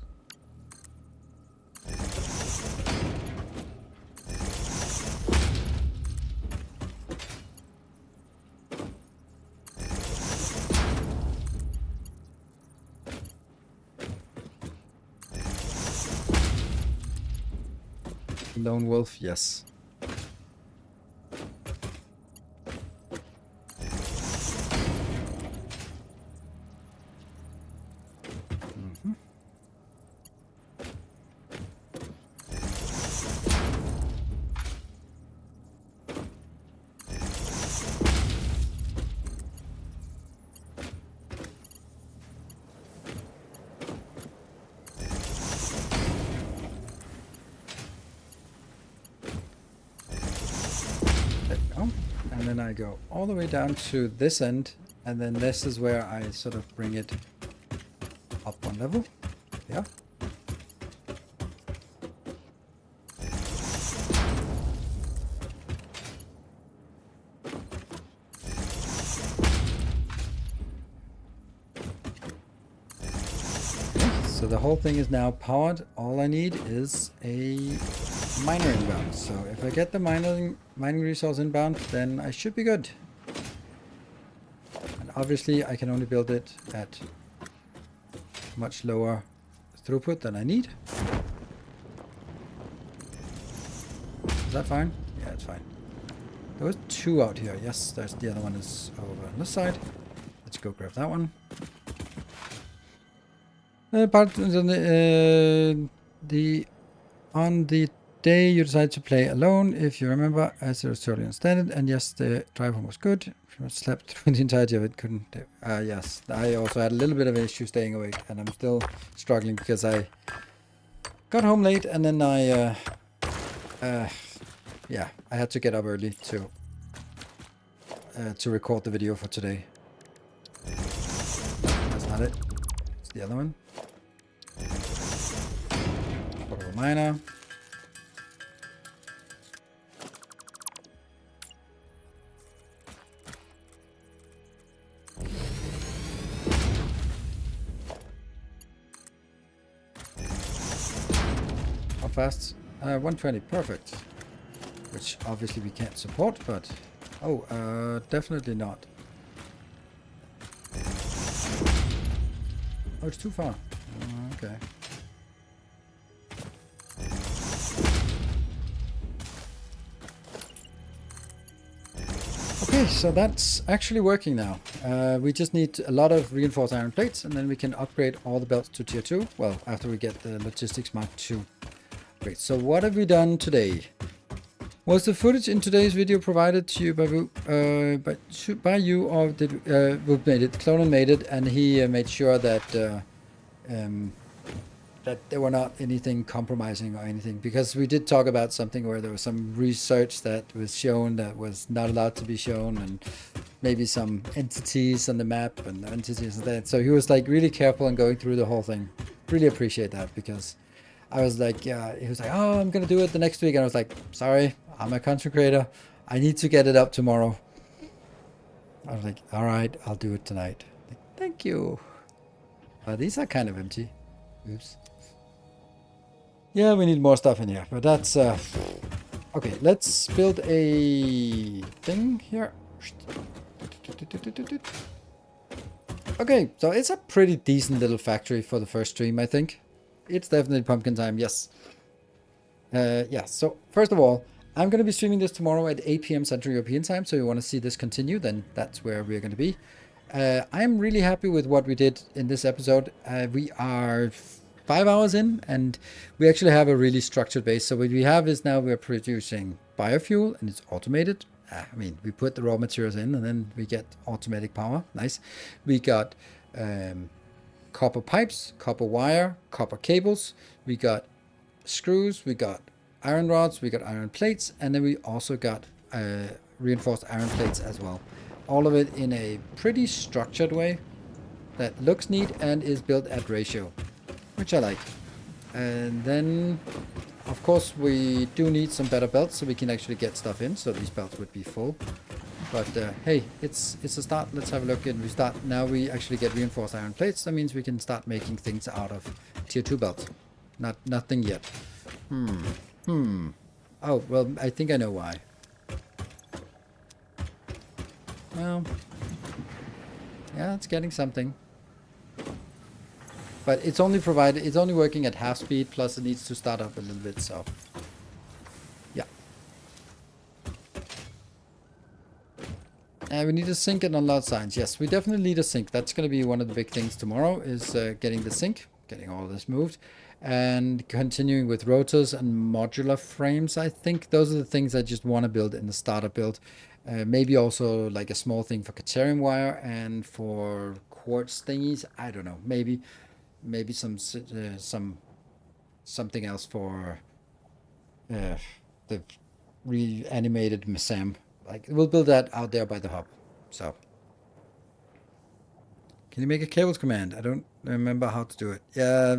Lone wolf, yes. And then I go all the way down to this end, and then this is where I sort of bring it up one level. Yeah. Okay, so the whole thing is now powered. All I need is a miner inbound. So if I get the mining resource inbound, then I should be good. And obviously I can only build it at much lower throughput than I need. Is that fine? Yeah, it's fine. There was two out here. Yes, there's the other one is over on this side. Let's go grab that one. On the day you decided to play alone, if you remember, as it was totally understand it, and yes, the drive home was good. Pretty much slept through the entirety of it. Couldn't. Yes, I also had a little bit of an issue staying awake, and I'm still struggling because I got home late, and then yeah, I had to get up early to record the video for today. That's not it. It's the other one. Portable miner. How fast? 120, perfect. Which obviously we can't support, but definitely not. Oh, it's too far. Okay. Okay, so that's actually working now. We just need a lot of reinforced iron plates, and then we can upgrade all the belts to tier 2. Well, after we get the logistics mark 2. Great, so what have we done today? Was the footage in today's video provided to you by you, or did Wood made it? Clonan made it, and he made sure that that there were not anything compromising or anything, because we did talk about something where there was some research that was shown that was not allowed to be shown, and maybe some entities on the map and entities and that. So he was like really careful in going through the whole thing. Really appreciate that, because I was like, yeah, he was like, oh, I'm gonna do it the next week, and I was like, sorry, I'm a content creator. I need to get it up tomorrow. I was like, all right, I'll do it tonight. Like, thank you. These are kind of empty. Oops. Yeah, we need more stuff in here, but that's okay. Let's build a thing here. Okay, so it's a pretty decent little factory for the first stream, I think. It's definitely pumpkin time, yes. Yeah, so first of all, I'm going to be streaming this tomorrow at 8 p.m. Central European time, so you want to see this continue, then that's where we're going to be. I am really happy with what we did in this episode. We are 5 hours in, and we actually have a really structured base. So what we have is now we're producing biofuel, and it's automated. I mean, we put the raw materials in, and then we get automatic power. Nice. We got copper pipes, copper wire, copper cables. We got screws. We got iron rods. We got iron plates, and then we also got reinforced iron plates as well. All of it in a pretty structured way that looks neat and is built at ratio, which I like. And then, of course, we do need some better belts so we can actually get stuff in. So these belts would be full. But hey, it's a start. Let's have a look. And we start now. We actually get reinforced iron plates. That means we can start making things out of tier 2 belts. Nothing yet. Oh well, I think I know why. Well, yeah, it's getting something. But it's only working at half speed, plus it needs to start up a little bit, so yeah. And we need a sink and unload signs. Yes, we definitely need a sink. That's going to be one of the big things tomorrow, is getting the sink, getting all this moved, and continuing with rotors and modular frames. I think those are the things I just want to build in the starter build. Maybe also like a small thing for Caterium wire and for quartz thingies. I don't know. Maybe something else for the reanimated Masam. Like, we'll build that out there by the hub. So, can you make a cables command? I don't remember how to do it. Yeah,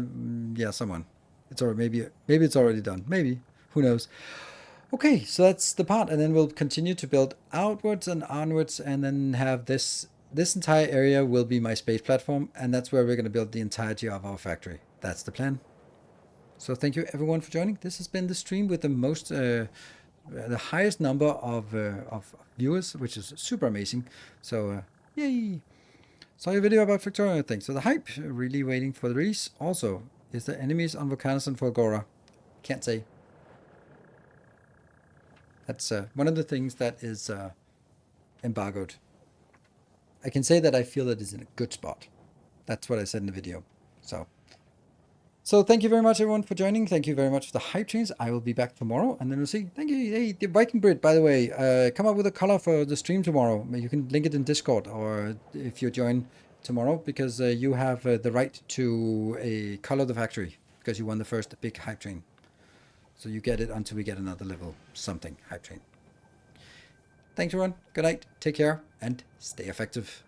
someone. It's already maybe it's already done. Maybe, who knows? Okay, so that's the part, and then we'll continue to build outwards and onwards, and then have this entire area will be my space platform, and that's where we're going to build the entirety of our factory. That's the plan. So thank you everyone for joining. This has been the stream with the highest number of viewers, which is super amazing. So yay! Saw your video about Victoria thing. So the hype, really waiting for the release. Also, is there enemies on Volcanus and Folgora? Can't say. That's one of the things that is embargoed. I can say that I feel it is in a good spot. That's what I said in the video. So thank you very much, everyone, for joining. Thank you very much for the hype trains. I will be back tomorrow, and then we'll see. Thank you. Hey, the Viking Brit, by the way, come up with a color for the stream tomorrow. You can link it in Discord, or if you join tomorrow, because you have the right to color the factory, because you won the first big hype train. So you get it until we get another level something hype train. Thanks, everyone. Good night. Take care and stay effective.